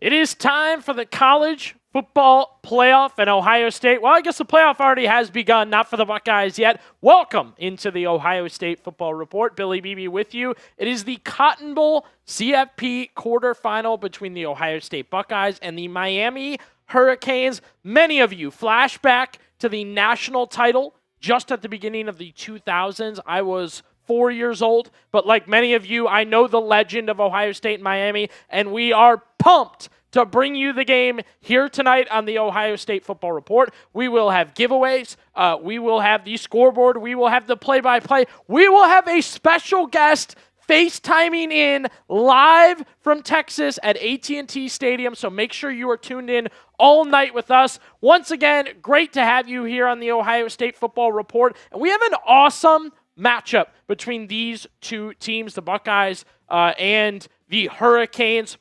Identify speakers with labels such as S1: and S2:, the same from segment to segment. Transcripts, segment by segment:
S1: It is time for the College Football Playoff in Ohio State. Well, I guess the playoff already has begun, not for the Buckeyes yet. Welcome into the Ohio State Football Report. Billy Beebe with you. It is the Cotton Bowl CFP quarterfinal between the Ohio State Buckeyes and the Miami Hurricanes. Many of you flash back to the national title just at the beginning of the 2000s. I was 4 years old, but like many of you, I know the legend of Ohio State and Miami, and we are pumped to bring you the game here tonight on the Ohio State Football Report. We will have giveaways. We will have the scoreboard. We will have the play-by-play. We will have a special guest FaceTiming in live from Texas at AT&T Stadium, so make sure you are tuned in all night with us. Once again, great to have you here on the Ohio State Football Report, and we have an awesome matchup between these two teams, the Buckeyes and the Hurricanes.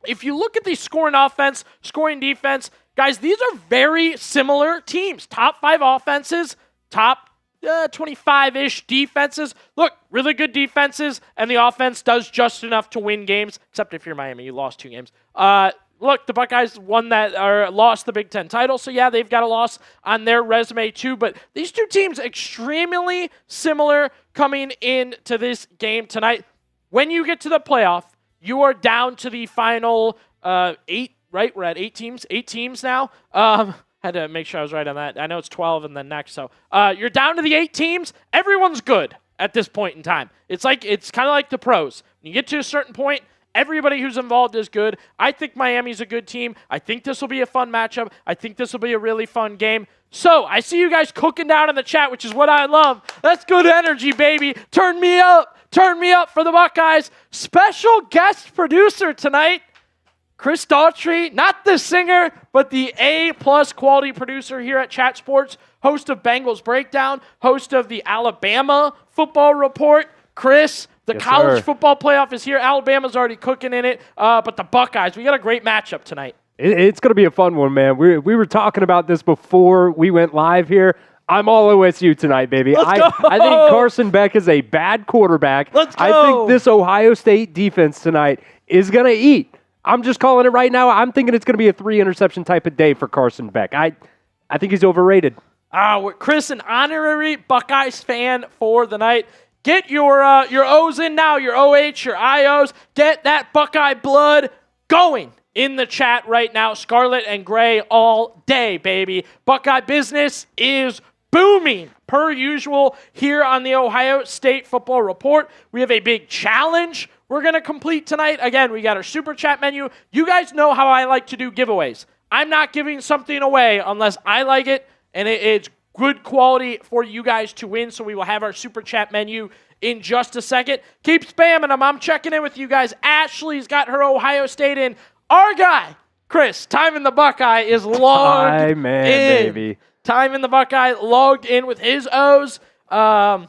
S1: If you look at the scoring offense, scoring defense, guys, these are very similar teams. Top 5 offenses, top 25-ish defenses. Look, really good defenses, and the offense does just enough to win games, except if you're Miami, you lost 2 games. Look, the Buckeyes lost the Big Ten title, so yeah, they've got a loss on their resume too, but these two teams extremely similar coming into this game tonight. When you get to the playoff, you are down to the final 8, right? We're at 8 teams. 8 teams now. Had to make sure I was right on that. I know it's 12 and then next, so you're down to the 8 teams. Everyone's good at this point in time. It's kind of like the pros. When you get to a certain point, everybody who's involved is good. I think Miami's a good team. I think this will be a fun matchup. I think this will be a really fun game. So, I see you guys cooking down in the chat, which is what I love. That's good energy, baby. Turn me up. Turn me up for the Buckeyes. Special guest producer tonight, Chris Daughtry, not the singer, but the A-plus quality producer here at Chat Sports, host of Bengals Breakdown, host of the Alabama Football Report. Chris, the College Football Playoff is here. Alabama's already cooking in it, but the Buckeyes, we got a great matchup tonight.
S2: It's going to be a fun one, man. We were talking about this before we went live here. I'm all OSU tonight, baby.
S1: Let's go.
S2: I think Carson Beck is a bad quarterback.
S1: Let's go.
S2: I think this Ohio State defense tonight is going to eat. I'm just calling it right now. I'm thinking it's going to be a 3-interception type of day for Carson Beck. I think he's overrated.
S1: Chris, an honorary Buckeyes fan for the night. Get your O's in now, your OH, your IOs. Get that Buckeye blood going in the chat right now. Scarlet and gray all day, baby. Buckeye business is booming, per usual, here on the Ohio State Football Report. We have a big challenge we're going to complete tonight. Again, we got our super chat menu. You guys know how I like to do giveaways. I'm not giving something away unless I like it, and it's good quality for you guys to win, so we will have our super chat menu in just a second. Keep spamming them. I'm checking in with you guys. Ashley's got her Ohio State in. Our guy, Chris, Time in the Buckeye, is logged in.
S2: Baby.
S1: Time in the Buckeye logged in with his O's. Carl,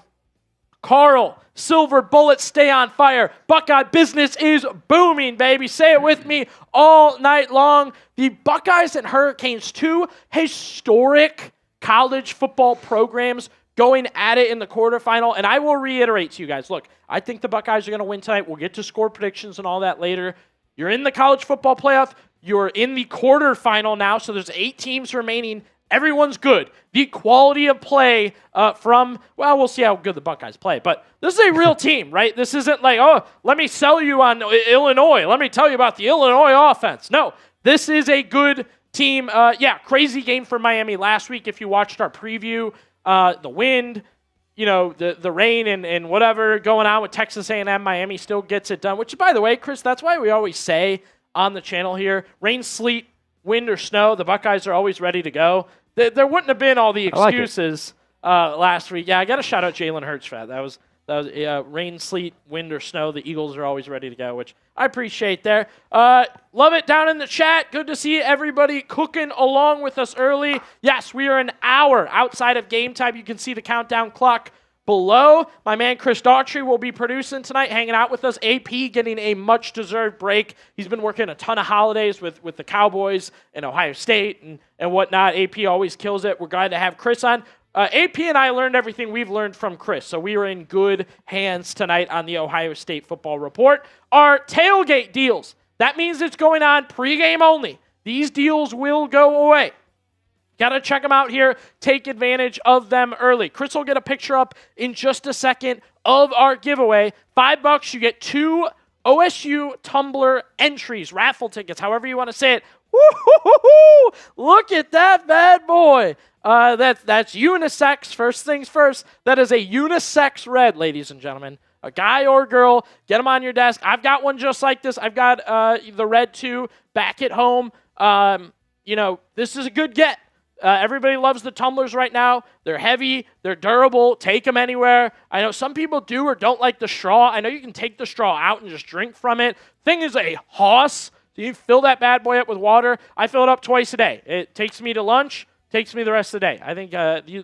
S1: Silver Bullets stay on fire. Buckeye business is booming, baby. Say it with me all night long. The Buckeyes and Hurricanes, 2 historic college football programs going at it in the quarterfinal. And I will reiterate to you guys, look, I think the Buckeyes are going to win tonight. We'll get to score predictions and all that later. You're in the College Football Playoff. You're in the quarterfinal now, so there's 8 teams remaining. Everyone's good. The quality of play we'll see how good the Buckeyes play, but this is a real team, right? This isn't like, oh, let me sell you on Illinois. Let me tell you about the Illinois offense. No, this is a good team. Crazy game for Miami last week if you watched our preview. The wind, the rain and whatever going on with Texas A&M, Miami still gets it done, which, by the way, Chris, that's why we always say on the channel here, rain, sleet, wind, or snow, the Buckeyes are always ready to go. There wouldn't have been all the excuses last week. Yeah, I got to shout out Jalen Hurts for that. That was rain, sleet, wind, or snow. The Eagles are always ready to go, which I appreciate there. Love it down in the chat. Good to see everybody cooking along with us early. Yes, we are an hour outside of game time. You can see the countdown clock below. My man Chris Daughtry will be producing tonight, hanging out with us. AP getting a much-deserved break. He's been working a ton of holidays with the Cowboys and Ohio State and whatnot. AP always kills it. We're glad to have Chris on. AP and I learned everything we've learned from Chris, so we are in good hands tonight on the Ohio State Football Report. Our tailgate deals That means it's going on pregame only. These deals will go away. Got to check them out here. Take advantage of them early. Chris will get a picture up in just a second of our giveaway. $5, you get 2 OSU Tumbler entries, raffle tickets, however you want to say it. Woo-hoo-hoo-hoo! Look at that bad boy. That's unisex. First things first, that is a unisex red, ladies and gentlemen. A guy or girl, get them on your desk. I've got one just like this. I've got the red too back at home. This is a good get. Everybody loves the tumblers right now. They're heavy. They're durable. Take them anywhere. I know some people do or don't like the straw. I know you can take the straw out and just drink from it. Thing is a hoss. So you fill that bad boy up with water. I fill it up twice a day. It takes me to lunch, takes me the rest of the day. I think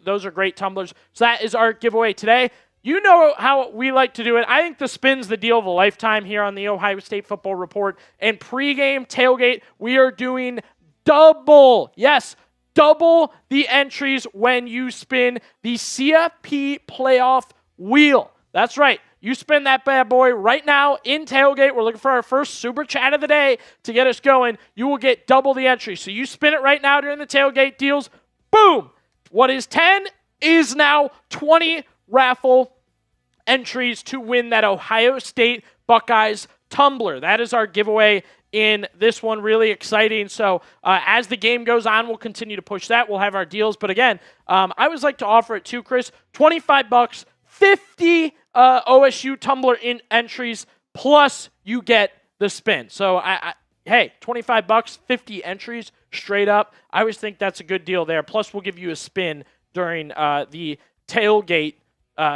S1: those are great tumblers. So that is our giveaway today. You know how we like to do it. I think the spin's the deal of a lifetime here on the Ohio State Football Report. And pregame tailgate, we are doing double. Yes, double the entries when you spin the CFP playoff wheel. That's right. You spin that bad boy right now in tailgate. We're looking for our first super chat of the day to get us going. You will get double the entry. So you spin it right now during the tailgate deals. Boom. What is 10 is now 20 raffle entries to win that Ohio State Buckeyes tumbler. That is our giveaway in this one. Really exciting. So as the game goes on, we'll continue to push that. We'll have our deals. But again, I always like to offer it too, Chris. $25, 50 OSU tumbler in entries, plus you get the spin. So hey, $25, 50 entries straight up. I always think that's a good deal there. Plus we'll give you a spin during the tailgate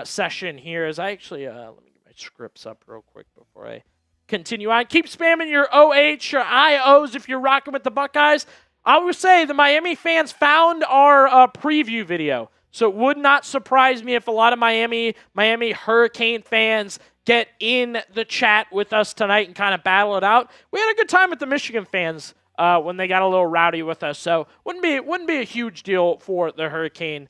S1: session here. As I actually, let me get my scripts up real quick before I continue on. Keep spamming your OH, your IOs if you're rocking with the Buckeyes. I would say the Miami fans found our preview video. So it would not surprise me if a lot of Miami Hurricane fans get in the chat with us tonight and kind of battle it out. We had a good time with the Michigan fans when they got a little rowdy with us. So wouldn't be a huge deal for the Hurricane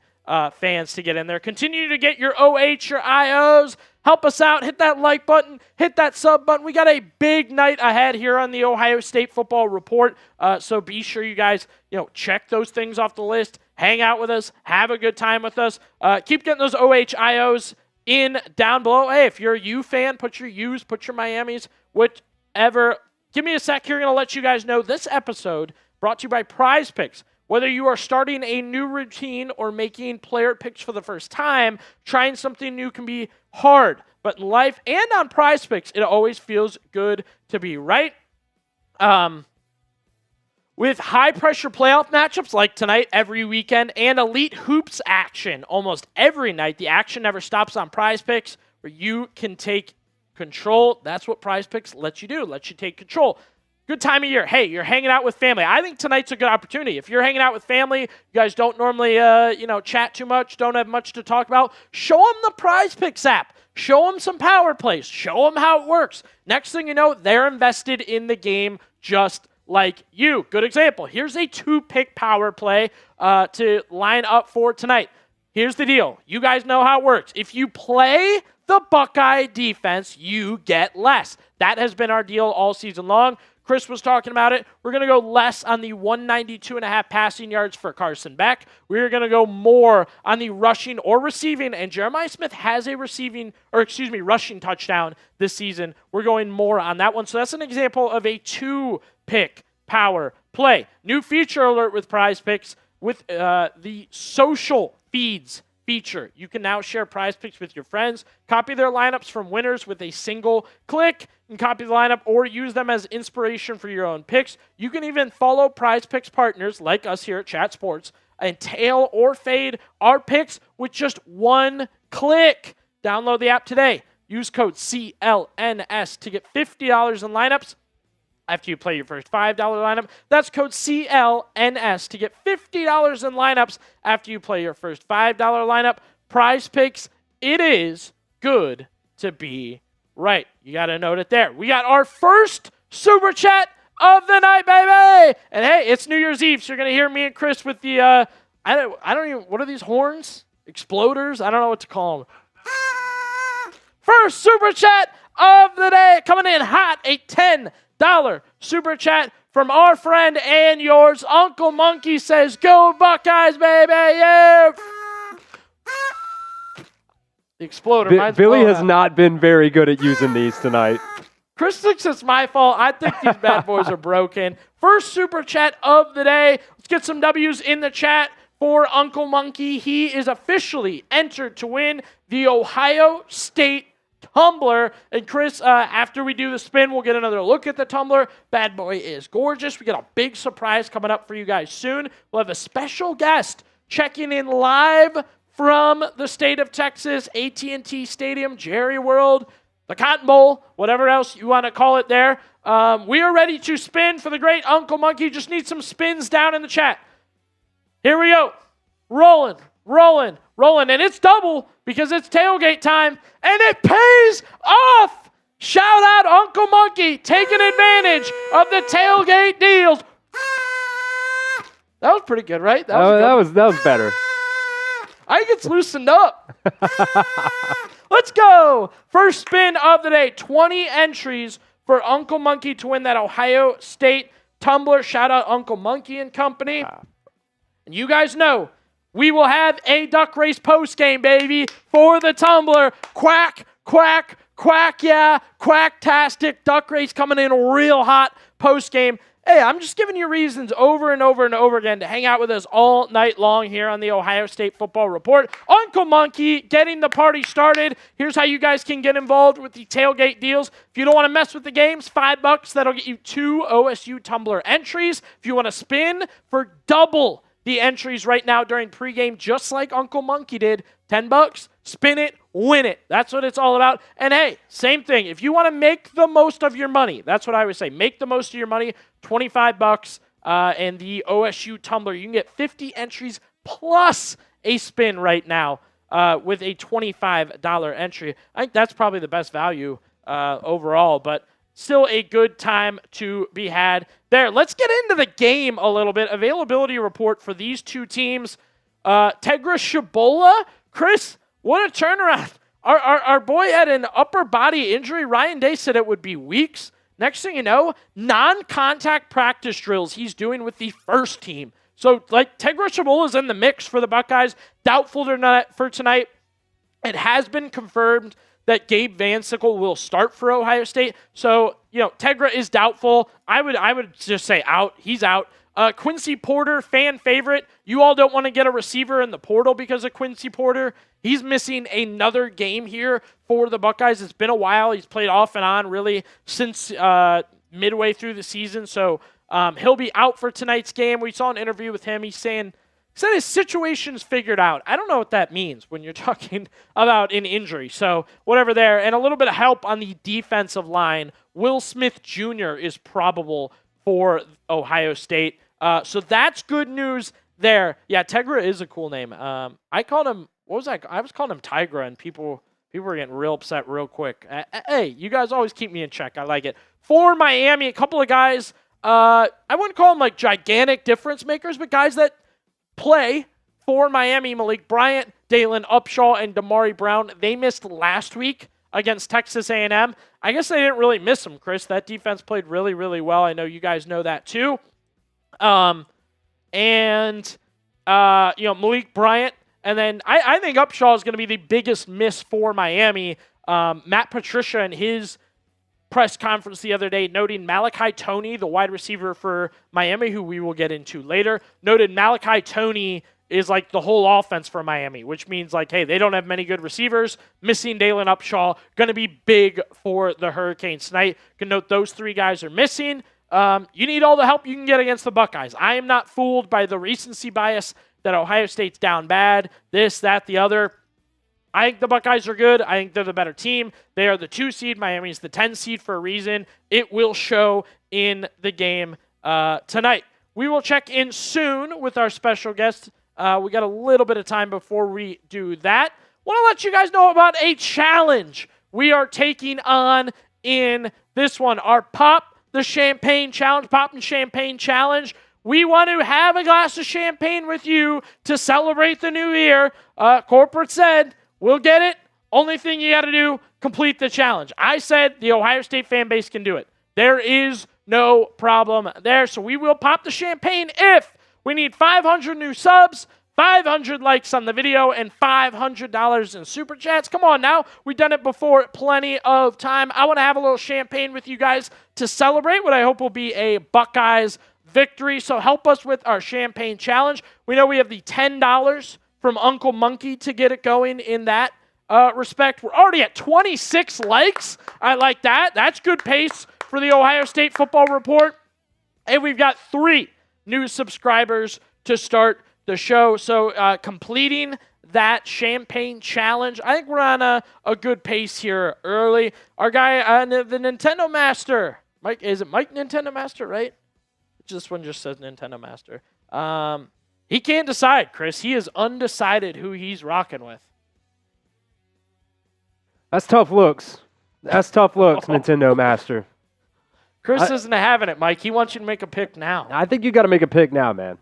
S1: fans to get in there. Continue to get your OH, your IOs. Help us out. Hit that like button. Hit that sub button. We got a big night ahead here on the Ohio State Football Report. So be sure you guys, check those things off the list. Hang out with us. Have a good time with us. Keep getting those OH, IOs in down below. Hey, if you're a U fan, put your U's, put your Miamis, whatever. Give me a sec here. I'm going to let you guys know this episode brought to you by Prize Picks. Whether you are starting a new routine or making player picks for the first time, trying something new can be hard. But in life and on Prize Picks, it always feels good to be right. With high-pressure playoff matchups like tonight every weekend and elite hoops action almost every night, the action never stops on Prize Picks, where you can take control. That's what Prize Picks lets you do, lets you take control. Good time of year. Hey, you're hanging out with family. I think tonight's a good opportunity. If you're hanging out with family, you guys don't normally, chat too much, don't have much to talk about, show them the Prize Picks app. Show them some power plays. Show them how it works. Next thing you know, they're invested in the game just like you. Good example. Here's a 2-pick power play to line up for tonight. Here's the deal. You guys know how it works. If you play the Buckeye defense, you get less. That has been our deal all season long. Chris was talking about it. We're going to go less on the 192.5 passing yards for Carson Beck. We're going to go more on the rushing or receiving, and Jeremiah Smith has a rushing touchdown this season. We're going more on that one. So that's an example of a 2-pick power play. New feature alert with Prize Picks with the social feeds feature. You can now share Prize Picks with your friends, copy their lineups from winners with a single click, and copy the lineup or use them as inspiration for your own picks. You can even follow Prize Picks partners like us here at Chat Sports and tail or fade our picks with just one click. Download the app today. Use code CLNS to get $50 in lineups after you play your first $5 lineup. That's code CLNS to get $50 in lineups after you play your first $5 lineup. Prize Picks, it is good to be right. You got to note it there. We got our first Super Chat of the night, baby! And hey, it's New Year's Eve, so you're going to hear me and Chris with the, I don't even, what are these horns? Exploders? I don't know what to call them. First Super Chat of the day, coming in hot, a $10 super chat from our friend and yours. Uncle Monkey says, "Go Buckeyes, baby!" Yeah. The exploder.
S2: Billy has not been very good at using these tonight.
S1: Chris thinks it's my fault. I think these bad boys are broken. First super chat of the day. Let's get some W's in the chat for Uncle Monkey. He is officially entered to win the Ohio State tumbler. And Chris, after we do the spin, we'll get another look at the tumbler. Bad boy is gorgeous. We got a big surprise coming up for you guys soon. We'll have a special guest checking in live from the state of Texas, AT&T Stadium, Jerry World, the Cotton Bowl, whatever else you want to call it there. We are ready to spin for the great Uncle Monkey. Just need some spins down in the chat. Here we go. Rolling. And it's double because it's tailgate time, and it pays off. Shout out Uncle Monkey taking advantage of the tailgate deals. That was pretty good, right?
S2: That was better.
S1: I think it's loosened up. Let's go. First spin of the day. 20 entries for Uncle Monkey to win that Ohio State tumbler. Shout out Uncle Monkey and company. And you guys know we will have a duck race post game, baby, for the tumbler. Quack, quack, quack, yeah. Quacktastic. Duck race coming in real hot post game. Hey, I'm just giving you reasons over and over and over again to hang out with us all night long here on the Ohio State Football Report. Uncle Monkey getting the party started. Here's how you guys can get involved with the tailgate deals. If you don't want to mess with the games, $5, that'll get you 2 OSU tumbler entries. If you want to spin for double the entries right now during pregame, just like Uncle Monkey did, $10, spin it, win it. That's what it's all about. And hey, same thing. If you want to make the most of your money, that's what I would say. Make the most of your money, $25, and the OSU tumbler. You can get 50 entries plus a spin right now with a $25 entry. I think that's probably the best value overall, but still a good time to be had there. Let's get into the game a little bit. Availability report for these two teams. Tegra Shabola. Chris, what a turnaround. Our boy had an upper body injury. Ryan Day said it would be weeks. Next thing you know, non-contact practice drills he's doing with the first team. So, Tegra Shabola is in the mix for the Buckeyes. Doubtful for tonight. It has been confirmed that Gabe Van Sickle will start for Ohio State. So, Tegra is doubtful. I would just say out. He's out. Quincy Porter, fan favorite. You all don't want to get a receiver in the portal because of Quincy Porter. He's missing another game here for the Buckeyes. It's been a while. He's played off and on really since midway through the season. So he'll be out for tonight's game. We saw an interview with him. He said his situation's figured out. I don't know what that means when you're talking about an injury. So whatever there. And a little bit of help on the defensive line. Will Smith Jr. is probable for Ohio State. So that's good news there. Yeah, Tegra is a cool name. I called him, what was that? I was calling him Tigra, and people were getting real upset real quick. Hey, you guys always keep me in check. I like it. For Miami, a couple of guys, I wouldn't call them gigantic difference makers, but guys that play for Miami: Malik Bryant, Dalen Upshaw, and Damari Brown. They missed last week against Texas A&M. I guess they didn't really miss them, Chris. That defense played really, really well. I know you guys know that too. Malik Bryant, and then I think Upshaw is going to be the biggest miss for Miami. Matt Patricia in his press conference the other day noting Malachi Toney, the wide receiver for Miami, who we will get into later, noted Malachi Toney is the whole offense for Miami, which means hey, they don't have many good receivers. Missing Dalen Upshaw, going to be big for the Hurricanes tonight. Can note those three guys are missing. You need all the help you can get against the Buckeyes. I am not fooled by the recency bias that Ohio State's down bad, this, that, the other. I think the Buckeyes are good. I think they're the better team. They are the 2 seed. Miami's the 10 seed for a reason. It will show in the game tonight. We will check in soon with our special guest. We got a little bit of time before we do that. Want to let you guys know about a challenge we are taking on in this one. Our Pop the Champagne Challenge, Pop and Champagne Challenge. We want to have a glass of champagne with you to celebrate the new year. Corporate said, we'll get it. Only thing you got to do, complete the challenge. I said the Ohio State fan base can do it. There is No problem there. So we will pop the champagne if we need 500 new subs, 500 likes on the video, and $500 in super chats. Come on now. We've done it before. Plenty of time. I want to have a little champagne with you guys to celebrate what I hope will be a Buckeyes victory. So help us with our champagne challenge. We know we have the $10 from Uncle Monkey to get it going in that respect. We're already at 26 likes. I like that. That's good pace for the Ohio State Football Report. And we've got 3 new subscribers to start the show. So completing that champagne challenge, I think we're on a good pace here early. Our guy, the Nintendo Master, Mike, is it Mike Nintendo Master, right? This one just says Nintendo Master. He can't decide, Chris. He is undecided who he's rocking with.
S2: That's tough looks. Nintendo Master.
S1: Chris isn't having it, Mike. He wants you to make a pick now.
S2: I think you got to make a pick now, man.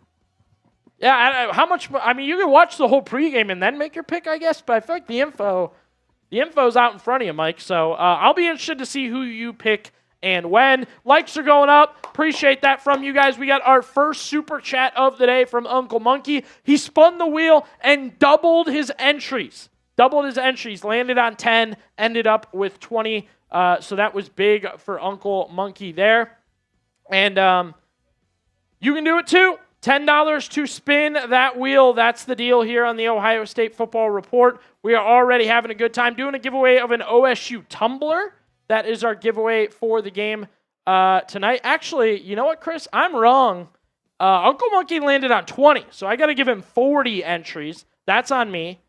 S1: Yeah, how much? I mean, you can watch the whole pregame and then make your pick, I guess. But I feel like the info's out in front of you, Mike. So I'll be interested to see who you pick and when. Likes are going up. Appreciate that from you guys. We got our first super chat of the day from Uncle Monkey. He spun the wheel and doubled his entries. Landed on 10, ended up with 20. So that was big for Uncle Monkey there. And you can do it too. $10 to spin that wheel. That's the deal here on the Ohio State Football Report. We are already having a good time doing a giveaway of an OSU tumbler. That is our giveaway for the game tonight. Actually, you know what, Chris? I'm wrong. Uncle Monkey landed on 20, so I got to give him 40 entries. That's on me.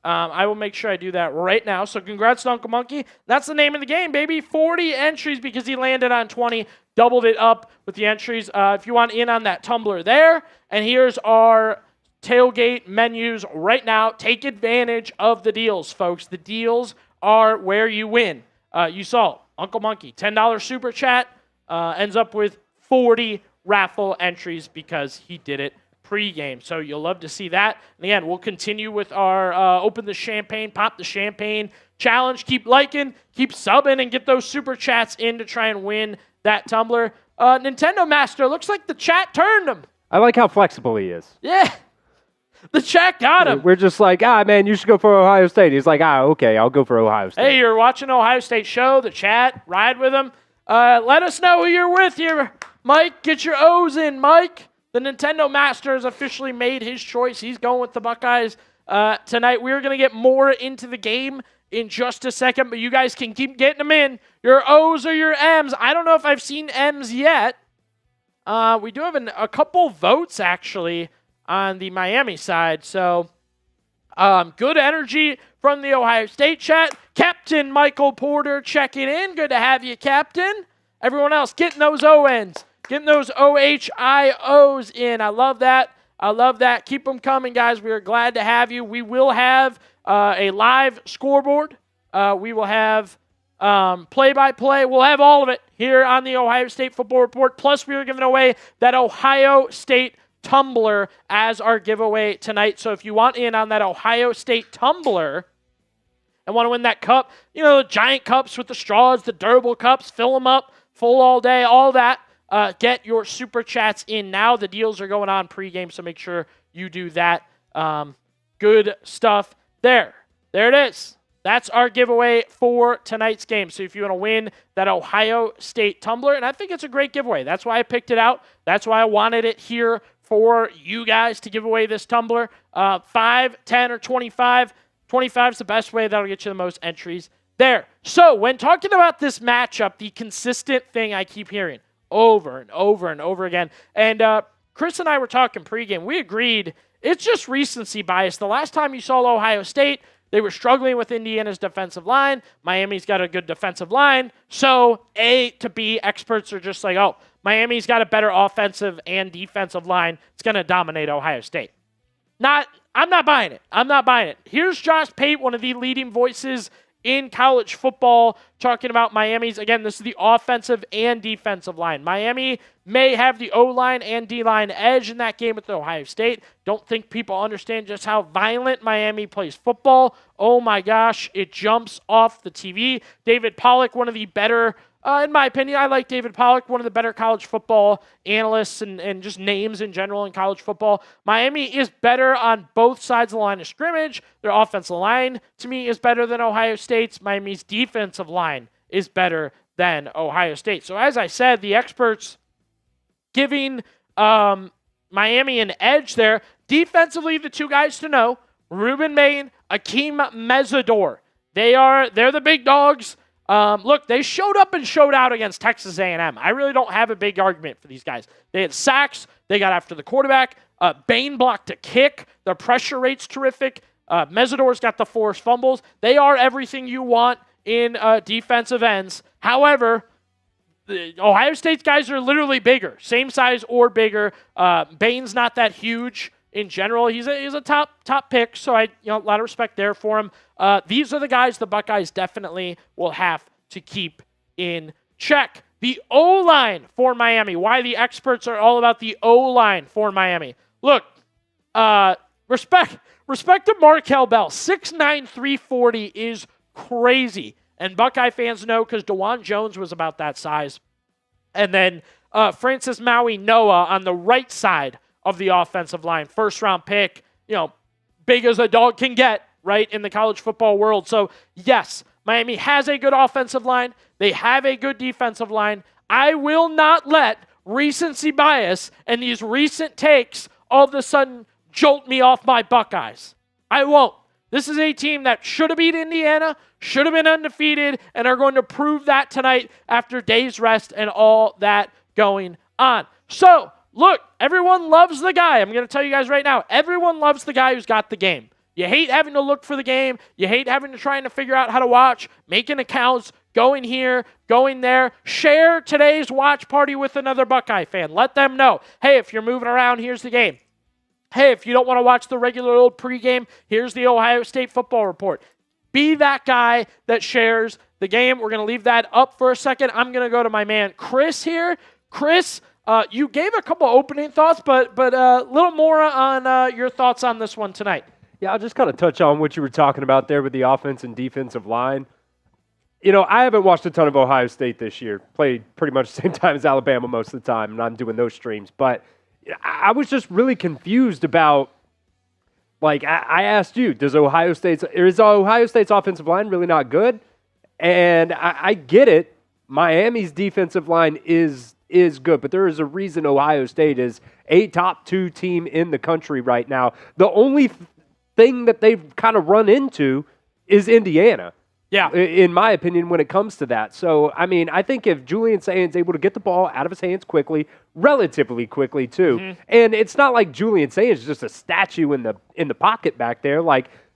S1: I will make sure I do that right now. So congrats to Uncle Monkey. That's the name of the game, baby. 40 entries because he landed on 20. Doubled it up with the entries. If you want in on that tumbler there. And here's our tailgate menus right now. Take advantage of the deals, folks. The deals are where you win. You saw Uncle Monkey, $10 super chat, ends up with 40 raffle entries because he did it pregame. So you'll love to see that. And again, we'll continue with our open the champagne, pop the champagne challenge. Keep liking, keep subbing, and get those super chats in to try and win that tumbler. Nintendo Master, looks like the chat turned him.
S2: I like how flexible he is.
S1: Yeah. The chat got him.
S2: We're just like, man, you should go for Ohio State. He's like, okay, I'll go for Ohio State.
S1: Hey, you're watching Ohio State show, the chat, ride with him. Let us know who you're with here. Mike, get your O's in, Mike. The Nintendo Master has officially made his choice. He's going with the Buckeyes tonight. We're going to get more into the game in just a second, but you guys can keep getting them in. Your O's or your M's. I don't know if I've seen M's yet. We do have a couple votes, actually, on the Miami side. So good energy from the Ohio State chat. Captain Michael Porter checking in. Good to have you, Captain. Everyone else getting those O-Ns. Getting those OHIOs in. I love that. Keep them coming, guys. We are glad to have you. We will have a live scoreboard. We will have play-by-play. We'll have all of it here on the Ohio State Football Report. Plus, we are giving away that Ohio State tumbler as our giveaway tonight. So if you want in on that Ohio State tumbler and want to win that cup, the giant cups with the straws, the durable cups, fill them up, full all day, all that. Get your super chats in now. The deals are going on pregame, so make sure you do that. Good stuff there. There it is. That's our giveaway for tonight's game. So if you want to win that Ohio State tumbler, and I think it's a great giveaway. That's why I picked it out. That's why I wanted it here for you guys to give away this tumbler. 5, 10, or 25. 25 is the best way. That'll get you the most entries there. So when talking about this matchup, the consistent thing I keep hearing over and over and over again. And Chris and I were talking pregame. We agreed it's just recency bias. The last time you saw Ohio State, they were struggling with Indiana's defensive line. Miami's got a good defensive line. So A to B, experts are just like, oh, Miami's got a better offensive and defensive line. It's going to dominate Ohio State. I'm not buying it. Here's Josh Pate, one of the leading voices in college football, talking about Miami's, again, this is the offensive and defensive line. Miami may have the O-line and D-line edge in that game with Ohio State. Don't think people understand just how violent Miami plays football. Oh my gosh, it jumps off the TV. David Pollack, one of the better in my opinion, I like David Pollack, one of the better college football analysts and just names in general in college football. Miami is better on both sides of the line of scrimmage. Their offensive line, to me, is better than Ohio State's. Miami's defensive line is better than Ohio State. So as I said, the experts giving Miami an edge there. Defensively, the two guys to know, Ruben Maine, Akeem Mesidor. They're the big dogs. Look, they showed up and showed out against Texas A&M. I really don't have a big argument for these guys. They had sacks. They got after the quarterback. Bain blocked a kick. Their pressure rate's terrific. Mesidor's got the forced fumbles. They are everything you want in defensive ends. However, the Ohio State's guys are literally bigger, same size or bigger. Bain's not that huge in general. He's a top pick, so a lot of respect there for him. These are the guys the Buckeyes definitely will have to keep in check. The O-line for Miami. Why the experts are all about the O-line for Miami. Look, respect to Markel Bell. 6'9", 340 is crazy. And Buckeye fans know because DeJuan Jones was about that size. And then Francis Maui Noah on the right side of the offensive line. First-round pick, big as a dog can get, right, in the college football world. So, yes, Miami has a good offensive line. They have a good defensive line. I will not let recency bias and these recent takes all of a sudden jolt me off my Buckeyes. I won't. This is a team that should have beat Indiana, should have been undefeated, and are going to prove that tonight after days rest and all that going on. So, look, everyone loves the guy. I'm going to tell you guys right now, everyone loves the guy who's got the game. You hate having to look for the game. You hate having to trying to figure out how to watch, making accounts, going here, going there. Share today's watch party with another Buckeye fan. Let them know, hey, if you're moving around, here's the game. Hey, if you don't want to watch the regular old pregame, here's the Ohio State football report. Be that guy that shares the game. We're going to leave that up for a second. I'm going to go to my man Chris here. Chris, you gave a couple opening thoughts, but a little more on your thoughts on this one tonight.
S2: Yeah, I'll just kind of touch on what you were talking about there with the offense and defensive line. I haven't watched a ton of Ohio State this year. Played pretty much the same time as Alabama most of the time, and I'm doing those streams. But I was just really confused about, I asked you, is Ohio State's offensive line really not good? And I get it. Miami's defensive line is good, but there is a reason Ohio State is a top 2 team in the country right now. The only thing that they've kind of run into is Indiana.
S1: Yeah.
S2: In my opinion, when it comes to that. So, I think if Julian Saint's able to get the ball out of his hands quickly, relatively quickly too, and it's not like Julian Saint's just a statue in the pocket back there.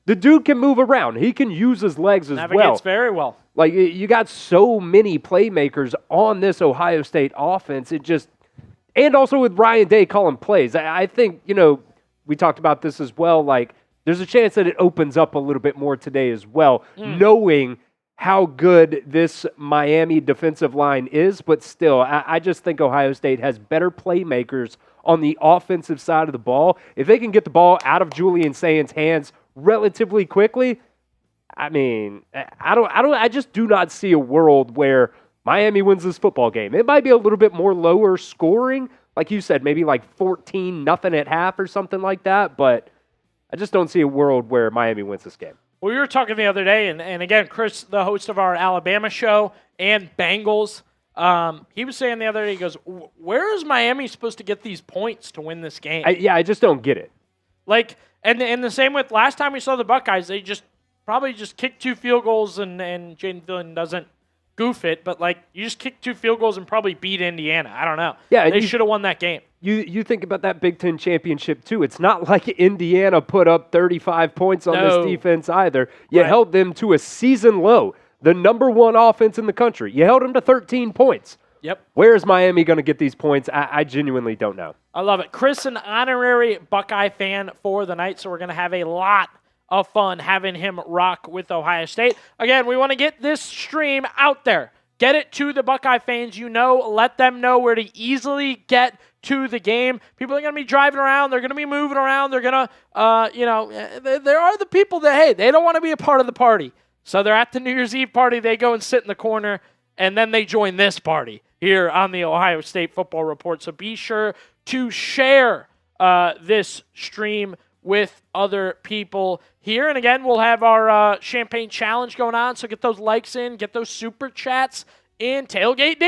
S2: The dude can move around. He can use his legs as well.
S1: Navigates very well.
S2: You got so many playmakers on this Ohio State offense. And also with Ryan Day calling plays. I think, we talked about this as well. There's a chance that it opens up a little bit more today as well, knowing how good this Miami defensive line is. But still, I just think Ohio State has better playmakers on the offensive side of the ball. If they can get the ball out of Julian Saint's hands relatively quickly, I just do not see a world where Miami wins this football game. It might be a little bit more lower scoring, like you said, maybe 14-0 at half or something like that, but I just don't see a world where Miami wins this game.
S1: Well, we were talking the other day, and again, Chris, the host of our Alabama show and Bengals, he was saying the other day, he goes, where is Miami supposed to get these points to win this game?
S2: I just don't get it.
S1: And the same with last time we saw the Buckeyes, they probably just kicked 2 field goals and Jaden Dillon doesn't goof it, but you just kick 2 field goals and probably beat Indiana. I don't know. Yeah, they should have won that game.
S2: You think about that Big Ten championship too. It's not like Indiana put up 35 points on this defense either. You held them to a season low, the number 1 offense in the country. You held them to 13 points.
S1: Yep.
S2: Where is Miami going to get these points? I genuinely don't know.
S1: I love it. Chris, an honorary Buckeye fan for the night, so we're going to have a lot of fun having him rock with Ohio State. Again, we want to get this stream out there. Get it to the Buckeye fans. Let them know where to easily get to the game. People are going to be driving around. They're going to be moving around. They're going to, there are the people that, hey, they don't want to be a part of the party. So they're at the New Year's Eve party. They go and sit in the corner and then they join this party here on the Ohio State Football Report. So be sure to share this stream with other people here. And again, we'll have our Champagne Challenge going on, so get those likes in, get those super chats in. Tailgate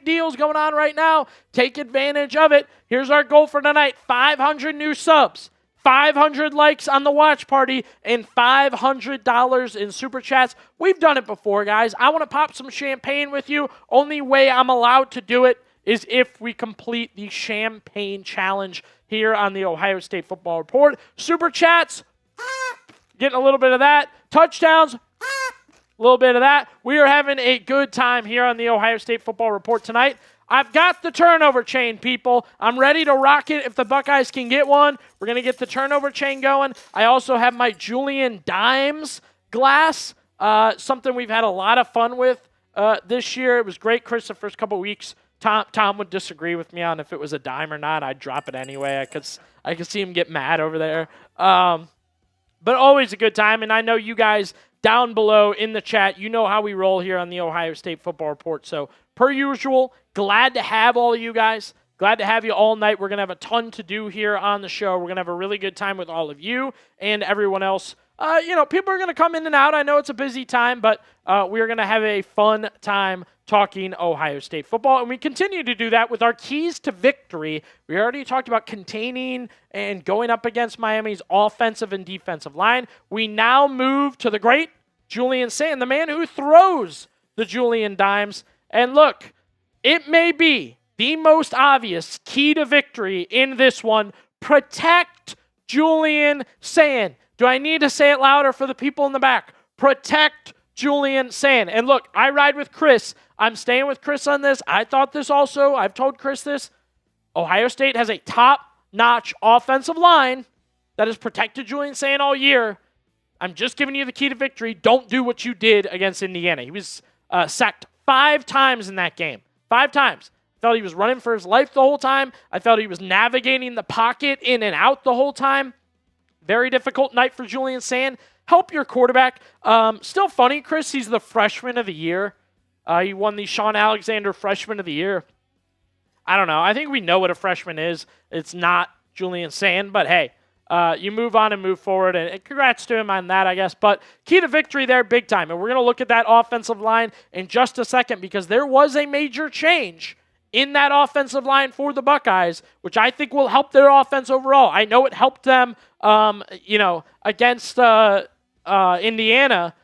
S1: deals going on right now. Take advantage of it. Here's our goal for tonight: 500 new subs, 500 likes on the watch party, and $500 in super chats. We've done it before, guys. I want to pop some champagne with you. Only way I'm allowed to do it is if we complete the Champagne Challenge here on the Ohio State Football Report. Super chats, getting a little bit of that. Touchdowns, a little bit of that. We are having a good time here on the Ohio State Football Report tonight. I've got the turnover chain, people. I'm ready to rock it if the Buckeyes can get one. We're going to get the turnover chain going. I also have my Julian Dimes glass, something we've had a lot of fun with this year. It was great, Chris, the first couple weeks. Tom would disagree with me on if it was a dime or not. I'd drop it anyway. I could see him get mad over there. But always a good time, and I know you guys down below in the chat, you know how we roll here on the Ohio State Football Report. So, per usual, glad to have all of you guys. Glad to have you all night. We're going to have a ton to do here on the show. We're going to have a really good time with all of you and everyone else. People are going to come in and out. I know it's a busy time, but we're going to have a fun time talking Ohio State football, and we continue to do that with our keys to victory. We already talked about containing and going up against Miami's offensive and defensive line. We now move to the great Julian Sand, the man who throws the Julian Dimes. And look, it may be the most obvious key to victory in this one. Protect Julian Sand. Do I need to say it louder for the people in the back? Protect Julian Sand. And look, I ride with Chris. I'm staying with Chris on this. I thought this also. I've told Chris this. Ohio State has a top-notch offensive line that has protected Julian Sand all year. I'm just giving you the key to victory. Don't do what you did against Indiana. He was sacked 5 times in that game. 5 times. I felt he was running for his life the whole time. I felt he was navigating the pocket in and out the whole time. Very difficult night for Julian Sand. Help your quarterback. Still funny, Chris, he's the freshman of the year. He won the Sean Alexander Freshman of the Year. I don't know. I think we know what a freshman is. It's not Julian Sand, but hey, you move on and move forward, and congrats to him on that, I guess. But key to victory there, big time. And we're going to look at that offensive line in just a second because there was a major change in that offensive line for the Buckeyes, which I think will help their offense overall. I know it helped them, against Indiana.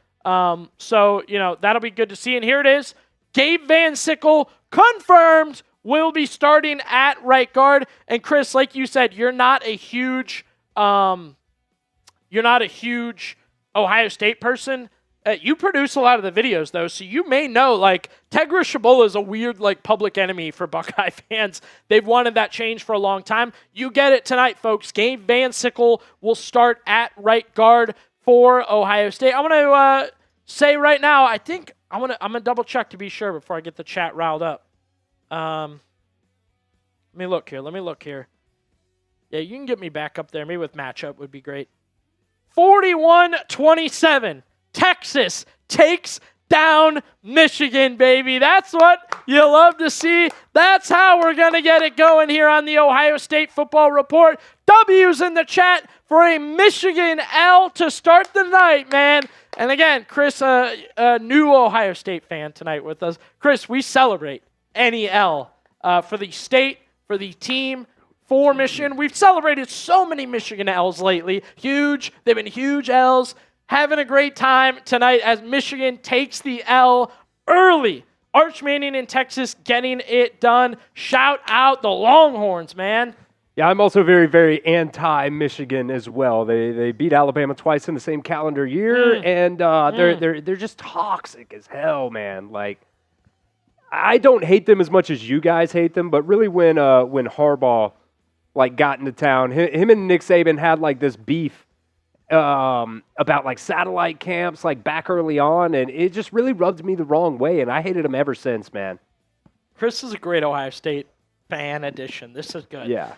S1: So that'll be good to see. And here it is. Gabe Van Sickle confirmed will be starting at right guard. And Chris, like you said, you're not a huge Ohio State person. You produce a lot of the videos, though, so you may know, Tegra Shabola is a weird, public enemy for Buckeye fans. They've wanted that change for a long time. You get it tonight, folks. Gabe Van Sickle will start at right guard for Ohio State. I'm going to say right now, I think I'm gonna double check to be sure before I get the chat riled up. Let me look here. Yeah, you can get me back up there. Maybe with matchup would be great. 41-27. Texas takes down Michigan, baby. That's what you love to see. That's how we're going to get it going here on the Ohio State Football Report. W's in the chat for a Michigan L to start the night, man. And again, Chris, a new Ohio State fan tonight with us. Chris, we celebrate any L for the state, for the team, for Michigan. We've celebrated so many Michigan L's lately. Huge. They've been huge L's. Having a great time tonight as Michigan takes the L early. Arch Manning in Texas getting it done. Shout out the Longhorns, man.
S2: Yeah, I'm also very, very anti-Michigan as well. They beat Alabama twice in the same calendar year, and they're just toxic as hell, man. I don't hate them as much as you guys hate them, but really when Harbaugh got into town, him and Nick Saban had this beef about satellite camps back early on, and it just really rubbed me the wrong way, and I hated him ever since, man.
S1: Chris is a great Ohio State fan addition. This is good.
S2: Yeah.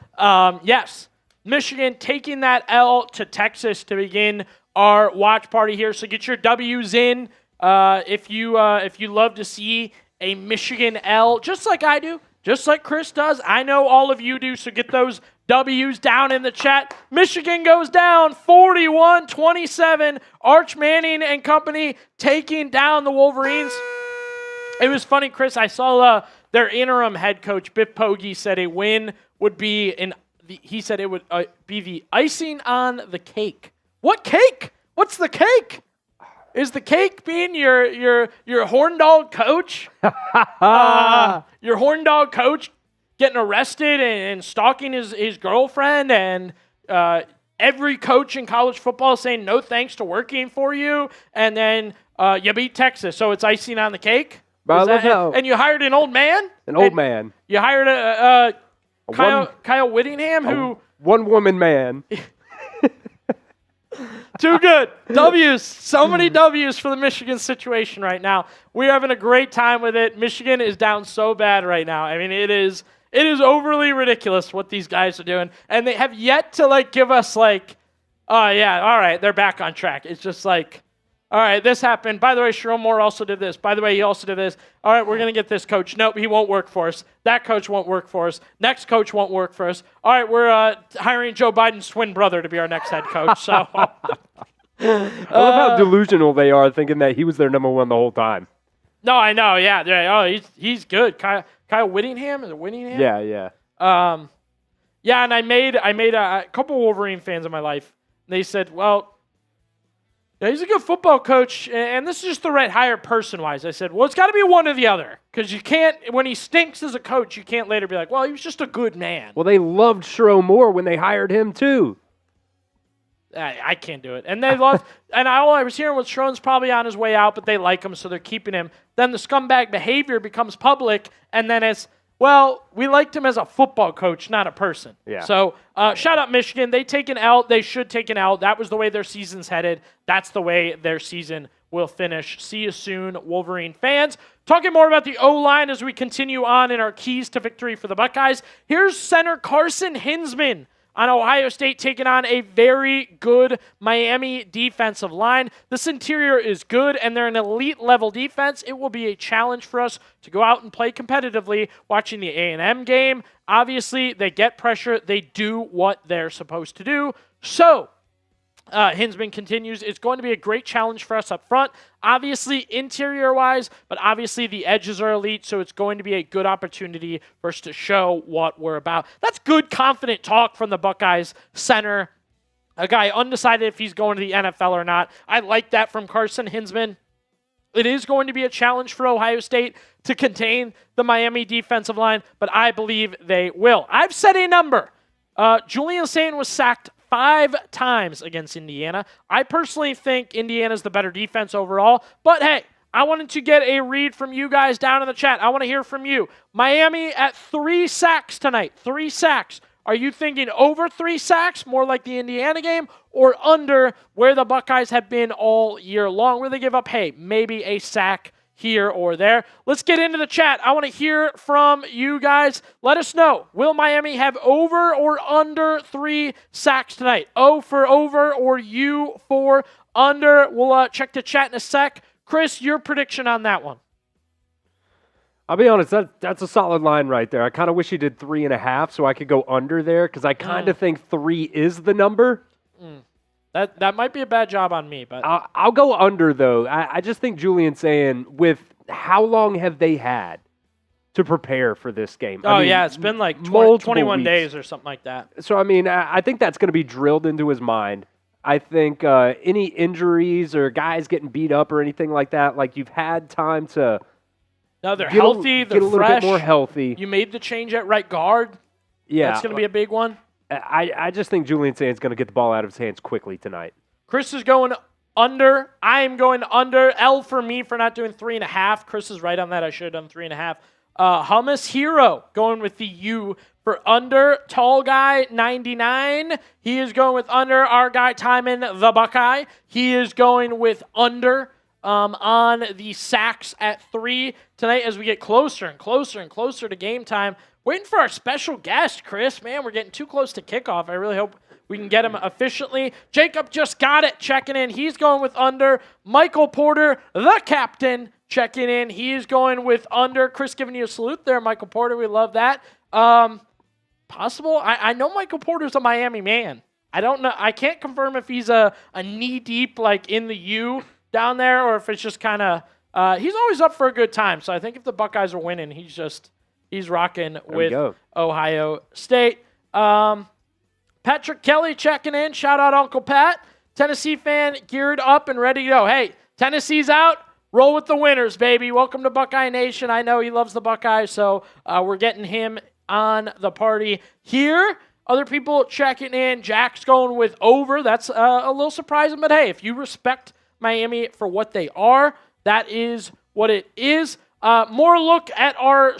S1: Yes, Michigan taking that L to Texas to begin our watch party here. So get your W's in, If you love to see a Michigan L, just like I do, just like Chris does, I know all of you do, so get those W's down in the chat. Michigan goes down 41-27. Arch Manning and company taking down the Wolverines. It was funny, Chris. I saw their interim head coach, Biff Poggi, said a win would be he said it would be the icing on the cake. What cake? What's the cake? Is the cake being your horn dog coach? Your horn dog coach getting arrested and stalking his girlfriend, and every coach in college football saying no thanks to working for you, and then you beat Texas, so it's icing on the cake? And you hired an old man?
S2: Man.
S1: You hired Kyle Whittingham, who...
S2: One-woman man.
S1: Too good. W's. So many W's for the Michigan situation right now. We're having a great time with it. Michigan is down so bad right now. I mean, it is overly ridiculous what these guys are doing. And they have yet to, give us, oh, yeah, all right, they're back on track. It's just all right, this happened. By the way, Sharon Moore also did this. By the way, he also did this. All right, we're going to get this coach. Nope, he won't work for us. That coach won't work for us. Next coach won't work for us. All right, we're hiring Joe Biden's twin brother to be our next head coach. So,
S2: I love how delusional they are, thinking that he was their number one the whole time.
S1: No, I know. Yeah. Oh, he's good. Kyle Whittingham? Is it Whittingham?
S2: Yeah.
S1: Yeah, and I made a couple Wolverine fans in my life. They said, well, yeah, he's a good football coach, and this is just the right hire person-wise. I said, well, it's got to be one or the other, because you can't, when he stinks as a coach, you can't later be like, well, he was just a good man.
S2: Well, they loved Sharon Moore when they hired him, too.
S1: I can't do it. And they love, and all I was hearing was Sharon's probably on his way out, but they like him, so they're keeping him. Then the scumbag behavior becomes public, and then it's, well, we liked him as a football coach, not a person.
S2: Yeah.
S1: So shout out Michigan. They take an L. They should take an L. That was the way their season's headed. That's the way their season will finish. See you soon, Wolverine fans. Talking more about the O-line as we continue on in our keys to victory for the Buckeyes. Here's center Carson Hinsman on Ohio State taking on a very good Miami defensive line. This interior is good, and they're an elite-level defense. It will be a challenge for us to go out and play competitively. Watching the A&M game, obviously, they get pressure. They do what they're supposed to do. So, Hinsman continues, it's going to be a great challenge for us up front. Obviously, interior-wise, but obviously the edges are elite, so it's going to be a good opportunity for us to show what we're about. That's good, confident talk from the Buckeyes center, a guy undecided if he's going to the NFL or not. I like that from Carson Hinsman. It is going to be a challenge for Ohio State to contain the Miami defensive line, but I believe they will. I've set a number. Julian Saint was sacked 5 times against Indiana. I personally think Indiana's the better defense overall, but hey, I wanted to get a read from you guys down in the chat. I want to hear from you. Miami at 3 sacks tonight. 3 sacks. Are you thinking over 3 sacks, more like the Indiana game, or under where the Buckeyes have been all year long, where they give up, hey, maybe a sack here or there? Let's get into the chat. I want to hear from you guys. Let us know. Will Miami have over or under 3 sacks tonight? O for over or U for under? We'll check the chat in a sec. Chris, your prediction on that one?
S2: I'll be honest, that's a solid line right there. I kind of wish he did 3.5 so I could go under there, because I kind of think 3 is the number.
S1: That might be a bad job on me, but
S2: I'll go under, though. I just think Julian's saying, with how long have they had to prepare for this game?
S1: I mean, yeah, it's been like 21 days or something like that.
S2: So, I mean, I think that's going to be drilled into his mind. I think any injuries or guys getting beat up or anything like that, like you've had time to
S1: No, they're healthy. They're
S2: get a little
S1: fresh.
S2: bit more healthy.
S1: You made the change at right guard.
S2: Yeah,
S1: that's going to be a big one.
S2: I just think Julian Saint's going to get the ball out of his hands quickly tonight.
S1: Chris is going under. I am going under. L for me for not doing 3.5. Chris is right on that. I should have done 3.5. Hummus Hero going with the U for under. Tall guy 99. He is going with under. Our guy Timon the Buckeye. He is going with under. On the sacks at 3 tonight as we get closer and closer and closer to game time. Waiting for our special guest, Chris. Man, we're getting too close to kickoff. I really hope we can get him efficiently. Jacob just got it, checking in. He's going with under. Michael Porter, the captain, checking in. He is going with under. Chris giving you a salute there, Michael Porter. We love that. Possible? I know Michael Porter's a Miami man. I don't know. I can't confirm if he's a knee-deep, like, in the U down there, or if it's just kind of he's always up for a good time. So I think if the Buckeyes are winning, he's rocking with Ohio State. Patrick Kelly checking in. Shout out Uncle Pat. Tennessee fan geared up and ready to go. Hey, Tennessee's out. Roll with the winners, baby. Welcome to Buckeye Nation. I know he loves the Buckeyes, so we're getting him on the party here. Other people checking in. Jack's going with over. That's a little surprising, but hey, if you respect Miami for what they are, that is what it is. More look at our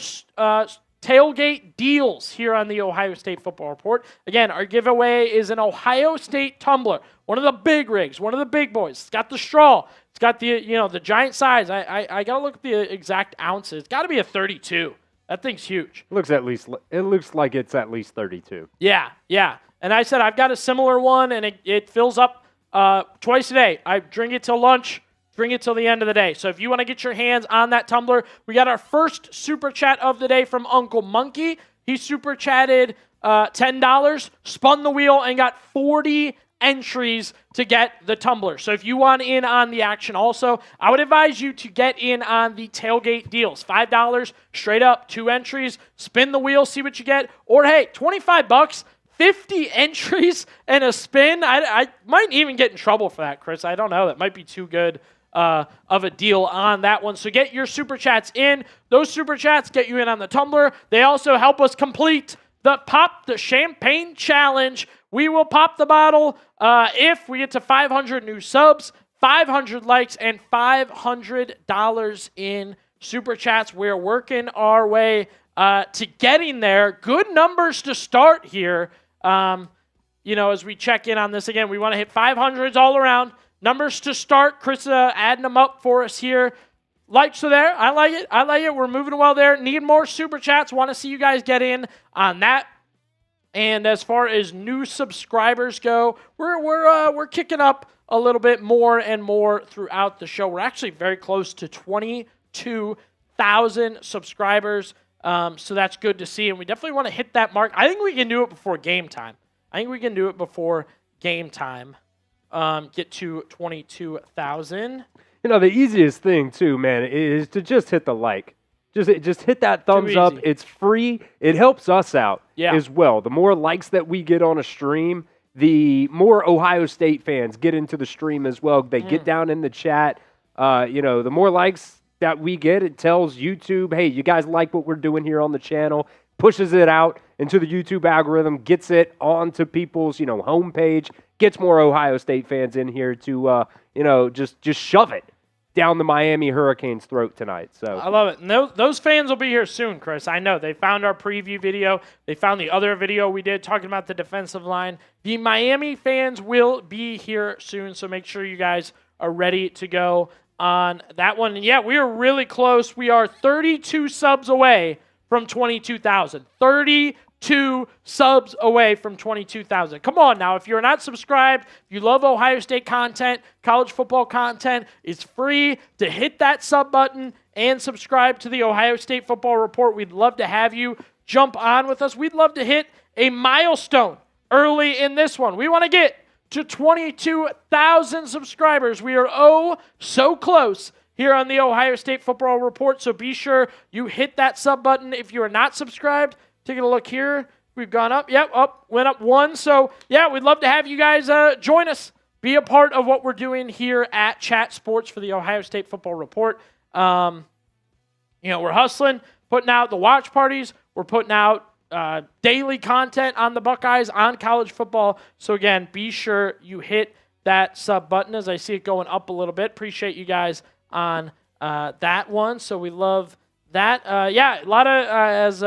S1: tailgate deals here on the Ohio State Football Report. Again, our giveaway is an Ohio State tumbler, one of the big rigs, one of the big boys. It's got the straw. It's got the giant size. I got to look at the exact ounces. It's got to be a 32. That thing's huge.
S2: It looks like it's at least 32.
S1: Yeah. And I said I've got a similar one, and it fills up twice a day. I drink it till lunch, drink it till the end of the day. So if you want to get your hands on that tumbler, we got our first super chat of the day from Uncle Monkey. He super chatted $10, spun the wheel, and got 40 entries to get the tumbler. So if you want in on the action also, I would advise you to get in on the tailgate deals. $5 straight up, 2 entries, spin the wheel, see what you get. Or hey, $25, 50 entries and a spin. I might even get in trouble for that, Chris. I don't know. That might be too good of a deal on that one. So get your super chats in. Those super chats get you in on the tumbler. They also help us complete the Pop the Champagne Challenge. We will pop the bottle if we get to 500 new subs, 500 likes, and $500 in super chats. We're working our way to getting there. Good numbers to start here. As we check in on this again, we want to hit 500s all around. Numbers to start. Chris adding them up for us here. Likes are there. I like it. We're moving well there. Need more super chats. Want to see you guys get in on that. And as far as new subscribers go, we're kicking up a little bit more and more throughout the show. We're actually very close to 22,000 subscribers, so that's good to see. And we definitely want to hit that mark. I think we can do it before game time. Get to 22,000.
S2: The easiest thing too, man, is to just hit the like. Just hit that thumbs up. It's free. It helps us out as well. The more likes that we get on a stream, the more Ohio State fans get into the stream as well. They get down in the chat. The more likes that we get, it tells YouTube, hey, you guys like what we're doing here on the channel. Pushes it out into the YouTube algorithm, gets it onto people's, homepage, gets more Ohio State fans in here to, just shove it down the Miami Hurricanes' throat tonight. So
S1: I love it. And those fans will be here soon, Chris. I know. They found our preview video. They found the other video we did talking about the defensive line. The Miami fans will be here soon, so make sure you guys are ready to go on that one. And yeah, we are really close. We are 32 subs away from 22,000. 32 subs away from 22,000. Come on now. If you're not subscribed, if you love Ohio State content, college football content, it's free to hit that sub button and subscribe to the Ohio State Football Report. We'd love to have you jump on with us. We'd love to hit a milestone early in this one. We want to get to 22,000 subscribers. We are so close here on the Ohio State Football Report, so be sure you hit that sub button. If you are not subscribed, taking a look here, we've gone up. Yep, went up 1. So, yeah, we'd love to have you guys join us, be a part of what we're doing here at Chat Sports for the Ohio State Football Report. We're hustling, putting out the watch parties. We're putting out daily content on the Buckeyes, on college football. So, again, be sure you hit that sub button as I see it going up a little bit. Appreciate you guys on that one. So we love that. A lot of, as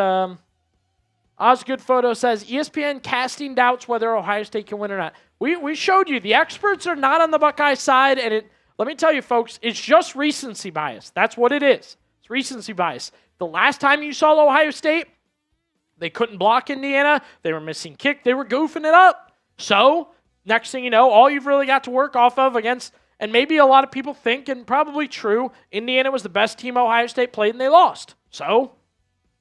S1: Osgood Photo says, ESPN casting doubts whether Ohio State can win or not. We showed you the experts are not on the Buckeye side, and let me tell you, folks, it's just recency bias. That's what it is. It's recency bias. The last time you saw Ohio State, they couldn't block Indiana. They were missing kick. They were goofing it up. So, next thing you know, all you've really got to work off of against, and maybe a lot of people think, and probably true, Indiana was the best team Ohio State played and they lost. So,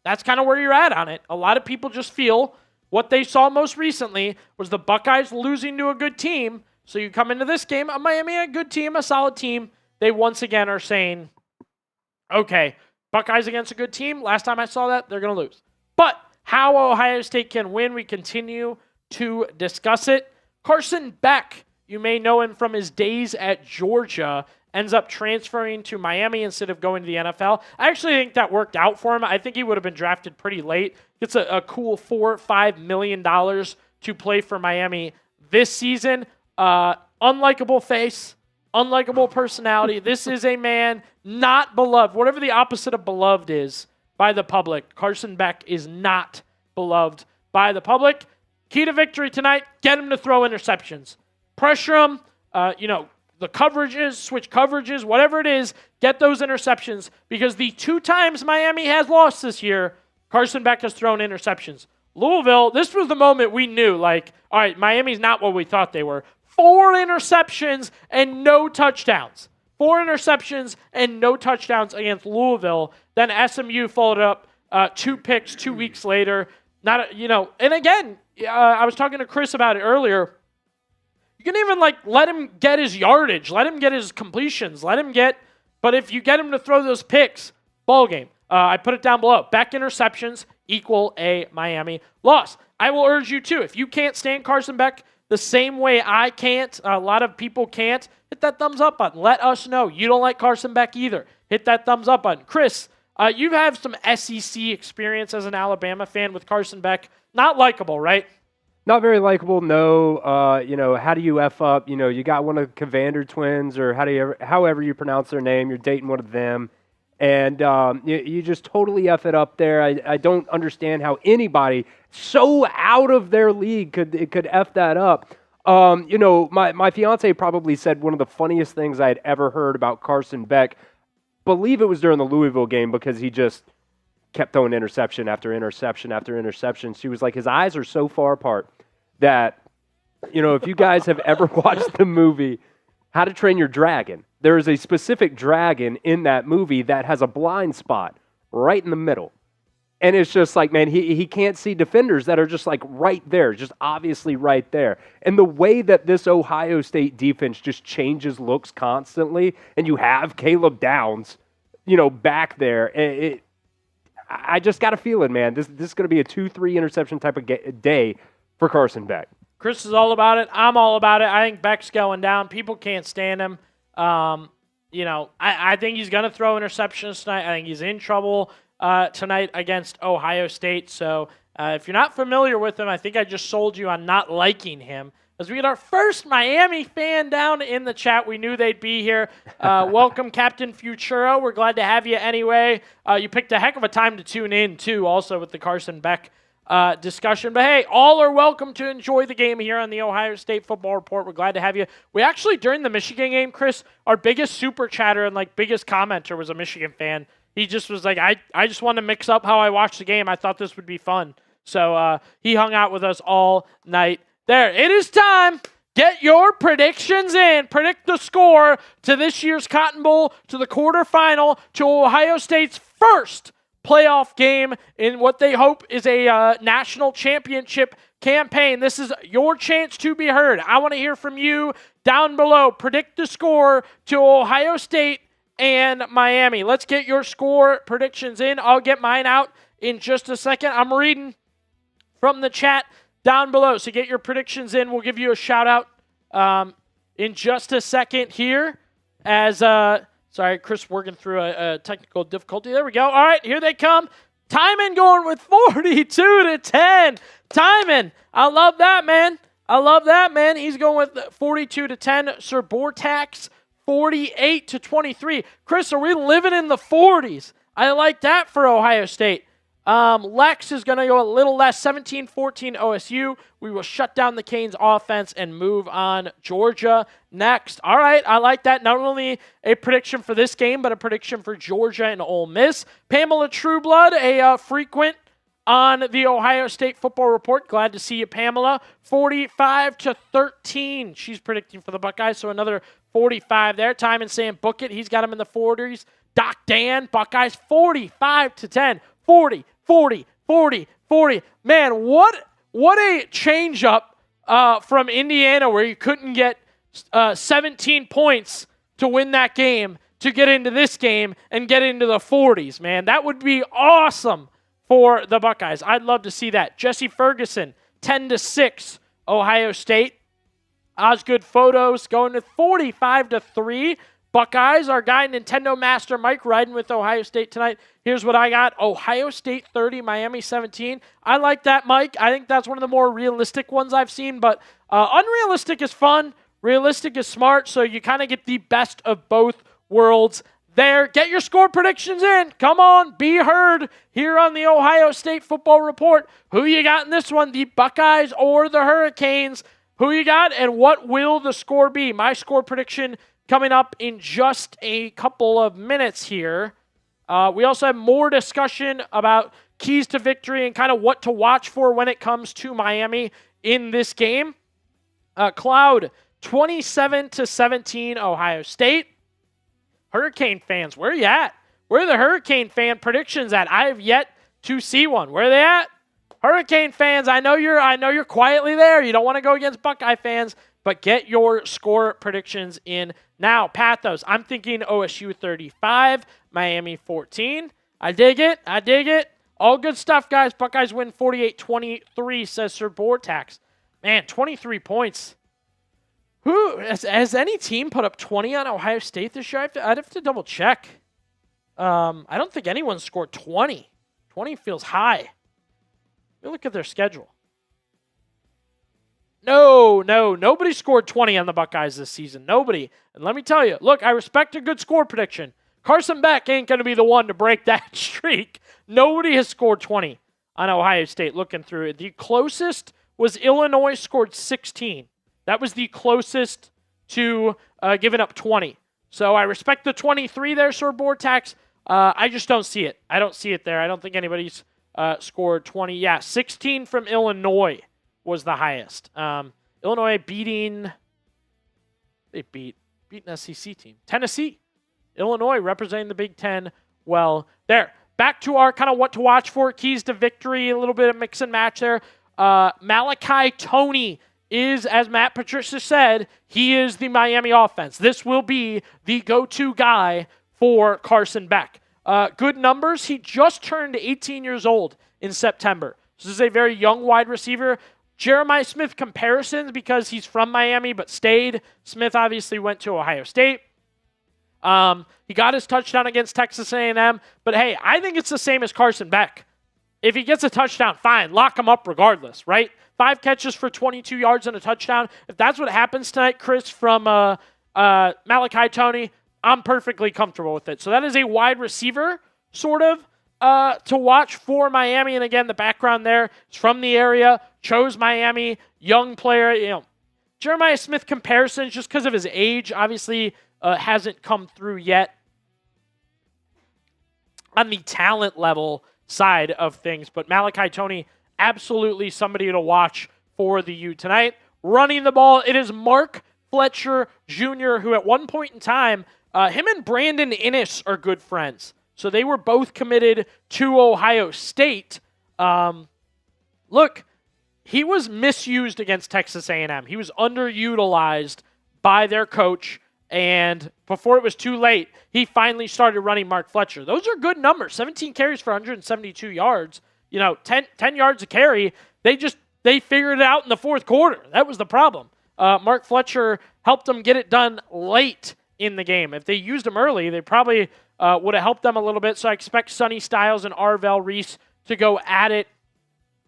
S1: that's kind of where you're at on it. A lot of people just feel what they saw most recently was the Buckeyes losing to a good team. So you come into this game, Miami, a good team, a solid team. They once again are saying, okay, Buckeyes against a good team. Last time I saw that, they're going to lose. But how Ohio State can win, we continue to discuss it. Carson Beck, you may know him from his days at Georgia, ends up transferring to Miami instead of going to the NFL. I actually think that worked out for him. I think he would have been drafted pretty late. Gets a cool $4 or $5 million to play for Miami this season. Unlikable face, unlikable personality. This is a man not beloved. Whatever the opposite of beloved is by the public, Carson Beck is not beloved by the public. Key to victory tonight, get him to throw interceptions. Pressure him, the coverages, switch coverages, whatever it is, get those interceptions because the 2 times Miami has lost this year, Carson Beck has thrown interceptions. Louisville, this was the moment we knew, all right, Miami's not what we thought they were. 4 interceptions and no touchdowns. 4 interceptions and no touchdowns against Louisville. Then SMU followed up 2 picks 2 weeks later. And again, I was talking to Chris about it earlier. You can even let him get his yardage, let him get his completions, but if you get him to throw those picks, ball game. I put it down below. Beck interceptions equal a Miami loss. I will urge you too. If you can't stand Carson Beck the same way I can't, a lot of people can't, hit that thumbs up button. Let us know you don't like Carson Beck either. Hit that thumbs up button. Chris, you have some SEC experience as an Alabama fan with Carson Beck. Not likable, right?
S2: Not very likable, no. How do you F up? You got one of the Cavander twins, or however you pronounce their name, you're dating one of them, and you just totally F it up there. I don't understand how anybody so out of their league could F that up. My fiance probably said one of the funniest things I had ever heard about Carson Beck. Believe it was during the Louisville game because he just kept throwing interception after interception after interception. She was like, his eyes are so far apart that, if you guys have ever watched the movie How to Train Your Dragon, there is a specific dragon in that movie that has a blind spot right in the middle. And it's just like, man, he can't see defenders that are just right there, just obviously right there. And the way that this Ohio State defense just changes looks constantly, and you have Caleb Downs, back there, I just got a feeling, man, this is going to be a 2-3 interception type of day for Carson Beck.
S1: Chris is all about it. I'm all about it. I think Beck's going down. People can't stand him. I think he's going to throw interceptions tonight. I think he's in trouble tonight against Ohio State. So if you're not familiar with him, I think I just sold you on not liking him. As we get our first Miami fan down in the chat, we knew they'd be here. Welcome, Captain Futuro. We're glad to have you anyway. You picked a heck of a time to tune in, too, also with the Carson Beck discussion. But, hey, all are welcome to enjoy the game here on the Ohio State Football Report. We're glad to have you. We actually, during the Michigan game, Chris, our biggest super chatter and, biggest commenter was a Michigan fan. He just was like, I just want to mix up how I watch the game. I thought this would be fun. So he hung out with us all night. There, it is time. Get your predictions in. Predict the score to this year's Cotton Bowl, to the quarterfinal, to Ohio State's first playoff game in what they hope is a national championship campaign. This is your chance to be heard. I want to hear from you down below. Predict the score to Ohio State and Miami. Let's get your score predictions in. I'll get mine out in just a second. I'm reading from the chat down below. So get your predictions in. We'll give you a shout out in just a second here as, sorry, Chris working through a technical difficulty. There we go. All right, here they come. Timon going with 42-10. Timon, I love that, man. He's going with 42-10. Sir Bortax, 48-23. Chris, are we living in the 40s? I like that for Ohio State. Lex is going to go a little less, 17-14 OSU. We will shut down the Canes offense and move on Georgia next. All right, I like that. Not only a prediction for this game, but a prediction for Georgia and Ole Miss. Pamela Trueblood, a frequent on the Ohio State Football Report. Glad to see you, Pamela. 45-13. She's predicting for the Buckeyes, so another 45 there. Time and Sam book it. He's got him in the 40s. Doc Dan, Buckeyes 45-10. 40, 40, 40, 40. Man, what a change up from Indiana where you couldn't get 17 points to win that game to get into this game and get into the 40s, man. That would be awesome for the Buckeyes. I'd love to see that. Jesse Ferguson, 10-6, Ohio State. Osgood Photos going to 45-3. Buckeyes, our guy Nintendo Master Mike riding with Ohio State tonight. Here's what I got. Ohio State 30, Miami 17. I like that, Mike. I think that's one of the more realistic ones I've seen, but unrealistic is fun. Realistic is smart, so you kind of get the best of both worlds there. Get your score predictions in. Come on, be heard here on the Ohio State Football Report. Who you got in this one, the Buckeyes or the Hurricanes? Who you got, and what will the score be? My score prediction coming up in just a couple of minutes here. We also have more discussion about keys to victory and kind of what to watch for when it comes to Miami in this game. Cloud, 27-17, Ohio State. Hurricane fans, where are you at? Where are the Hurricane fan predictions at? I have yet to see one. Where are they at? Hurricane fans, I know you're quietly there. You don't want to go against Buckeye fans, but get your score predictions in now. Pathos, I'm thinking OSU 35, Miami 14. I dig it. All good stuff, guys. Buckeyes win 48-23, says Sir Bortax. Man, 23 points. Who has any team put up 20 on Ohio State this year? I'd have to double check. I don't think anyone scored 20. 20 feels high. Let me look at their schedule. No, nobody scored 20 on the Buckeyes this season. Nobody. And let me tell you, look, I respect a good score prediction. Carson Beck ain't going to be the one to break that streak. Nobody has scored 20 on Ohio State looking through it. The closest was Illinois, scored 16. That was the closest to giving up 20. So I respect the 23 there, Sir Bortax. I just don't see it. I don't see it there. I don't think anybody's scored 20. Yeah, 16 from Illinois was the highest. Illinois beating an SEC team. Tennessee. Illinois representing the Big Ten well there. Back to our kind of what to watch for, keys to victory, a little bit of mix and match there. Malachi Toney is, as Matt Patricia said, he is the Miami offense. This will be the go-to guy for Carson Beck. Good numbers. He just turned 18 years old in September. This is a very young wide receiver. Jeremiah Smith comparisons because he's from Miami but stayed. Smith obviously went to Ohio State. He got his touchdown against Texas A&M. But, hey, I think it's the same as Carson Beck. If he gets a touchdown, fine. Lock him up regardless, right? 5 catches for 22 yards and a touchdown. If that's what happens tonight, Chris, from Malachi Toney, I'm perfectly comfortable with it. So that is a wide receiver, sort of, to watch for Miami. And, again, the background there is from the area. Chose Miami, young player. Jeremiah Smith comparisons just because of his age, obviously, hasn't come through yet on the talent level side of things. But Malachi Toney, absolutely somebody to watch for the U tonight. Running the ball, it is Mark Fletcher Jr., who at one point in time, him and Brandon Inniss are good friends. So they were both committed to Ohio State. Look, he was misused against Texas A&M. He was underutilized by their coach. And before it was too late, he finally started running Mark Fletcher. Those are good numbers. 17 carries for 172 yards. 10 yards a carry. They figured it out in the fourth quarter. That was the problem. Mark Fletcher helped them get it done late in the game. If they used him early, they probably would have helped them a little bit. So I expect Sonny Styles and Arvell Reese to go at it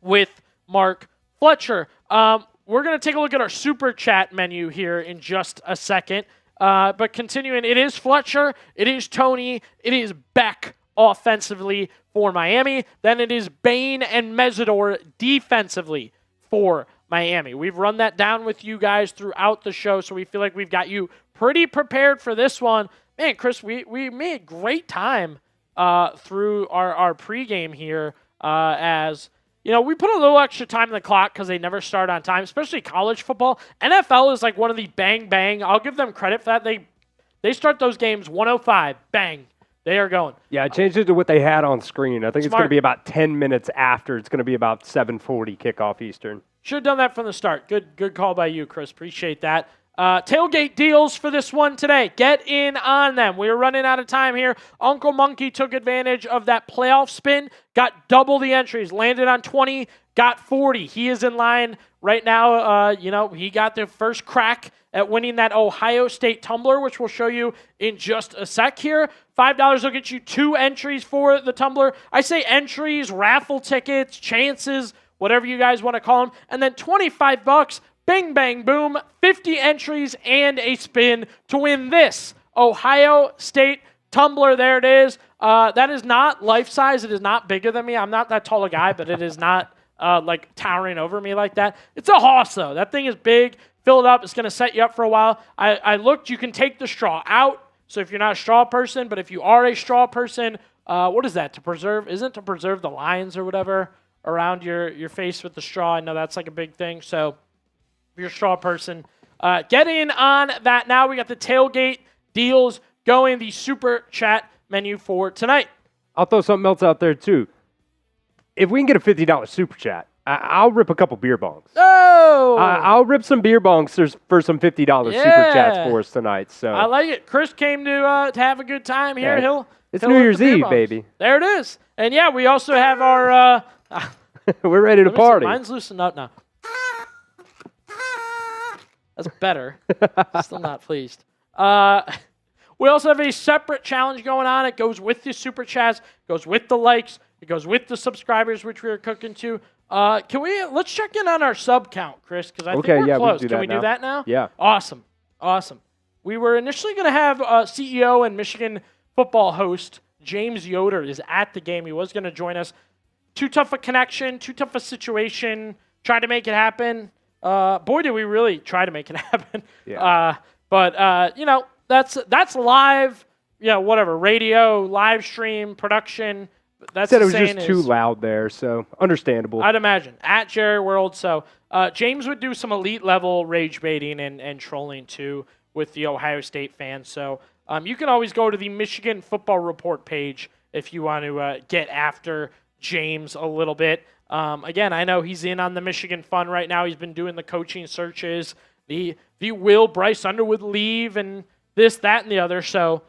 S1: with Mark Fletcher. We're going to take a look at our super chat menu here in just a second. But continuing, it is Fletcher, it is Toney, it is Beck offensively for Miami. Then it is Bain and Mesidor defensively for Miami. We've run that down with you guys throughout the show, so we feel like we've got you pretty prepared for this one. Man, Chris, we made great time through our pregame here. as we put a little extra time on the clock because they never start on time, especially college football. NFL is like one of the bang, bang. I'll give them credit for that. They start those games 1:05, bang. They are going.
S2: Yeah, I changed it to what they had on screen. I think it's going to be about 10 minutes after. It's going to be about 7:40 kickoff Eastern.
S1: Should have done that from the start. Good call by you, Chris. Appreciate that. Tailgate deals for this one today. Get in on them. We're running out of time here. Uncle Monkey took advantage of that playoff spin, got double the entries, landed on 20, got 40. He is in line right now. He got the first crack at winning that Ohio State tumbler, which we'll show you in just a sec here. $5 will get you 2 entries for the tumbler. I say entries, raffle tickets, chances, whatever you guys want to call them. And then $25, bing, bang, boom, 50 entries and a spin to win this Ohio State tumbler. There it is. That is not life-size. It is not bigger than me. I'm not that tall a guy, but it is not like towering over me like that. It's a hoss, though. That thing is big. Fill it up. It's going to set you up for a while. I looked. You can take the straw out. So if you're not a straw person, but if you are a straw person, what is that? To preserve? Isn't it to preserve the lines or whatever around your face with the straw? I know that's like a big thing. So if you're a straw person, get in on that now. We got the tailgate deals going, the super chat menu for tonight.
S2: I'll throw something else out there, too. If we can get a $50 super chat, I'll rip a couple beer bongs.
S1: Oh!
S2: I'll rip some beer bongs for some $50 super chats for us tonight. So
S1: I like it. Chris came to have a good time here.
S2: Yeah. It's New Year's Eve, baby.
S1: There it is. And yeah, we also have our.
S2: We're ready to party.
S1: Mine's loosened up now. That's better. Still not pleased. We also have a separate challenge going on. It goes with the super chats, goes with the likes, it goes with the subscribers, which we are cooking to. Let's check in on our sub count, Chris, because I think we're close. Can we do that now?
S2: Yeah.
S1: Awesome. We were initially going to have CEO and Michigan football host James Yoder is at the game. He was going to join us. Too tough a connection, too tough a situation. Tried to make it happen. Boy, did we really try to make it happen.
S2: Yeah.
S1: That's live, whatever, radio, live stream, production. That's
S2: said it was just too loud there, so understandable.
S1: I'd imagine. At Jerry World. So James would do some elite level rage baiting and trolling too with the Ohio State fans. So you can always go to the Michigan Football Report page if you want to get after James a little bit. Again, I know he's in on the Michigan fun right now. He's been doing the coaching searches. The will Bryce Underwood leave and this, that, and the other. So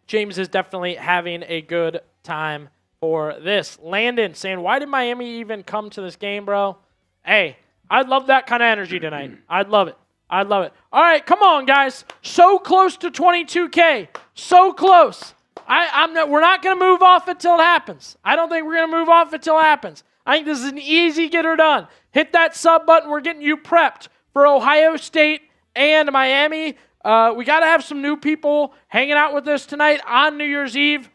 S1: James is definitely having a good time for this. Landon saying, why did Miami even come to this game, bro? Hey, I'd love that kind of energy tonight. I'd love it. All right, come on, guys. So close to 22K. So close. We're not going to move off until it happens. I don't think we're going to move off until it happens. I think this is an easy get her done. Hit that sub button. We're getting you prepped for Ohio State and Miami. We got to have some new people hanging out with us tonight on New Year's Eve.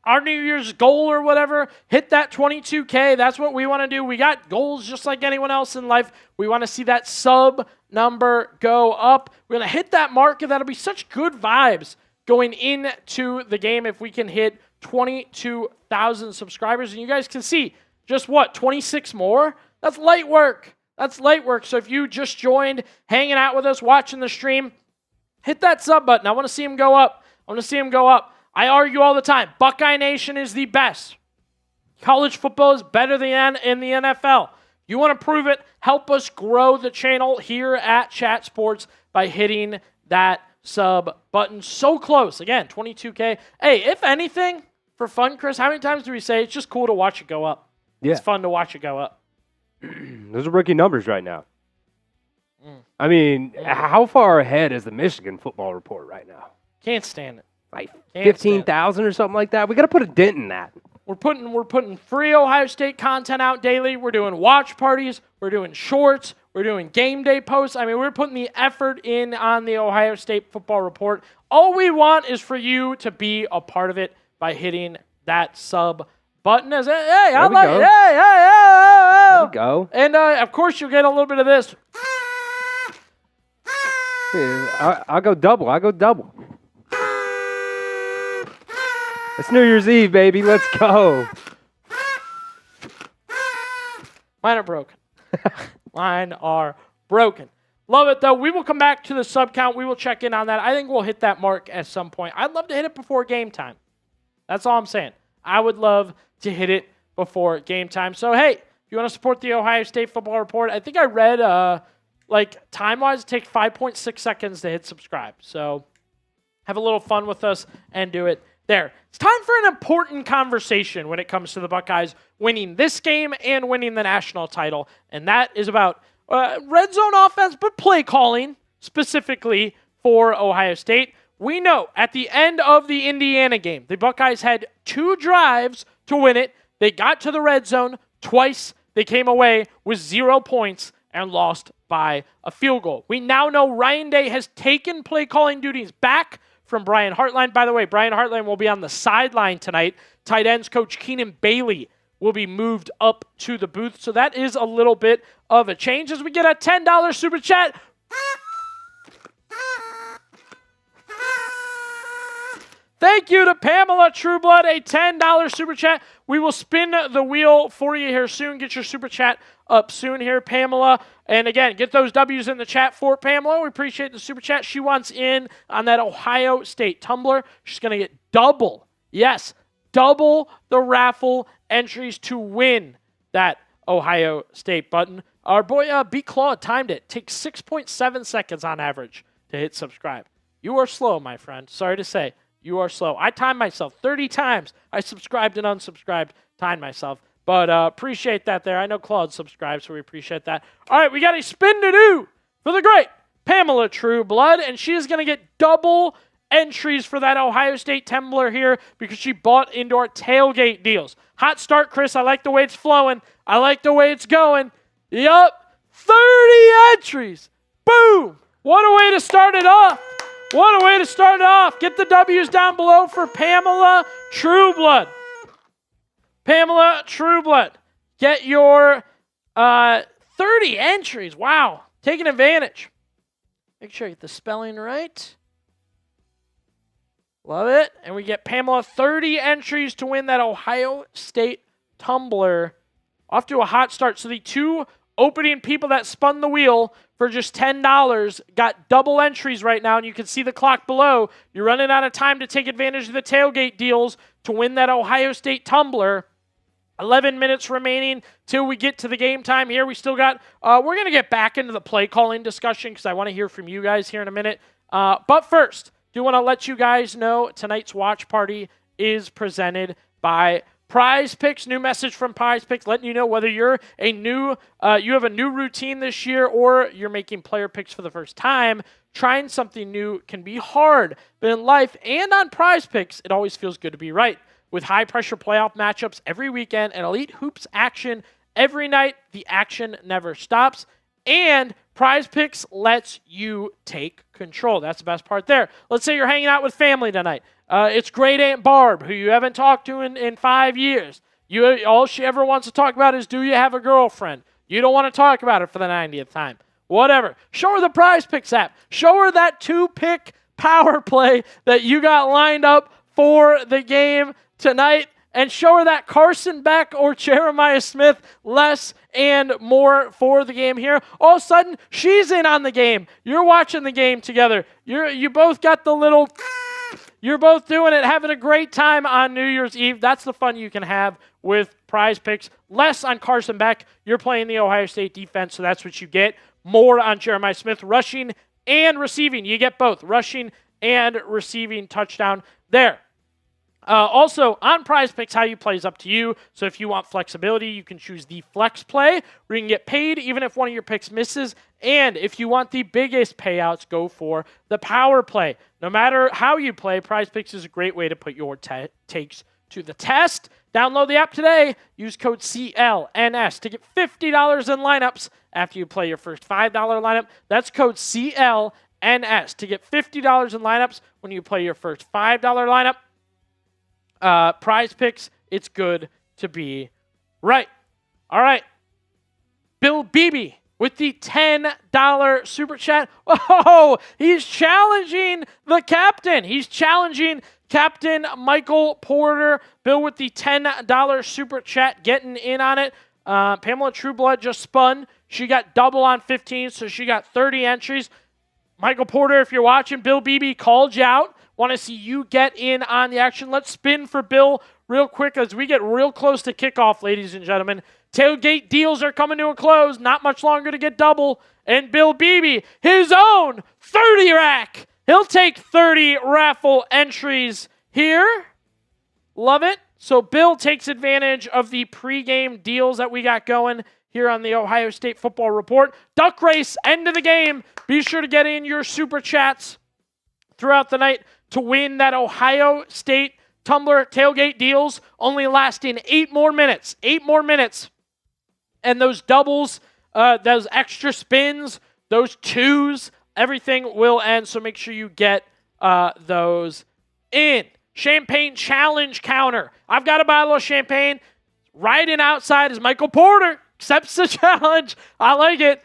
S1: Our New Year's goal or whatever, hit that 22K. That's what we want to do. We got goals just like anyone else in life. We want to see that sub number go up. We're going to hit that mark, and that'll be such good vibes going into the game if we can hit 22,000 subscribers. And you guys can see just 26 more? That's light work. So if you just joined, hanging out with us, watching the stream, hit that sub button. I want to see him go up. I argue all the time. Buckeye Nation is the best. College football is better than in the NFL. You want to prove it? Help us grow the channel here at Chat Sports by hitting that sub button. So close. Again, 22K. Hey, if anything, for fun, Chris, how many times do we say it's just cool to watch it go up? Yeah. It's fun to watch it go up.
S2: Those are rookie numbers right now. I mean, how far ahead is the Michigan Football Report right now?
S1: Can't stand it.
S2: Like 15,000 or something like that? We got to put a dent in that.
S1: We're putting free Ohio State content out daily. We're doing watch parties. We're doing shorts. We're doing game day posts. I mean, we're putting the effort in on the Ohio State Football Report. All we want is for you to be a part of it by hitting that sub button. Hey, I like it. Hey.
S2: There we go.
S1: And, of course, you'll get a little bit of this.
S2: I'll go double. It's New Year's Eve, baby. Let's go.
S1: Mine are broken. Mine are broken. Love it, though. We will come back to the sub count. We will check in on that. I think we'll hit that mark at some point. I'd love to hit it before game time. That's all I'm saying. I would love to hit it before game time. So, hey, if you want to support the Ohio State Football Report, I think I read, time-wise, it takes 5.6 seconds to hit subscribe. So have a little fun with us and do it there. It's time for an important conversation when it comes to the Buckeyes winning this game and winning the national title, and that is about red zone offense, but play calling specifically for Ohio State. We know at the end of the Indiana game, the Buckeyes had 2 drives to win it. They got to the red zone twice. They came away with 0 points and lost by a field goal. We now know Ryan Day has taken play calling duties back from Brian Hartline. By the way, Brian Hartline will be on the sideline tonight. Tight ends coach Keenan Bailey will be moved up to the booth. So that is a little bit of a change as we get a $10 super chat. Thank you to Pamela Trueblood, a $10 super chat. We will spin the wheel for you here soon. Get your super chat up soon here, Pamela. And again, get those W's in the chat for Pamela. We appreciate the super chat. She wants in on that Ohio State tumbler. She's going to get double the raffle entries to win that Ohio State button. Our boy B. Claw timed it. Takes 6.7 seconds on average to hit subscribe. You are slow, my friend. Sorry to say. You are slow. I timed myself 30 times. I subscribed and unsubscribed, timed myself. But appreciate that there. I know Claude subscribed, so we appreciate that. All right, we got a spin to do for the great Pamela Trueblood, and she is going to get double entries for that Ohio State tumbler here because she bought into our tailgate deals. Hot start, Chris. I like the way it's flowing. I like the way it's going. Yup, 30 entries. Boom. What a way to start it off. What a way to start it off. Get the W's down below for Pamela Trueblood. Pamela Trueblood. Get your 30 entries. Wow. Taking advantage. Make sure I get the spelling right. Love it. And we get Pamela 30 entries to win that Ohio State tumbler. Off to a hot start. So the 2 opening people that spun the wheel for just $10 got double entries right now, and you can see the clock below. You're running out of time to take advantage of the tailgate deals to win that Ohio State tumbler. 11 minutes remaining till we get to the game time here. We still got, we're going to get back into the play calling discussion because I want to hear from you guys here in a minute. But first, do want to let you guys know tonight's watch party is presented by Prize Picks. New message from Prize Picks letting you know whether you're you have a new routine this year or you're making player picks for the first time. Trying something new can be hard, but in life and on Prize Picks, it always feels good to be right. With high-pressure playoff matchups every weekend and elite hoops action every night, the action never stops. And Prize Picks lets you take control. That's the best part there. Let's say you're hanging out with family tonight. It's great Aunt Barb, who you haven't talked to in 5 years. All she ever wants to talk about is, do you have a girlfriend? You don't want to talk about it for the 90th time. Whatever. Show her the Prize Picks app. Show her that 2-pick power play that you got lined up for the game tonight, and show her that Carson Beck or Jeremiah Smith less and more for the game here. All of a sudden, she's in on the game. You're watching the game together. You both got the little... You're both doing it, having a great time on New Year's Eve. That's the fun you can have with Prize Picks. Less on Carson Beck. You're playing the Ohio State defense, so that's what you get. More on Jeremiah Smith, rushing and receiving. You get both, rushing and receiving touchdown there. Also, on Prize Picks, how you play is up to you. So if you want flexibility, you can choose the flex play, where you can get paid even if one of your picks misses. And if you want the biggest payouts, go for the power play. No matter how you play, Prize Picks is a great way to put your takes to the test. Download the app today. Use code CLNS to get $50 in lineups after you play your first $5 lineup. That's code CLNS to get $50 in lineups when you play your first $5 lineup. Prize Picks, it's good to be right. All right. Bill Beebe with the $10 super chat. Oh, he's challenging the captain. He's challenging Captain Michael Porter. Bill with the $10 super chat, getting in on it. Pamela Trueblood just spun. She got double on 15, so she got 30 entries. Michael Porter, if you're watching, Bill Beebe called you out. Want to see you get in on the action. Let's spin for Bill real quick as we get real close to kickoff, ladies and gentlemen. Tailgate deals are coming to a close. Not much longer to get double. And Bill Beebe, his own 30 rack. He'll take 30 raffle entries here. Love it. So Bill takes advantage of the pregame deals that we got going here on the Ohio State Football Report. Duck race, end of the game. Be sure to get in your super chats throughout the night to win that Ohio State tumbler tailgate deals, only lasting 8 more minutes. 8 more minutes. And those doubles, those extra spins, those twos, everything will end. So make sure you get those in. Champagne challenge counter. I've got a bottle of champagne. Right in outside is Michael Porter. Accepts the challenge. I like it.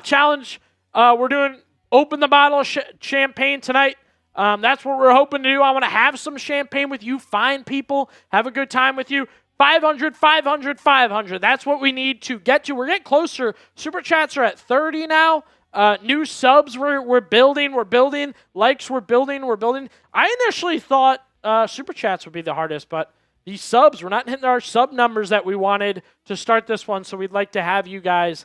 S1: Challenge. We're doing open the bottle of champagne tonight. That's what we're hoping to do. I want to have some champagne with you, fine people, have a good time with you. 500, 500, 500. That's what we need to get to. We're getting closer. Super chats are at 30 now. New subs we're building. We're building. Likes we're building. We're building. I initially thought super chats would be the hardest, but these subs, we're not hitting our sub numbers that we wanted to start this one, so we'd like to have you guys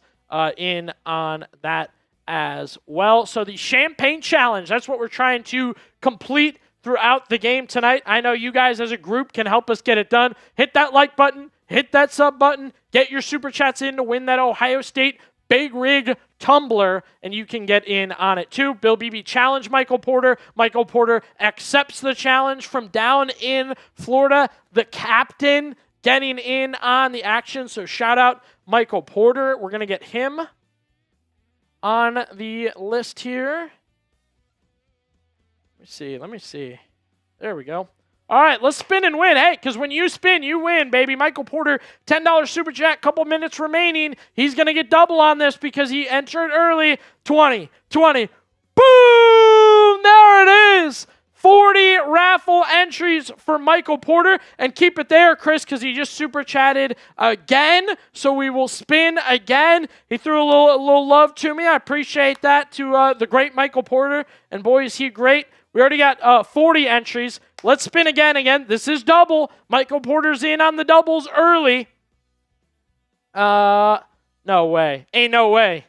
S1: in on that as well. So the champagne challenge, that's what we're trying to complete throughout the game tonight. I know you guys as a group can help us get it done. Hit that like button, hit that sub button, get your super chats in to win that Ohio State Big Rig tumbler, and you can get in on it too. Bill Beebe challenged Michael Porter. Michael Porter accepts the challenge from down in Florida. The captain getting in on the action, so shout out Michael Porter. We're going to get him on the list here. Let me see. There we go. All right, let's spin and win. Hey, because when you spin, you win, baby. Michael Porter, $10 super chat, couple minutes remaining. He's going to get double on this because he entered early. 20. Boom! There it is. 40 raffle entries for Michael Porter. And keep it there, Chris, because he just super chatted again. So we will spin again. He threw a little love to me. I appreciate that to the great Michael Porter. And boy, is he great. We already got 40 entries. Let's spin again. This is double. Michael Porter's in on the doubles early. No way. Ain't no way.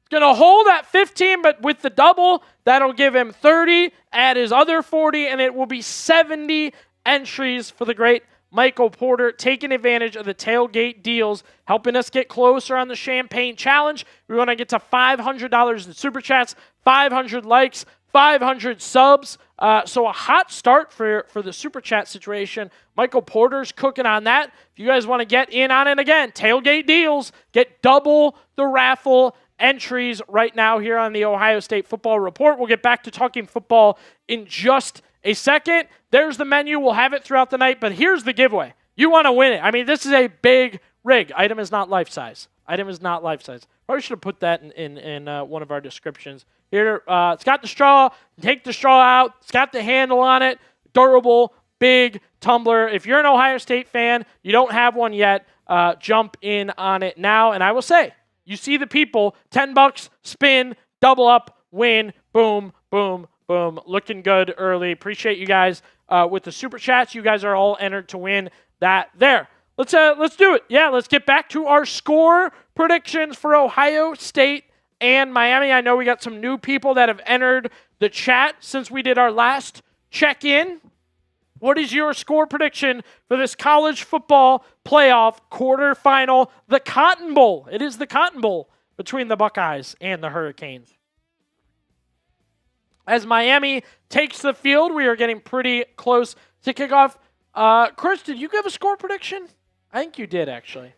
S1: Going to hold at 15, but with the double, that'll give him 30. Add his other 40, and it will be 70 entries for the great Michael Porter, taking advantage of the tailgate deals, helping us get closer on the Champagne Challenge. We want to get to $500 in Super Chats, 500 likes, 500 subs. So a hot start for the Super Chat situation. Michael Porter's cooking on that. If you guys want to get in on it again, tailgate deals, get double the raffle entries right now here on the Ohio State Football Report. We'll get back to talking football in just a second. There's the menu. We'll have it throughout the night, but here's the giveaway. You want to win it. I mean, this is a big rig. Item is not life size. Probably should have put that in one of our descriptions. Here, it's got the straw. Take the straw out. It's got the handle on it. Durable, big tumbler. If you're an Ohio State fan, you don't have one yet, jump in on it now. And I will say, you see the people, $10, spin, double up, win, boom, boom, boom. Looking good early. Appreciate you guys with the super chats. You guys are all entered to win that there. Let's do it. Yeah, let's get back to our score predictions for Ohio State and Miami. I know we got some new people that have entered the chat since we did our last check-in. What is your score prediction for this college football playoff quarterfinal, the Cotton Bowl? It is the Cotton Bowl between the Buckeyes and the Hurricanes. As Miami takes the field, we are getting pretty close to kickoff. Chris, did you give a score prediction? I think you did, actually.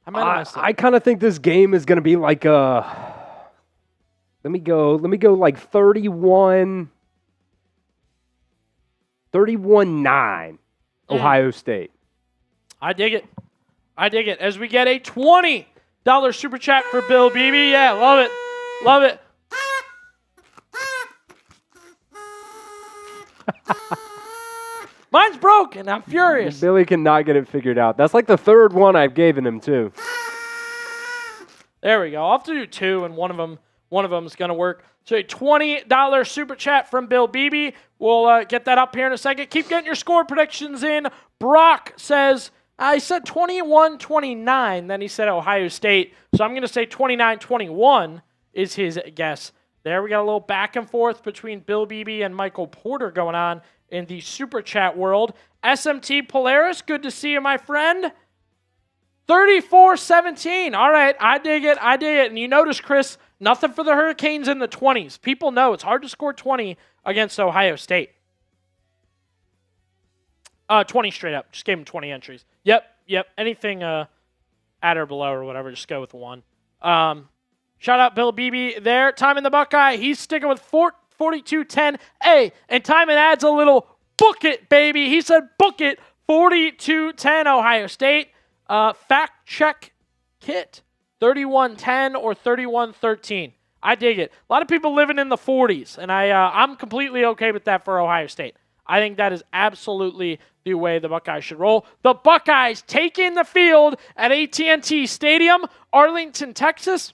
S2: I kind of think this game is going to be like let me go like 31-9 Ohio State.
S1: I dig it. I dig it. As we get a $20 super chat for Bill Beebe. Yeah, love it. Love it. Mine's broken. I'm furious.
S2: Billy cannot get it figured out. That's like the third one I've given him, too.
S1: There we go. I'll have to do two, and one of them's going to work. So a $20 super chat from Bill Beebe. We'll get that up here in a second. Keep getting your score predictions in. Brock says, I said 21-29. Then he said Ohio State. So I'm going to say 29-21 is his guess. There we got a little back and forth between Bill Beebe and Michael Porter going on in the super chat world. SMT Polaris, good to see you, my friend. 34-17. All right, I dig it. And you notice, Chris, nothing for the Hurricanes in the 20s. People know it's hard to score 20 against Ohio State. 20 straight up. Just gave him 20 entries. Yep. Anything at or below or whatever, just go with one. Shout out Bill Beebe there. Time in the Buckeye. He's sticking with 42-10. Hey, and Timon adds a little book it, baby. He said book it. 42-10 Ohio State. Fact check kit. 31-10 or 31-13. I dig it. A lot of people living in the 40s, and I'm completely okay with that for Ohio State. I think that is absolutely the way the Buckeyes should roll. The Buckeyes taking the field at AT&T Stadium, Arlington, Texas.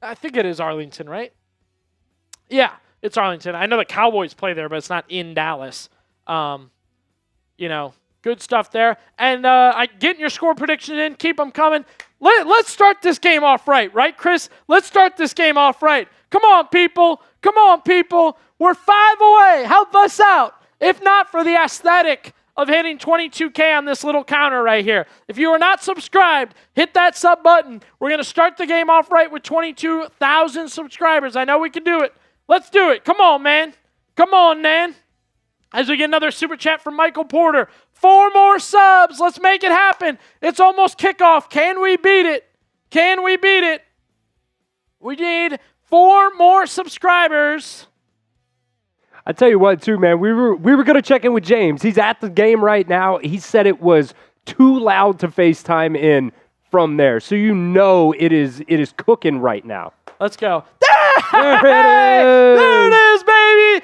S1: I think it is Arlington, right? Yeah, it's Arlington. I know the Cowboys play there, but it's not in Dallas. Good stuff there. And getting your score prediction in. Keep them coming. Let's start this game off right, Chris? Let's start this game off right. Come on, people. We're 5 away. Help us out. If not for the aesthetic of hitting 22K on this little counter right here. If you are not subscribed, hit that sub button. We're going to start the game off right with 22,000 subscribers. I know we can do it. Let's do it. Come on, man. As we get another super chat from Michael Porter. 4 more subs. Let's make it happen. It's almost kickoff. Can we beat it? We need 4 more subscribers.
S2: I tell you what, too, man. We were going to check in with James. He's at the game right now. He said it was too loud to FaceTime in from there. So it is cooking right now.
S1: Let's go.
S2: There
S1: it is, baby.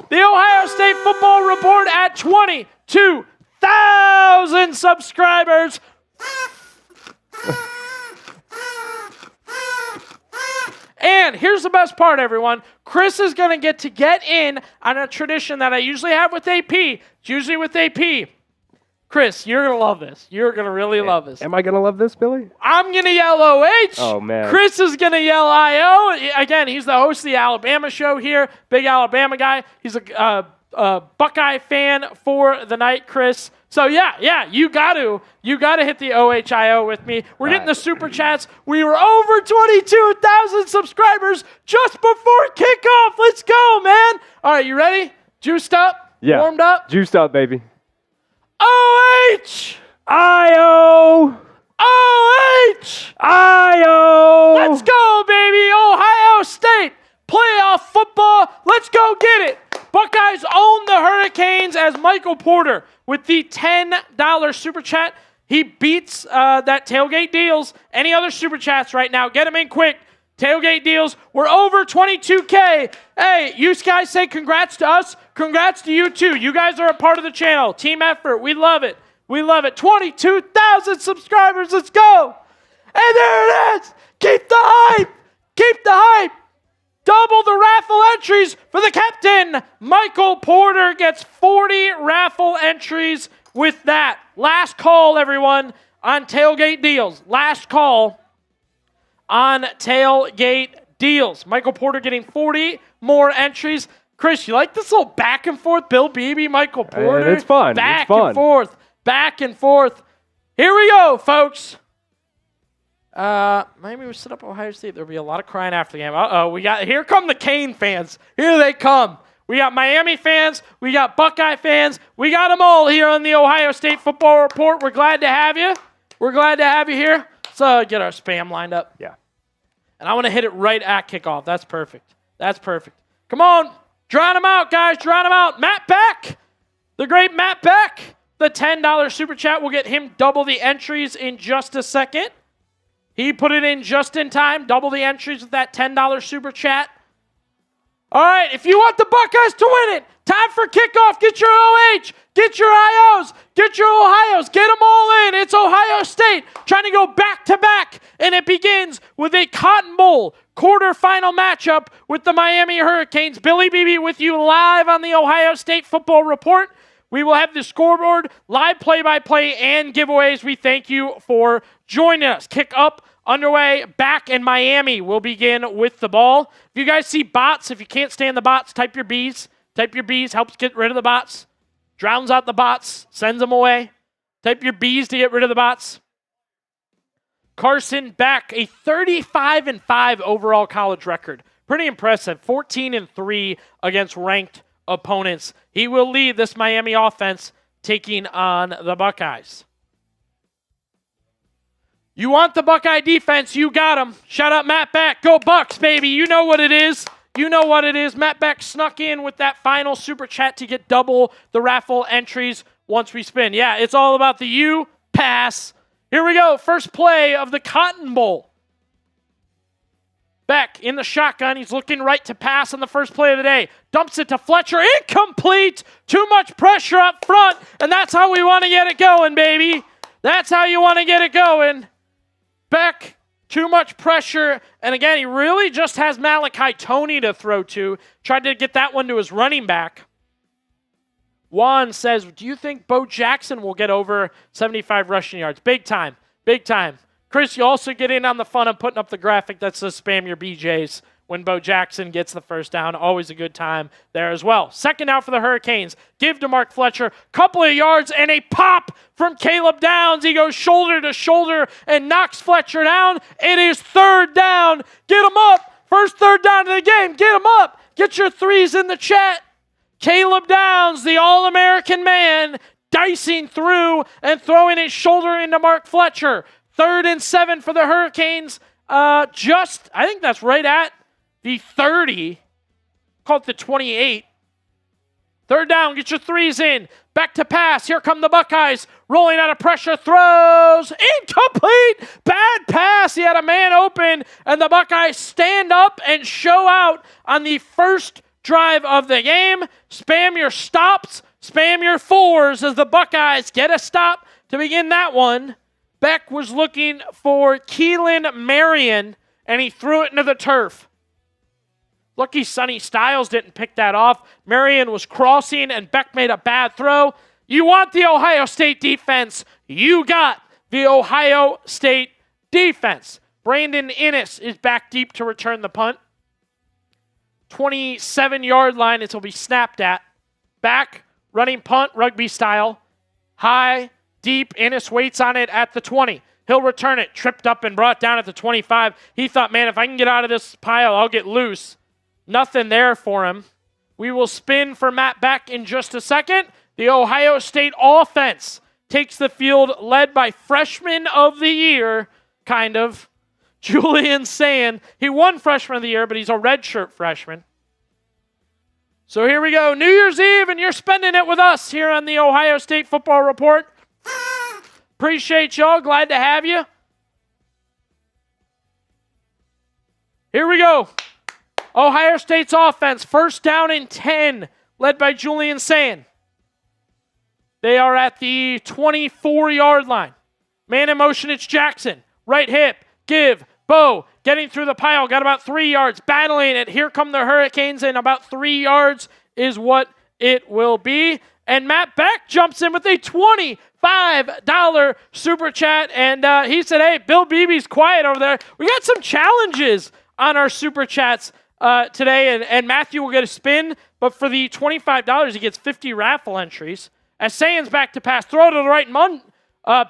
S1: The Ohio State Football Report at 22,000 subscribers. And here's the best part, everyone. Chris is going to get in on a tradition that I usually have with AP. It's usually with AP. Chris, you're going to love this. You're going to really love this.
S2: Am I going to love this, Billy?
S1: I'm going to yell OH.
S2: Oh, man.
S1: Chris is going to yell IO. Again, he's the host of the Alabama show here. Big Alabama guy. He's a Buckeye fan for the night, Chris. So, yeah, you got to hit the OHIO with me. We're getting the super chats. We were over 22,000 subscribers just before kickoff. Let's go, man. All right, you ready? Juiced up?
S2: Yeah.
S1: Warmed up?
S2: Juiced up, baby.
S1: OHIO. Let's go, baby. Ohio State playoff football. Let's go get it. Buckeyes own the Hurricanes as Michael Porter with the $10 super chat. He beats that Tailgate Deals. Any other super chats right now? Get them in quick. Tailgate Deals. We're over 22K. Hey, you guys say congrats to us. Congrats to you, too. You guys are a part of the channel. Team effort. We love it. 22,000 subscribers. Let's go. And there it is. Keep the hype. Double the raffle entries for the captain. Michael Porter gets 40 raffle entries with that. Last call, everyone, on Tailgate Deals. Last call on Tailgate Deals. Michael Porter getting 40 more entries. Chris, you like this little back and forth? Bill Beebe, Michael Porter?
S2: It's fun.
S1: Back and forth. Here we go, folks. Maybe we set up Ohio State. There'll be a lot of crying after the game. Here come the Cane fans. Here they come. We got Miami fans. We got Buckeye fans. We got them all here on the Ohio State Football Report. We're glad to have you. Here. Let's get our spam lined up.
S2: Yeah.
S1: And I want to hit it right at kickoff. That's perfect. Come on. Drown them out, guys. Matt Beck. The great Matt Beck. the $10 super chat. We'll get him double the entries in just a second. He put it in just in time. Double the entries with that $10 super chat. All right, if you want the Buckeyes to win it, time for kickoff. Get your OH, get your IOs, get your Ohios, get them all in. It's Ohio State trying to go back-to-back, and it begins with a Cotton Bowl quarterfinal matchup with the Miami Hurricanes. Billy Beebe with you live on the Ohio State Football Report. We will have the scoreboard, live play-by-play, and giveaways. We thank you for joining us. Kick up. Underway, back in Miami. We'll begin with the ball. If you guys see bots, if you can't stand the bots, type your B's. Type your B's, helps get rid of the bots. Drowns out the bots, sends them away. Type your B's to get rid of the bots. Carson Beck, a 35-5 overall college record. Pretty impressive. 14-3 against ranked opponents. He will lead this Miami offense taking on the Buckeyes. You want the Buckeye defense, you got them. Shout out Matt Beck. Go Bucks, baby. You know what it is. You know what it is. Matt Beck snuck in with that final super chat to get double the raffle entries once we spin. Yeah, it's all about the U pass. Here we go. First play of the Cotton Bowl. Beck in the shotgun. He's looking right to pass on the first play of the day. Dumps it to Fletcher. Incomplete. Too much pressure up front, and that's how we want to get it going, baby. That's how you want to get it going. Beck, too much pressure. And again, he really just has Malachi Toney to throw to. Tried to get that one to his running back. Juan says, do you think Bo Jackson will get over 75 rushing yards? Big time. Big time. Chris, you also get in on the fun of putting up the graphic that says spam your BJs when Bo Jackson gets the first down. Always a good time there as well. Second out for the Hurricanes. Give to Mark Fletcher. Couple of yards and a pop from Caleb Downs. He goes shoulder to shoulder and knocks Fletcher down. It is third down. Get him up. First third down of the game. Get him up. Get your threes in the chat. Caleb Downs, the All-American man, dicing through and throwing his shoulder into Mark Fletcher. 3rd and 7 for the Hurricanes. I think that's right at the 30. Call it the 28. Third down, get your threes in. Back to pass. Here come the Buckeyes. Rolling out of pressure. Throws. Incomplete. Bad pass. He had a man open. And the Buckeyes stand up and show out on the first drive of the game. Spam your stops. Spam your fours as the Buckeyes get a stop to begin that one. Beck was looking for Keelan Marion, and he threw it into the turf. Lucky Sonny Styles didn't pick that off. Marion was crossing, and Beck made a bad throw. You want the Ohio State defense. You got the Ohio State defense. Brandon Innes is back deep to return the punt. 27-yard line, it will be snapped at. Back, running punt, rugby style. High, deep, Innes waits on it at the 20. He'll return it, tripped up and brought down at the 25. He thought, man, if I can get out of this pile, I'll get loose. Nothing there for him. We will spin for Matt Beck in just a second. The Ohio State offense takes the field led by freshman of the year, kind of, Julian Sand. He won freshman of the year, but he's a redshirt freshman. So here we go. New Year's Eve, and you're spending it with us here on the Ohio State Football Report. Appreciate y'all. Glad to have you. Here we go. Ohio State's offense, first down and 10, led by Julian Sand. They are at the 24-yard line. Man in motion, it's Jackson. Right hip, give, Bo, getting through the pile, got about 3 yards, battling it. Here come the Hurricanes, and about 3 yards is what it will be. And Matt Beck jumps in with a $25 super chat, and he said, hey, Bill Beebe's quiet over there. We got some challenges on our super chats today, and Matthew will get a spin, but for the $25, he gets 50 raffle entries. As Sayan's back to pass, throw to the right,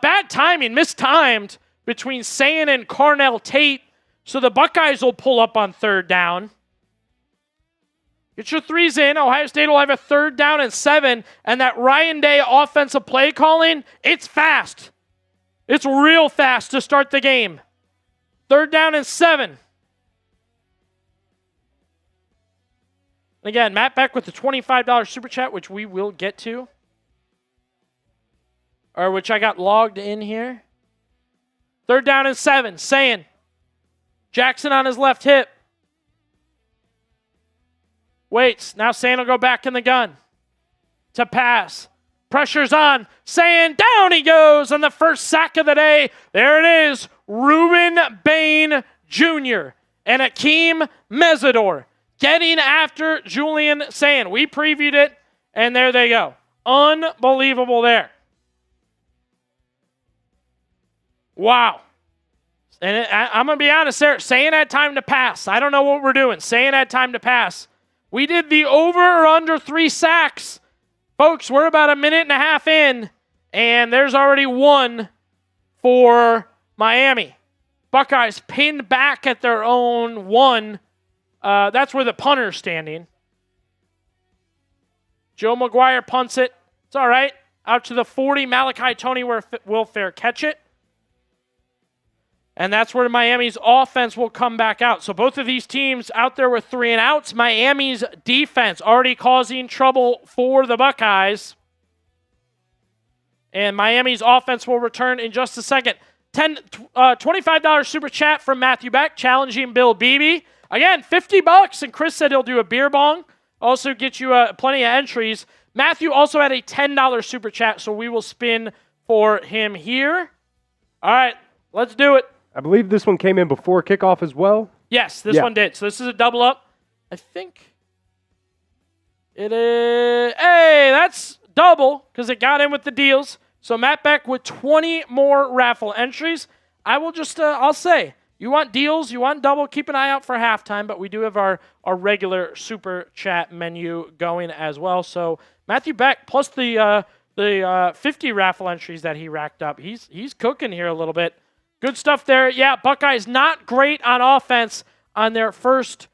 S1: bad timing, mistimed between Sayan and Carnell Tate, so the Buckeyes will pull up on third down. Get your threes in. Ohio State will have a 3rd down and 7, and that Ryan Day offensive play calling, it's fast. It's real fast to start the game. 3rd down and 7. Again, Matt Beck with the $25 super chat, which we will get to. or which I got logged in here. 3rd down and 7. Sayin. Jackson on his left hip. Waits. Now Sayin will go back in the gun to pass. Pressure's on. Sayin, down he goes on the first sack of the day. There it is. Ruben Bain Jr. and Akeem Mesidor getting after Julian Sayin. We previewed it, and there they go. Unbelievable there. Wow. And I'm going to be honest there. Sayin had time to pass. I don't know what we're doing. Sayin had time to pass. We did the over or under 3 sacks. Folks, we're about a minute and a half in, and there's already 1 for Miami. Buckeyes pinned back at their own 1. That's where the punter's standing. Joe McGuire punts it. It's all right. Out to the 40. Malachi Tony will fair catch it. And that's where Miami's offense will come back out. So both of these teams out there with 3 and outs. Miami's defense already causing trouble for the Buckeyes. And Miami's offense will return in just a second. $25 super chat from Matthew Beck challenging Bill Beebe. Again, $50, and Chris said he'll do a beer bong. Also get you plenty of entries. Matthew also had a $10 super chat, so we will spin for him here. All right, let's do it.
S2: I believe this one came in before kickoff as well.
S1: Yes, this one did. So this is a double up. I think it is. Hey, that's double because it got in with the deals. So Matt Beck with 20 more raffle entries. I will just, I'll say, you want deals, you want double, keep an eye out for halftime, but we do have our regular super chat menu going as well. So Matthew Beck plus the 50 raffle entries that he racked up. He's cooking here a little bit. Good stuff there. Yeah, Buckeyes not great on offense on their first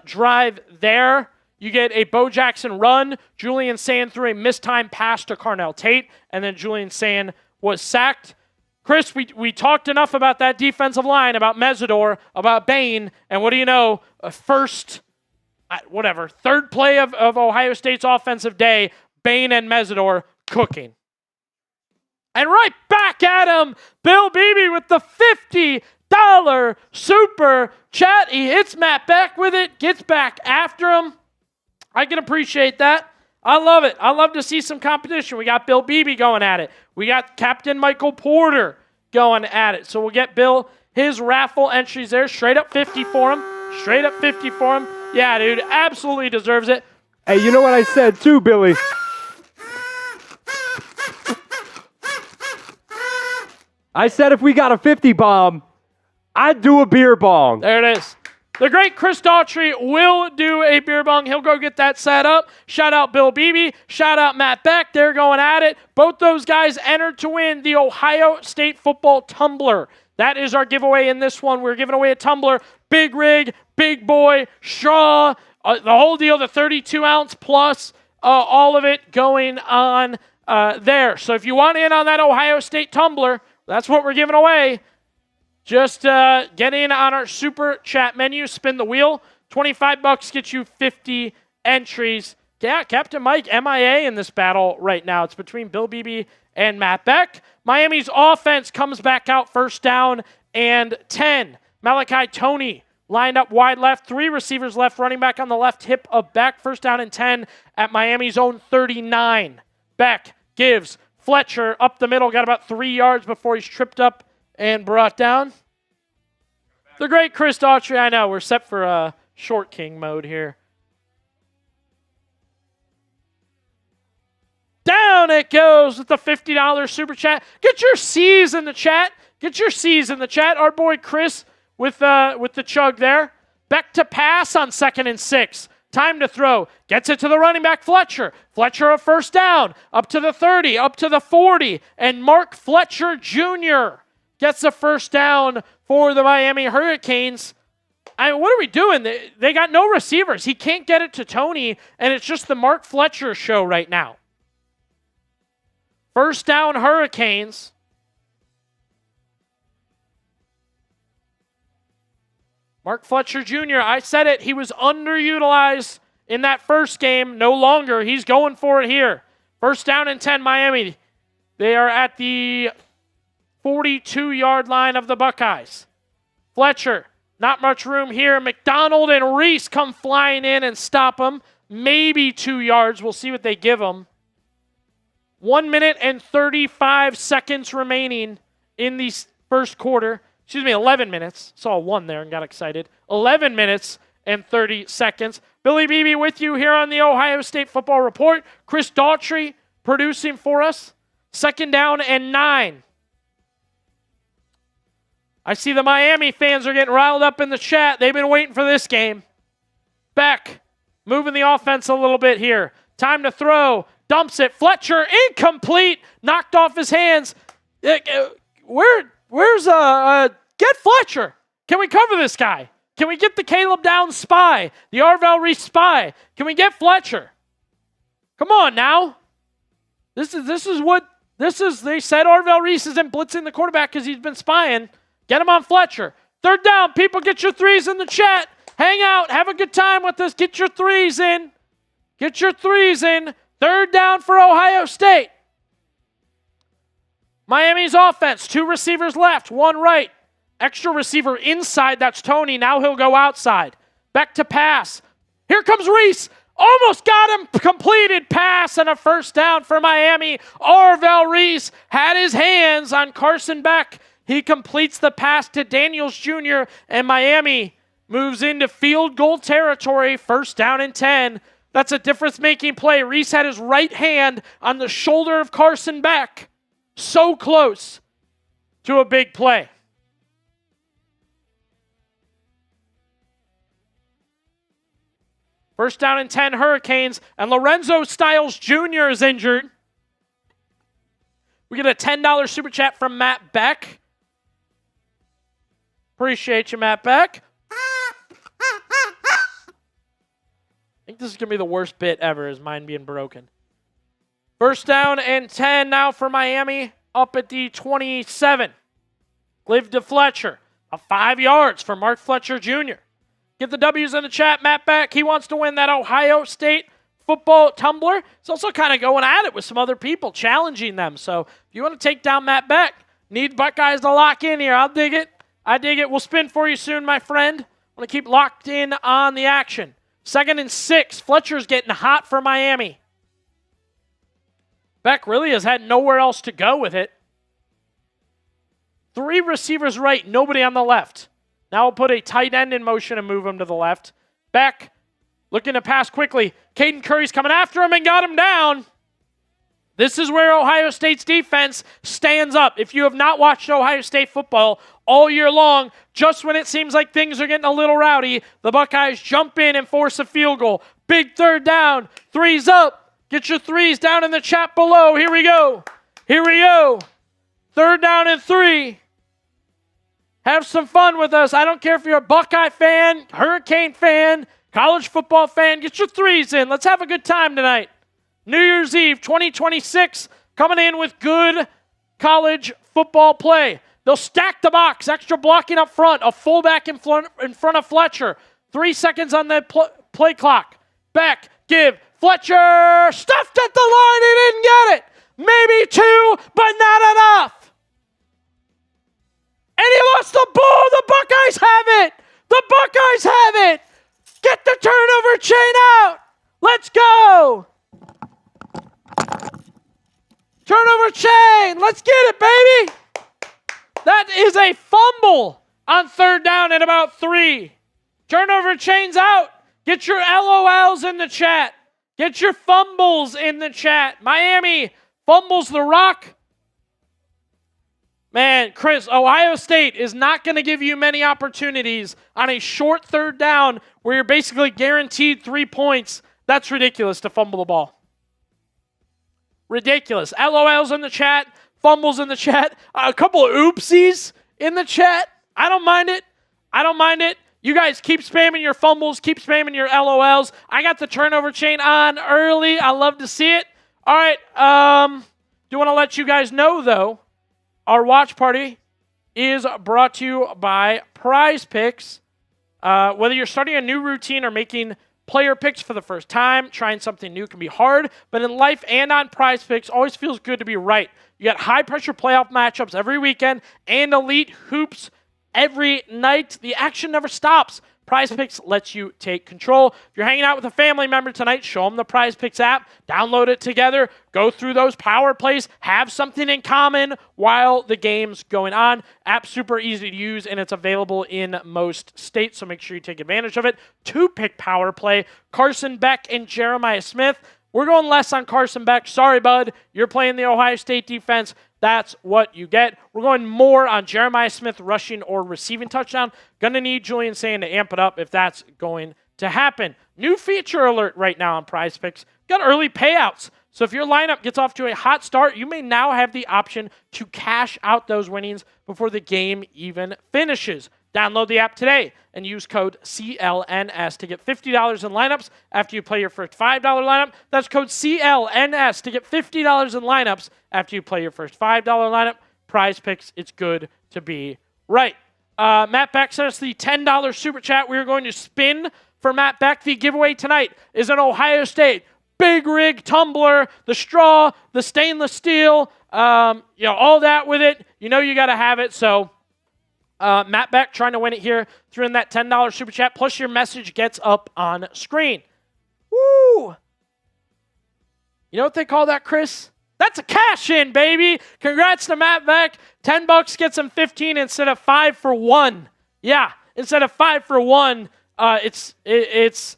S1: drive there. You get a Bo Jackson run. Julian Sayin threw a mistimed pass to Carnell Tate, and then Julian Sayin was sacked. Chris, we talked enough about that defensive line, about Mesidor, about Bain, and what do you know? Third play of Ohio State's offensive day, Bain and Mesidor cooking. And right back at him, Bill Beebe with the $50 super chat. He hits Matt Beck with it, gets back after him. I can appreciate that. I love it. I love to see some competition. We got Bill Beebe going at it. We got Captain Michael Porter going at it. So we'll get Bill his raffle entries there. Straight up 50 for him. Straight up 50 for him. Yeah, dude, absolutely deserves it.
S2: Hey, you know what I said too, Billy? I said if we got a 50 bomb, I'd do a beer bong.
S1: There it is. The great Chris Daughtry will do a beer bong. He'll go get that set up. Shout out Bill Beebe. Shout out Matt Beck. They're going at it. Both those guys entered to win the Ohio State football tumbler. That is our giveaway in this one. We're giving away a tumbler. Big rig, big boy, straw, the whole deal, the 32-ounce plus, all of it going on there. So if you want in on that Ohio State tumbler, that's what we're giving away. Just get in on our super chat menu, spin the wheel. $25 gets you 50 entries. Yeah, Captain Mike MIA in this battle right now. It's between Bill Beebe and Matt Beck. Miami's offense comes back out 1st down and 10. Malachi Tony lined up wide left, 3 receivers left, running back on the left hip of Beck. 1st down and 10 at Miami's own 39. Beck gives Fletcher up the middle, got about 3 yards before he's tripped up and brought down. The great Chris Daughtry. I know, we're set for short king mode here. Down it goes with the $50 super chat. Get your C's in the chat. Get your C's in the chat. Our boy Chris with the chug there. Beck to pass on 2nd and 6. Time to throw. Gets it to the running back, Fletcher. Fletcher a 1st down. Up to the 30, up to the 40. And Mark Fletcher Jr. gets the 1st down for the Miami Hurricanes. What are we doing? They got no receivers. He can't get it to Tony, and it's just the Mark Fletcher show right now. 1st down Hurricanes. Mark Fletcher Jr., I said it, he was underutilized in that first game. No longer. He's going for it here. 1st down and 10 Miami. They are at the 42-yard line of the Buckeyes. Fletcher, not much room here. McDonald and Reese come flying in and stop him. Maybe 2 yards. We'll see what they give him. 1 minute and 35 seconds remaining in the first quarter. 11 minutes. Saw 1 there and got excited. 11 minutes and 30 seconds. Billy Beebe with you here on the Ohio State Football Report. Chris Daughtry producing for us. 2nd down and 9. I see the Miami fans are getting riled up in the chat. They've been waiting for this game. Beck moving the offense a little bit here. Time to throw. Dumps it. Fletcher incomplete. Knocked off his hands. Where's get Fletcher? Can we cover this guy? Can we get the Caleb Downs spy? The Arvell Reese spy? Can we get Fletcher? Come on now. They said Arvell Reese isn't blitzing the quarterback because he's been spying. Get him on Fletcher. 3rd down. People, get your 3s in the chat. Hang out. Have a good time with us. Get your 3s in. Get your 3s in. 3rd down for Ohio State. Miami's offense. 2 receivers left. 1 right. Extra receiver inside. That's Tony. Now he'll go outside. Back to pass. Here comes Reese. Almost got him. Completed pass and a 1st down for Miami. Arvell Reese had his hands on Carson Beck. He completes the pass to Daniels Jr. and Miami moves into field goal territory. 1st down and 10. That's a difference-making play. Reese had his right hand on the shoulder of Carson Beck. So close to a big play. First down and 10 Hurricanes, and Lorenzo Styles Jr. is injured. We get a $10 super chat from Matt Beck. Appreciate you, Matt Beck. I think this is going to be the worst bit ever, is mine being broken. 1st down and 10 now for Miami, up at the 27. Live to Fletcher. 5 yards for Mark Fletcher Jr. Get the W's in the chat. Matt Beck, he wants to win that Ohio State football tumbler. He's also kind of going at it with some other people, challenging them. So if you want to take down Matt Beck, need Buckeyes to lock in here. I'll dig it. I dig it. We'll spin for you soon, my friend. I want to keep locked in on the action. 2nd and 6. Fletcher's getting hot for Miami. Beck really has had nowhere else to go with it. 3 receivers right, nobody on the left. Now we'll put a tight end in motion and move him to the left. Beck looking to pass quickly. Caden Curry's coming after him and got him down. This is where Ohio State's defense stands up. If you have not watched Ohio State football all year long, just when it seems like things are getting a little rowdy, the Buckeyes jump in and force a field goal. Big 3rd down. 3's up. Get your 3s down in the chat below. Here we go. Here we go. 3rd down and 3. Have some fun with us. I don't care if you're a Buckeye fan, Hurricane fan, college football fan. Get your 3s in. Let's have a good time tonight. New Year's Eve 2026 coming in with good college football play. They'll stack the box, extra blocking up front, a fullback in front of Fletcher. 3 seconds on the play clock. Beck, give. Fletcher stuffed at the line. He didn't get it. Maybe 2, but not enough. And he lost the ball. The Buckeyes have it. The Buckeyes have it. Get the turnover chain out. Let's go. Turnover chain. Let's get it, baby. That is a fumble on 3rd down and about 3. Turnover chain's out. Get your LOLs in the chat. Get your fumbles in the chat. Miami fumbles the rock. Man, Chris, Ohio State is not going to give you many opportunities on a short 3rd down where you're basically guaranteed 3 points. That's ridiculous to fumble the ball. Ridiculous. LOLs in the chat, fumbles in the chat, a couple of oopsies in the chat. I don't mind it. I don't mind it. You guys keep spamming your fumbles, keep spamming your LOLs. I got the turnover chain on early. I love to see it. All right. Do want to let you guys know, though, our watch party is brought to you by Prize Picks. Whether you're starting a new routine or making player picks for the first time, trying something new can be hard, but in life and on Prize Picks, always feels good to be right. You got high-pressure playoff matchups every weekend and elite hoops every night. The action never stops. Prize Picks lets you take control. If you're hanging out with a family member tonight, show them the Prize Picks app, download it together, go through those power plays, have something in common while the game's going on. App's super easy to use, and it's available in most states, so make sure you take advantage of it. 2-pick power play, Carson Beck and Jeremiah Smith. We're going less on Carson Beck. Sorry, bud. You're playing the Ohio State defense. That's what you get. We're going more on Jeremiah Smith rushing or receiving touchdown. Going to need Julian Sand to amp it up if that's going to happen. New feature alert right now on Prize Picks. Got early payouts. So if your lineup gets off to a hot start, you may now have the option to cash out those winnings before the game even finishes. Download the app today and use code CLNS to get $50 in lineups after you play your first $5 lineup. That's code CLNS to get $50 in lineups after you play your first $5 lineup. Prize Picks, it's good to be right. Matt Beck sent us the $10 super chat. We are going to spin for Matt Beck. The giveaway tonight is an Ohio State big rig tumbler, the straw, the stainless steel, all that with it. You know you got to have it, so... Matt Beck trying to win it here. Threw in that $10 super chat, plus your message gets up on screen. Woo! You know what they call that, Chris? That's a cash in, baby. Congrats to Matt Beck. $10 gets him 15 instead of 5 for 1. Yeah, instead of 5 for 1, it's 10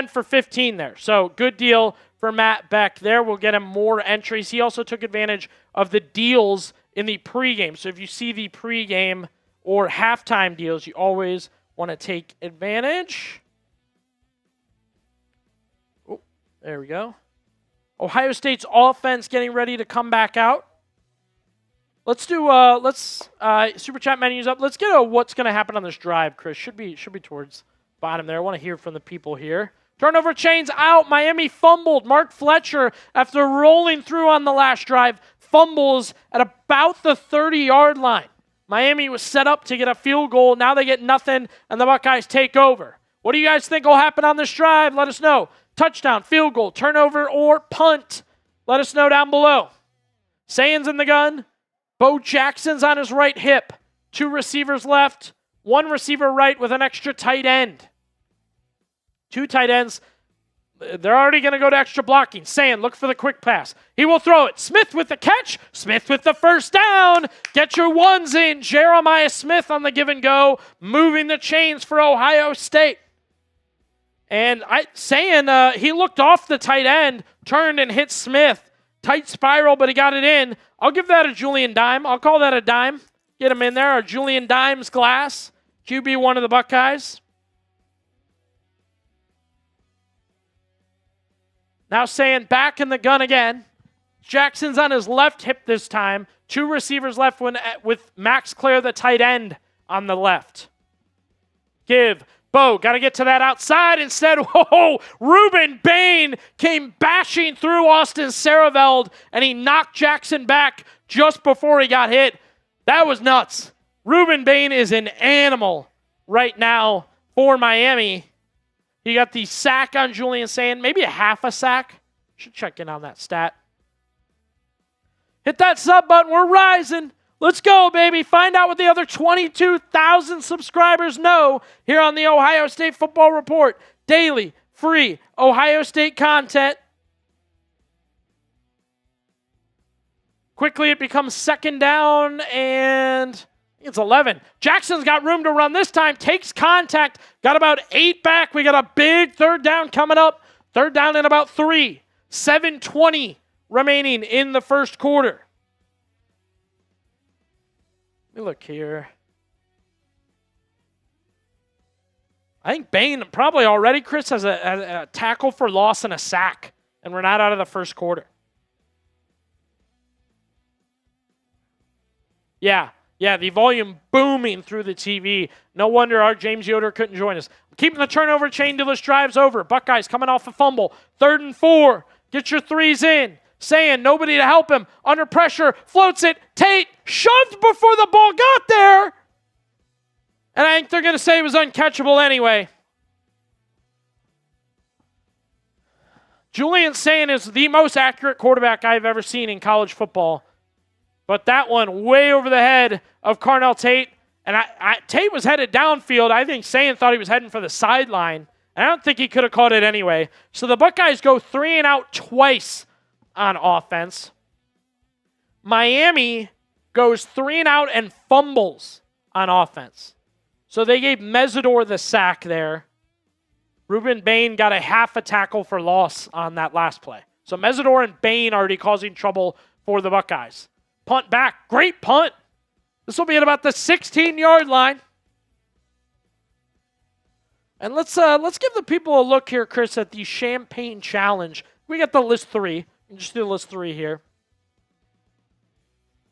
S1: for 15 there. So good deal for Matt Beck there. We'll get him more entries. He also took advantage of the deals in the pregame. So if you see the pregame or halftime deals, you always want to take advantage. Oh, there we go. Ohio State's offense getting ready to come back out. Let's do super chat menus up. Let's get a what's going to happen on this drive, Chris. Should be towards bottom there. I want to hear from the people here. Turnover chains out. Miami fumbled. Mark Fletcher, after rolling through on the last drive, fumbles at about the 30-yard line. Miami was set up to get a field goal. Now they get nothing, and the Buckeyes take over. What do you guys think will happen on this drive? Let us know. Touchdown, field goal, turnover, or punt. Let us know down below. Sayan's in the gun. Bo Jackson's on his right hip. 2 receivers left. 1 receiver right with an extra tight end. 2 tight ends. They're already going to go to extra blocking. Sayan, look for the quick pass. He will throw it. Smith with the catch. Smith with the first down. Get your ones in. Jeremiah Smith on the give and go, moving the chains for Ohio State. And Sayan, he looked off the tight end, turned and hit Smith. Tight spiral, but he got it in. I'll give that a Julian Dime. I'll call that a dime. Get him in there. Our Julian Dimes glass. QB1 of the Buckeyes. Now Sayan back in the gun again. Jackson's on his left hip this time. 2 receivers left with Max Clare, the tight end, on the left. Give. Bo, got to get to that outside. Instead, Ruben Bain came bashing through Austin Saraveld, and he knocked Jackson back just before he got hit. That was nuts. Ruben Bain is an animal right now for Miami. He got the sack on Julian Sand, maybe a half a sack. Should check in on that stat. Hit that sub button. We're rising. Let's go, baby. Find out what the other 22,000 subscribers know here on the Ohio State Football Report. Daily, free Ohio State content. Quickly, it becomes second down, and it's 11. Jackson's got room to run this time. Takes contact. Got about 8 back. We got a big third down coming up. Third down in about 3. 7:20 remaining in the first quarter. Let me look here. I think Bain probably already, Chris, has a tackle for loss and a sack, and we're not out of the first quarter. Yeah, the volume booming through the TV. No wonder our James Yoder couldn't join us. Keeping the turnover chain till this drive's over. Buckeyes coming off a fumble. 3rd and 4. Get your 3s in. Saying nobody to help him. Under pressure. Floats it. Tate shoved before the ball got there. And I think they're going to say it was uncatchable anyway. Julian Sayin is the most accurate quarterback I've ever seen in college football. But that one way over the head of Carnell Tate. And Tate was headed downfield. I think Sayin thought he was heading for the sideline. And I don't think he could have caught it anyway. So the Buckeyes go 3 and out twice on offense. Miami goes 3 and out and fumbles on offense. So they gave Mesidor the sack there. Ruben Bain got a half a tackle for loss on that last play. So Mesidor and Bain already causing trouble for the Buckeyes. Punt back. Great punt. This will be at about the 16-yard line. And let's give the people a look here, Chris, at the Champagne Challenge. We got the list 3. Just do list 3 here.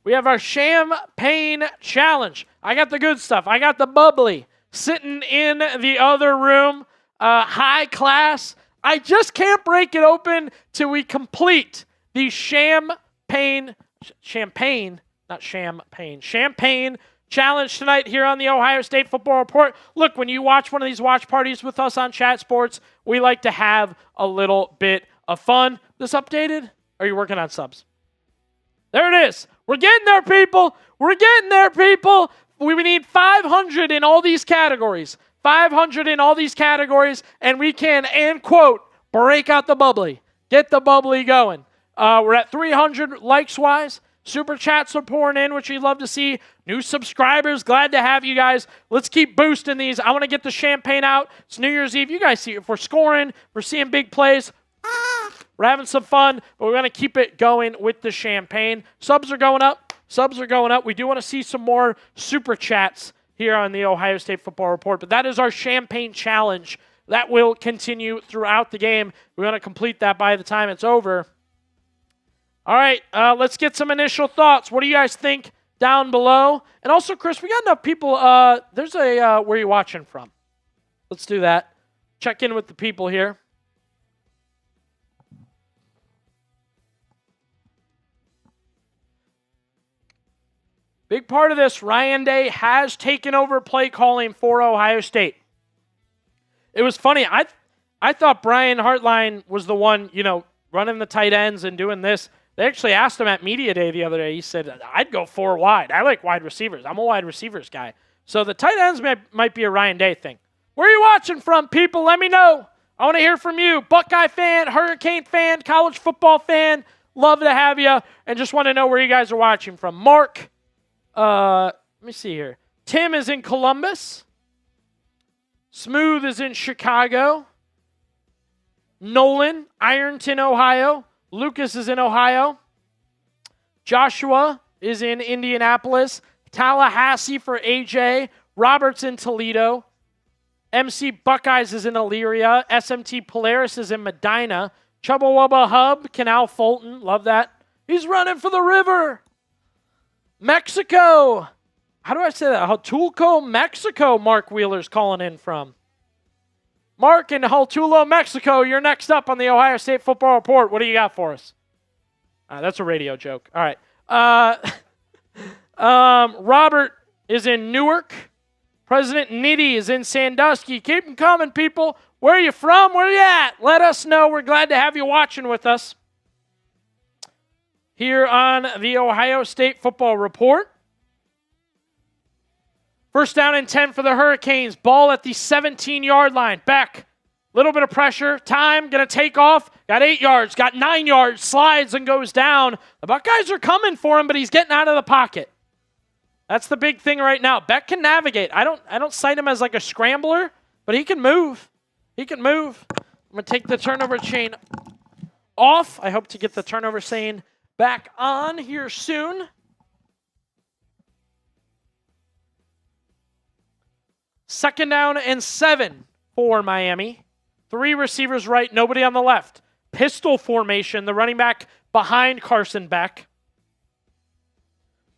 S1: We have our Champagne Challenge. I got the good stuff. I got the bubbly sitting in the other room. High class. I just can't break it open till we complete the Champagne Challenge tonight here on the Ohio State Football Report. Look, when you watch one of these watch parties with us on Chat Sports, we like to have a little bit of fun. This updated? Or are you working on subs? There it is. We're getting there, people. We're getting there, people. We need 500 in all these categories. 500 in all these categories, and we can, and quote, break out the bubbly. Get the bubbly going. We're at 300 likes-wise. Super chats are pouring in, which we'd love to see. New subscribers, glad to have you guys. Let's keep boosting these. I want to get the champagne out. It's New Year's Eve. You guys see if we're scoring, we're seeing big plays. We're having some fun, but we're going to keep it going with the champagne. Subs are going up. Subs are going up. We do want to see some more super chats here on the Ohio State Football Report, but that is our Champagne Challenge. That will continue throughout the game. We're going to complete that by the time it's over. All right, let's get some initial thoughts. What do you guys think down below? And also, Chris, we got enough people. There's a where are you watching from? Let's do that. Check in with the people here. Big part of this, Ryan Day has taken over play calling for Ohio State. It was funny. I thought Brian Hartline was the one, running the tight ends and doing this. They actually asked him at Media Day the other day. He said, I'd go 4 wide. I like wide receivers. I'm a wide receivers guy. So the tight ends might be a Ryan Day thing. Where are you watching from, people? Let me know. I want to hear from you. Buckeye fan, Hurricane fan, college football fan. Love to have you. And just want to know where you guys are watching from. Mark. Let me see here. Tim is in Columbus. Smooth is in Chicago. Nolan, Ironton, Ohio. Lucas is in Ohio. Joshua is in Indianapolis. Tallahassee for AJ. Robert's in Toledo. MC Buckeyes is in Elyria. SMT Polaris is in Medina. Chubba Wubba Hub, Canal Fulton. Love that. He's running for the river. Mexico. How do I say that? Huatulco, Mexico, Mark Wheeler's calling in from. Mark in Huatulco, Mexico, you're next up on the Ohio State Football Report. What do you got for us? That's a radio joke. All right. Robert is in Newark. President Nitty is in Sandusky. Keep them coming, people. Where are you from? Where are you at? Let us know. We're glad to have you watching with us here on the Ohio State Football Report. First down and 10 for the Hurricanes. Ball at the 17-yard line. Beck, little bit of pressure. Time, going to take off. Got 8 yards, got 9 yards, slides and goes down. The Buckeyes are coming for him, but he's getting out of the pocket. That's the big thing right now. Beck can navigate. I don't cite him as like a scrambler, but he can move. He can move. I'm going to take the turnover chain off. I hope to get the turnover chain back on here soon. Second down and 7 for Miami. 3 receivers right, nobody on the left. Pistol formation, the running back behind Carson Beck.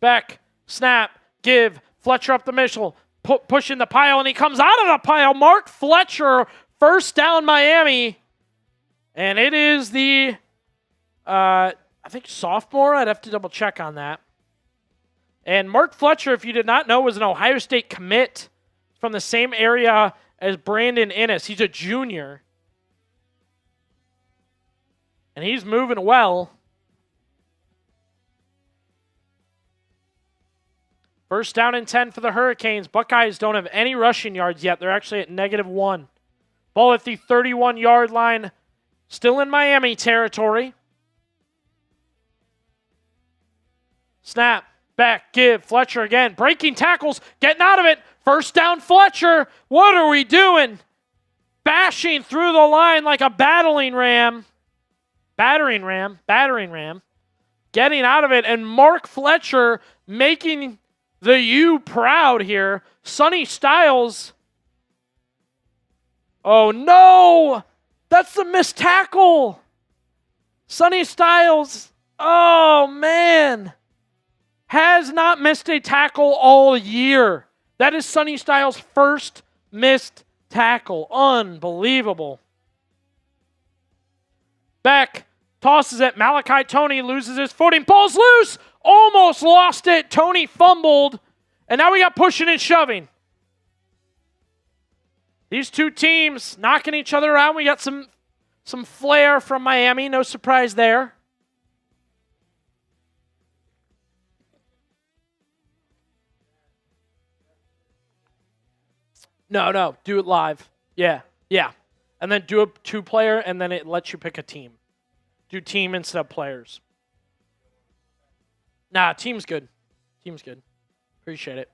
S1: Beck, snap, give, Fletcher up the middle, pushing the pile, and he comes out of the pile. Mark Fletcher, first down Miami. And it is the, I think sophomore. I'd have to double check on that. And Mark Fletcher, if you did not know, was an Ohio State commit from the same area as Brandon Innes. He's a junior. And he's moving well. First down and 10 for the Hurricanes. Buckeyes don't have any rushing yards yet. They're actually at -1. Ball at the 31-yard line. Still in Miami territory. Snap. Back. Give. Fletcher again. Breaking tackles. Getting out of it. First down, Fletcher. What are we doing? Bashing through the line like a battering ram. Battering ram. Getting out of it. And Mark Fletcher making the U proud here. Sonny Styles. Oh, no. That's the missed tackle. Sonny Styles. Oh, man. Has not missed a tackle all year. That is Sonny Styles' first missed tackle. Unbelievable. Beck tosses it. Malachi Toney loses his footing. Ball's loose. Almost lost it. Toney fumbled. And now we got pushing and shoving. These two teams knocking each other around. We got some flair from Miami. No surprise there. No. Do it live. Yeah. And then do a two-player, and then it lets you pick a team. Do team instead of players. Nah, team's good. Appreciate it.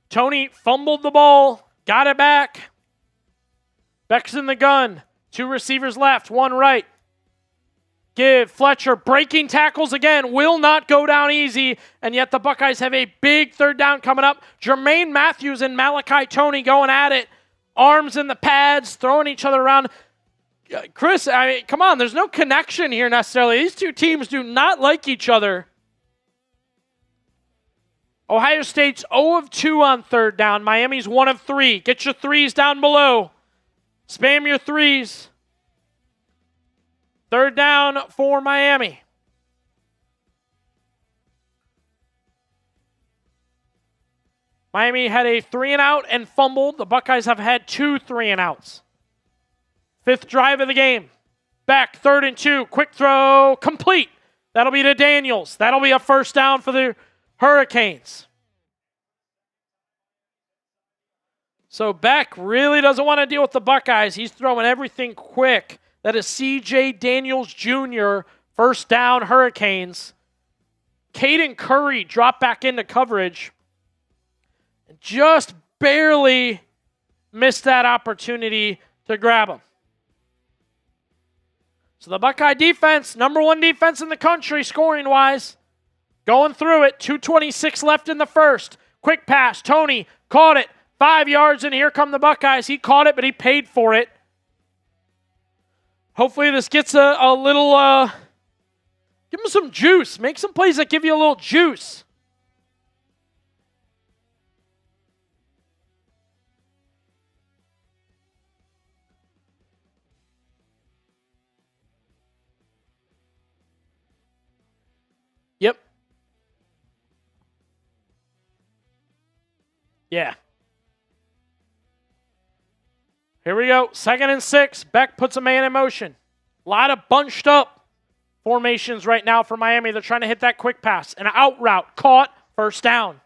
S1: Toney fumbled the ball. Got it back. Beck's in the gun. 2 receivers left, 1 right. Give. Fletcher breaking tackles again. Will not go down easy. And yet the Buckeyes have a big third down coming up. Jermaine Matthews and Malachi Toney going at it. Arms in the pads, throwing each other around. Chris, I mean, come on. There's no connection here necessarily. These two teams do not like each other. Ohio State's 0 of 2 on third down. Miami's 1 of 3. Get your threes down below. Spam your threes. Third down for Miami. Miami had a 3-and-out and fumbled. The Buckeyes have had 2 3-and-outs. 5th drive of the game. Back, 3rd and 2. Quick throw, complete. That'll be to Daniels. That'll be a first down for the Hurricanes. So Beck really doesn't want to deal with the Buckeyes. He's throwing everything quick. That is C.J. Daniels Jr., first down, Hurricanes. Caden Curry dropped back into coverage. Just barely missed that opportunity to grab him. So the Buckeye defense, number 1 defense in the country scoring-wise, going through it. 2:26 left in the first. Quick pass. Toney caught it. 5 yards, and here come the Buckeyes. He caught it, but he paid for it. Hopefully this gets a little, give him some juice. Make some plays that give you a little juice. Yep. Yeah. Here we go. 2nd and 6. Beck puts a man in motion. A lot of bunched up formations right now for Miami. They're trying to hit that quick pass. An out route. Caught. First down.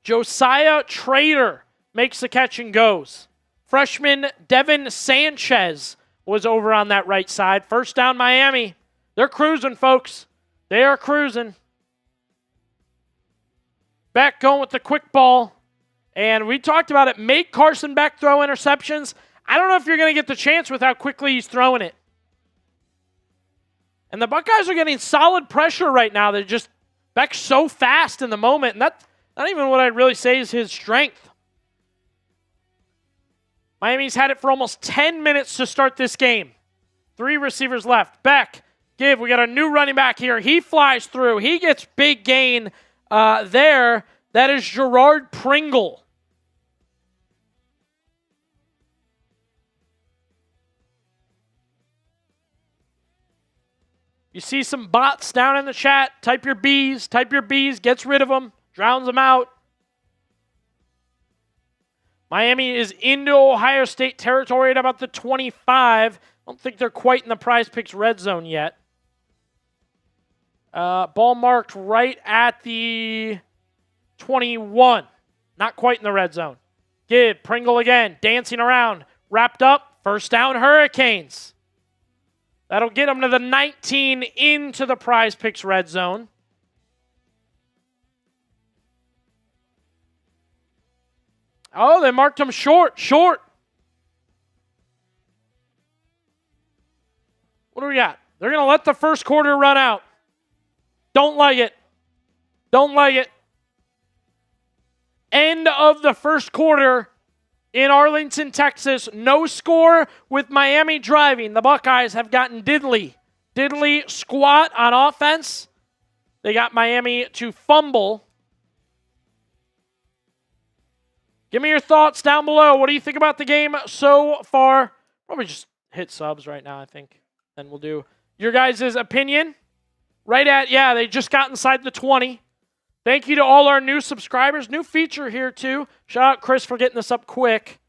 S1: Josiah Trader makes the catch and goes. Freshman Devin Sanchez was over on that right side. First down, Miami. They're cruising, folks. They are cruising. Beck going with the quick ball. And we talked about it. Make Carson Beck throw interceptions. I don't know if you're going to get the chance with how quickly he's throwing it. And the Buckeyes are getting solid pressure right now. They're just, Beck's so fast in the moment. And that's not even what I'd really say is his strength. Miami's had it for almost 10 minutes to start this game. 3 receivers left. Beck, give. We got a new running back here. He flies through. He gets big gain there. That is Gerard Pringle. You see some bots down in the chat. Type your B's. Gets rid of them. Drowns them out. Miami is into Ohio State territory at about the 25. don't think they're quite in the Prize Picks red zone yet. Ball marked right at the 21. Not quite in the red zone. Give Pringle again, dancing around. Wrapped up, first down Hurricanes. That'll get them to the 19 into the Prize Picks red zone. Oh, they marked him short. What do we got? They're going to let the first quarter run out. Don't like it. End of the first quarter in Arlington, Texas. No score with Miami driving. The Buckeyes have gotten diddly squat on offense. They got Miami to fumble. Give me your thoughts down below. What do you think about the game so far? Probably just hit subs right now, I think. Then we'll do your guys' opinion. Right at, they just got inside the 20. Thank you to all our new subscribers. New feature here, too. Shout out Chris for getting this up quick.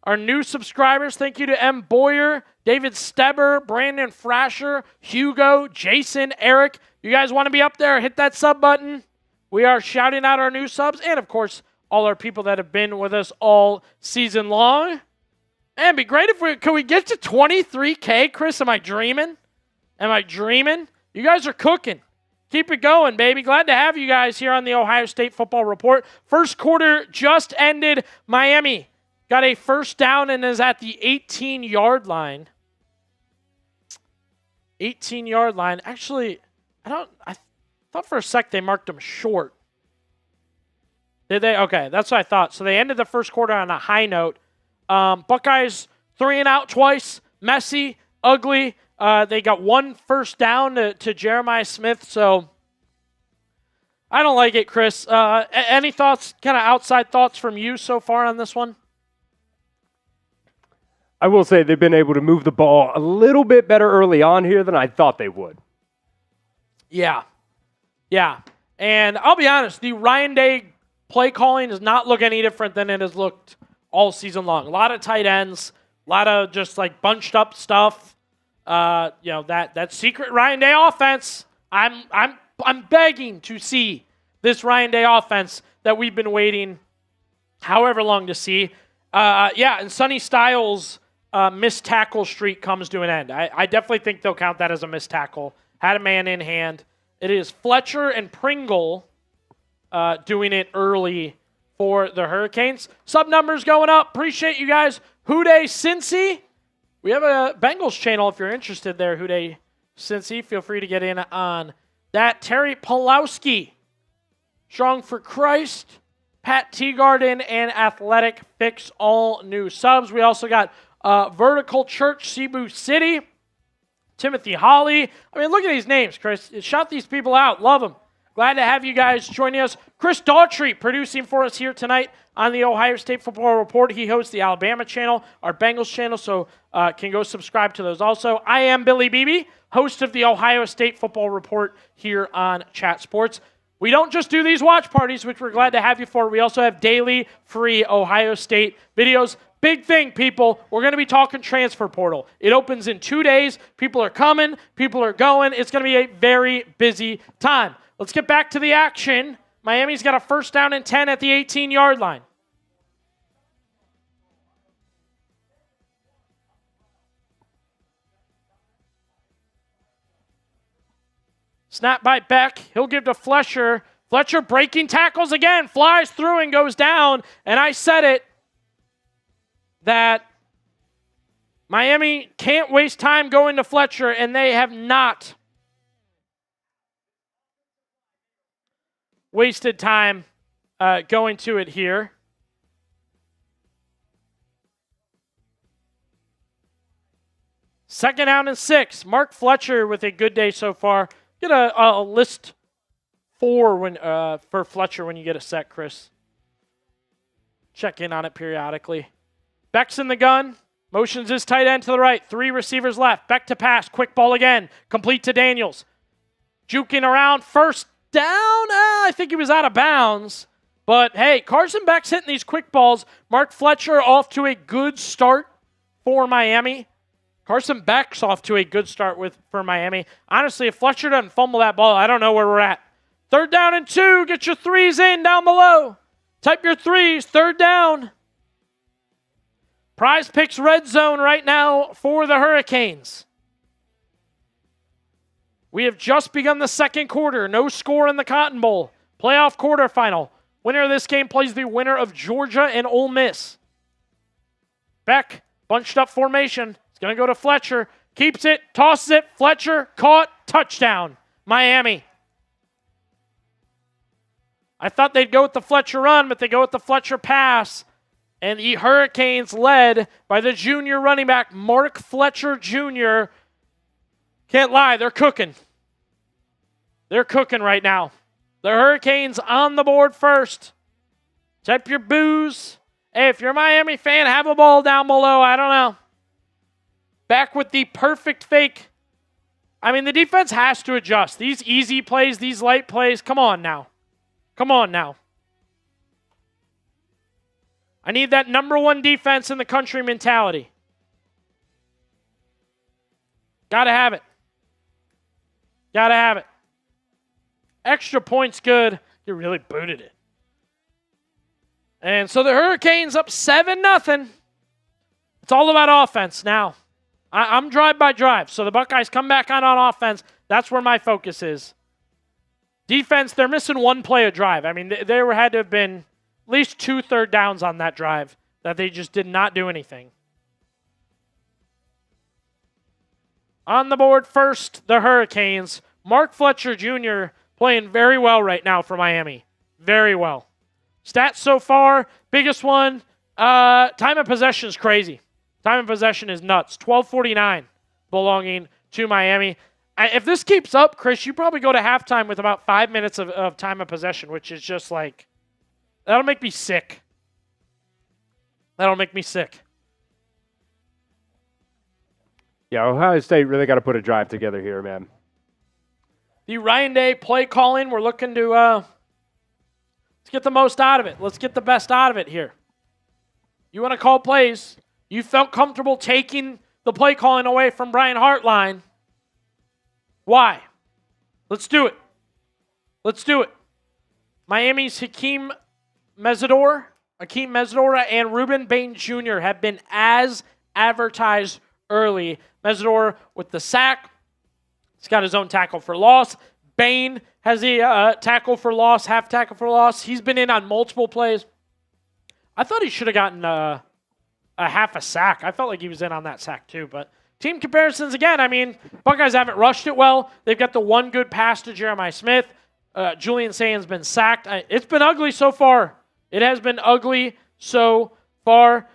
S1: Our new subscribers, thank you to M. Boyer, David Steber, Brandon Frasher, Hugo, Jason, Eric. You guys want to be up there? Hit that sub button. We are shouting out our new subs. And, of course, all our people that have been with us all season long. Man, it'd be great if could we get to 23K, Chris? Am I dreaming? You guys are cooking. Keep it going, baby. Glad to have you guys here on the Ohio State Football Report. First quarter just ended. Miami got a first down and is at the 18-yard line. 18-yard line. Actually, I thought for a sec they marked them short. Did they? Okay, that's what I thought. So they ended the first quarter on a high note. Buckeyes 3 and out twice. Messy, ugly. They got one first down to Jeremiah Smith. So I don't like it, Chris. Any thoughts, kind of outside thoughts from you so far on this one?
S2: I will say they've been able to move the ball a little bit better early on here than I thought they would.
S1: Yeah. And I'll be honest, the Ryan Day play calling does not look any different than it has looked all season long. A lot of tight ends, a lot of just like bunched up stuff. That secret Ryan Day offense. I'm begging to see this Ryan Day offense that we've been waiting however long to see. And Sonny Styles' missed tackle streak comes to an end. I definitely think they'll count that as a missed tackle. Had a man in hand. It is Fletcher and Pringle doing it early for the Hurricanes. Sub numbers going up. Appreciate you guys. Houday Cincy. We have a Bengals channel if you're interested there. Houday Cincy. Feel free to get in on that. Terry Pulowski. Strong for Christ. Pat Teagarden and Athletic Fix, all new subs. We also got Vertical Church, Cebu City. Timothy Holly. I mean, look at these names, Chris. Shout these people out. Love them. Glad to have you guys joining us. Chris Daughtry producing for us here tonight on the Ohio State Football Report. He hosts the Alabama channel, our Bengals channel, so can go subscribe to those also. I am Billy Beebe, host of the Ohio State Football Report here on Chat Sports. We don't just do these watch parties, which we're glad to have you for. We also have daily free Ohio State videos. Big thing, people. We're going to be talking transfer portal. It opens in 2 days. People are coming. People are going. It's going to be a very busy time. Let's get back to the action. Miami's got a first down and 10 at the 18-yard line. Snap by Beck. He'll give to Fletcher. Fletcher breaking tackles again. Flies through and goes down. And I said it, that Miami can't waste time going to Fletcher, and they have not wasted time going to it here. Second down and 6. Mark Fletcher with a good day so far. Get a list for Fletcher when you get a sec, Chris. Check in on it periodically. Beck's in the gun. Motions his tight end to the right. 3 receivers left. Beck to pass. Quick ball again. Complete to Daniels. Juking around. First down. I think he was out of bounds. But, hey, Carson Beck's hitting these quick balls. Mark Fletcher off to a good start for Miami. Carson Beck's off to a good start for Miami. Honestly, if Fletcher doesn't fumble that ball, I don't know where we're at. 3rd down and 2. Get your threes in down below. Type your threes. 3rd down. Prize Picks red zone right now for the Hurricanes. We have just begun the second quarter. No score in the Cotton Bowl. Playoff quarterfinal. Winner of this game plays the winner of Georgia and Ole Miss. Beck, bunched up formation. It's going to go to Fletcher. Keeps it, tosses it. Fletcher, caught, touchdown. Miami. I thought they'd go with the Fletcher run, but they go with the Fletcher pass. And the Hurricanes led by the junior running back, Mark Fletcher Jr. Can't lie, they're cooking. They're cooking right now. The Hurricanes on the board first. Type your boos. Hey, if you're a Miami fan, have a ball down below. I don't know. Back with the perfect fake. I mean, the defense has to adjust. These easy plays, these light plays, come on now. Come on now. I need that number 1 defense in the country mentality. Gotta have it. Gotta have it. Extra points good. You really booted it. And so the Hurricanes up 7-0. It's all about offense now. I'm drive by drive. So the Buckeyes come back on offense. That's where my focus is. Defense, they're missing 1 play a drive. I mean, there had to have been at least 2 third downs on that drive that they just did not do anything. On the board first, the Hurricanes. Mark Fletcher Jr. playing very well right now for Miami. Very well. Stats so far, biggest one, time of possession is crazy. Time of possession is nuts. 12:49 belonging to Miami. If this keeps up, Chris, you probably go to halftime with about 5 minutes of time of possession, which is just like, that'll make me sick. That'll make me sick.
S2: Yeah, Ohio State really got to put a drive together here, man.
S1: The Ryan Day play calling, we're looking to let's get the most out of it. Let's get the best out of it here. You want to call plays. You felt comfortable taking the play calling away from Brian Hartline. Why? Let's do it. Let's do it. Miami's Hakeem Mesidor and Ruben Bain Jr. have been as advertised early. Mesidor with the sack. He's got his own tackle for loss. Bain has the tackle for loss, half tackle for loss. He's been in on multiple plays. I thought he should have gotten a half a sack. I felt like he was in on that sack too. But team comparisons again, I mean, Buckeyes haven't rushed it well. They've got the 1 good pass to Jeremiah Smith. Julian Sands been sacked. It's been ugly so far. It has been ugly so far.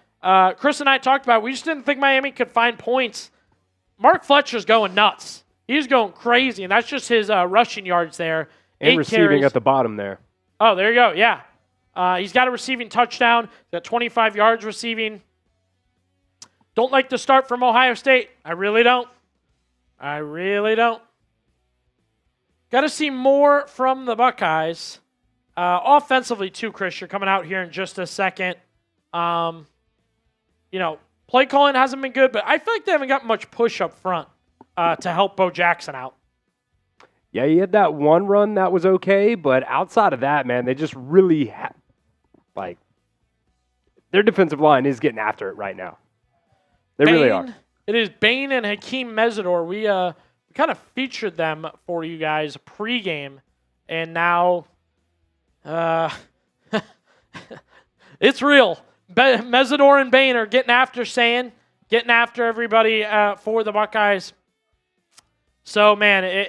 S1: Chris and I talked about it. We just didn't think Miami could find points. Mark Fletcher's going nuts. He's going crazy, and that's just his rushing yards there.
S2: And receiving carries at the bottom there.
S1: Oh, there you go, yeah. He's got a receiving touchdown. He's got 25 yards receiving. Don't like the start from Ohio State. I really don't. I really don't. Got to see more from the Buckeyes. Offensively, too, Chris. You're coming out here in just a second. Play calling hasn't been good, but I feel like they haven't got much push up front to help Bo Jackson out.
S2: Yeah, he had that one run that was okay, but outside of that, man, they just really their defensive line is getting after it right now. They really are.
S1: It is Bain and Hakeem Mesidor. We kind of featured them for you guys pregame, and now it's real. Mesidor and Bain are getting after everybody for the Buckeyes. So, man,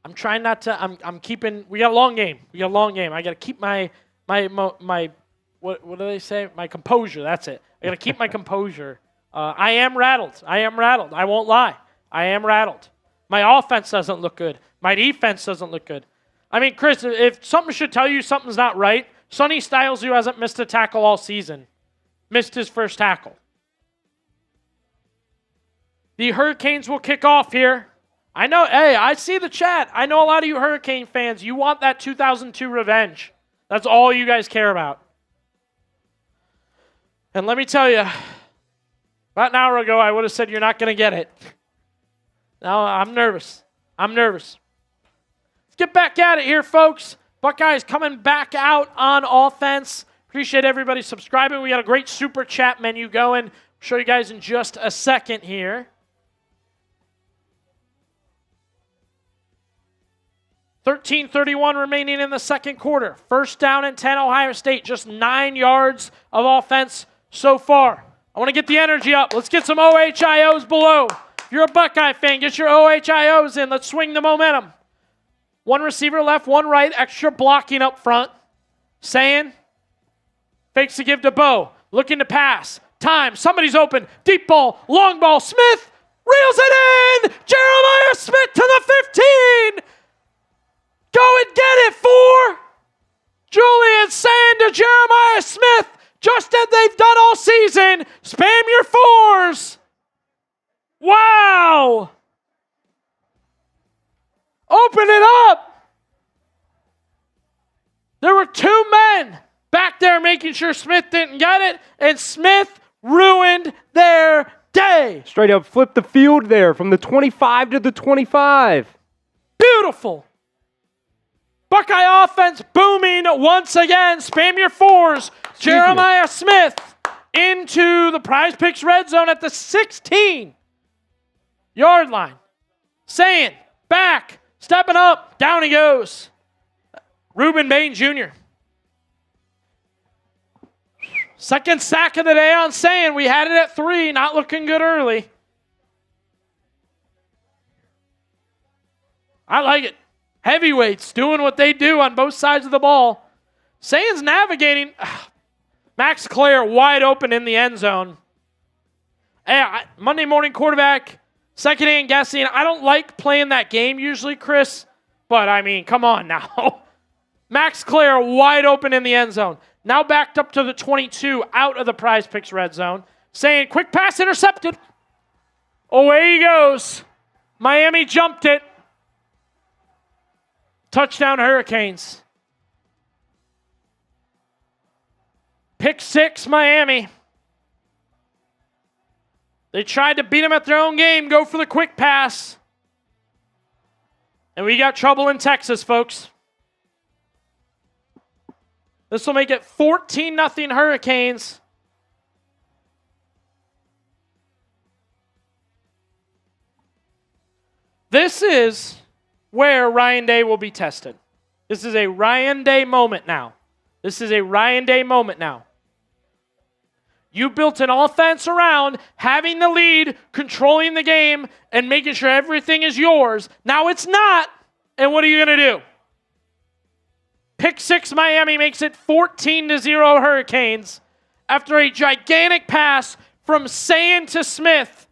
S1: I'm trying not to. I'm keeping. We got a long game. I got to keep my what do they say? My composure. That's it. I got to keep my composure. I am rattled. I won't lie. I am rattled. My offense doesn't look good. My defense doesn't look good. I mean, Chris, if something should tell you something's not right, Sonny Styles, who hasn't missed a tackle all season, missed his first tackle. The Hurricanes will kick off here. I know, hey, I see the chat. I know a lot of you Hurricane fans, you want that 2002 revenge. That's all you guys care about. And let me tell you, About an hour ago, I would have said you're not going to get it. Now I'm nervous. Let's get back at it here, folks. Buckeyes coming back out on offense. Appreciate everybody subscribing. We got a great super chat menu going. I'll show you guys in just a second here. 13:31 remaining in the second quarter. First down and 10, Ohio State. Just 9 yards of offense so far. I want to get the energy up. Let's get some OHIOs below. If you're a Buckeye fan, get your OHIOs in. Let's swing the momentum. One receiver left, one right, extra blocking up front. Saying, fakes to give to Bo. Looking to pass. Time. Somebody's open. Deep ball. Long ball. Smith reels it in. Jeremiah Smith to the 15. Go and get it for Julian saying to Jeremiah Smith, just as they've done all season, spam your fours. Wow. Open it up. There were two men back there making sure Smith didn't get it, and Smith ruined their day.
S2: Straight up flipped the field there from the 25 to the 25.
S1: Beautiful. Buckeye offense booming once again. Spam your fours. Jeremiah Smith into the Prize Picks red zone at the 16-yard line. Saying, back, stepping up, down he goes. Reuben Bain Jr. Second sack of the day on Saying. We had it at 3, not looking good early. I like it. Heavyweights doing what they do on both sides of the ball. Saying's navigating. Max Clare wide open in the end zone. Hey, Monday morning quarterback, second hand guessing. I don't like playing that game usually, Chris, but I mean, come on now. Max Clare wide open in the end zone. Now backed up to the 22 out of the Prize Picks red zone. Saying, quick pass intercepted. Away he goes. Miami jumped it. Touchdown Hurricanes. Pick 6, Miami. They tried to beat them at their own game, go for the quick pass. And we got trouble in Texas, folks. This will make it 14-0 Hurricanes. This is where Ryan Day will be tested. This is a Ryan Day moment now. You built an offense around having the lead, controlling the game, and making sure everything is yours. Now it's not, and what are you going to do? Pick 6 Miami makes it 14-0 Hurricanes. After a gigantic pass from Saying to Smith,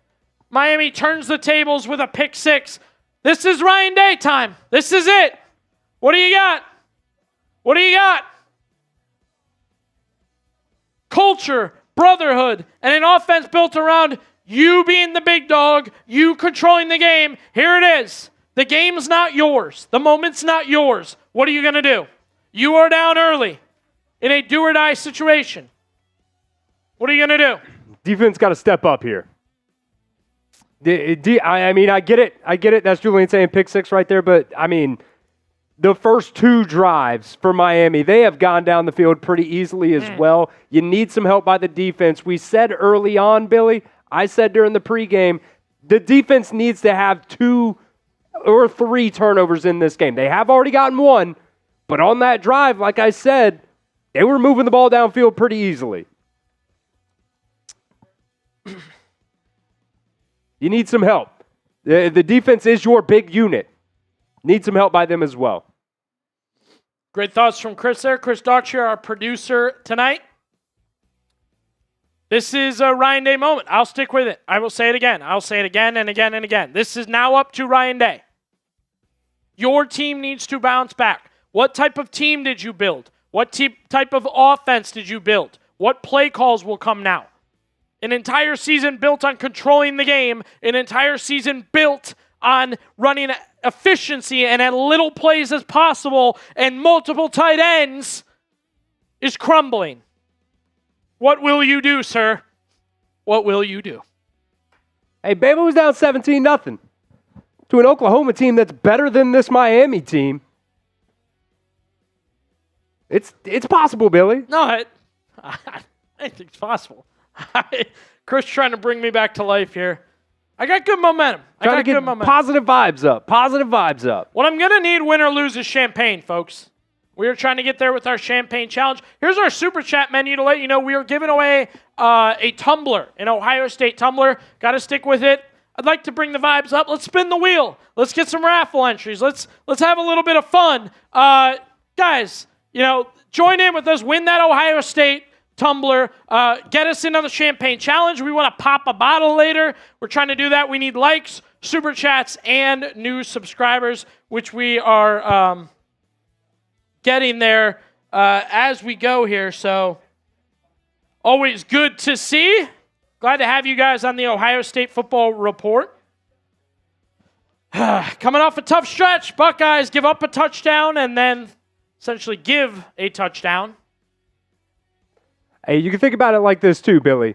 S1: Miami turns the tables with a pick 6. This is Ryan Day time. This is it. What do you got? Culture, brotherhood, and an offense built around you being the big dog, you controlling the game. Here it is. The game's not yours. The moment's not yours. What are you going to do? You are down early in a do-or-die situation. What are you going to do?
S2: Defense got to step up here. I mean, I get it. That's Julian saying pick 6 right there. But, I mean, the first 2 drives for Miami, they have gone down the field pretty easily as well. You need some help by the defense. We said early on, Billy, I said during the pregame, the defense needs to have 2 or 3 turnovers in this game. They have already gotten 1, but on that drive, like I said, they were moving the ball downfield pretty easily. You need some help. The defense is your big unit. Need some help by them as well.
S1: Great thoughts from Chris there. Chris Daughtry, our producer tonight. This is a Ryan Day moment. I'll stick with it. I will say it again. I'll say it again and again and again. This is now up to Ryan Day. Your team needs to bounce back. What type of team did you build? What type of offense did you build? What play calls will come now? An entire season built on controlling the game. An entire season built on running efficiency and as little plays as possible and multiple tight ends is crumbling. What will you do, sir? What will you do?
S2: Hey, Bama was down 17-0 to an Oklahoma team that's better than this Miami team. It's possible, Billy.
S1: No, I think it's possible. Chris trying to bring me back to life here. I got good momentum.
S2: Trying to get positive vibes up. Positive vibes up.
S1: What I'm going to need, win or lose, is champagne, folks. We are trying to get there with our champagne challenge. Here's our super chat menu to let you know we are giving away a tumbler, an Ohio State tumbler. Got to stick with it. I'd like to bring the vibes up. Let's spin the wheel. Let's get some raffle entries. Let's have a little bit of fun. Guys, join in with us. Win that Ohio State tumbler. Get us in on the champagne challenge. We want to pop a bottle later. We're trying to do that. We need likes, super chats, and new subscribers, which we are getting there as we go here. So always good to see. Glad to have you guys on the Ohio State Football Report. Coming off a tough stretch, Buckeyes give up a touchdown and then essentially give a touchdown.
S2: Hey, you can think about it like this too, Billy.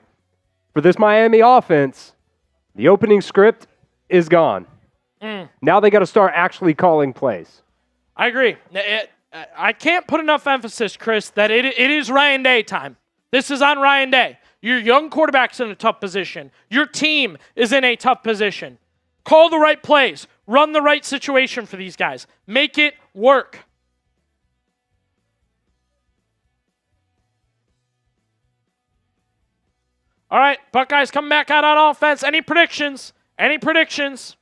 S2: For this Miami offense, the opening script is gone. Now they got to start actually calling plays.
S1: I agree. I can't put enough emphasis, Chris, that it is Ryan Day time. This is on Ryan Day. Your young quarterback's in a tough position. Your team is in a tough position. Call the right plays. Run the right situation for these guys. Make it work. All right, Buckeyes coming back out on offense. Any predictions? Any predictions?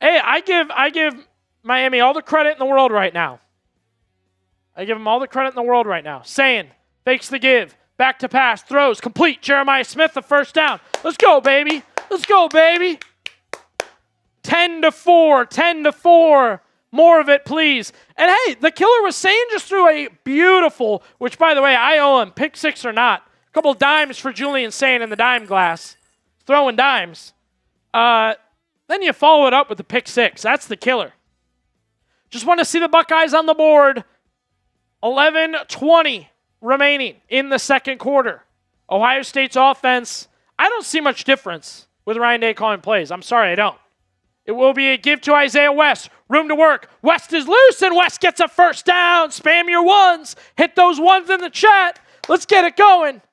S1: Hey, I give Miami all the credit in the world right now. I give them all the credit in the world right now. Saying, fakes the give, back to pass, throws, complete. Jeremiah Smith, the first down. Let's go, baby. Let's go, baby. 10-4, 10-4. More of it, please. And hey, the killer was saying just threw a beautiful, which by the way, I owe him, pick six or not. A couple of dimes for Julian Sain in the dime glass. Throwing dimes. Then you follow it up with the pick six. That's the killer. Just want to see the Buckeyes on the board. 11:20 remaining in the second quarter. Ohio State's offense, I don't see much difference with Ryan Day calling plays. I'm sorry, I don't. It will be a give to Isaiah West. Room to work. West is loose, and West gets a first down. Spam your ones. Hit those ones in the chat. Let's get it going.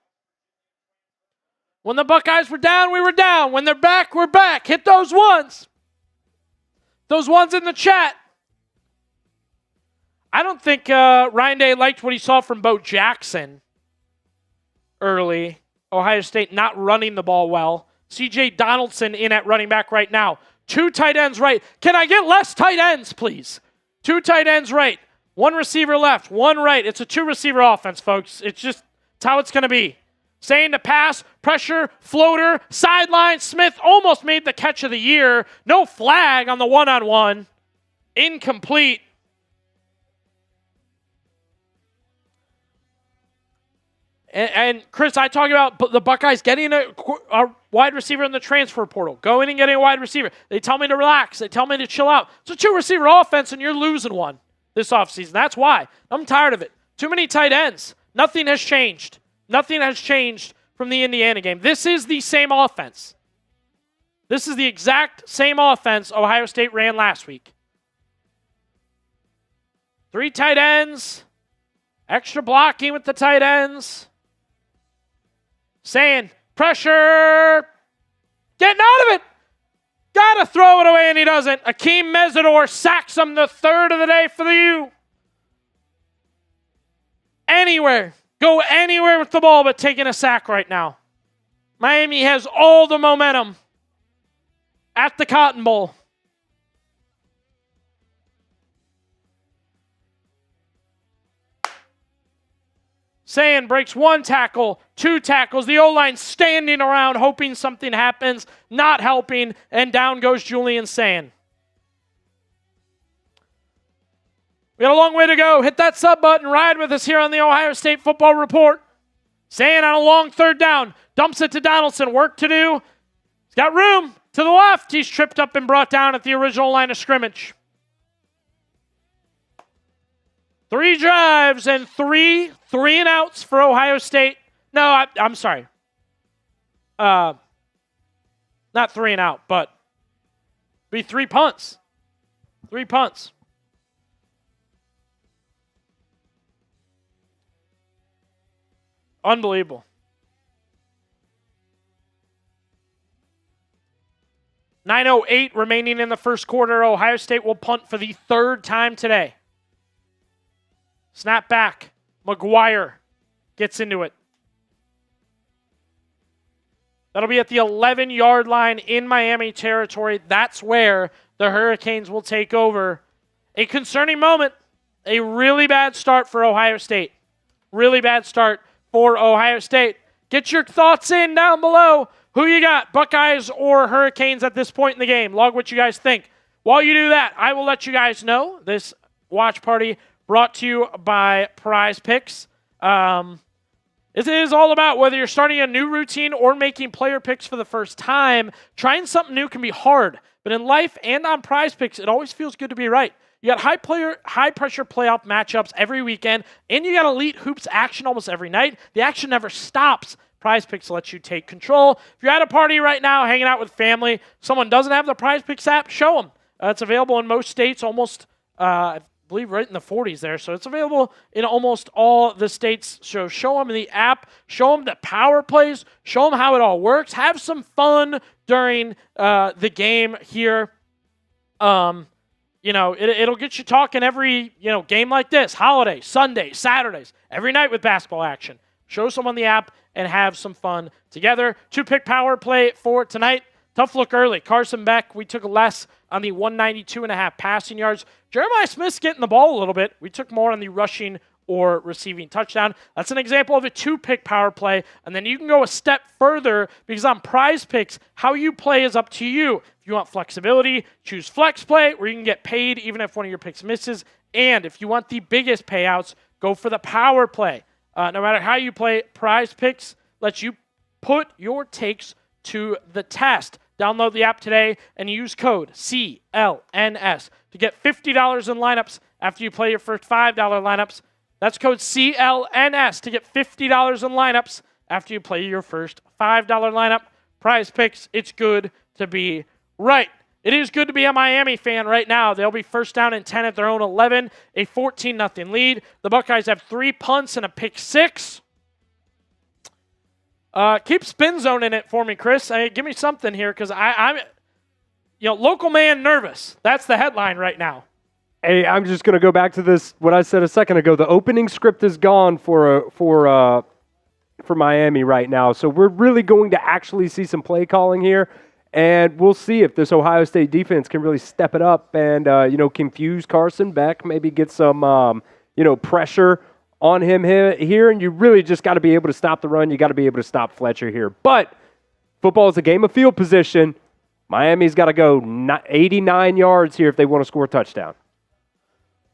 S1: When the Buckeyes were down, we were down. When they're back, we're back. Hit those ones. Those ones in the chat. I don't think Ryan Day liked what he saw from Bo Jackson early. Ohio State not running the ball well. C.J. Donaldson in at running back right now. 2 tight ends right. Can I get less tight ends, please? 2 tight ends right. 1 receiver left. 1 right. It's a 2-receiver offense, folks. It's how it's going to be. Saying to pass, pressure, floater, sideline. Smith almost made the catch of the year. No flag on the one-on-one. Incomplete. And Chris, I talk about the Buckeyes getting a wide receiver in the transfer portal. Going and getting a wide receiver. They tell me to relax. They tell me to chill out. It's a 2-receiver offense, and you're losing one this offseason. That's why. I'm tired of it. Too many tight ends. Nothing has changed. Nothing has changed from the Indiana game. This is the same offense. This is the exact same offense Ohio State ran last week. 3 tight ends. Extra blocking with the tight ends. Saying, pressure. Getting out of it. Got to throw it away, and he doesn't. Akeem Mesidor sacks him, the 3rd of the day for the U. Anywhere. Go anywhere with the ball but taking a sack right now. Miami has all the momentum at the Cotton Bowl. Saying breaks 1 tackle, 2 tackles. The O-line standing around hoping something happens, not helping, and down goes Julian Sain. We got a long way to go. Hit that sub button. Ride with us here on the Ohio State Football Report. Sain on a long 3rd down. Dumps it to Donaldson. Work to do. He's got room to the left. He's tripped up and brought down at the original line of scrimmage. 3 drives and 3 and outs for Ohio State. No, I'm sorry. Not 3 and out, but be 3 punts. 3 punts. Unbelievable. .908 remaining in the first quarter. Ohio State will punt for the 3rd time today. Snap back. McGuire gets into it. That'll be at the 11-yard line in Miami territory. That's where the Hurricanes will take over. A concerning moment. A really bad start for Ohio State. Really bad start for Ohio State. Get your thoughts in down below. Who you got, Buckeyes or Hurricanes at this point in the game? Log what you guys think. While you do that, I will let you guys know this watch party brought to you by Prize Picks. It is all about whether you're starting a new routine or making player picks for the first time. Trying something new can be hard, but in life and on Prize Picks, it always feels good to be right. You got high pressure playoff matchups every weekend, and you got elite hoops action almost every night. The action never stops. Prize Picks lets you take control. If you're at a party right now, hanging out with family, someone doesn't have the Prize Picks app, show them. It's available in most states, almost, I believe, right in the 40s there. So it's available in almost all the states. So show them the app, show them the power plays, show them how it all works. Have some fun during the game here. It'll get you talking every, game like this, holiday, Sunday, Saturdays, every night with basketball action. Show someone the app and have some fun together. 2-pick power play for tonight. Tough look early. Carson Beck, we took less on the 192.5 passing yards. Jeremiah Smith's getting the ball a little bit. We took more on the rushing or receiving touchdown. That's an example of a 2-pick power play. And then you can go a step further because on Prize Picks, how you play is up to you. If you want flexibility, choose Flex Play where you can get paid even if one of your picks misses. And if you want the biggest payouts, go for the power play. No matter how you play, Prize Picks lets you put your takes to the test. Download the app today and use code CLNS to get $50 in lineups after you play your first $5 lineups. That's code CLNS to get $50 in lineups after you play your first $5 lineup. Prize Picks, it's good to be right. It is good to be a Miami fan right now. They'll be first down and 10 at their own 11, a 14-0 lead. The Buckeyes have 3 punts and a pick 6. Keep spin zone in it for me, Chris. Give me something here because I'm local man nervous. That's the headline right now.
S2: Hey, I'm just going to go back to this, what I said a second ago. The opening script is gone for Miami right now. So we're really going to actually see some play calling here. And we'll see if this Ohio State defense can really step it up and, confuse Carson Beck, maybe get some, pressure on him here. And you really just got to be able to stop the run. You got to be able to stop Fletcher here. But football is a game of field position. Miami's got to go 89 yards here if they want to score a touchdown.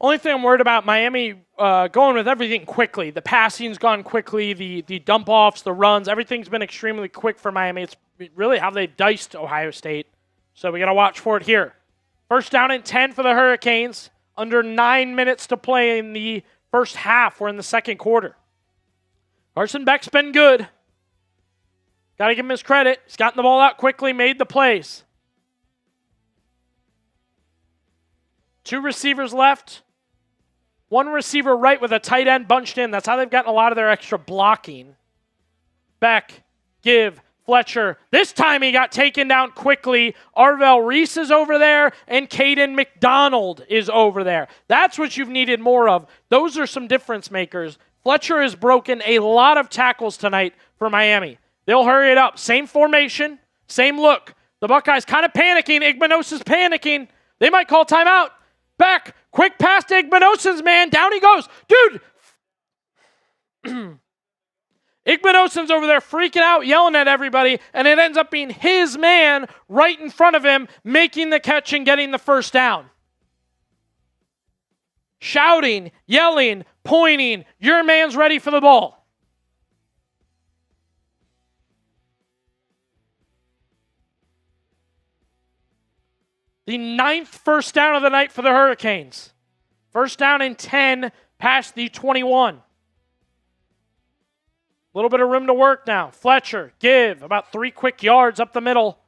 S1: Only thing I'm worried about, Miami going with everything quickly. The passing's gone quickly, the dump-offs, the runs, everything's been extremely quick for Miami. It's really how they diced Ohio State. So we got to watch for it here. First down and 10 for the Hurricanes. Under 9 minutes to play in the first half. We're in the second quarter. Carson Beck's been good. Got to give him his credit. He's gotten the ball out quickly, made the plays. 2 receivers left. 1 receiver right with a tight end bunched in. That's how they've gotten a lot of their extra blocking. Beck, give, Fletcher. This time he got taken down quickly. Arvell Reese is over there, and Caden McDonald is over there. That's what you've needed more of. Those are some difference makers. Fletcher has broken a lot of tackles tonight for Miami. They'll hurry it up. Same formation, same look. The Buckeyes kind of panicking. Igbenos is panicking. They might call timeout. Beck, quick pass to Igbenoson's man. Down he goes. Dude! Igbenoson's over there freaking out, yelling at everybody, and it ends up being his man right in front of him, making the catch and getting the first down. Shouting, yelling, pointing, your man's ready for the ball. The 9th first down of the night for the Hurricanes. First down and 10 past the 21. A little bit of room to work now. Fletcher, give, about 3 quick yards up the middle.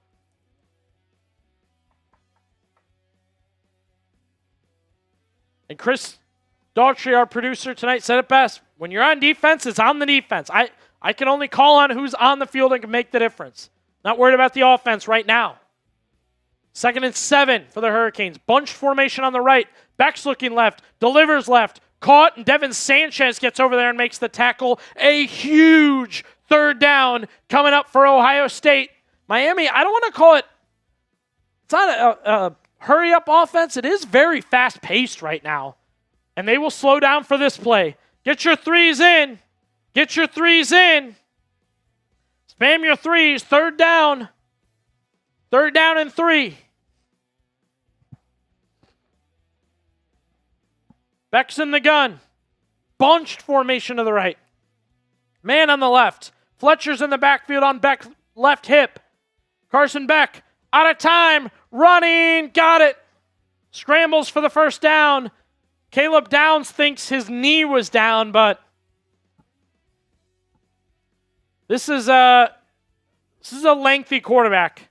S1: And Chris Daughtry, our producer tonight, said it best. When you're on defense, it's on the defense. I can only call on who's on the field and can make the difference. Not worried about the offense right now. 2nd and 7 for the Hurricanes. Bunched formation on the right. Beck's looking left. Delivers left. Caught, and Devin Sanchez gets over there and makes the tackle. A huge 3rd down coming up for Ohio State. Miami, I don't want to call it, it's not a hurry-up offense. It is very fast-paced right now. And they will slow down for this play. Get your threes in. Get your threes in. Spam your threes. 3rd down. 3rd down and 3. Beck's in the gun. Bunched formation to the right. Man on the left. Fletcher's in the backfield on Beck's left hip. Carson Beck out of time. Running. Got it. Scrambles for the 1st down. Caleb Downs thinks his knee was down, but this is a lengthy quarterback.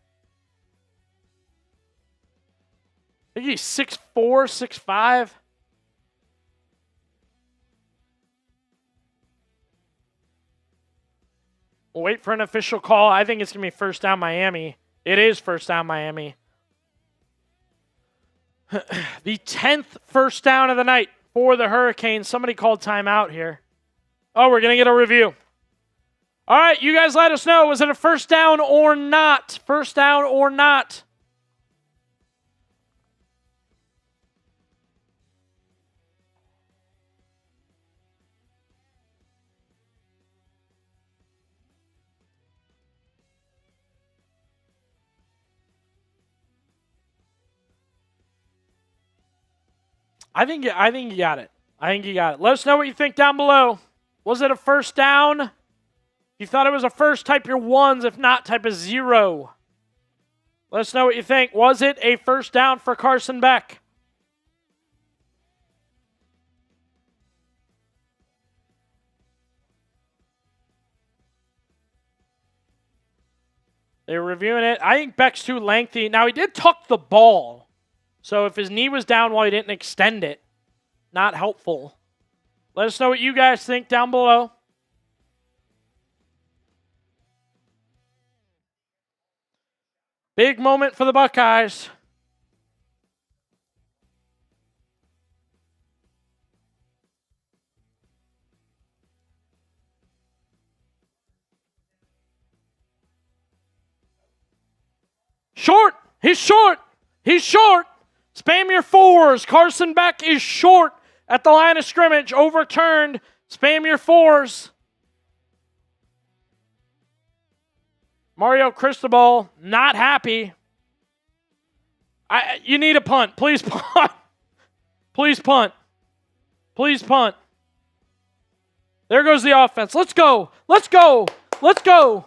S1: I think he's 6'4", 6'5". We'll wait for an official call. I think it's going to be 1st down Miami. It is 1st down Miami. The 10th 1st down of the night for the Hurricanes. Somebody called timeout here. Oh, we're going to get a review. All right, you guys let us know. Was it a 1st down or not? 1st down or not? I think you got it. I think you got it. Let us know what you think down below. Was it a 1st down? If you thought it was a first, type your 1s. If not, type a 0. Let us know what you think. Was it a 1st down for Carson Beck? They were reviewing it. I think Beck's too lengthy. Now, he did tuck the ball. So if his knee was down while he didn't extend it, not helpful. Let us know what you guys think down below. Big moment for the Buckeyes. Short. He's short. He's short. Spam your 4s. Carson Beck is short at the line of scrimmage. Overturned. Spam your 4s. Mario Cristobal, not happy. You need a punt. Please punt. Please punt. Please punt. There goes the offense. Let's go. Let's go. Let's go.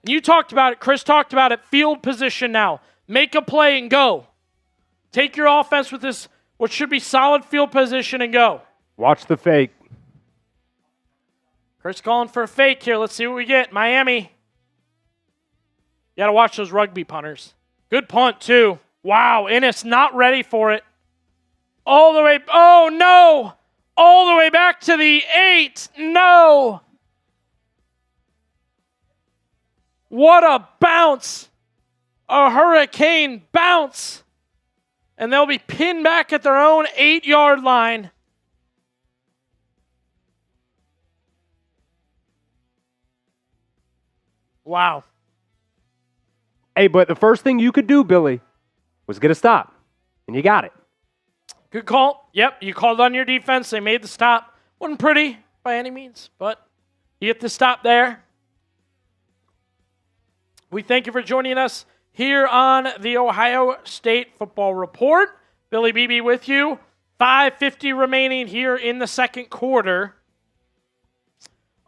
S1: And you talked about it. Chris talked about it. Field position now. Make a play and go. Take your offense with this, what should be solid field position, and go.
S2: Watch the fake.
S1: Chris calling for a fake here. Let's see what we get. Miami. You got to watch those rugby punters. Good punt, too. Wow, Ennis not ready for it. All the way. Oh, no. All the way back to the 8. No. What a bounce. A Hurricane bounce. And they'll be pinned back at their own 8-yard line. Wow.
S2: Hey, but the first thing you could do, Billy, was get a stop. And you got it.
S1: Good call. Yep, you called on your defense. They made the stop. Wasn't pretty by any means, but you get the stop there. We thank you for joining us here on the Ohio State Football Report. Billy Beebe with you. 5:50 remaining here in the second quarter.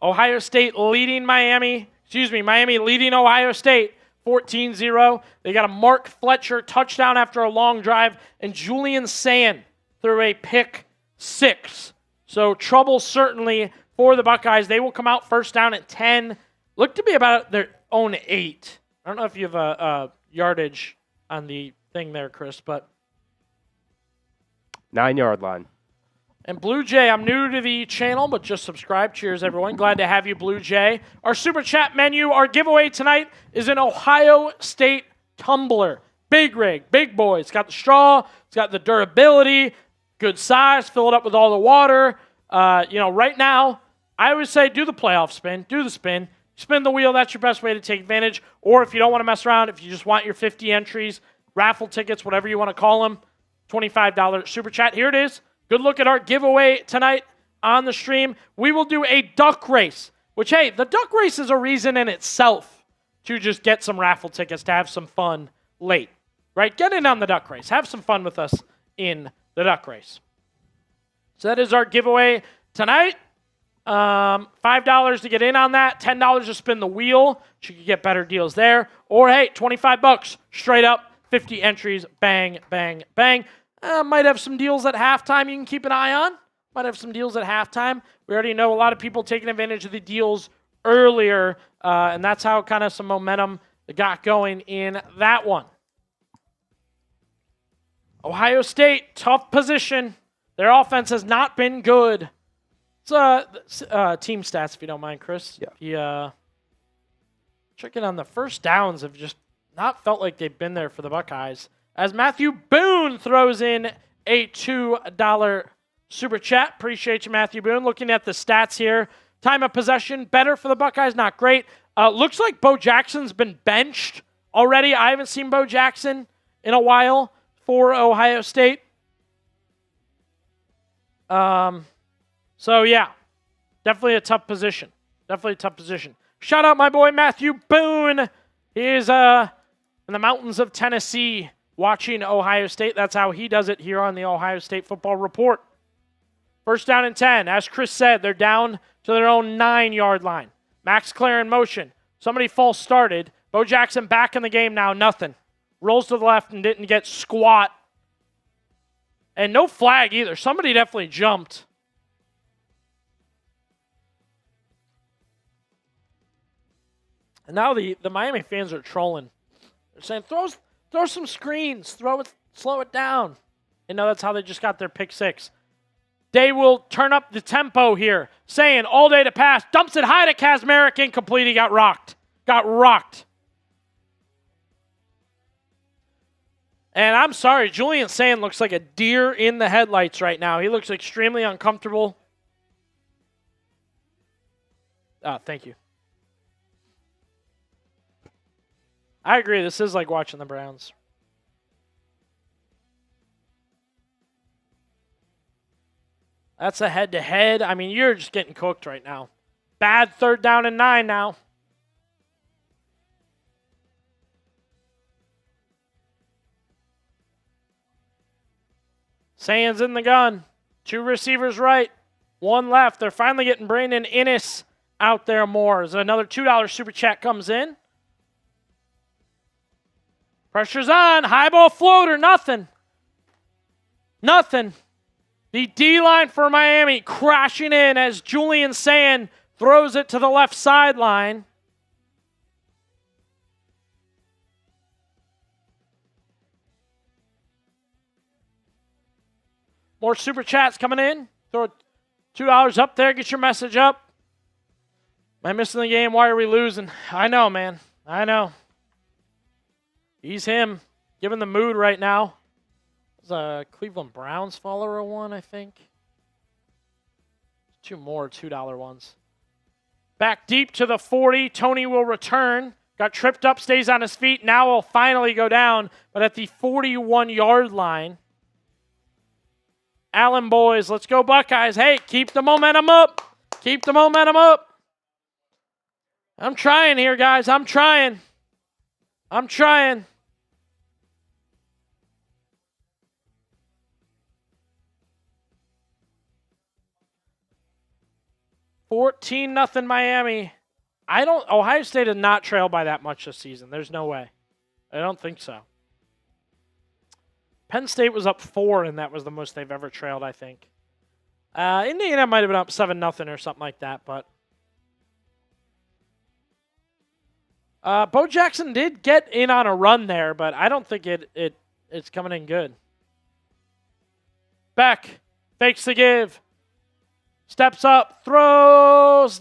S1: Ohio State leading Miami leading Ohio State 14-0. They got a Mark Fletcher touchdown after a long drive, and Julian Sand threw a pick 6. So trouble certainly for the Buckeyes. They will come out first down at 10. Look to be about their own 8. I don't know if you have a yardage on the thing there, Chris, but
S2: 9-yard line.
S1: And Blue Jay, I'm new to the channel, but just subscribe. Cheers, everyone. Glad to have you, Blue Jay. Our Super Chat menu, our giveaway tonight is an Ohio State tumbler. Big rig, big boy. It's got the straw. It's got the durability, good size. Fill it up with all the water. Right now, I always say do the playoff spin. Do the spin. Spin the wheel. That's your best way to take advantage. Or if you don't want to mess around, if you just want your 50 entries, raffle tickets, whatever you want to call them, $25 Super Chat. Here it is. Good look at our giveaway tonight on the stream. We will do a duck race, which, hey, the duck race is a reason in itself to just get some raffle tickets to have some fun late, right? Get in on the duck race. Have some fun with us in the duck race. So that is our giveaway tonight. $5 to get in on that, $10 to spin the wheel. You can get better deals there. Or, hey, $25 straight up, 50 entries, bang, bang, bang. Might have some deals at halftime you can keep an eye on. We already know a lot of people taking advantage of the deals earlier, and that's how kind of some momentum got going in that one. Ohio State, tough position. Their offense has not been good. It's team stats, if you don't mind, Chris.
S2: Yeah.
S1: Checking on the first downs have just not felt like they've been there for the Buckeyes. As Matthew Boone throws in a $2 Super Chat. Appreciate you, Matthew Boone. Looking at the stats here. Time of possession, better for the Buckeyes, not great. Looks like Bo Jackson's been benched already. I haven't seen Bo Jackson in a while for Ohio State. Definitely a tough position. Shout out my boy Matthew Boone. He is in the mountains of Tennessee watching Ohio State. That's how he does it here on the Ohio State Football Report. First down and 10. As Chris said, they're down to their own 9-yard line. Max Clare in motion. Somebody false started. Bo Jackson back in the game now, nothing. Rolls to the left and didn't get squat. And no flag either. Somebody definitely jumped. And now the Miami fans are trolling. They're saying, throw some screens. Slow it down. And no, that's how they just got their pick six. They will turn up the tempo here. Saying all day to pass. Dumps it high to Kazmarek. Incomplete. He got rocked. And I'm sorry, Julian Sand looks like a deer in the headlights right now. He looks extremely uncomfortable. Thank you. I agree. This is like watching the Browns. That's a head-to-head. I mean, you're just getting cooked right now. Bad 3rd down and 9 now. Sands in the gun. 2 receivers right. 1 left. They're finally getting Brandon Inniss out there more. As another $2 Super Chat comes in. Pressure's on. High ball floater. Nothing. The D-line for Miami crashing in as Julian Sand throws it to the left sideline. More Super Chats coming in. Throw $2 up there. Get your message up. Am I missing the game? Why are we losing? I know, man. I know. He's him. Giving the mood right now. There's a Cleveland Browns follower one, I think. 2 more $2 ones. Back deep to the 40. Tony will return. Got tripped up, stays on his feet. Now will finally go down, but at the 41-yard line. Allen boys, let's go Buckeyes. Hey, keep the momentum up. I'm trying here, guys. I'm trying. 14-0 Miami. Ohio State did not trail by that much this season. There's no way. I don't think so. Penn State was up 4, and that was the most they've ever trailed, I think. Indiana might have been up 7-0 or something like that, but Bo Jackson did get in on a run there, but I don't think it's coming in good. Beck fakes the give. Steps up, throws.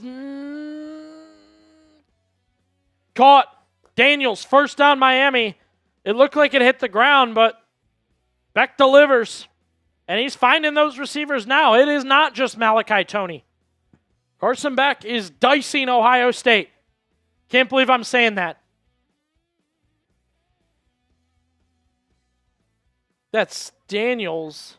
S1: Caught. Daniels, first down Miami. It looked like it hit the ground, but Beck delivers. And he's finding those receivers now. It is not just Malachi Toney. Carson Beck is dicing Ohio State. Can't believe I'm saying that. That's Daniels.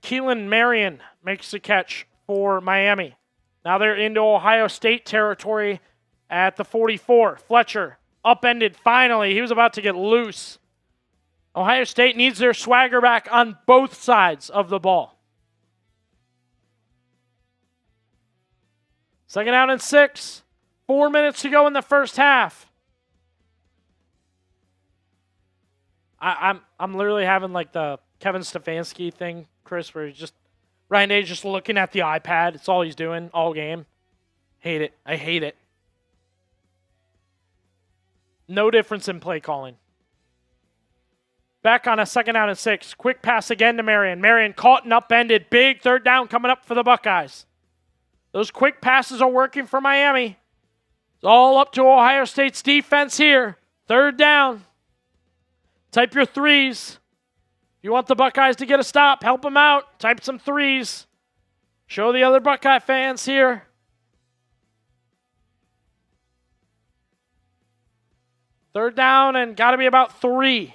S1: Keelan Marion makes the catch for Miami. Now they're into Ohio State territory at the 44. Fletcher upended finally. He was about to get loose. Ohio State needs their swagger back on both sides of the ball. 2nd down and 6. 4 minutes to go in the first half. I'm literally having like the Kevin Stefanski thing, Chris, where he's just Ryan Day's just looking at the iPad. It's all he's doing all game. Hate it. I hate it. No difference in play calling. Back on a 2nd down and 6. Quick pass again to Marion. Marion caught and upended. Big 3rd down coming up for the Buckeyes. Those quick passes are working for Miami. It's all up to Ohio State's defense here. 3rd down. Type your 3s. If you want the Buckeyes to get a stop, help them out. Type some 3s. Show the other Buckeye fans here. Third down and got to be about 3.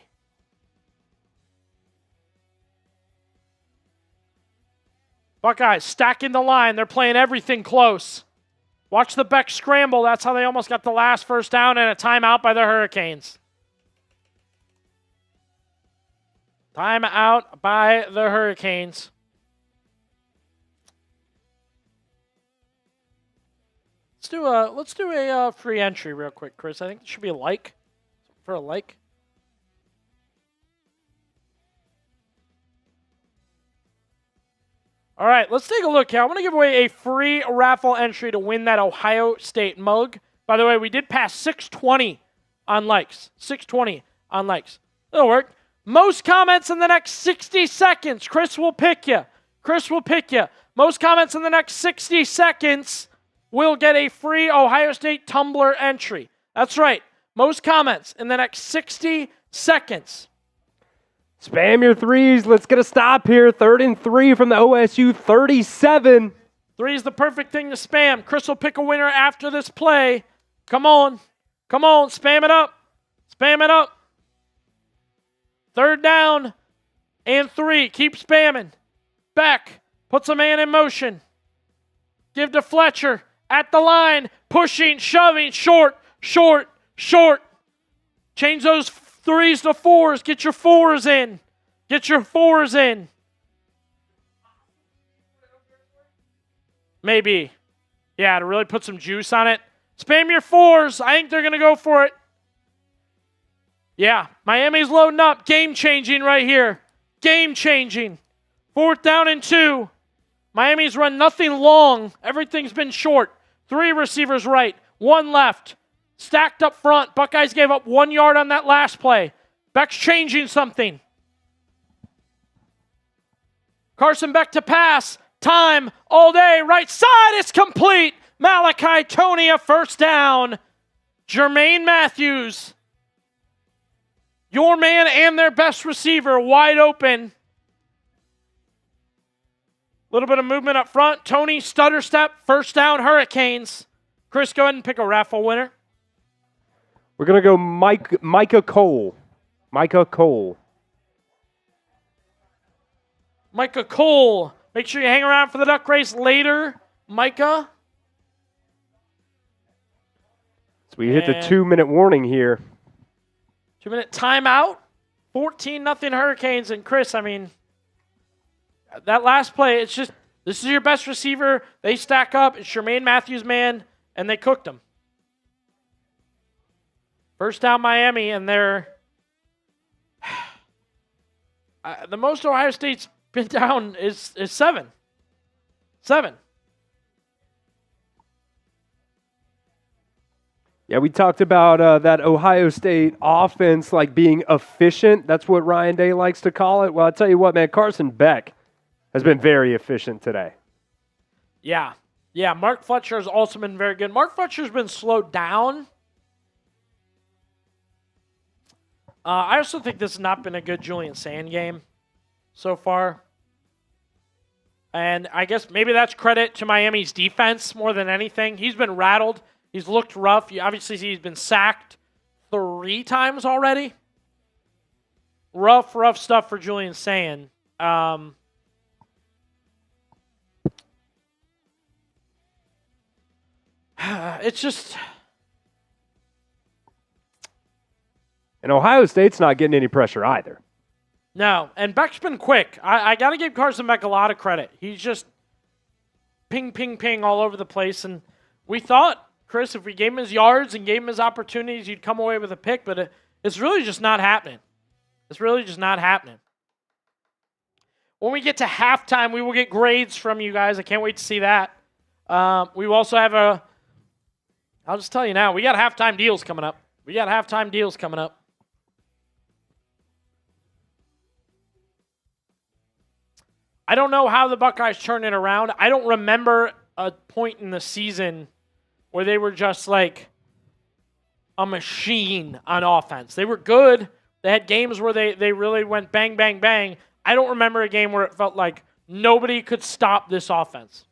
S1: Buckeyes stacking the line. They're playing everything close. Watch the Beck scramble. That's how they almost got the last first down and a timeout by the Hurricanes. Timeout by the Hurricanes. Let's do a free entry real quick, Chris. I think it should be a like. For a like. All right, let's take a look here. I want to give away a free raffle entry to win that Ohio State mug. By the way, we did pass 620 on likes. 620 on likes. That'll work. Most comments in the next 60 seconds. Chris will pick you. Chris will pick you. Most comments in the next 60 seconds will get a free Ohio State tumbler entry. That's right. Most comments in the next 60 seconds.
S2: Spam your 3s. Let's get a stop here. 3rd and 3 from the OSU 37.
S1: 3 is the perfect thing to spam. Chris will pick a winner after this play. Come on. Come on. Spam it up. Spam it up. 3rd down and 3. Keep spamming. Beck puts a man in motion. Give to Fletcher at the line. Pushing, shoving, short, short, short. Change those 3s to 4s. Get your 4s in. Get your 4s in. Maybe. Yeah, to really put some juice on it. Spam your 4s. I think they're going to go for it. Yeah, Miami's loading up. Game-changing right here. Game-changing. 4th down and 2. Miami's run nothing long. Everything's been short. 3 receivers right. 1 left. Stacked up front. Buckeyes gave up 1 yard on that last play. Beck's changing something. Carson Beck to pass. Time all day. Right side is complete. Malachi Toney a first down. Jermaine Matthews. Your man and their best receiver wide open. Little bit of movement up front. Toney, stutter step, first down, Hurricanes. Chris, go ahead and pick a raffle winner.
S2: We're going to go Micah Cole. Micah Cole.
S1: Micah Cole. Make sure you hang around for the duck race later. Micah.
S2: So we hit the 2-minute warning here.
S1: 2-minute timeout. 14-0 Hurricanes. And Chris, I mean, that last play, it's just, this is your best receiver. They stack up. It's Jermaine Matthews, man, and they cooked him. First down Miami, and they're the most Ohio State's been down is 7. 7.
S2: Yeah, we talked about that Ohio State offense like being efficient. That's what Ryan Day likes to call it. Well, I'll tell you what, man, Carson Beck has been very efficient today.
S1: Yeah. Yeah, Mark Fletcher has also been very good. Mark Fletcher's been slowed down. I also think this has not been a good Julian Sand game so far. And I guess maybe that's credit to Miami's defense more than anything. He's been rattled. He's looked rough. You obviously see he's been sacked 3 times already. Rough stuff for Julian Sand. It's just...
S2: And Ohio State's not getting any pressure either.
S1: No, and Beck's been quick. I got to give Carson Beck a lot of credit. He's just ping, ping, ping all over the place. And we thought, Chris, if we gave him his yards and gave him his opportunities, he'd come away with a pick, but it's really just not happening. It's really just not happening. When we get to halftime, we will get grades from you guys. I can't wait to see that. We will also have I'll just tell you now, we got halftime deals coming up. I don't know how the Buckeyes turn it around. I don't remember a point in the season where they were just like a machine on offense. They were good. They had games where they really went bang, bang, bang. I don't remember a game where it felt like nobody could stop this offense.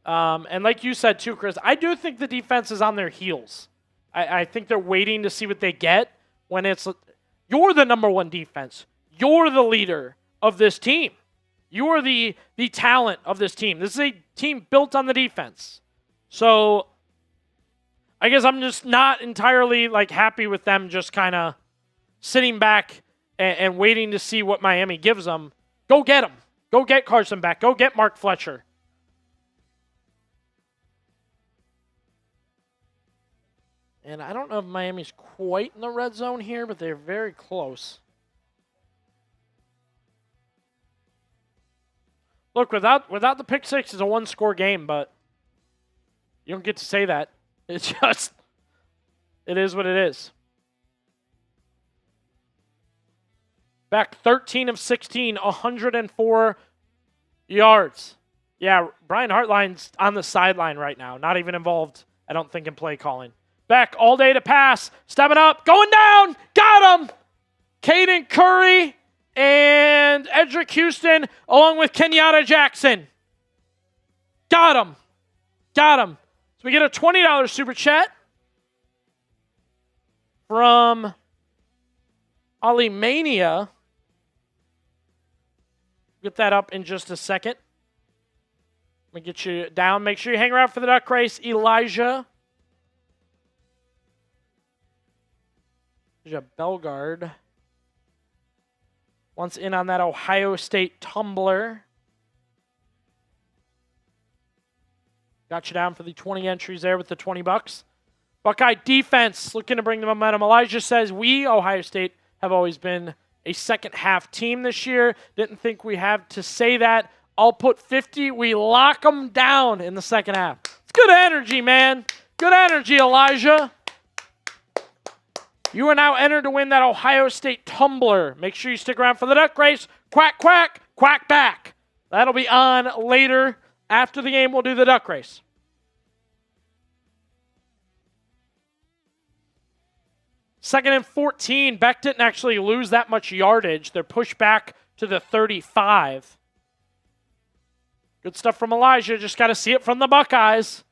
S1: And like you said too, Chris, I do think the defense is on their heels. I think they're waiting to see what they get when you're the number one defense. You're the leader of this team. You are the talent of this team. This is a team built on the defense. So I guess I'm just not entirely happy with them just kind of sitting back and waiting to see what Miami gives them. Go get them. Go get Carson Beck. Go get Mark Fletcher. And I don't know if Miami's quite in the red zone here, but they're very close. Look, without the pick six, it's a one-score game, but you don't get to say that. It's just, it is what it is. Back 13 of 16, 104 yards. Yeah, Brian Hartline's on the sideline right now, not even involved, I don't think, in play calling. Beck all day to pass, stepping up, going down, got him! Caden Curry and Edric Houston, along with Kenyatta Jackson. Got him. So we get a $20 super chat from Ali Mania. Get that up in just a second. Let me get you down. Make sure you hang around for the duck race. Elijah Belgard wants in on that Ohio State tumbler. Got you down for the 20 entries there with the $20. Buckeye defense looking to bring the momentum. Elijah says, we, Ohio State, have always been a second-half team this year. Didn't think we have to say that. I'll put 50. We lock them down in the second half. It's good energy, man. Good energy, Elijah. You are now entered to win that Ohio State tumbler. Make sure you stick around for the duck race. Quack, quack, quack back. That'll be on later. After the game, we'll do the duck race. Second and 14. Beck didn't actually lose that much yardage. They're pushed back to the 35. Good stuff from Elijah. Just got to see it from the Buckeyes.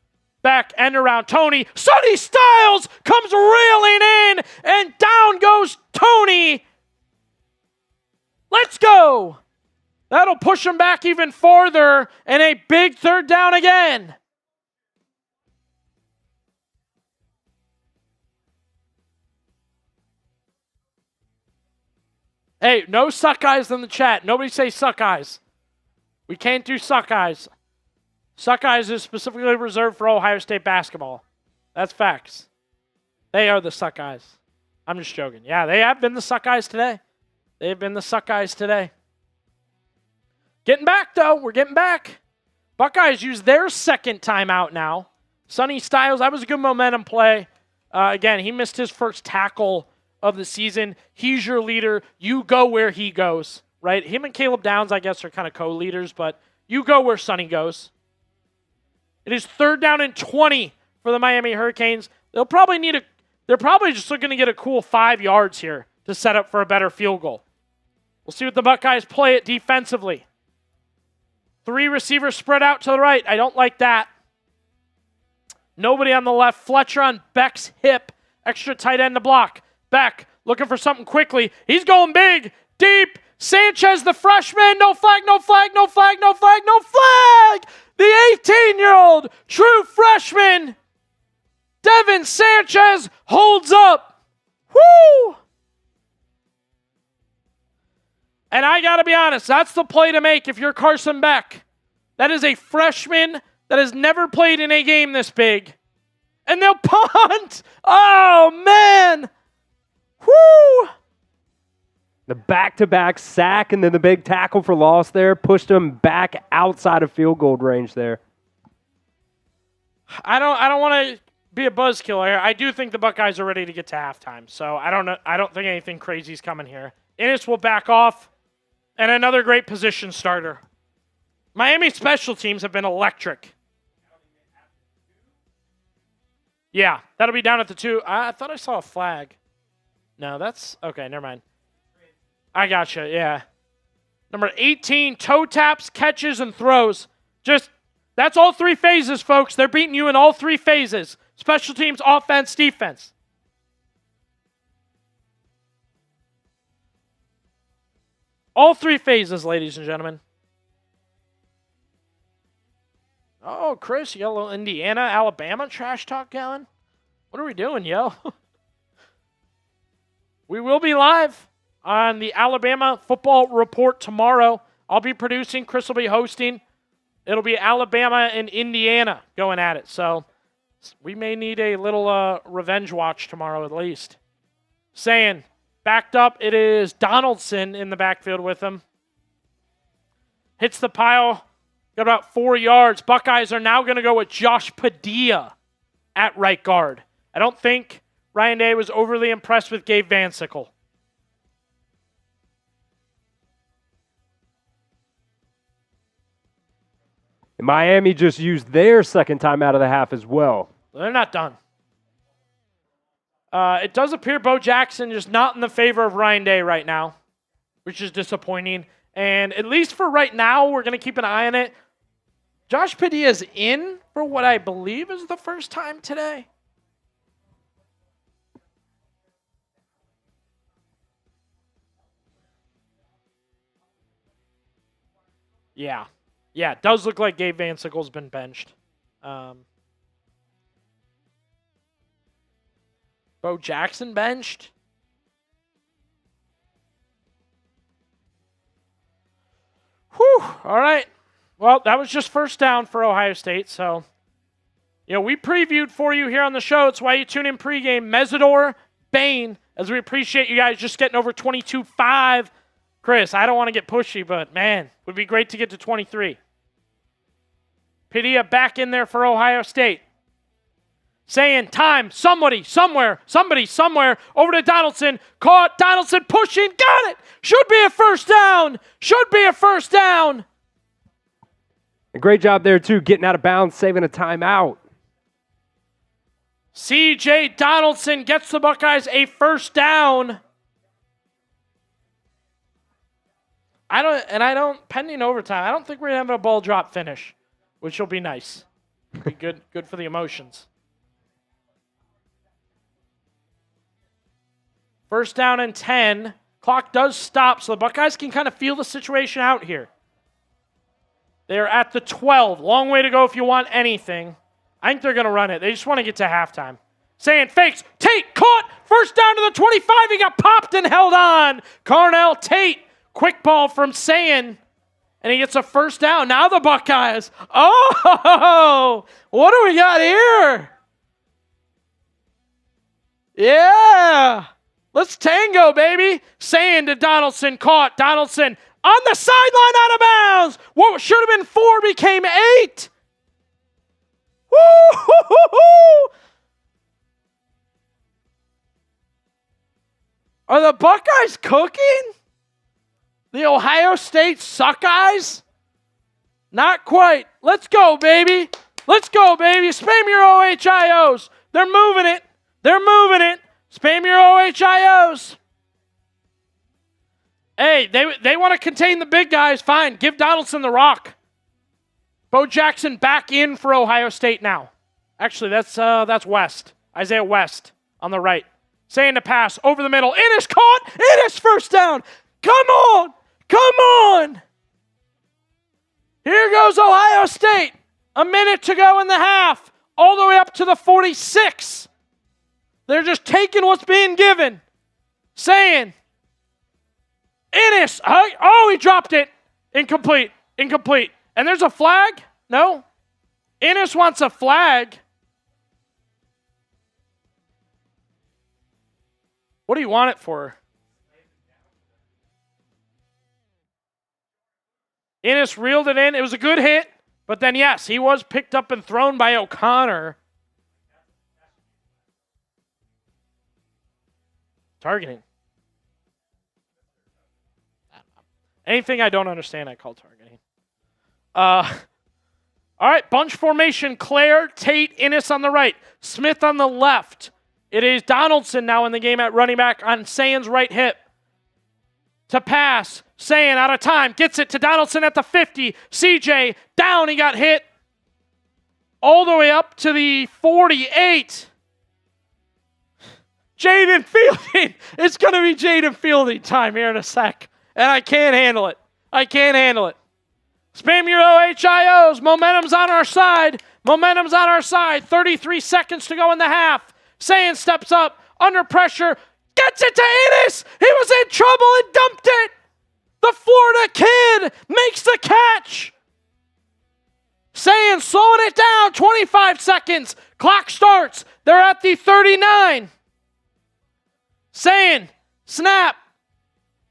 S1: Beck, end around Tony. Sonny Styles comes reeling in, and down goes Tony. Let's go. That'll push him back even farther, and a big third down again. Hey, no suck eyes in the chat. Nobody say suck eyes. We can't do suck eyes. Suck eyes is specifically reserved for Ohio State basketball. That's facts. They are the suck eyes. I'm just joking. Yeah, they have been the suck eyes today. They've been the suck eyes today. Getting back, though. We're getting back. Buckeyes use their second timeout now. Sonny Styles, that was a good momentum play. Again, he missed his first tackle of the season. He's your leader. You go where he goes, right? Him and Caleb Downs, I guess, are kind of co-leaders, but you go where Sonny goes. It is 3rd down and 20 for the Miami Hurricanes. They're probably just looking to get a cool 5 yards here to set up for a better field goal. We'll see what the Buckeyes play it defensively. 3 receivers spread out to the right. I don't like that. Nobody on the left. Fletcher on Beck's hip. Extra tight end to block. Beck looking for something quickly. He's going big, deep. Sanchez, the freshman. No flag, no flag, no flag, no flag, no flag. The 18-year-old true freshman, Devin Sanchez, holds up. Woo! And I got to be honest, that's the play to make if you're Carson Beck. That is a freshman that has never played in a game this big. And they'll punt. Oh, man. Woo!
S2: The back-to-back sack and then the big tackle for loss there pushed him back outside of field goal range there.
S1: I don't want to be a buzzkill here. I do think the Buckeyes are ready to get to halftime. So I don't think anything crazy is coming here. Innis will back off. And another great position starter. Miami special teams have been electric. Yeah, that'll be down at the 2. I thought I saw a flag. No, that's... Okay, never mind. I gotcha, yeah. Number 18, toe taps, catches, and throws. That's all 3 phases, folks. They're beating you in all 3 phases. Special teams, offense, defense. All 3 phases, ladies and gentlemen. Oh, Chris, you got a little Indiana, Alabama trash talk going? What are we doing, yo? We will be live on the Alabama Football Report tomorrow. I'll be producing. Chris will be hosting. It'll be Alabama and Indiana going at it. So we may need a little revenge watch tomorrow at least. Saying... Backed up, it is Donaldson in the backfield with him. Hits the pile, got about 4 yards. Buckeyes are now going to go with Josh Padilla at right guard. I don't think Ryan Day was overly impressed with Gabe Van Sickle.
S2: Miami just used their second time out of the half as well.
S1: They're not done. It does appear Bo Jackson just not in the favor of Ryan Day right now, which is disappointing. And at least for right now, we're going to keep an eye on it. Josh Padilla's in for what I believe is the first time today. Yeah. Yeah, it does look like Gabe Van Sickle's been benched. Bo Jackson benched. Whew. All right. Well, that was just first down for Ohio State. So, we previewed for you here on the show. It's why you tune in pregame. Mesidor, Bain, as we appreciate you guys just getting over 22-5. Chris, I don't want to get pushy, but, man, would be great to get to 23. Padilla back in there for Ohio State. Saying time, somebody, somewhere, over to Donaldson. Caught, Donaldson pushing, got it. Should be a first down.
S2: A great job there, too, getting out of bounds, saving a timeout.
S1: C.J. Donaldson gets the Buckeyes a first down. Pending overtime, I don't think we're having a ball drop finish, which will be nice. Be good for the emotions. First down and 10. Clock does stop, so the Buckeyes can kind of feel the situation out here. They're at the 12. Long way to go if you want anything. I think they're going to run it. They just want to get to halftime. Saying fakes. Tate caught. First down to the 25. He got popped and held on. Carnell Tate. Quick ball from Sayin. And he gets a first down. Now the Buckeyes. Oh, what do we got here? Yeah. Let's tango, baby. Sayin to Donaldson. Caught. Donaldson on the sideline out of bounds. What should have been 4 became 8. Woo! Are the Buckeyes cooking? The Ohio State Suckeyes? Not quite. Let's go, baby. Let's go, baby. Spam your OHIOs. They're moving it. They're moving it. Spam your OHIOs. Hey, they want to contain the big guys. Fine. Give Donaldson the rock. Bo Jackson back in for Ohio State now. Actually, that's West. Isaiah West on the right. Saying to pass over the middle. Ennis caught. Ennis first down. Come on. Come on. Here goes Ohio State. A minute to go in the half. All the way up to the 46. They're just taking what's being given. Saying, Ennis. Oh, he dropped it. Incomplete. Incomplete. And there's a flag? No. Ennis wants a flag. What do you want it for? Ennis reeled it in. It was a good hit. But then, yes, he was picked up and thrown by O'Connor. Targeting. Anything I don't understand, I call targeting. All right, bunch formation. Claire, Tate, Ennis on the right. Smith on the left. It is Donaldson now in the game at running back on Sayen's right hip. To pass. Sayen out of time. Gets it to Donaldson at the 50. CJ down. He got hit. All the way up to the 48. Jaden Fielding. It's going to be Jaden Fielding time here in a sec. And I can't handle it. I can't handle it. Spam your OHIOs. Momentum's on our side. Momentum's on our side. 33 seconds to go in the half. Sayen steps up. Under pressure. Gets it to Ennis. He was in trouble and dumped it. The Florida kid makes the catch. Sayen slowing it down. 25 seconds. Clock starts. They're at the 39. Sayen, snap.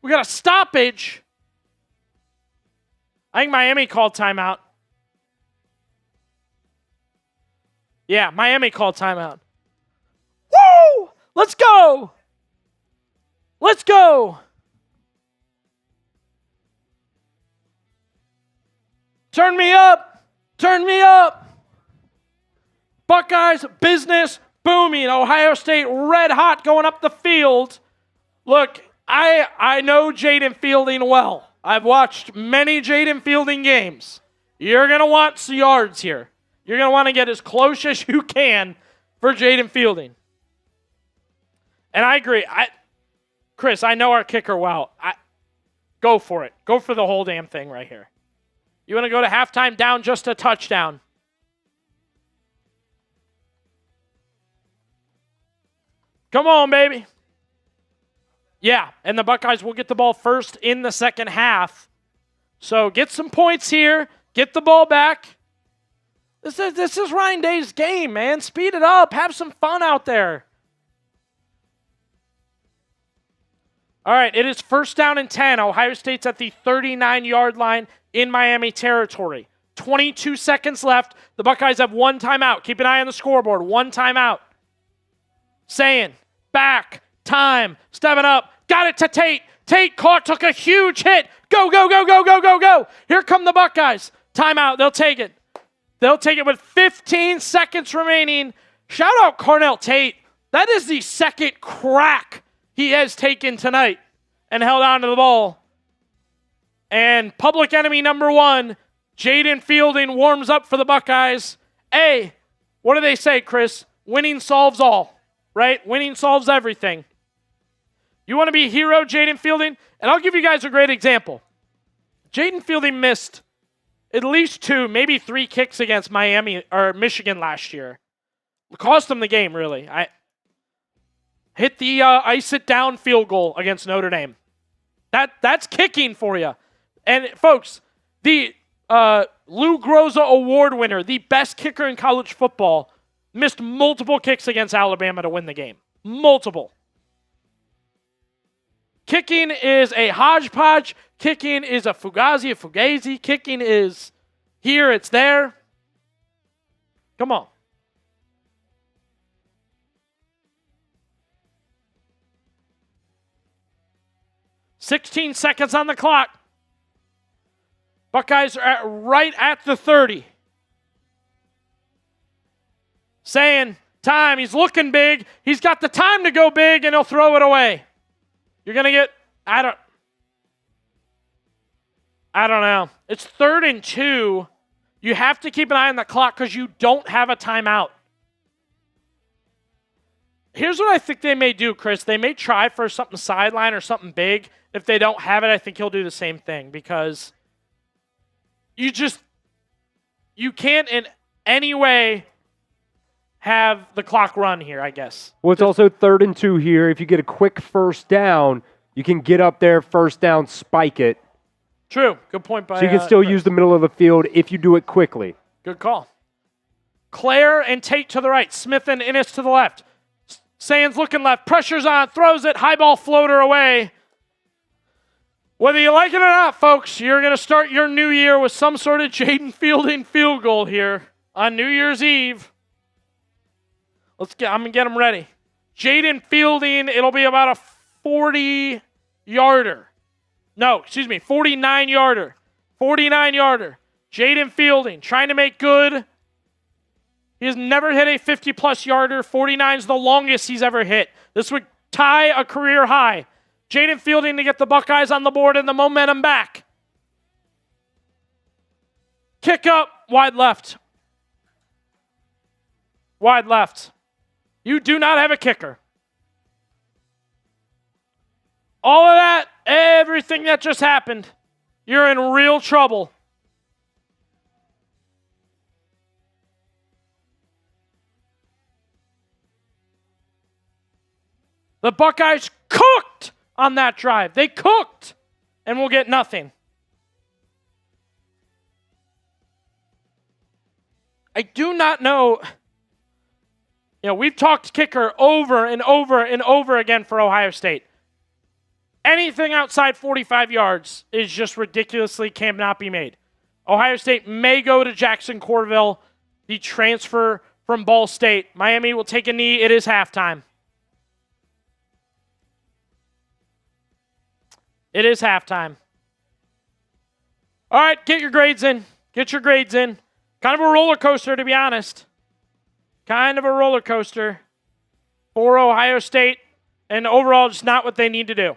S1: We got a stoppage. I think Miami called timeout. Yeah, Miami called timeout. Woo! Let's go. Let's go. Turn me up. Turn me up. Buckeyes business booming. Ohio State red hot going up the field. Look, I know Jaden Fielding well. I've watched many Jaden Fielding games. You're going to want some yards here. You're going to want to get as close as you can for Jaden Fielding. And I agree. Chris, I know our kicker well. Go for it. Go for the whole damn thing right here. You want to go to halftime down just a touchdown. Come on, baby. Yeah, and the Buckeyes will get the ball first in the second half. So get some points here. Get the ball back. This is Ryan Day's game, man. Speed it up. Have some fun out there. All right, it is first down and 10. Ohio State's at the 39-yard line in Miami territory. 22 seconds left. The Buckeyes have one timeout. Keep an eye on the scoreboard. One timeout. Sayen, back, time, stepping up. Got it to Tate. Tate caught, took a huge hit. Go, go, go, go, go, go, go. Here come the Buckeyes. Timeout. They'll take it. They'll take it with 15 seconds remaining. Shout out Cornell Tate. That is the second crack he has taken tonight and held on to the ball. And public enemy number one, Jaden Fielding warms up for the Buckeyes. Hey, what do they say, Chris? Winning solves all, right? Winning solves everything. You want to be a hero, Jaden Fielding? And I'll give you guys a great example. Jaden Fielding missed at least 2, maybe 3 kicks against Miami or Michigan last year. It cost them the game, really. I hit the ice it down field goal against Notre Dame. That's kicking for you. And folks, the Lou Groza Award winner, the best kicker in college football, missed multiple kicks against Alabama to win the game. Multiple. Kicking is a hodgepodge. Kicking is a fugazi. Kicking is here, it's there. Come on. 16 seconds on the clock. Buckeyes are right at the 30. Saying time. He's looking big. He's got the time to go big, and he'll throw it away. You're going to get, I don't know. It's 3rd and 2. You have to keep an eye on the clock because you don't have a timeout. Here's what I think they may do, Chris. They may try for something sideline or something big. If they don't have it, I think he'll do the same thing because you can't in any way have the clock run here, I guess.
S2: Well, it's also 3rd and 2 here. If you get a quick first down, you can get up there, first down, spike it.
S1: True. Good point by
S2: So you can still use the middle of the field if you do it quickly.
S1: Good call. Claire and Tate to the right. Smith and Innes to the left. Sands looking left. Pressure's on. Throws it. High ball floater away. Whether you like it or not, folks, you're going to start your new year with some sort of Jaden Fielding field goal here on New Year's Eve. I'm going to get them ready. Jaden Fielding, it'll be about a 40-yarder. No, excuse me, 49-yarder. 49-yarder. Jaden Fielding trying to make good. He has never hit a 50-plus yarder. 49 is the longest he's ever hit. This would tie a career high. Jaden Fielding to get the Buckeyes on the board and the momentum back. Kick up, wide left. Wide left. You do not have a kicker. All of that, everything that just happened, you're in real trouble. The Buckeyes cooked on that drive. They cooked, and we'll get nothing. I do not know. You know, we've talked kicker over and over and over again for Ohio State. Anything outside 45 yards is just ridiculously cannot be made. Ohio State may go to Jackson Corville, the transfer from Ball State. Miami will take a knee. It is halftime. It is halftime. All right, get your grades in. Get your grades in. Kind of a roller coaster, to be honest. Kind of a roller coaster for Ohio State, and overall just not what they need to do.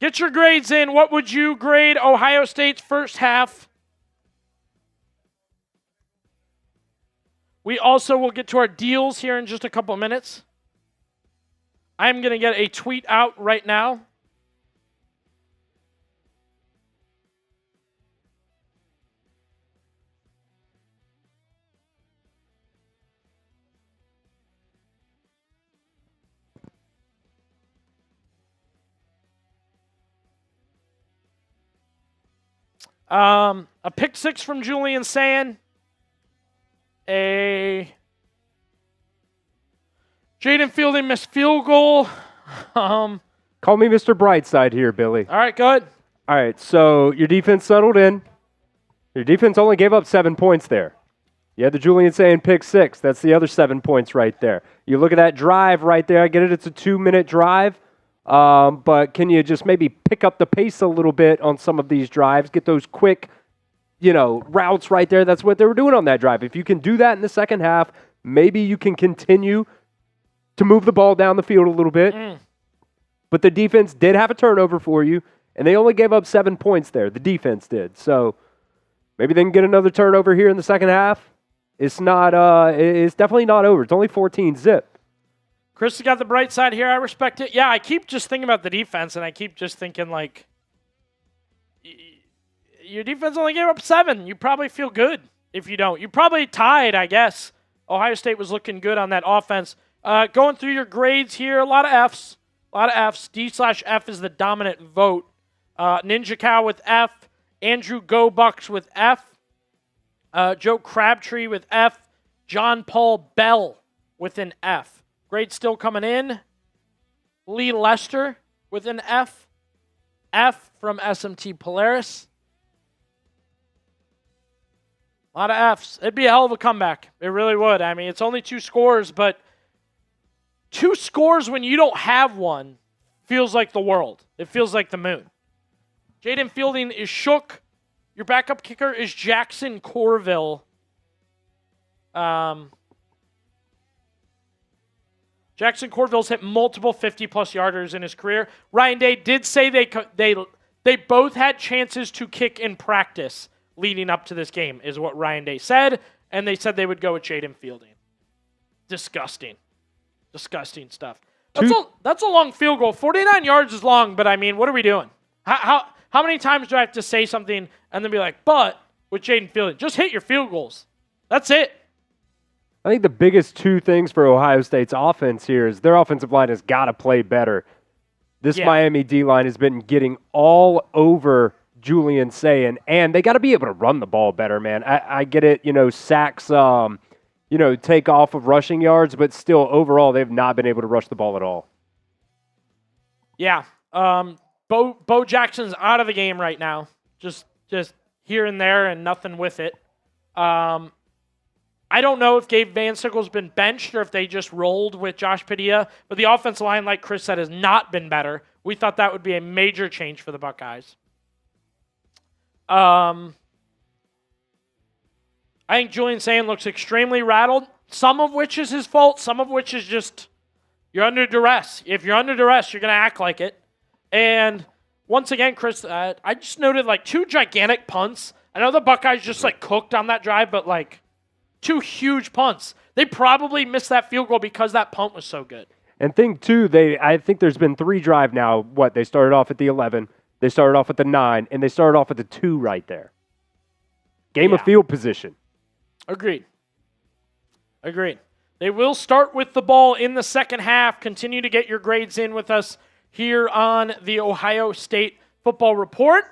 S1: Get your grades in. What would you grade Ohio State's first half? We also will get to our deals here in just a couple of minutes. I'm going to get a tweet out right now. A pick six from Julian Sand. A Jaden Fielding missed field goal.
S2: Call me Mr. Brightside here, Billy.
S1: All right, good.
S2: All right, so your defense settled in. Your defense only gave up 7 points there. You had the Julian Sand pick six. That's the other 7 points right there. You look at that drive right there. I get it. It's a 2-minute drive. But can you just maybe pick up the pace a little bit on some of these drives, get those quick, routes right there? That's what they were doing on that drive. If you can do that in the second half, maybe you can continue to move the ball down the field a little bit. But the defense did have a turnover for you, and they only gave up 7 points there. The defense did. So maybe they can get another turnover here in the second half. It's not. It's definitely not over. It's only 14-zip.
S1: Chris has got the bright side here. I respect it. Yeah, I keep just thinking about the defense, and I keep just thinking, your defense only gave up 7. You probably feel good if you don't. You probably tied, I guess. Ohio State was looking good on that offense. Going through your grades here, a lot of Fs. D/F is the dominant vote. Ninja Cow with F. Andrew Go Bucks with F. Joe Crabtree with F. John Paul Bell with an F. Grade still coming in. Lee Lester with an F. F from SMT Polaris. A lot of Fs. It'd be a hell of a comeback. It really would. I mean, it's only 2 scores, but 2 scores when you don't have one feels like the world. It feels like the moon. Jaden Fielding is shook. Your backup kicker is Jackson Corville. Jackson Corville's hit multiple 50-plus yarders in his career. Ryan Day did say they both had chances to kick in practice leading up to this game, is what Ryan Day said, and they said they would go with Jaden Fielding. Disgusting. Disgusting stuff. That's a long field goal. 49 yards is long, but I mean, what are we doing? How many times do I have to say something and then be like, but with Jaden Fielding, just hit your field goals. That's it.
S2: I think the biggest 2 things for Ohio State's offense here is their offensive line has got to play better. This Miami D-line has been getting all over Julian Sayin, and they got to be able to run the ball better, man. I get it, sacks, take off of rushing yards, but still, overall, they've not been able to rush the ball at all.
S1: Yeah. Bo Jackson's out of the game right now. Just here and there and nothing with it. I don't know if Gabe Van Sickle's been benched or if they just rolled with Josh Padilla, but the offensive line, like Chris said, has not been better. We thought that would be a major change for the Buckeyes. I think Julian Sayin looks extremely rattled, some of which is his fault, some of which is just you're under duress. If you're under duress, you're going to act like it. And once again, Chris, I just noted 2 gigantic punts. I know the Buckeyes just cooked on that drive, but 2 huge punts. They probably missed that field goal because that punt was so good.
S2: And thing too, I think there's been 3 drive now. They started off at the 11, they started off at the 9, and they started off at the 2 right there. Game of field position.
S1: Agreed. They will start with the ball in the second half. Continue to get your grades in with us here on the Ohio State Football Report.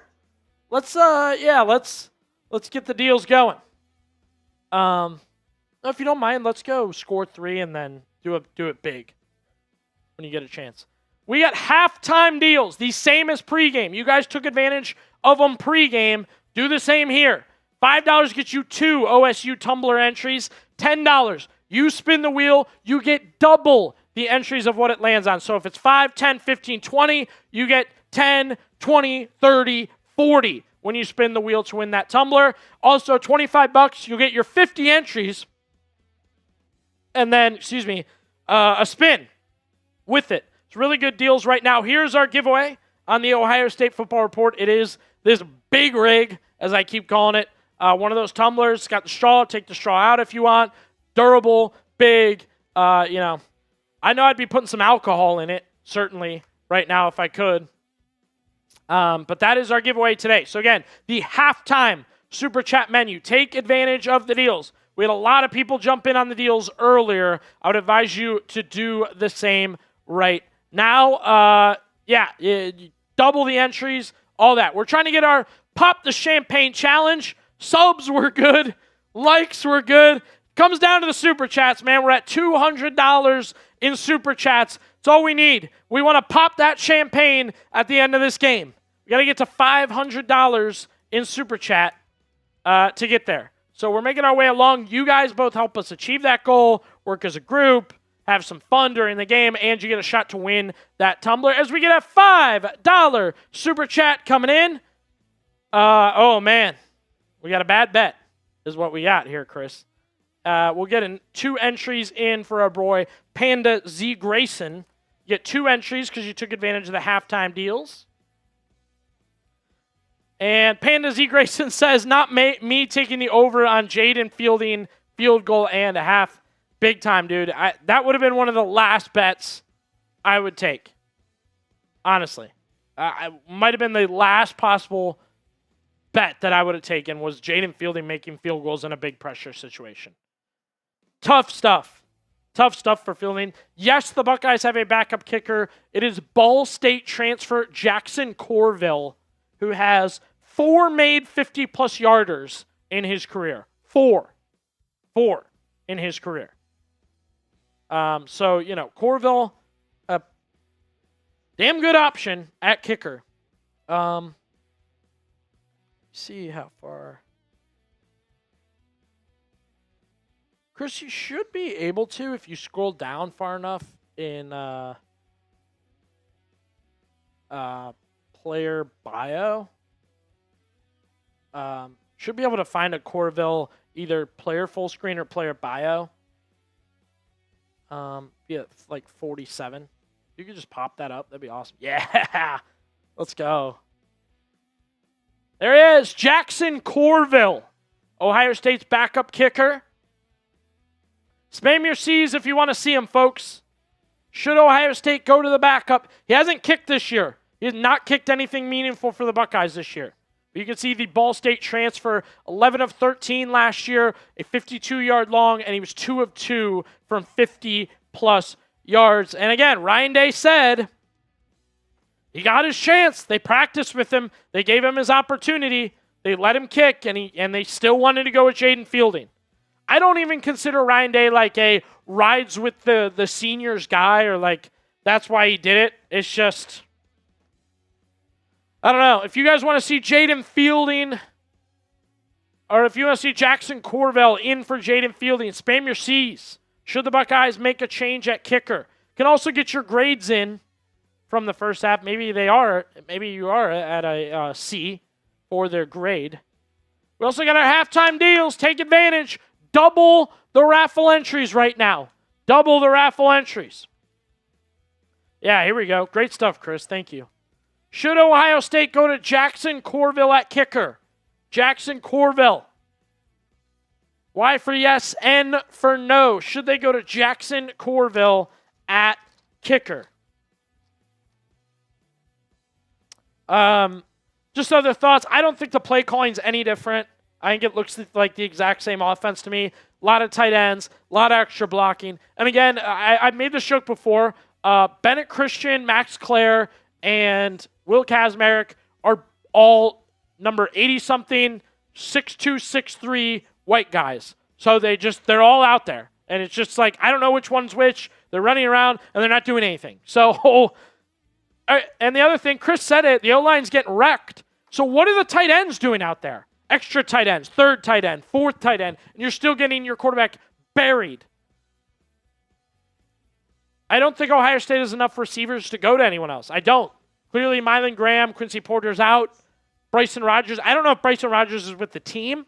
S1: Let's get the deals going. If you don't mind, let's go score 3 and then do it big when you get a chance. We got halftime deals, the same as pregame. You guys took advantage of them pregame. Do the same here. $5 gets you 2 OSU tumbler entries. $10, you spin the wheel, you get double the entries of what it lands on. So if it's 5, 10, 15, 20, you get 10, 20, 30, 40 when you spin the wheel to win that tumbler. Also, $25, you'll get your 50 entries and then, a spin with it. It's really good deals right now. Here's our giveaway on the Ohio State Football Report. It is this big rig, as I keep calling it. One of those tumblers. It's got the straw. Take the straw out if you want. Durable, big. I know I'd be putting some alcohol in it, certainly, right now if I could. But that is our giveaway today. So, again, the halftime Super Chat menu. Take advantage of the deals. We had a lot of people jump in on the deals earlier. I would advise you to do the same right now. Double the entries, all that. We're trying to get our Pop the Champagne Challenge. Subs were good. Likes were good. Comes down to the Super Chats, man. We're at $200 in Super Chats. It's all we need. We want to pop that champagne at the end of this game. We got to get to $500 in Super Chat to get there. So we're making our way along. You guys both help us achieve that goal, work as a group, have some fun during the game, and you get a shot to win that tumbler as we get a $5 Super Chat coming in. Oh, man. We got a bad bet is what we got here, Chris. We'll get 2 entries in for our boy Panda Z Grayson. You get 2 entries because you took advantage of the halftime deals. And Panda Z Grayson says, not me taking the over on Jaden Fielding field goal and a half. Big time, dude. That would have been one of the last bets I would take. Honestly. I might have been the last possible bet that I would have taken was Jaden Fielding making field goals in a big pressure situation. Tough stuff. Tough stuff for Fielding. Yes, the Buckeyes have a backup kicker. It is Ball State transfer Jackson Corville, who has 4 made 50-plus yarders in his career. 4 in his career. Corville, a damn good option at kicker. See how far. Chris, you should be able to if you scroll down far enough in player bio. Should be able to find a Corville either player full screen or player bio. Yeah, like 47. You could just pop that up. That'd be awesome. Yeah, let's go. There he is, Jackson Corville, Ohio State's backup kicker. Spam your C's if you want to see him, folks. Should Ohio State go to the backup? He hasn't kicked this year. He has not kicked anything meaningful for the Buckeyes this year. You can see the Ball State transfer, 11 of 13 last year, a 52-yard long, and he was 2 of 2 from 50-plus yards. And again, Ryan Day said he got his chance. They practiced with him. They gave him his opportunity. They let him kick, and they still wanted to go with Jaden Fielding. I don't even consider Ryan Day like a rides with the seniors guy or like that's why he did it. It's just, I don't know. If you guys want to see Jaden Fielding or if you want to see Jackson Corville in for Jaden Fielding, spam your C's. Should the Buckeyes make a change at kicker? You can also get your grades in from the first half. Maybe you are at a C for their grade. We also got our halftime deals. Take advantage. Double the raffle entries right now. Double the raffle entries. Yeah, here we go. Great stuff, Chris. Thank you. Should Ohio State go to Jackson Corville at kicker? Jackson Corville. Y for yes, N for no. Should they go to Jackson Corville at kicker? Just other thoughts. I don't think the play calling's any different. I think it looks like the exact same offense to me. A lot of tight ends, a lot of extra blocking. And again, I've made this joke before. Bennett Christian, Max Clare, and Will Kazmarek are all number 80-something, 6'2", 6'3", white guys. So they're all out there. And it's just like, I don't know which one's which. They're running around, and they're not doing anything. So, and the other thing, Chris said it, the O-line's getting wrecked. So what are the tight ends doing out there? Extra tight ends, third tight end, fourth tight end, and you're still getting your quarterback buried. I don't think Ohio State has enough receivers to go to anyone else. I don't. Clearly, Mylan Graham, Quincy Porter's out. Bryson Rodgers. I don't know if Bryson Rodgers is with the team.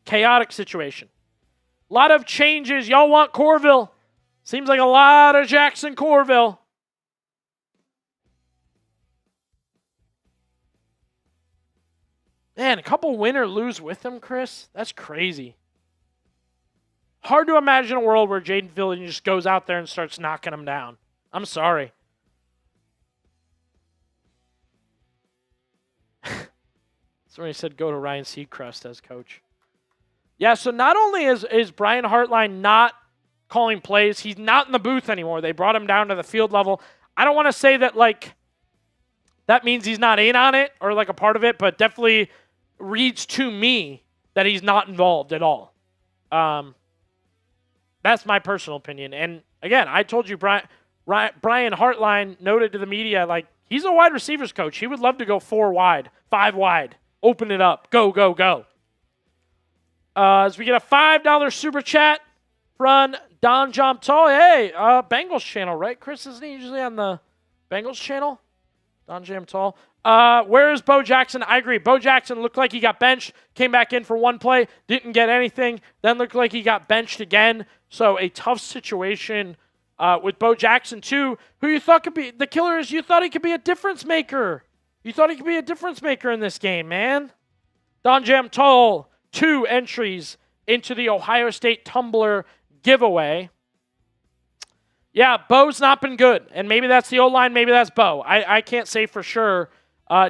S1: Chaotic situation. A lot of changes. Y'all want Corville. Seems like a lot of Jackson Corville. Man, a couple win or lose with him, Chris? That's crazy. Hard to imagine a world where Jaden Fielding just goes out there and starts knocking him down. I'm sorry. Somebody said go to Ryan Seacrest as coach. Yeah, so not only is Brian Hartline not calling plays, he's not in the booth anymore. They brought him down to the field level. I don't want to say that, like, that means he's not in on it or, like, a part of it, but definitely reads to me that he's not involved at all. That's my personal opinion. And, again, I told you Brian Hartline noted to the media, like, he's a wide receivers coach. He would love to go 4 wide, 5 wide, open it up, go, go, go. As we get a $5 super chat from Don Jomtall. Hey, Bengals channel, right? Chris, isn't he usually on the Bengals channel? Don Jomtall. Where is Bo Jackson? I agree. Bo Jackson looked like he got benched, came back in for one play, didn't get anything, then looked like he got benched again. So a tough situation with Bo Jackson, too, who you thought could be, the killer is you thought he could be a difference maker. You thought he could be a difference maker in this game, man. Don Jomtall. 2 entries into the Ohio State Tumbler giveaway. Yeah, Bo's not been good. And maybe that's the O-line, maybe that's Bo. I can't say for sure.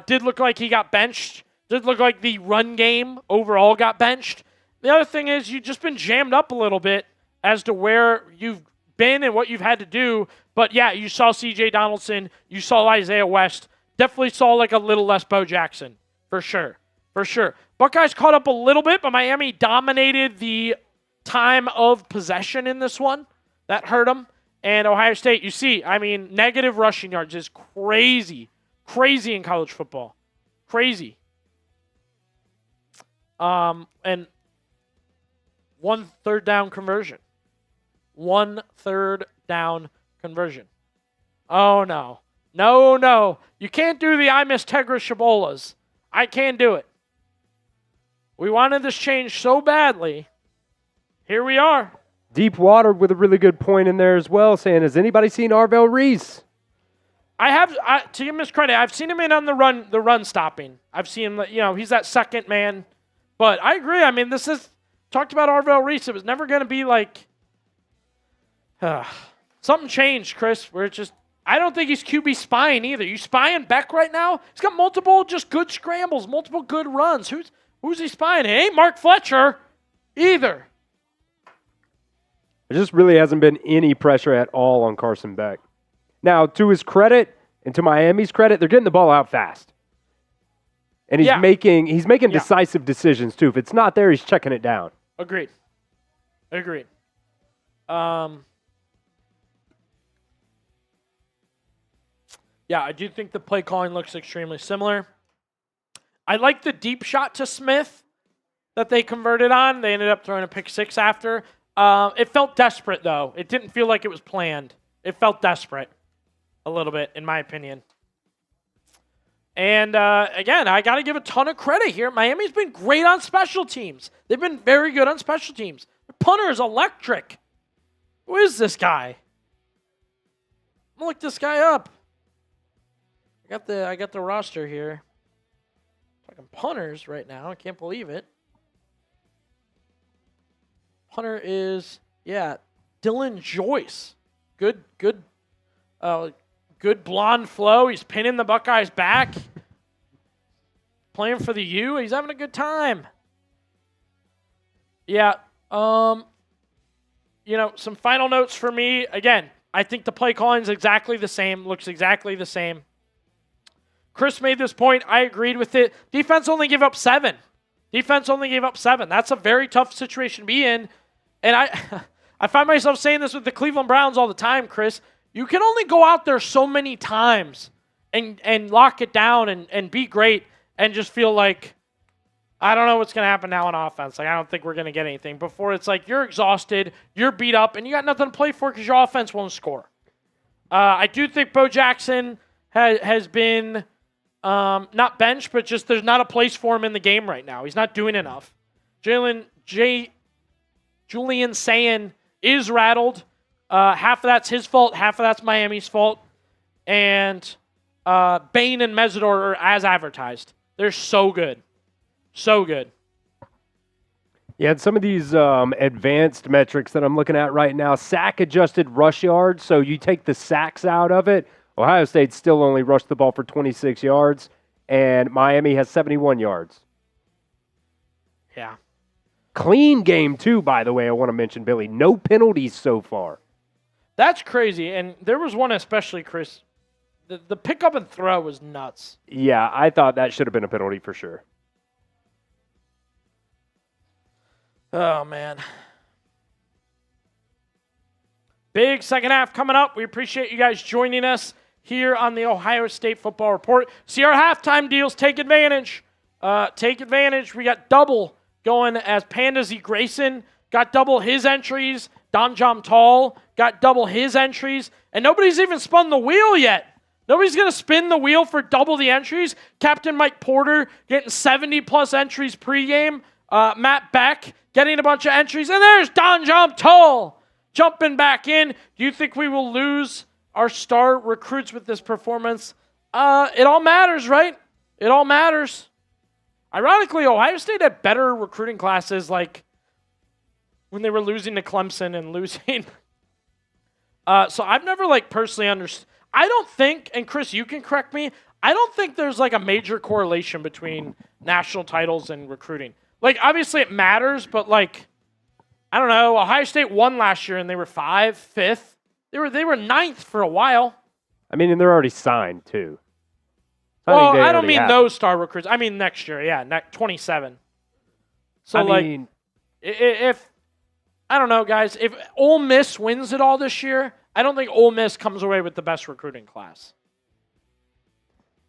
S1: Did look like he got benched. Did look like the run game overall got benched. The other thing is you've just been jammed up a little bit as to where you've been and what you've had to do. But, yeah, you saw C.J. Donaldson. You saw Isaiah West. Definitely saw like a little less Bo Jackson, for sure. For sure. Buckeyes caught up a little bit, but Miami dominated the time of possession in this one. That hurt them. And Ohio State, you see, I mean, negative rushing yards is crazy. Crazy in college football. Crazy. And 1 third down conversion. 1 third down conversion. Oh, no. No. You can't do the I miss Tegra Shabolas. I can't do it. We wanted this change so badly. Here we are.
S2: Deep Water with a really good point in there as well, saying, has anybody seen Arvell Reese?
S1: I have, to give him his credit, I've seen him in on the run stopping. I've seen him, he's that second man. But I agree. I mean, talked about Arvell Reese. It was never going to be like, something changed, Chris, where it's just, I don't think he's QB spying either. You spying Beck right now? He's got multiple just good scrambles, multiple good runs. Who's he spying? It ain't Mark Fletcher either.
S2: There just really hasn't been any pressure at all on Carson Beck. Now, to his credit and to Miami's credit, they're getting the ball out fast. And he's making decisive decisions, too. If it's not there, he's checking it down.
S1: Agreed. Yeah, I do think the play calling looks extremely similar. I like the deep shot to Smith that they converted on. They ended up throwing a pick 6 after. It felt desperate, though. It didn't feel like it was planned. It felt desperate a little bit, in my opinion. And, again, I got to give a ton of credit here. Miami's been great on special teams. They've been very good on special teams. The punter is electric. Who is this guy? I'm going to look this guy up. I got the roster here. Talking punters right now. I can't believe it. Punter is, Dylan Joyce. Good blonde flow. He's pinning the Buckeyes back. Playing for the U. He's having a good time. Yeah. Some final notes for me. Again, I think the play calling is exactly the same. Looks exactly the same. Chris made this point. I agreed with it. Defense only gave up 7. That's a very tough situation to be in. And I find myself saying this with the Cleveland Browns all the time, Chris. You can only go out there so many times and lock it down and be great and just feel like, I don't know what's going to happen now on offense. Like, I don't think we're going to get anything. Before it's like you're exhausted, you're beat up, and you got nothing to play for because your offense won't score. I do think Bo Jackson has been not benched, but just there's not a place for him in the game right now. He's not doing enough. Julian Sayin is rattled. Half of that's his fault. Half of that's Miami's fault. And Bain and Mesidor are as advertised. They're so good. So good.
S2: Yeah, and some of these advanced metrics that I'm looking at right now, sack-adjusted rush yards, so you take the sacks out of it. Ohio State still only rushed the ball for 26 yards, and Miami has 71 yards.
S1: Yeah.
S2: Clean game, too, by the way, I want to mention, Billy. No penalties so far.
S1: That's crazy, and there was one especially, Chris. The pick-up and throw was nuts.
S2: Yeah, I thought that should have been a penalty for sure.
S1: Oh, man. Big second half coming up. We appreciate you guys joining us here on the Ohio State Football Report. See our halftime deals. Take advantage. We got double going as Panda Z Grayson got double his entries. Don Jom Tall got double his entries. And nobody's even spun the wheel yet. Nobody's going to spin the wheel for double the entries. Captain Mike Porter getting 70-plus entries pregame. Matt Beck getting a bunch of entries. And there's Don Jom Tall jumping back in. Do you think we will lose our star recruits with this performance? It all matters, right? It all matters. Ironically, Ohio State had better recruiting classes like when they were losing to Clemson and losing. So I've never personally understood. I don't think, and Chris, you can correct me, I don't think there's a major correlation between national titles and recruiting. Obviously it matters, but I don't know. Ohio State won last year and they were 5th. They were 9th for a while.
S2: I mean, and they're already signed too.
S1: Well, I don't mean those star recruits. I mean next year, 27. So if I don't know, guys, if Ole Miss wins it all this year, I don't think Ole Miss comes away with the best recruiting class.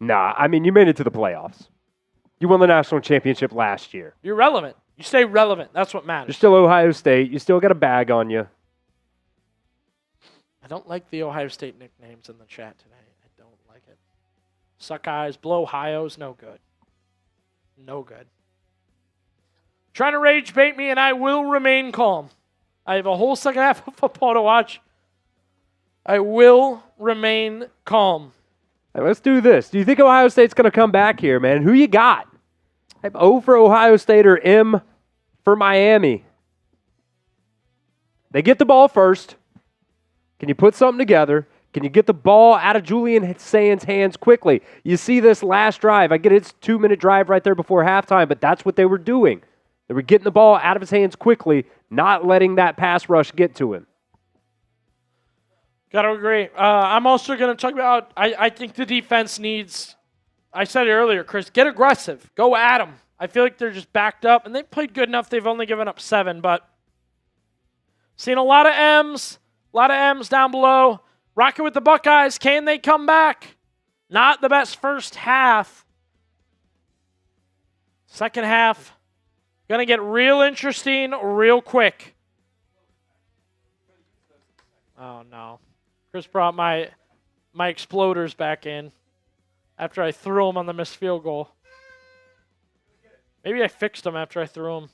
S2: Nah, I mean, you made it to the playoffs. You won the national championship last year.
S1: You're relevant. You stay relevant. That's what matters.
S2: You're still Ohio State. You still got a bag on you.
S1: I don't like the Ohio State nicknames in the chat today. I don't like it. Suck eyes, blow Ohio's, no good. No good. Trying to rage bait me, and I will remain calm. I have a whole second half of football to watch. I will remain calm.
S2: Hey, let's do this. Do you think Ohio State's going to come back here, man? Who you got? I have O for Ohio State or M for Miami. They get the ball first. Can you put something together? Can you get the ball out of Julian Sands' hands quickly? You see this last drive. I get it's a 2-minute drive right there before halftime, but that's what they were doing. They were getting the ball out of his hands quickly, not letting that pass rush get to him.
S1: Got to agree. I'm also going to talk about, I think the defense needs, I said it earlier, Chris, get aggressive. Go at them. I feel like they're just backed up, and they've played good enough. They've only given up 7, but seen a lot of M's down below. Rocking with the Buckeyes. Can they come back? Not the best first half. Second half, going to get real interesting real quick. Oh, no. Chris brought my exploders back in after I threw them on the missed field goal. Maybe I fixed them after I threw them.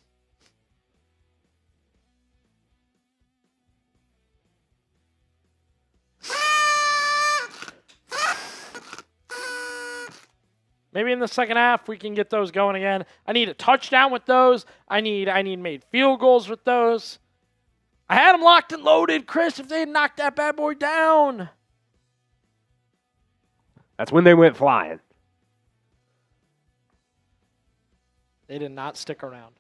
S1: Maybe in the second half we can get those going again. I need a touchdown with those. I need made field goals with those. I had them locked and loaded, Chris, if they had knocked that bad boy down.
S2: That's when they went flying.
S1: They did not stick around.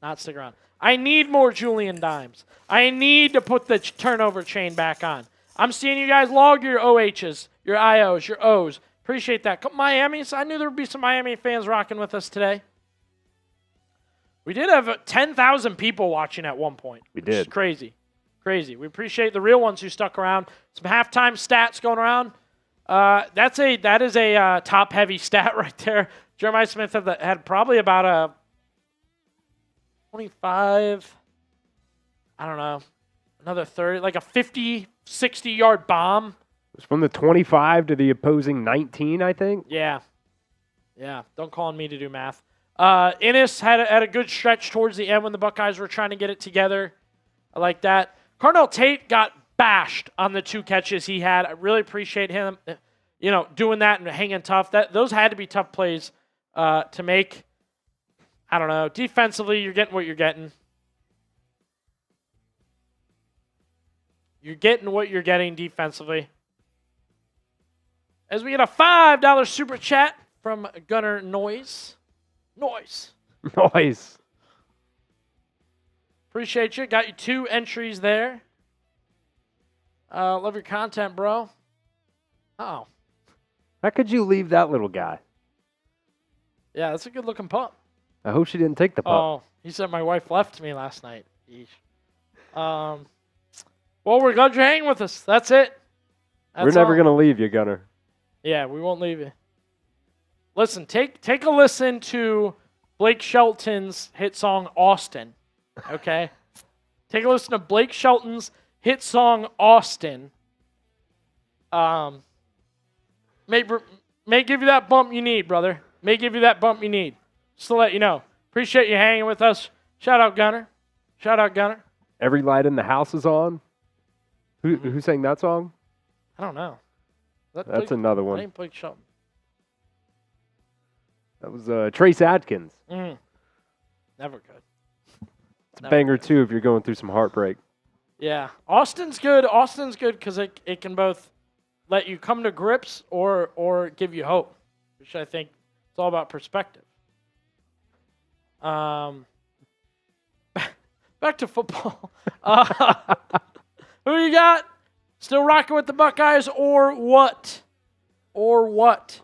S1: Not stick around. I need more Julian Dimes. I need to put the turnover chain back on. I'm seeing you guys log your OHs, your IOs, your Os. Appreciate that. Miami, so I knew there would be some Miami fans rocking with us today. We did have 10,000 people watching at one point.
S2: We did.
S1: Which is crazy. Crazy. We appreciate the real ones who stuck around. Some halftime stats going around. That is a top-heavy stat right there. Jeremiah Smith had probably about a 25, I don't know, another 30, like a 50, 60-yard bomb.
S2: It was from the 25 to the opposing 19, I think.
S1: Yeah. Yeah, don't call on me to do math. Innis had a good stretch towards the end when the Buckeyes were trying to get it together. I like that. Carnell Tate got bashed on the 2 catches he had. I really appreciate him, doing that and hanging tough. Those had to be tough plays to make. I don't know. Defensively, you're getting what you're getting. You're getting what you're getting defensively. As we get a $5 super chat from Gunner Noise. Noise. Appreciate you. Got you 2 entries there. Love your content, bro. Oh.
S2: How could you leave that little guy?
S1: Yeah, that's a good-looking pup.
S2: I hope she didn't take the pup.
S1: Oh, he said my wife left me last night. Well, we're glad you're hanging with us. That's it.
S2: We're never going to leave you, Gunner.
S1: Yeah, we won't leave you. Listen, take a listen to Blake Shelton's hit song, Austin. Okay? Take a listen to Blake Shelton's hit song, Austin. May give you that bump you need, brother. May give you that bump you need. Just to let you know. Appreciate you hanging with us. Shout out, Gunner. Shout out, Gunner.
S2: Every light in the house is on. Who sang that song?
S1: I don't know.
S2: That's another one.
S1: I ain't Blake Shelton.
S2: That was Trace Adkins.
S1: Never good.
S2: It's a banger, too, if you're going through some heartbreak.
S1: Yeah. Austin's good. Austin's good because it can both let you come to grips or give you hope, which I think it's all about perspective. Back to football. Who you got? Still rocking with the Buckeyes or what? Or what?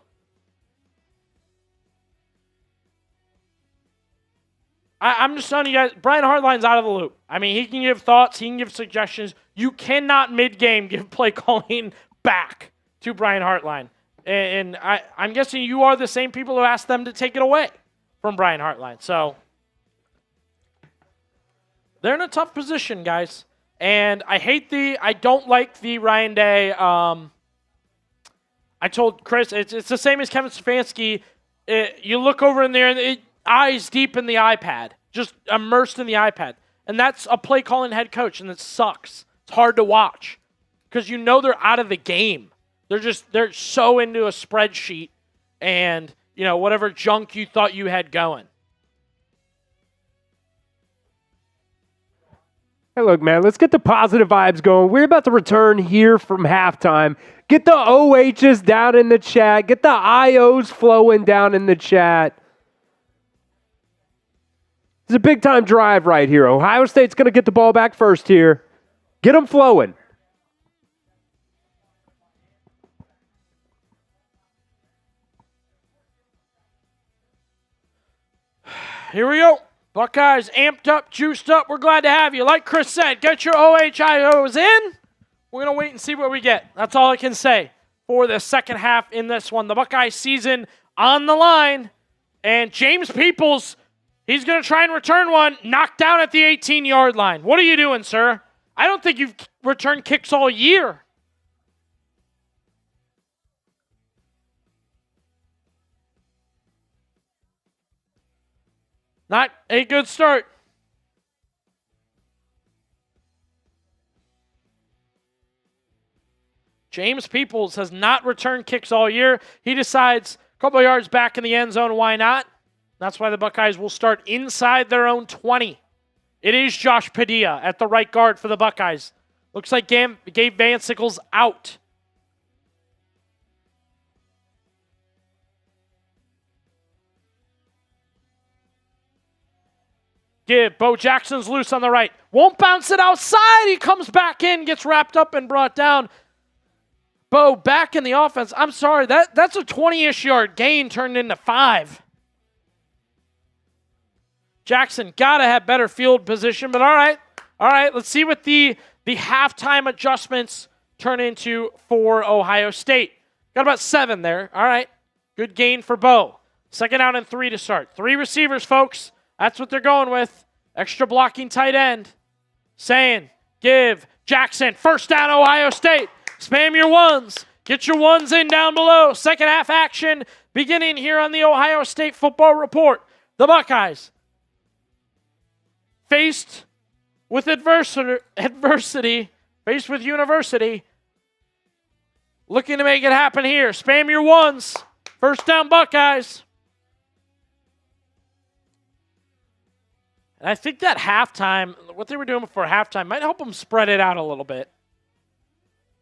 S1: I'm just telling you guys, Brian Hartline's out of the loop. I mean, he can give thoughts, he can give suggestions. You cannot mid-game give play calling back to Brian Hartline. And I'm guessing you are the same people who asked them to take it away from Brian Hartline. So they're in a tough position, guys. And I don't like the Ryan Day. I told Chris, it's the same as Kevin Stefanski. You look over in there, and eyes deep in the iPad, just immersed in the iPad. And that's a play calling head coach, and it sucks. It's hard to watch because you know they're out of the game. They're so into a spreadsheet and, whatever junk you thought you had going.
S2: Hey, look, man, let's get the positive vibes going. We're about to return here from halftime. Get the OHs down in the chat. Get the IOs flowing down in the chat. It's a big-time drive right here. Ohio State's going to get the ball back first here. Get them flowing.
S1: Here we go. Buckeyes amped up, juiced up. We're glad to have you. Like Chris said, get your OHIOs in. We're going to wait and see what we get. That's all I can say for the second half in this one. The Buckeye season on the line. And James Peoples, he's going to try and return one, knocked down at the 18-yard line. What are you doing, sir? I don't think you've returned kicks all year. Not a good start. James Peoples has not returned kicks all year. He decides a couple of yards back in the end zone, why not? That's why the Buckeyes will start inside their own 20. It is Josh Padilla at the right guard for the Buckeyes. Looks like Gabe Van Sickle's out. Bo Jackson's loose on the right. Won't bounce it outside. He comes back in, gets wrapped up and brought down. Bo back in the offense. I'm sorry, that's a 20-ish yard gain turned into 5. Jackson got to have better field position, but all right. All right, let's see what the halftime adjustments turn into for Ohio State. Got about 7 there. All right, good gain for Bo. 2nd down and 3 to start. 3 receivers, folks. That's what they're going with. Extra blocking tight end. Saying, give Jackson 1st down Ohio State. Spam your ones. Get your ones in down below. Second half action beginning here on the Ohio State Football Report. The Buckeyes faced with adversity, faced with university. Looking to make it happen here. Spam your ones. 1st down Buckeyes. And I think that halftime, what they were doing before halftime, might help them spread it out a little bit.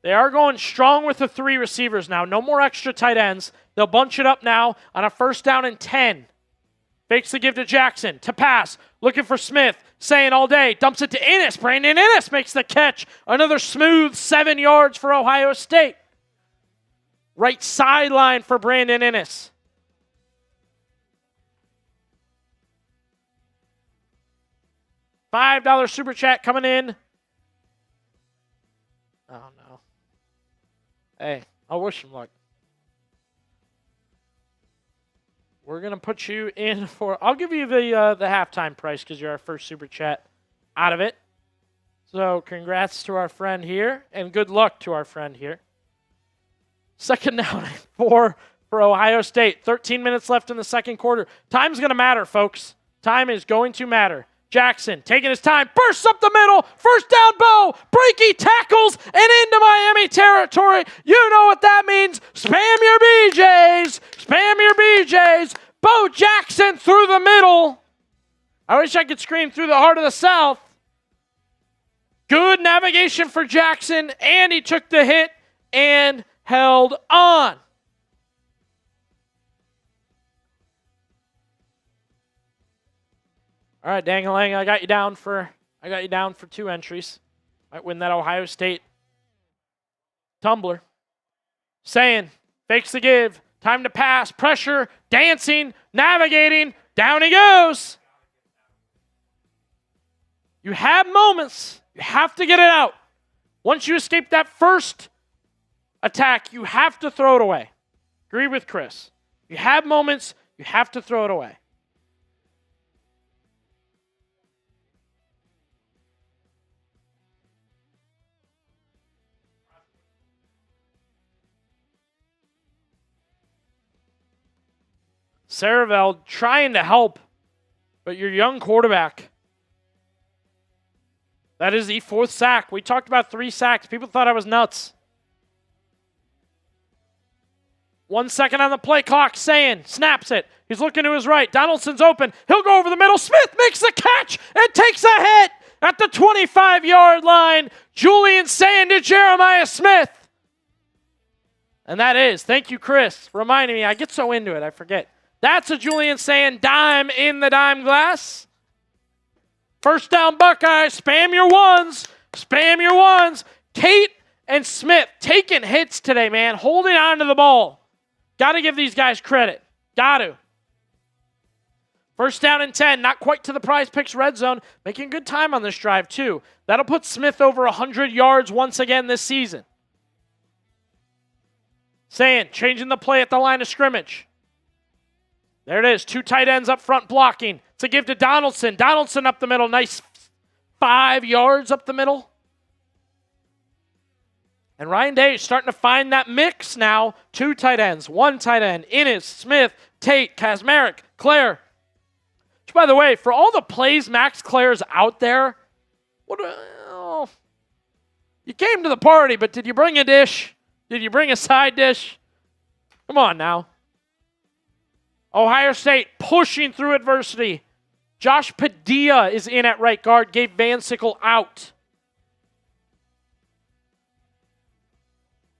S1: They are going strong with the 3 receivers now. No more extra tight ends. They'll bunch it up now on a 1st down and 10. Fakes the give to Jackson. To pass. Looking for Smith. Saying all day. Dumps it to Ennis. Brandon Ennis makes the catch. Another smooth 7 yards for Ohio State. Right sideline for Brandon Ennis. $5 super chat coming in. Oh, no. Hey, I'll wish him luck. We're going to put you in for... I'll give you the halftime price because you're our first super chat out of it. So congrats to our friend here, and good luck to our friend here. 2nd down and 4 for Ohio State. 13 minutes left in the second quarter. Time's going to matter, folks. Time is going to matter. Jackson taking his time, bursts up the middle, 1st down Bo, breaky tackles, and into Miami territory. You know what that means. Spam your BJs. Spam your BJs. Bo Jackson through the middle. I wish I could scream through the heart of the South. Good navigation for Jackson, and he took the hit and held on. All right, Dangalang, I got you down for 2 entries. Might win that Ohio State tumbler. Saying, fakes the give, time to pass, pressure, dancing, navigating, down he goes. You have moments. You have to get it out. Once you escape that first attack, you have to throw it away. Agree with Chris. You have moments, you have to throw it away. Saravel trying to help, but your young quarterback. That is the 4th sack. We talked about 3 sacks. People thought I was nuts. 1 second on the play clock. Sayin snaps it. He's looking to his right. Donaldson's open. He'll go over the middle. Smith makes the catch and takes a hit at the 25-yard line. Julian Sayin to Jeremiah Smith. And that is, thank you, Chris, reminding me. I get so into it, I forget. That's a Julian Sayin dime in the dime glass. First down, Buckeyes. Spam your ones. Spam your ones. Tate and Smith taking hits today, man. Holding on to the ball. Got to give these guys credit. Got to. First down and 10. Not quite to the Prize Picks red zone. Making good time on this drive, too. That'll put Smith over 100 yards once again this season. Sayin changing the play at the line of scrimmage. There it is. 2 tight ends up front blocking. To give to Donaldson. Donaldson up the middle. Nice 5 yards up the middle. And Ryan Day is starting to find that mix now. 2 tight ends. 1 tight end. Innes, Smith, Tate, Kazmarek, Claire. Which, by the way, for all the plays Max Claire's out there, you came to the party, but did you bring a dish? Did you bring a side dish? Come on now. Ohio State pushing through adversity. Josh Padilla is in at right guard. Gabe Van Sickle out.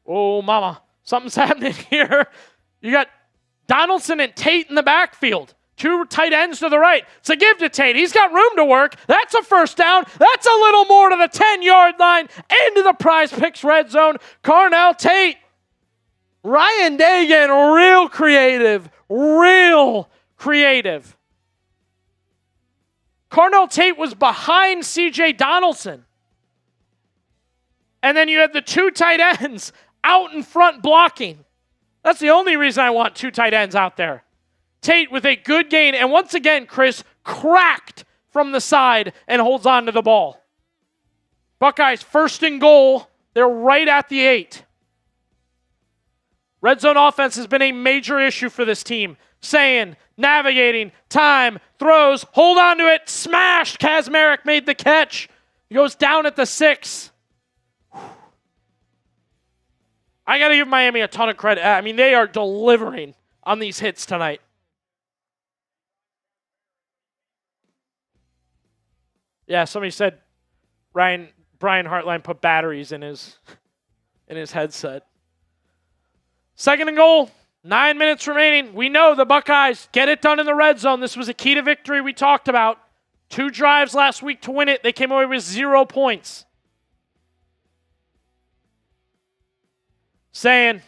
S1: Oh, mama. Something's happening here. You got Donaldson and Tate in the backfield. 2 tight ends to the right. So give to Tate. He's got room to work. That's a first down. That's a little more to the 10-yard line. Into the Prize Picks red zone. Carnell Tate. Ryan Day getting real creative. Real creative. Carnell Tate was behind C.J. Donaldson. And then you had the 2 tight ends out in front blocking. That's the only reason I want 2 tight ends out there. Tate with a good gain. And once again, Chris cracked from the side and holds on to the ball. Buckeyes 1st and goal. They're right at the 8. Red zone offense has been a major issue for this team. Sayin, navigating, time, throws, hold on to it, smashed. Kazmarek made the catch. He goes down at the 6. I got to give Miami a ton of credit. I mean, they are delivering on these hits tonight. Yeah, somebody said Brian Hartline put batteries in his headset. 2nd and goal. 9 minutes remaining. We know the Buckeyes get it done in the red zone. This was a key to victory we talked about. 2 drives last week to win it. They came away with 0 points. Sayin,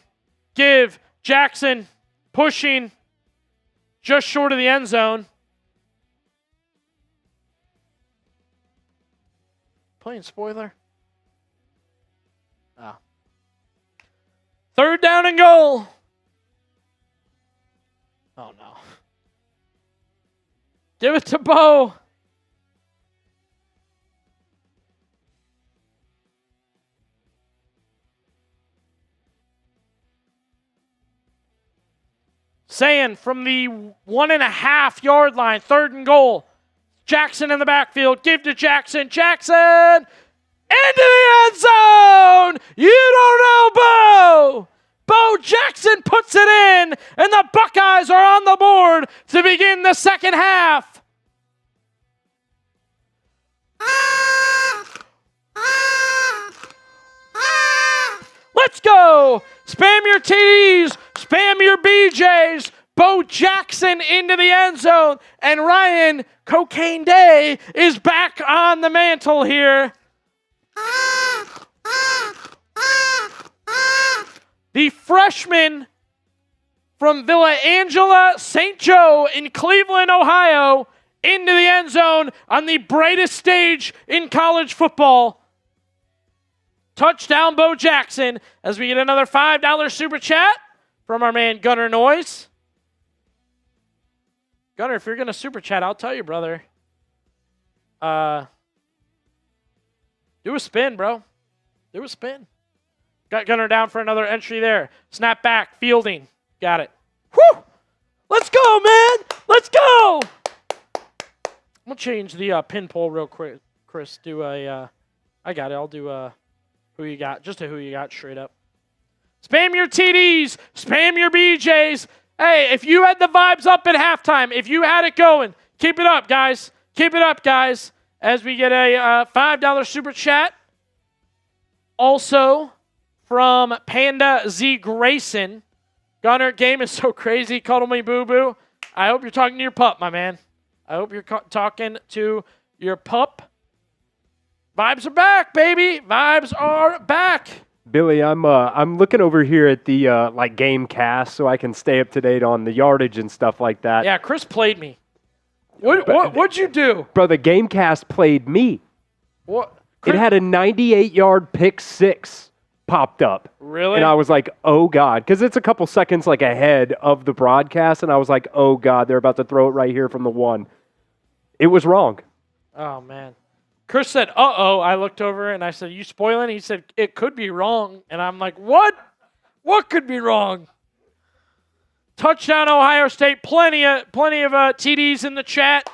S1: give, Jackson, pushing, just short of the end zone. Playing spoiler? Oh. 3rd down and goal. Oh, no. Give it to Bo. Sayin from the 1.5-yard line, 3rd and goal. Jackson in the backfield. Give to Jackson. Jackson into the end zone. You don't know Bo. Bo Jackson puts it in, and the Buckeyes are on the board to begin the second half. Let's go. Spam your TDs. Spam your BJs. Bo Jackson into the end zone. And Ryan Cocaine Day is back on the mantle here. The freshman from Villa Angela St. Joe in Cleveland, Ohio, into the end zone on the brightest stage in college football. Touchdown, Bo Jackson, as we get another $5 super chat from our man Gunnar Noyes. Gunnar, if you're going to super chat, I'll tell you, brother. Do a spin, bro. Do a spin. Got Gunnar down for another entry there. Snap back, fielding. Got it. Whew! Let's go, man. Let's go. I'm going to change the pin poll real quick. Chris, do a, I got it. I'll do who you got. Just a who you got straight up. Spam your TDs. Spam your BJs. Hey, if you had the vibes up at halftime, if you had it going, keep it up, guys. Keep it up, guys, as we get a $5 super chat. Also from Panda Z Grayson. Gunner, game is so crazy. Cuddle me, boo-boo. I hope you're talking to your pup, my man. I hope you're talking to your pup. Vibes are back, baby. Vibes are back.
S2: Billy, I'm looking over here at the game cast so I can stay up to date on the yardage and stuff like that.
S1: Yeah, Chris played me. What'd you do?
S2: Bro, the game cast played me.
S1: What?
S2: It had a 98-yard pick six popped up.
S1: Really?
S2: And I was like, oh, God. Because it's a couple seconds ahead of the broadcast, and I was like, oh, God, they're about to throw it right here from the one. It was wrong.
S1: Oh, man. Chris said, uh-oh. I looked over, and I said, you spoiling? He said, it could be wrong. And I'm like, what? What could be wrong? Touchdown, Ohio State. Plenty of TDs in the chat.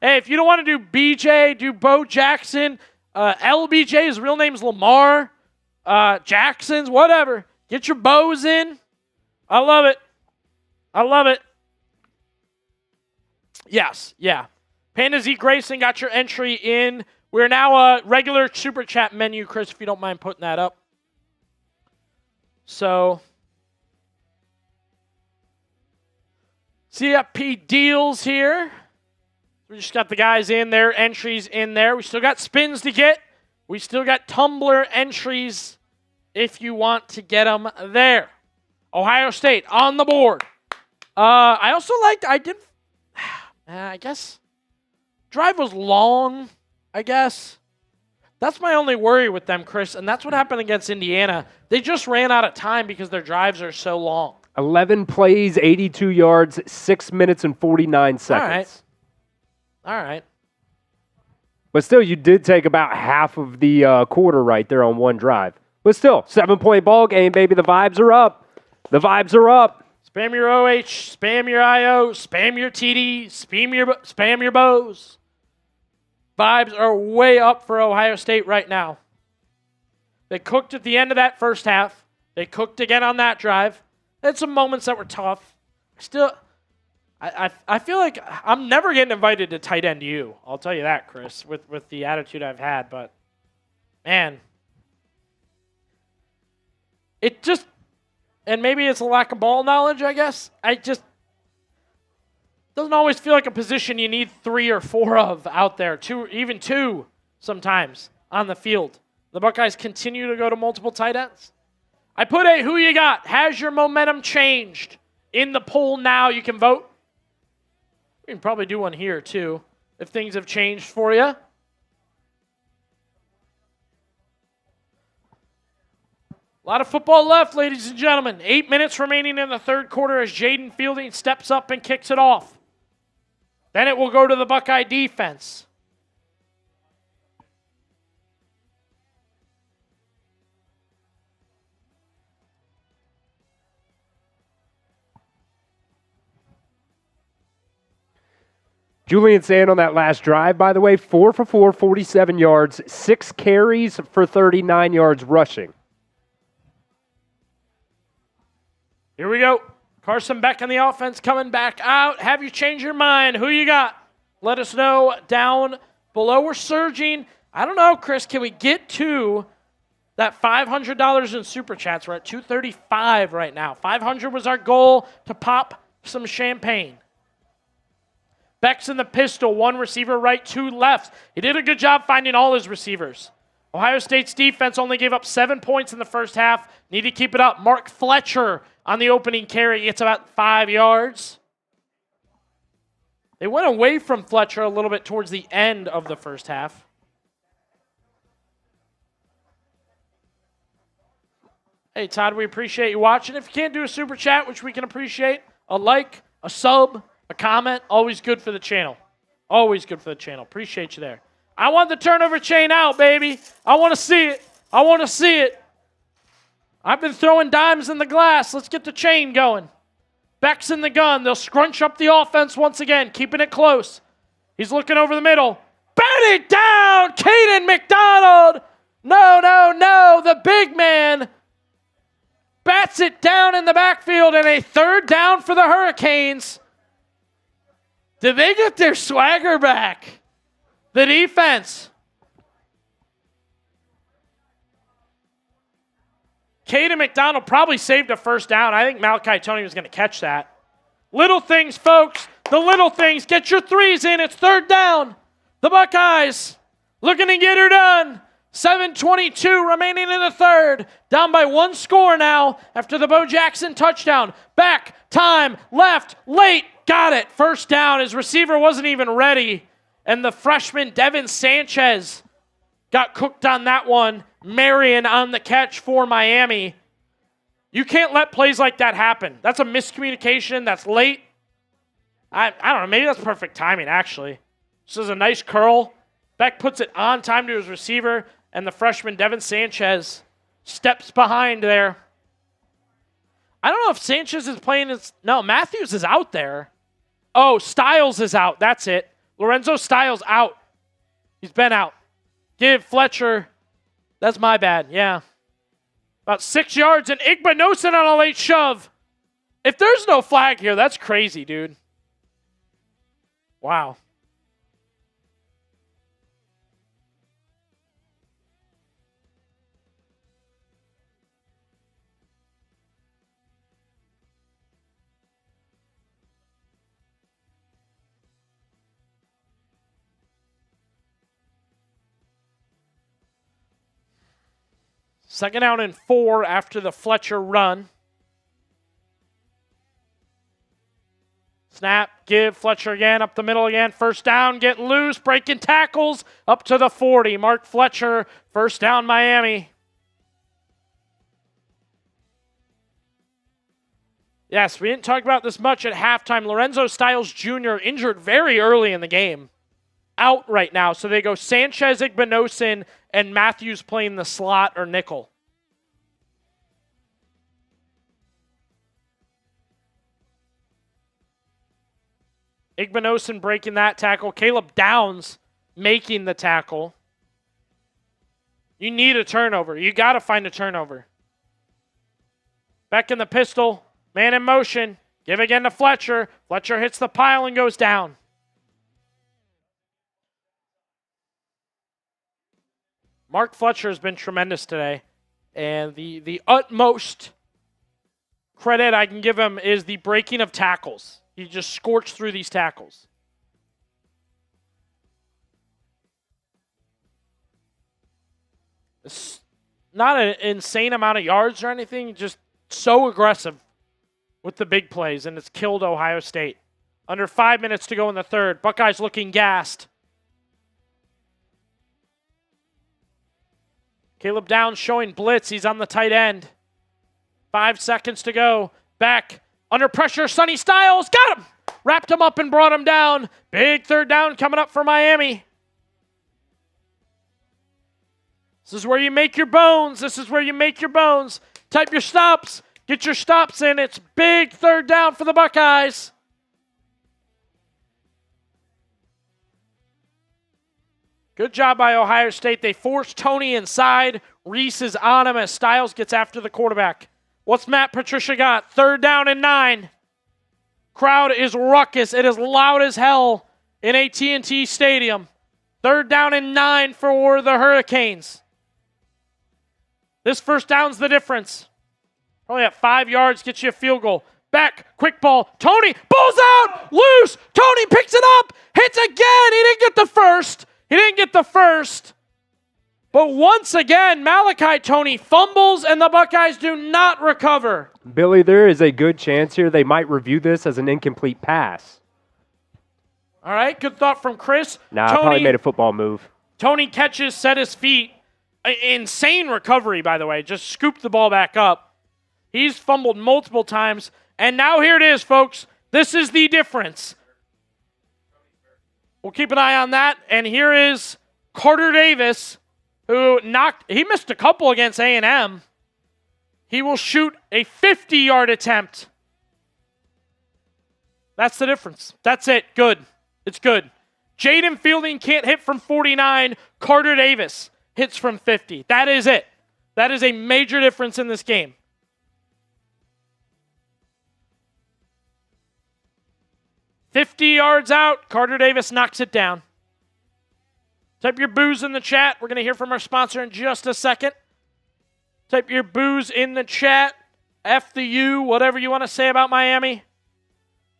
S1: Hey, if you don't want to do BJ, do Bo Jackson. LBJ, his real name's Lamar. Jackson's, whatever. Get your bows in. I love it. I love it. Yes, yeah. Panda Z Grayson got your entry in. We're now a regular super chat menu, Chris, if you don't mind putting that up. So, CFP deals here. We just got the guys in there, entries in there. We still got spins to get. We still got Tumblr entries if you want to get them there. Ohio State on the board. I also liked, I guess, drive was long, I guess. That's my only worry with them, Chris, and that's what happened against Indiana. They just ran out of time because their drives are so long.
S2: 11 plays, 82 yards, 6 minutes and 49 seconds.
S1: All right.
S2: But still, you did take about half of the quarter right there on one drive. But still, 7-point ball game, baby. The vibes are up. The vibes are up.
S1: Spam your OH, spam your IO, spam your TD, spam your bows. Vibes are way up for Ohio State right now. They cooked at the end of that first half. They cooked again on that drive. They had some moments that were tough. Still, I feel like I'm never getting invited to tight end U. I'll tell you that, Chris, with the attitude I've had. But, man, it just, and maybe it's a lack of ball knowledge, I guess. Doesn't always feel like a position you need 3 or 4 of out there, even two sometimes on the field. The Buckeyes continue to go to multiple tight ends. I put a who you got. Has your momentum changed? In the poll now, you can vote. We can probably do one here, too, if things have changed for you. A lot of football left, ladies and gentlemen. 8 minutes remaining in the third quarter as Jaden Fielding steps up and kicks it off. Then it will go to the Buckeye defense.
S2: Julian Sand on that last drive, by the way, 4 for 4, 47 yards, 6 carries for 39 yards rushing.
S1: Here we go. Carson Beck on the offense coming back out. Have you changed your mind? Who you got? Let us know down below. We're surging. I don't know, Chris. Can we get to that $500 in Super Chats? We're at $235 right now. $500 was our goal to pop some champagne. Beck's in the pistol. 1 receiver right, 2 left. He did a good job finding all his receivers. Ohio State's defense only gave up 7 points in the first half. Need to keep it up. Mark Fletcher on the opening carry gets about 5 yards. They went away from Fletcher a little bit towards the end of the first half. Hey, Todd, we appreciate you watching. If you can't do a super chat, which we can appreciate, a like, a sub, a comment, always good for the channel. Always good for the channel. Appreciate you there. I want the turnover chain out, baby. I want to see it. I want to see it. I've been throwing dimes in the glass. Let's get the chain going. Beck's in the gun. They'll scrunch up the offense once again, keeping it close. He's looking over the middle. Bat it down! Caden McDonald! No. The big man bats it down in the backfield, and a third down for the Hurricanes. Did they get their swagger back? The defense. Caden McDonald probably saved a first down. I think Malachi Tony was going to catch that. Little things, folks. The little things. Get your threes in. It's third down. The Buckeyes looking to get her done. 7:22 remaining in the third. Down by one score now after the Bo Jackson touchdown. Back, time, left, late. Got it. First down. His receiver wasn't even ready. And the freshman Devin Sanchez got cooked on that one. Marion on the catch for Miami. You can't let plays like that happen. That's a miscommunication. That's late. I don't know. Maybe that's perfect timing, actually. This is a nice curl. Beck puts it on time to his receiver, and the freshman Devin Sanchez steps behind there. I don't know if Sanchez is playing his... No, Matthews is out there. Oh, Styles is out. That's it. Lorenzo Styles out. He's been out. Give Fletcher... That's my bad, yeah. About 6 yards, and Igbinosun on a late shove. If there's no flag here, that's crazy, dude. Wow. Second down and 4 after the Fletcher run. Snap, give, Fletcher again, up the middle again. First down, getting loose, breaking tackles, up to the 40. Mark Fletcher, first down Miami. Yes, we didn't talk about this much at halftime. Lorenzo Styles Jr. injured very early in the game. Out right now, so they go Sanchez, Igbinosun, and Matthews playing the slot or nickel. Igbinosun breaking that tackle. Caleb Downs making the tackle. You need a turnover. You got to find a turnover. Beck in the pistol. Man in motion. Give again to Fletcher. Fletcher hits the pile and goes down. Mark Fletcher has been tremendous today. And the utmost credit I can give him is the breaking of tackles. He just scorched through these tackles. It's not an insane amount of yards or anything, just so aggressive with the big plays, and it's killed Ohio State. Under 5 minutes to go in the third. Buckeyes looking gassed. Caleb Downs showing blitz. He's on the tight end. 5 seconds to go. Back. Under pressure, Sonny Styles. Got him! Wrapped him up and brought him down. Big third down coming up for Miami. This is where you make your bones. This is where you make your bones. Type your stops. Get your stops in. It's big third down for the Buckeyes. Good job by Ohio State. They forced Tony inside. Reese is on him as Styles gets after the quarterback. What's Matt Patricia got? Third down and 9. Crowd is ruckus. It is loud as hell in AT&T Stadium. Third down and 9 for the Hurricanes. This first down's the difference. Probably at 5 yards, gets you a field goal. Back, quick ball. Tony, ball's out, loose. Tony picks it up, hits again. He didn't get the first. But once again, Malachi Tony fumbles, and the Buckeyes do not recover.
S2: Billy, there is a good chance here they might review this as an incomplete pass.
S1: All right, good thought from Chris.
S2: Nah, I probably made a football move.
S1: Tony catches, set his feet. Insane recovery, by the way. Just scooped the ball back up. He's fumbled multiple times. And now here it is, folks. This is the difference. We'll keep an eye on that. And here is Carter Davis, who he missed a couple against A&M. He will shoot a 50-yard attempt. That's the difference. That's it. Good. It's good. Jaden Fielding can't hit from 49. Carter Davis hits from 50. That is it. That is a major difference in this game. $50 yards out. Carter Davis knocks it down. Type your boos in the chat. We're going to hear from our sponsor in just a second. Type your boos in the chat. F the U, whatever you want to say about Miami.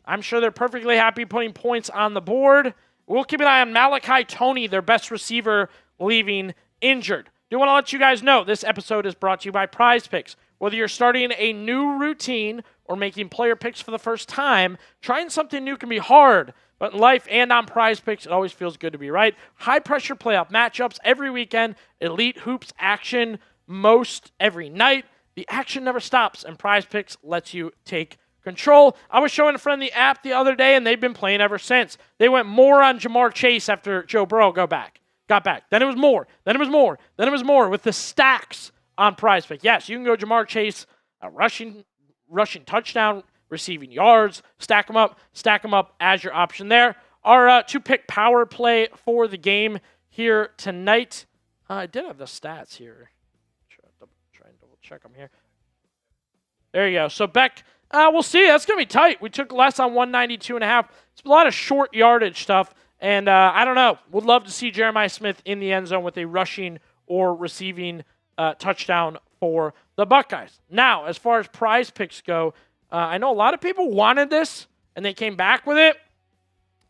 S1: I'm sure they're perfectly happy putting points on the board. We'll keep an eye on Malachi Toney, their best receiver, leaving injured. Do want to let you guys know this episode is brought to you by Prize Picks. Whether you're starting a new routine or making player picks for the first time, trying something new can be hard. But in life and on Prize Picks, it always feels good to be right. High-pressure playoff matchups every weekend. Elite hoops action most every night. The action never stops, and Prize Picks lets you take control. I was showing a friend the app the other day, and they've been playing ever since. They went more on Jamar Chase after Joe Burrow got back. Then it was more. Then it was more. Then it was more with the stacks on Prize Pick. Yes, you can go Jamar Chase, rushing touchdown, receiving yards, stack them up as your option there. Our two-pick power play for the game here tonight. I did have the stats here. Try and double check them here. There you go. So Beck, we'll see. That's going to be tight. We took less on 192.5. It's a lot of short yardage stuff. And I don't know. Would love to see Jeremiah Smith in the end zone with a rushing or receiving touchdown for the Buckeyes. Now, as far as Prize Picks go, I know a lot of people wanted this, and they came back with it.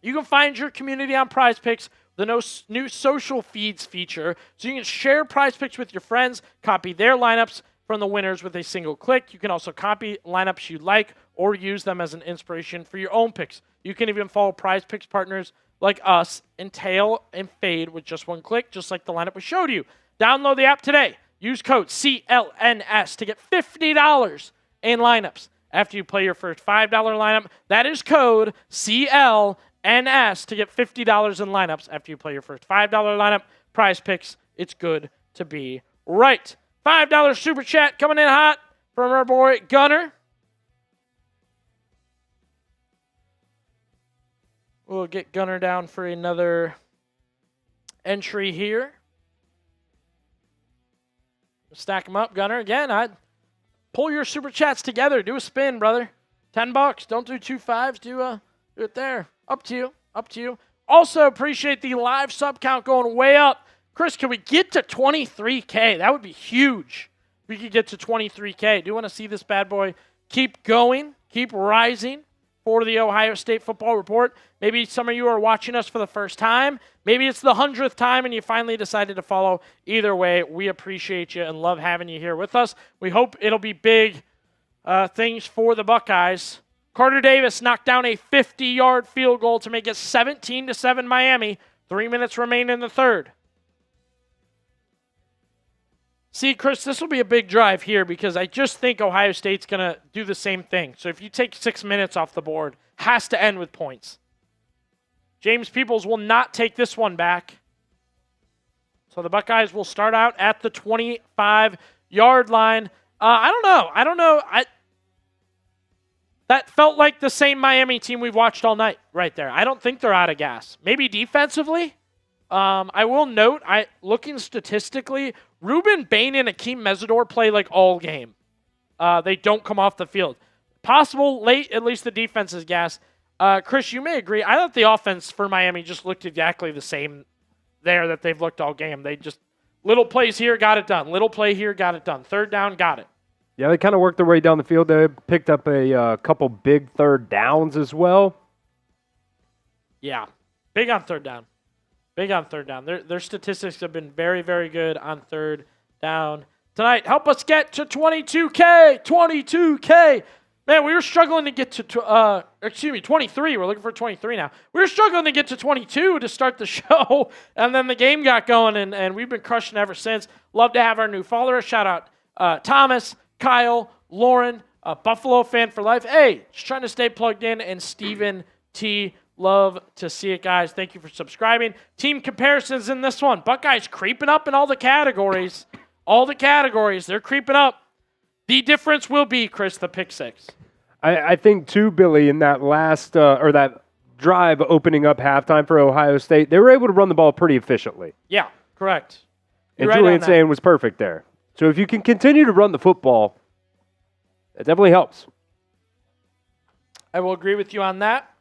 S1: You can find your community on Prize Picks, the new social feeds feature, so you can share Prize Picks with your friends, copy their lineups from the winners with a single click. You can also copy lineups you like or use them as an inspiration for your own picks. You can even follow Prize Picks partners like us and tail and fade with just one click, just like the lineup we showed you. Download the app today. Use code CLNS to get $50 in lineups. After you play your first $5 lineup, that is code CLNS to get $50 in lineups. After you play your first $5 lineup, Prize Picks, it's good to be right. $5 super chat coming in hot from our boy Gunner. We'll get Gunner down for another entry here. Stack them up, Gunner. Again, I'd pull your super chats together. Do a spin, brother. $10. Don't do 2 5s. Do it there. Up to you. Also, appreciate the live sub count going way up. Chris, can we get to 23K? That would be huge. If we could get to 23K. Do you want to see this bad boy keep going, keep rising for the Ohio State Football Report? Maybe some of you are watching us for the first time. Maybe it's the 100th time and you finally decided to follow. Either way, we appreciate you and love having you here with us. We hope it'll be big things for the Buckeyes. Carter Davis knocked down a 50-yard field goal to make it 17-7 Miami. 3 minutes remain in the third. See, Chris, this will be a big drive here because I just think Ohio State's going to do the same thing. So if you take 6 minutes off the board, has to end with points. James Peoples will not take this one back. So the Buckeyes will start out at the 25-yard line. I don't know. That felt like the same Miami team we've watched all night right there. I don't think they're out of gas. Maybe defensively. I will note, looking statistically, Ruben Bain and Akeem Mesidor play like all game. They don't come off the field. Possible late, at least the defense is gas. Chris, you may agree. I thought the offense for Miami just looked exactly the same there that they've looked all game. They just, little plays here, got it done. Little play here, got it done. Third down, got it.
S2: Yeah, they kind of worked their way down the field. They picked up a couple big third downs as well.
S1: Yeah, big on third down. Their statistics have been very, very good on third down tonight. Help us get to 22K. 22K. Man, we were struggling to get to 23. We're looking for 23 now. We were struggling to get to 22 to start the show, and then the game got going, and we've been crushing ever since. Love to have our new followers. Shout out Thomas, Kyle, Lauren, Buffalo fan for life. Hey, just trying to stay plugged in, and Steven T. Love to see it, guys. Thank you for subscribing. Team comparisons in this one. Buckeyes creeping up in all the categories. They're creeping up. The difference will be, Chris, the pick six.
S2: I think, too, Billy, in that last or that drive opening up halftime for Ohio State, they were able to run the ball pretty efficiently.
S1: Yeah, correct.
S2: And Julian Sayin was perfect there. So if you can continue to run the football, it definitely helps.
S1: I will agree with you on that.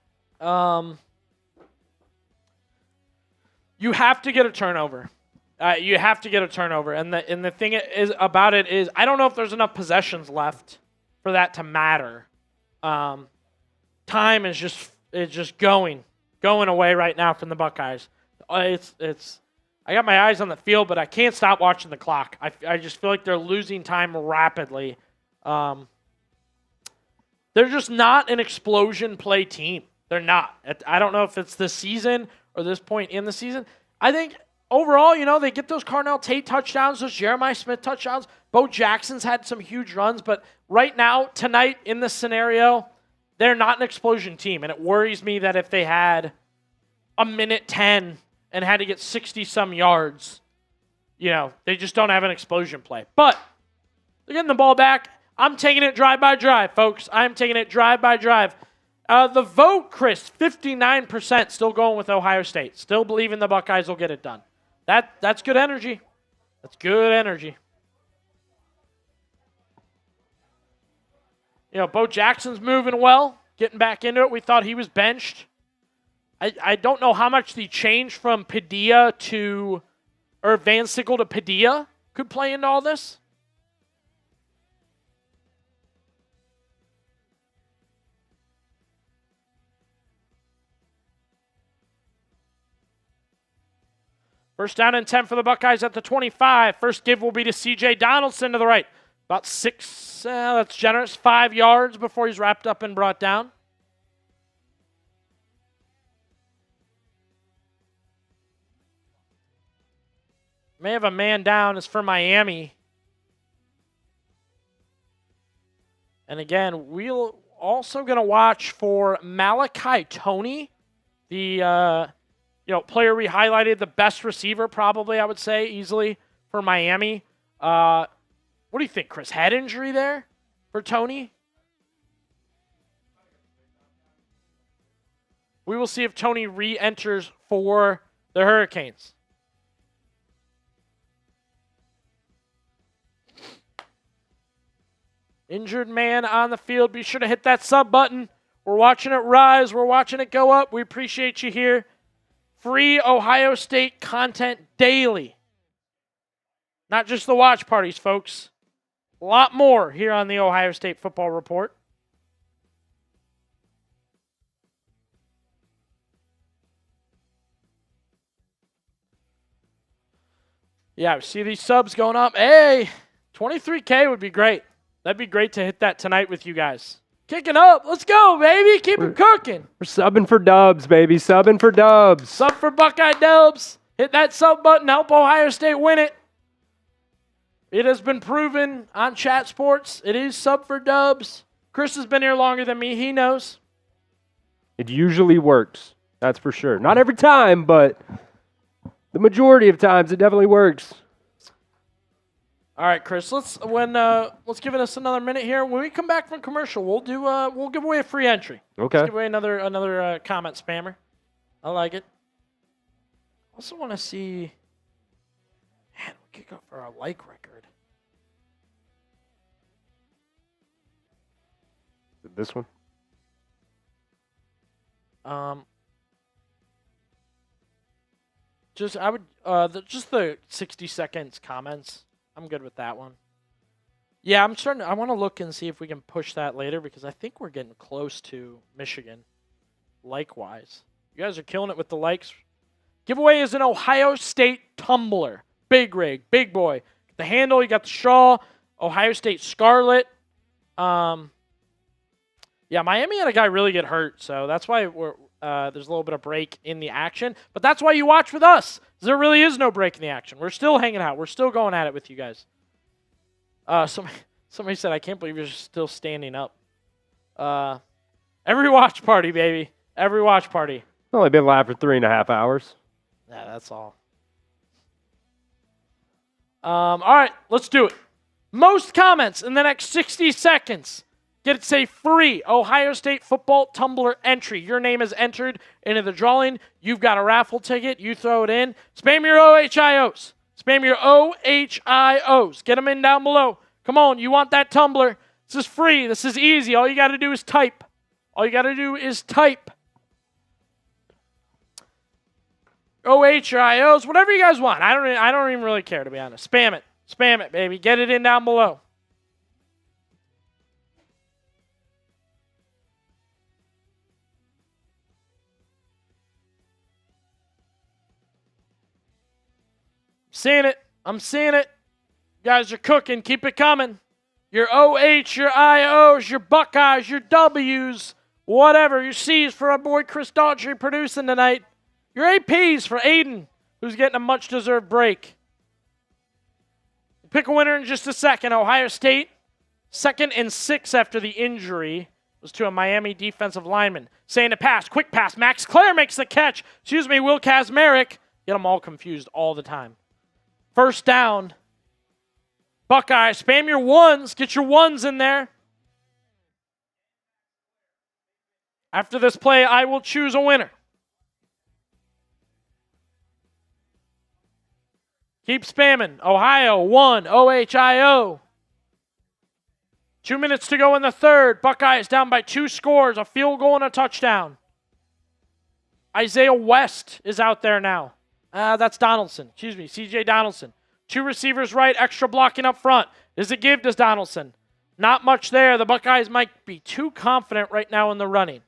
S1: You have to get a turnover. You have to get a turnover. And the thing is about it is I don't know if there's enough possessions left for that to matter. Time is just going away right now from the Buckeyes. It's I got my eyes on the field, but I can't stop watching the clock. I just feel like they're losing time rapidly. They're just not an explosion play team. They're not. I don't know if it's this season or this point in the season. I think overall, they get those Carnell Tate touchdowns, those Jeremiah Smith touchdowns. Bo Jackson's had some huge runs, but right now, tonight, in this scenario, they're not an explosion team. And it worries me that if they had a minute 10 and had to get 60-some yards, they just don't have an explosion play. But they're getting the ball back. I'm taking it drive by drive, folks. I'm taking it drive by drive. The vote, Chris, 59% still going with Ohio State. Still believing the Buckeyes will get it done. That's good energy. That's good energy. Bo Jackson's moving well, getting back into it. We thought he was benched. I don't know how much the change from Padilla or Van Sickle to Padilla could play into all this. First down and 10 for the Buckeyes at the 25. First give will be to C.J. Donaldson to the right. About 6, that's generous, 5 yards before he's wrapped up and brought down. May have a man down. It's for Miami. And again, we're also going to watch for Malachi Toney, the player we highlighted, the best receiver probably, I would say, easily for Miami. What do you think, Chris? Head injury there for Toney? We will see if Toney re-enters for the Hurricanes. Injured man on the field. Be sure to hit that sub button. We're watching it rise. We're watching it go up. We appreciate you here. Free Ohio State content daily. Not just the watch parties, folks. A lot more here on the Ohio State Football Report. Yeah, see these subs going up. Hey, 23K would be great. That'd be great to hit that tonight with you guys. Kicking up. Let's go, baby. Keep it cooking.
S2: We're subbing for dubs, baby. Subbing for dubs.
S1: Sub for Buckeye dubs. Hit that sub button. Help Ohio State win it. It has been proven on Chat Sports. It is sub for dubs. Chris has been here longer than me. He knows.
S2: It usually works. That's for sure. Not every time, but the majority of times it definitely works.
S1: All right, Chris. Let's give us another minute here. When we come back from commercial, we'll give away a free entry.
S2: Okay.
S1: Let's give away another comment spammer. I like it. Also want to see. Man, we could go for our like record.
S2: This one.
S1: Just the 60 seconds comments. I'm good with that one. Yeah, I want to look and see if we can push that later because I think we're getting close to Michigan. Likewise. You guys are killing it with the likes. Giveaway is an Ohio State tumbler. Big rig, big boy. The handle, you got the straw. Ohio State Scarlet. Yeah, Miami had a guy really get hurt, so that's why there's a little bit of break in the action. But that's why you watch with us. There really is no break in the action. We're still hanging out. We're still going at it with you guys. Somebody said, I can't believe you're still standing up. Every watch party, baby. Every watch party.
S2: Only been live for 3.5 hours.
S1: Yeah, that's all. All right, let's do it. Most comments in the next 60 seconds. gets a free Ohio State football tumbler entry. Your name is entered into the drawing. You've got a raffle ticket. You throw it in. Spam your OHIOs. Spam your OHIOs. Get them in down below. Come on, you want that tumbler. This is free. This is easy. All you got to do is type. All you got to do is type. OHIOs, whatever you guys want. I don't even really care, to be honest. Spam it. Spam it, baby. Get it in down below. Seeing it. I'm seeing it. You guys are cooking. Keep it coming. Your OH, your IOs, your Buckeyes, your W's, whatever. Your C's for our boy Chris Daughtry producing tonight. Your APs for Aiden, who's getting a much-deserved break. Pick a winner in just a second. Ohio State, 2nd and 6 after the injury, was to a Miami defensive lineman. Saying a pass, quick pass. Max Clare makes the catch. Will Kazmarek. Get them all confused all the time. First down. Buckeyes, spam your ones. Get your ones in there. After this play, I will choose a winner. Keep spamming. Ohio, 1. OHIO. 2 minutes to go in the third. Buckeyes down by 2 scores. A field goal and a touchdown. Isaiah West is out there now. That's Donaldson. CJ Donaldson. 2 receivers right, extra blocking up front. Does it give to Donaldson? Not much there. The Buckeyes might be too confident right now in the running.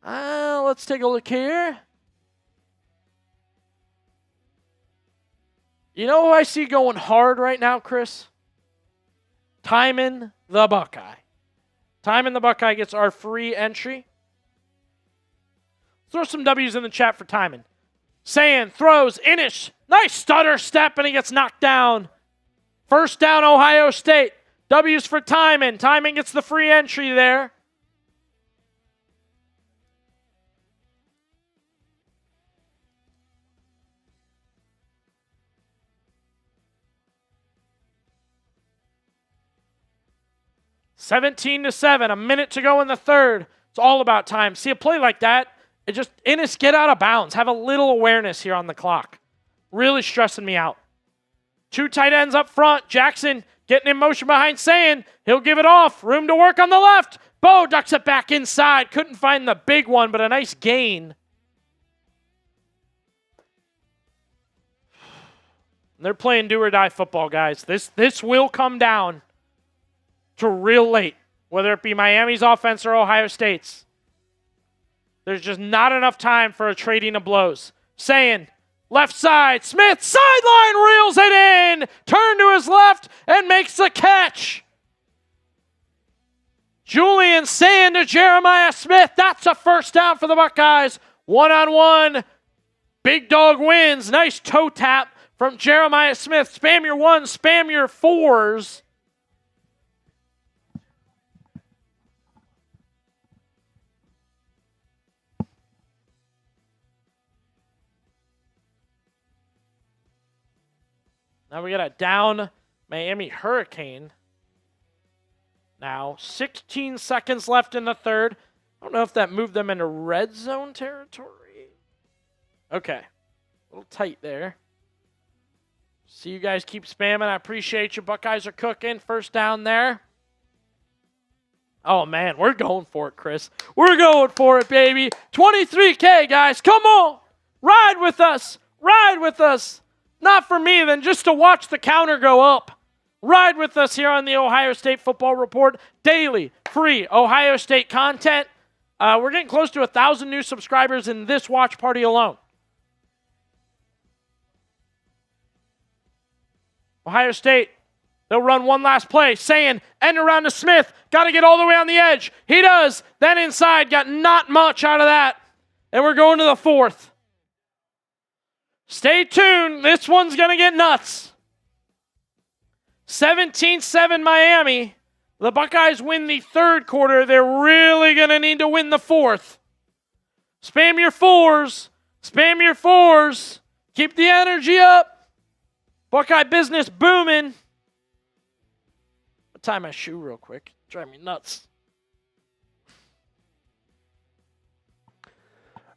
S1: Let's take a look here. You know who I see going hard right now, Chris? Timon the Buckeye. Timon the Buckeye gets our free entry. Throw some W's in the chat for Timon. Sand throws, Inish. Nice stutter step, and he gets knocked down. First down, Ohio State. W's for Timon. Timon gets the free entry there. (17-7), a minute to go in the third. It's all about time. See a play like that, Ennis, get out of bounds. Have a little awareness here on the clock. Really stressing me out. 2 tight ends up front. Jackson getting in motion behind Sand. He'll give it off. Room to work on the left. Bo ducks it back inside. Couldn't find the big one, but a nice gain. They're playing do or die football, guys. This will come down to real late, whether it be Miami's offense or Ohio State's. There's just not enough time for a trading of blows. Saying, left side, Smith, sideline reels it in, turn to his left, and makes the catch. Julian Sand to Jeremiah Smith. That's a first down for the Buckeyes. 1-on-1. Big dog wins. Nice toe tap from Jeremiah Smith. Spam your 1s, spam your 4s. Now we got a down Miami Hurricane. Now 16 seconds left in the third. I don't know if that moved them into red zone territory. Okay. A little tight there. See you guys keep spamming. I appreciate you. Buckeyes are cooking. First down there. Oh, man. We're going for it, Chris. We're going for it, baby. 23K, guys. Come on. Ride with us. Ride with us. Not for me, then, just to watch the counter go up. Ride with us here on the Ohio State Football Report. Daily, free Ohio State content. We're getting close to 1,000 new subscribers in this watch party alone. Ohio State, they'll run one last play. Saying, end around to Smith. Got to get all the way on the edge. He does. Then inside, got not much out of that. And we're going to the fourth. Stay tuned. This one's going to get nuts. 17-7 Miami. The Buckeyes win the third quarter. They're really going to need to win the fourth. Spam your 4s. Spam your 4s. Keep the energy up. Buckeye business booming. I'll tie my shoe real quick. Drive me nuts.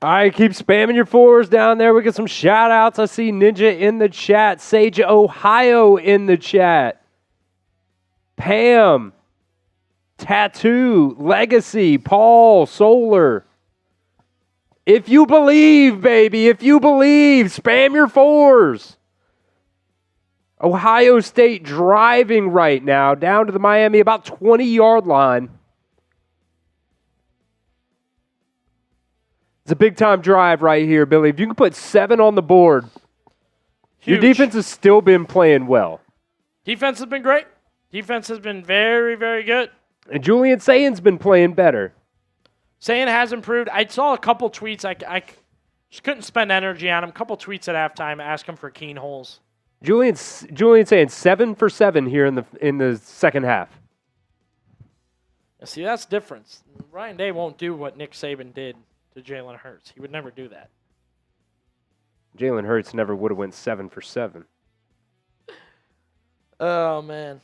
S2: All right, keep spamming your fours down there. We got some shout-outs. I see Ninja in the chat. Sage, Ohio in the chat. Pam. Tattoo. Legacy. Paul. Solar. If you believe, baby, if you believe, spam your fours. Ohio State driving right now down to the Miami about 20-yard line. It's a big-time drive right here, Billy. If you can put 7 on the board,
S1: Huge.
S2: Your defense has still been playing well.
S1: Defense has been great. Defense has been very, very good.
S2: And Julian Sayan's been playing better.
S1: Sayan has improved. I saw a couple tweets. I just couldn't spend energy on him. A couple tweets at halftime asking for keen holes.
S2: Julian Sayan 7 for 7 here in the second half.
S1: See, that's difference. Ryan Day won't do what Nick Saban did to Jalen Hurts. He would never do that.
S2: Jalen Hurts never would have went 7 for 7.
S1: Oh, man.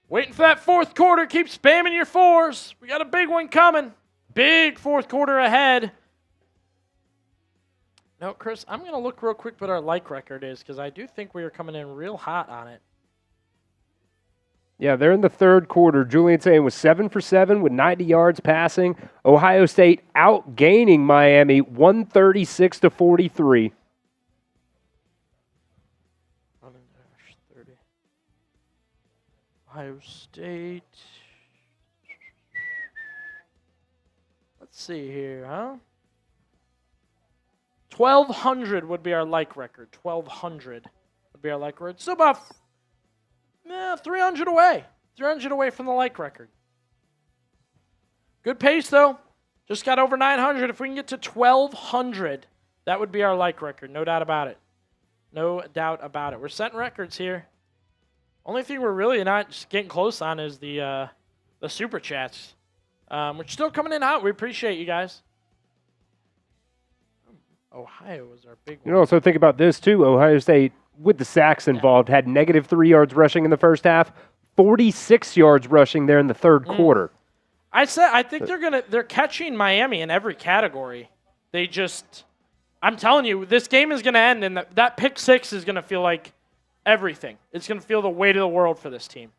S1: Waiting for that fourth quarter. Keep spamming your fours. We got a big one coming. Big fourth quarter ahead. No, Chris, I'm going to look real quick what our like record is because I do think we are coming in real hot on it.
S2: Yeah, they're in the third quarter. Julian Sayan was 7 for 7 with 90 yards passing. Ohio State outgaining Miami 136-43.
S1: Ohio State. Let's see here, huh? 1,200 would be our like record. 1,200 would be our like record. So about 300 away. 300 away from the like record. Good pace, though. Just got over 900. If we can get to 1,200, that would be our like record. No doubt about it. No doubt about it. We're setting records here. Only thing we're really not just getting close on is the super chats, which still coming in hot. We appreciate you guys. Ohio was our big one.
S2: You know, also think about this too. Ohio State, with the sacks involved, had negative 3 yards rushing in the first half, 46 yards rushing there in the third quarter.
S1: I think they're catching Miami in every category. I'm telling you, this game is gonna end, and that pick six is gonna feel like everything. It's gonna feel the weight of the world for this team.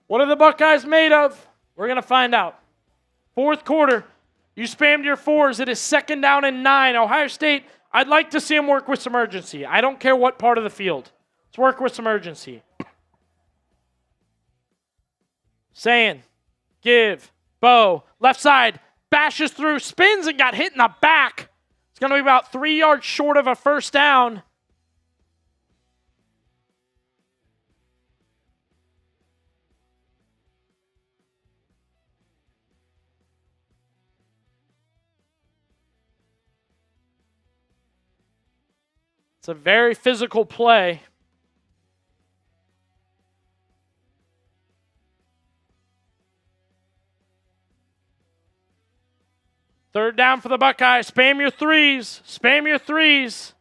S1: What are the Buckeyes made of? We're going to find out. Fourth quarter, you spammed your fours. It is 2nd down and 9. Ohio State, I'd like to see them work with some urgency. I don't care what part of the field. Let's work with some urgency. Saying, give, Bo, left side, bashes through, spins and got hit in the back. It's going to be about 3 yards short of a first down. It's a very physical play. Third down for the Buckeyes. Spam your threes. Spam your threes.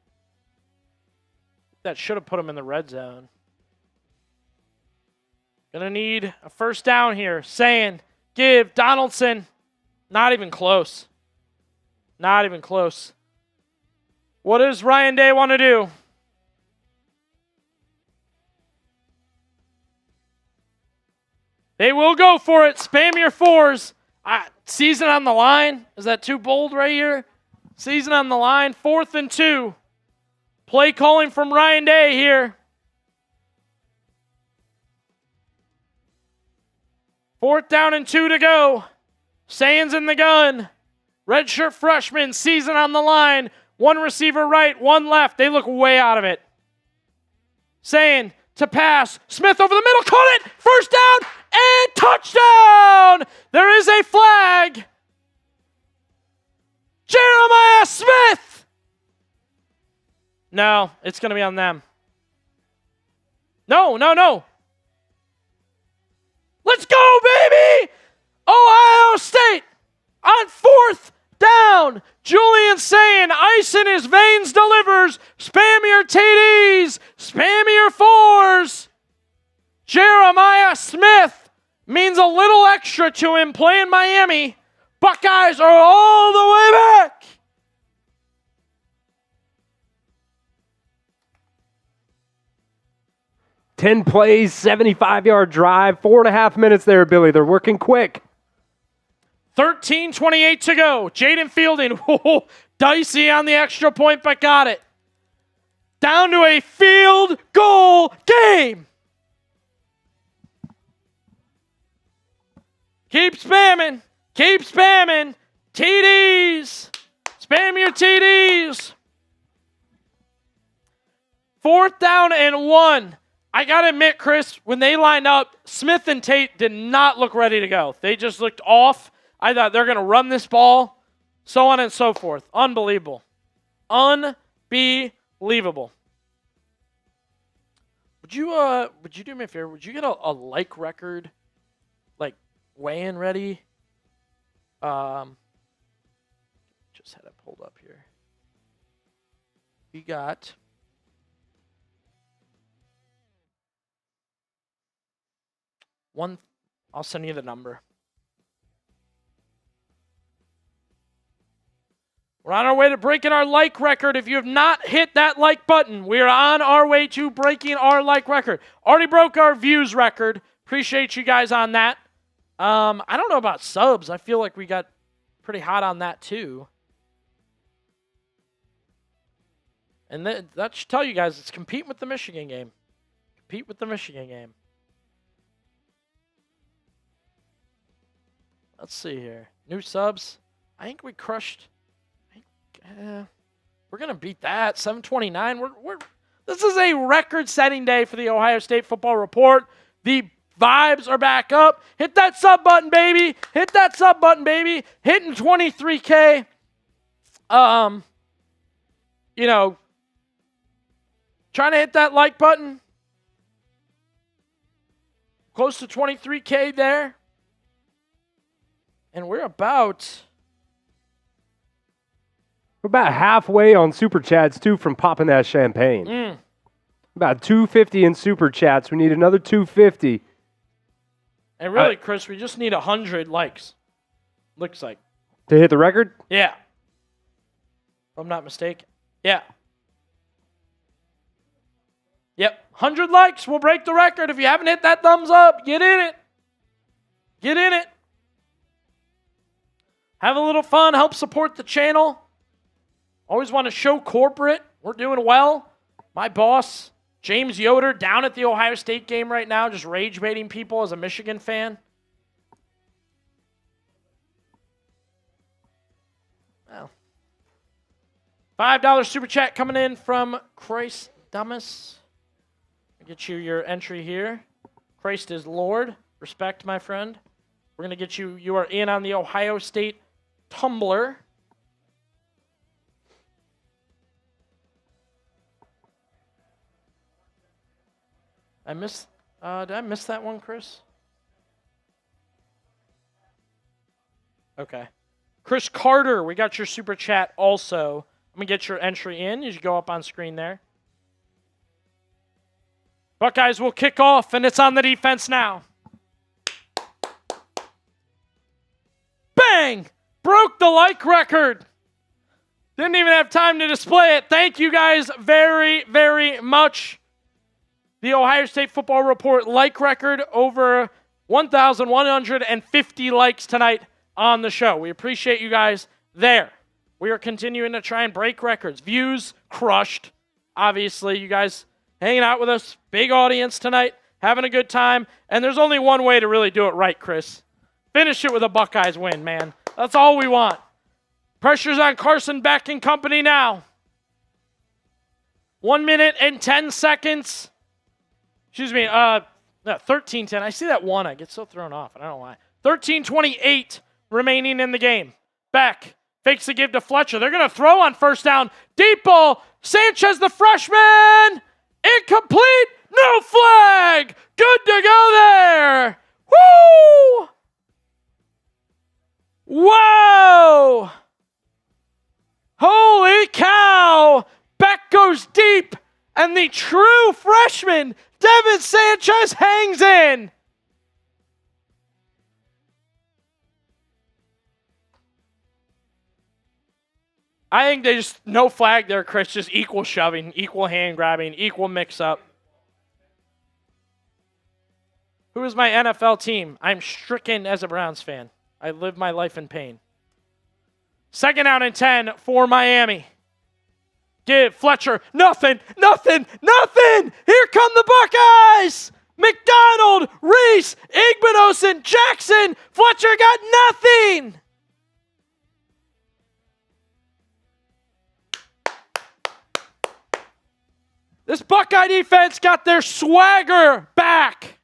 S1: That should have put them in the red zone. Gonna need a first down here. Saying, give, Donaldson. Not even close. Not even close. What does Ryan Day want to do? They will go for it. Spam your fours. Season on the line. Is that too bold right here? Season on the line. 4th and 2. Play calling from Ryan Day here. 4th down and 2 to go. Sayan's in the gun. Redshirt freshman. Season on the line. 1 receiver right, 1 left. They look way out of it. Sayan to pass. Smith over the middle. Caught it. First down and touchdown. There is a flag. Jeremiah Smith. No, it's going to be on them. No. Let's go, baby. Ohio State on 4th down. Julian saying, ice in his veins delivers. Spam your TDs. Spam your fours. Jeremiah Smith means a little extra to him playing Miami. Buckeyes are all the way back.
S2: Ten plays, 75-yard drive, 4.5 minutes there, Billy. They're working quick.
S1: 13:28 to go. Jaden Fielding, dicey on the extra point, but got it. Down to a field goal game. Keep spamming. Keep spamming. TDs. Spam your TDs. 4th down and 1. I got to admit, Chris, when they lined up, Smith and Tate did not look ready to go. They just looked off. I thought they're going to run this ball, so on and so forth. Unbelievable. Unbelievable. Would you do me a favor? Would you get a like record, like weigh-in ready? Just had it pulled up here. We got one. I'll send you the number. We're on our way to breaking our like record. If you have not hit that like button, we are on our way to breaking our like record. Already broke our views record. Appreciate you guys on that. I don't know about subs. I feel like we got pretty hot on that too. And that should tell you guys it's compete with the Michigan game. Compete with the Michigan game. Let's see here. New subs. I think we crushed. We're going to beat that. 729. This is a record-setting day for the Ohio State Football Report. The vibes are back up. Hit that sub button, baby. Hit that sub button, baby. Hitting 23K. Trying to hit that like button. Close to 23K there. And we're about
S2: halfway on Super Chats, too, from popping that champagne. About 250 in Super Chats. We need another 250.
S1: And really, Chris, we just need 100 likes. Looks like.
S2: To hit the record?
S1: Yeah. If I'm not mistaken. Yeah. Yep. 100 likes. We'll break the record. If you haven't hit that thumbs up, get in it. Get in it. Have a little fun. Help support the channel. Always want to show corporate. We're doing well. My boss, James Yoder, down at the Ohio State game right now, just rage baiting people as a Michigan fan. Well, $5 super chat coming in from Christ Dummus. Get you your entry here. Christ is Lord. Respect, my friend. We're going to get you. You are in on the Ohio State Tumblr. Did I miss that one, Chris? Okay. Chris Carter, we got your super chat also. I'm going to get your entry in. You should go up on screen there. Buckeyes will kick off, and it's on the defense now. Bang! Broke the like record. Didn't even have time to display it. Thank you guys very, very much. The Ohio State Football Report like record over 1,150 likes tonight on the show. We appreciate you guys there. We are continuing to try and break records. Views crushed. Obviously, you guys hanging out with us. Big audience tonight. Having a good time. And there's only one way to really do it right, Chris. Finish it with a Buckeyes win, man. That's all we want. Pressure's on Carson Beck and company now. 1 minute and 10 seconds. 13:10. I see that one. I get so thrown off. I don't know why. 13:28 remaining in the game. Beck fakes the give to Fletcher. They're going to throw on first down. Deep ball. Sanchez, the freshman. Incomplete. No flag. Good to go there. Woo! Whoa! Back goes deep, and the true freshman, Devin Sanchez, hangs in. I think they just, no flag there, Chris, just equal shoving, equal hand grabbing, equal mix-up. Who is my NFL team? I'm stricken as a Browns fan. I live my life in pain. 2nd down and 10 for Miami. Give Fletcher. Nothing. Here come the Buckeyes. McDonald, Reese, Igbinosun, Jackson. Fletcher got nothing. This Buckeye defense got their swagger back.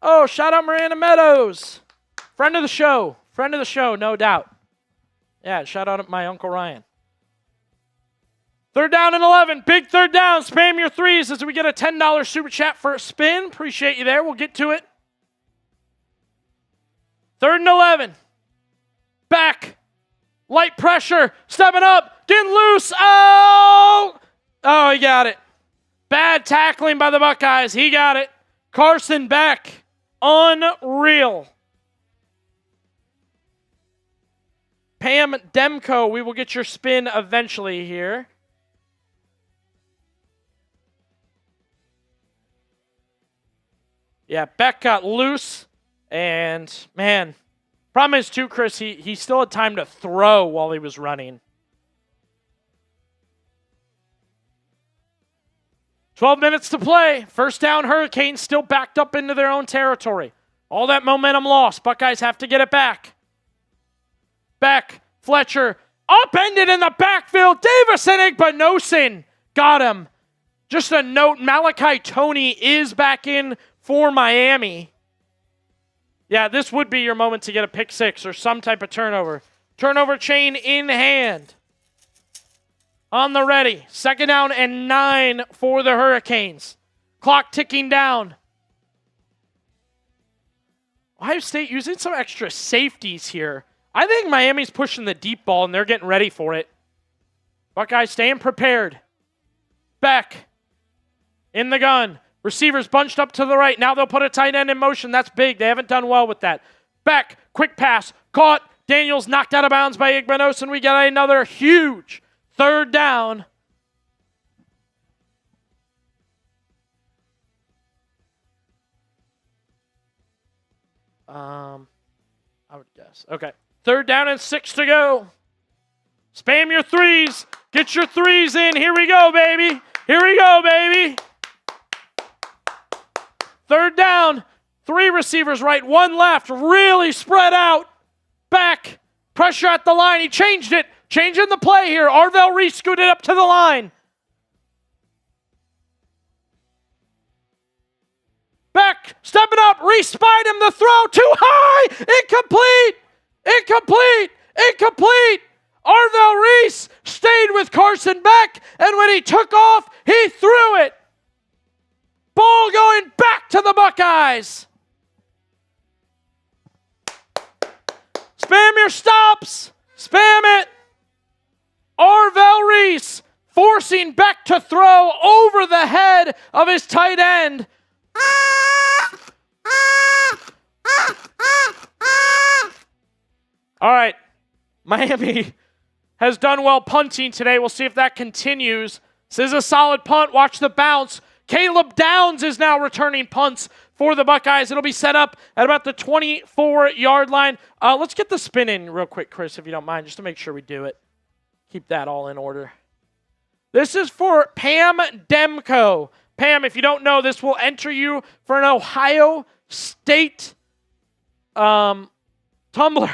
S1: Oh, shout out Miranda Meadows. Friend of the show, no doubt. Yeah, shout out my Uncle Ryan. 3rd down and 11, big 3rd down. Spam your threes as we get a $10 super chat for a spin. Appreciate you there. We'll get to it. 3rd and 11. Back. Light pressure. Stepping up. Getting loose. Oh, he got it. Bad tackling by the Buckeyes. He got it. Carson Beck. Unreal. Pam Demko, we will get your spin eventually here. Yeah, Beck got loose. And, man, problem is, too, Chris, he still had time to throw while he was running. 12 minutes to play. 1st down, Hurricanes still backed up into their own territory. All that momentum lost. Buckeyes have to get it back. Beck, Fletcher, upended in the backfield. Davis and Igbinosun got him. Just a note, Malachi Toney is back in for Miami. Yeah, this would be your moment to get a pick 6 or some type of turnover. Turnover chain in hand. On the ready. 2nd down and 9 for the Hurricanes. Clock ticking down. Ohio State using some extra safeties here. I think Miami's pushing the deep ball and they're getting ready for it. Buckeyes staying prepared. Beck in the gun. Receivers bunched up to the right. Now they'll put a tight end in motion. That's big. They haven't done well with that. Beck, quick pass. Caught. Daniels knocked out of bounds by Igbinosun. We got another huge 3rd down. I would guess. Okay. 3rd down and 6 to go. Spam your threes. Get your threes in. Here we go, baby. 3rd down. 3 receivers right, 1 left. Really spread out. Back. Pressure at the line. He changed it. Changing the play here. Arvell Reese scooted up to the line. Beck stepping up. Reese spied him. The throw too high. Incomplete. Arvell Reese stayed with Carson Beck, and when he took off, he threw it. Ball going back to the Buckeyes. Spam your stops. Spam it. Arvell Reese forcing Beck to throw over the head of his tight end. All right. Miami has done well punting today. We'll see if that continues. This is a solid punt. Watch the bounce. Caleb Downs is now returning punts for the Buckeyes. It'll be set up at about the 24-yard line. Let's get the spin in real quick, Chris, if you don't mind, just to make sure we do it. Keep that all in order. This is for Pam Demko. Pam, if you don't know, this will enter you for an Ohio State tumbler.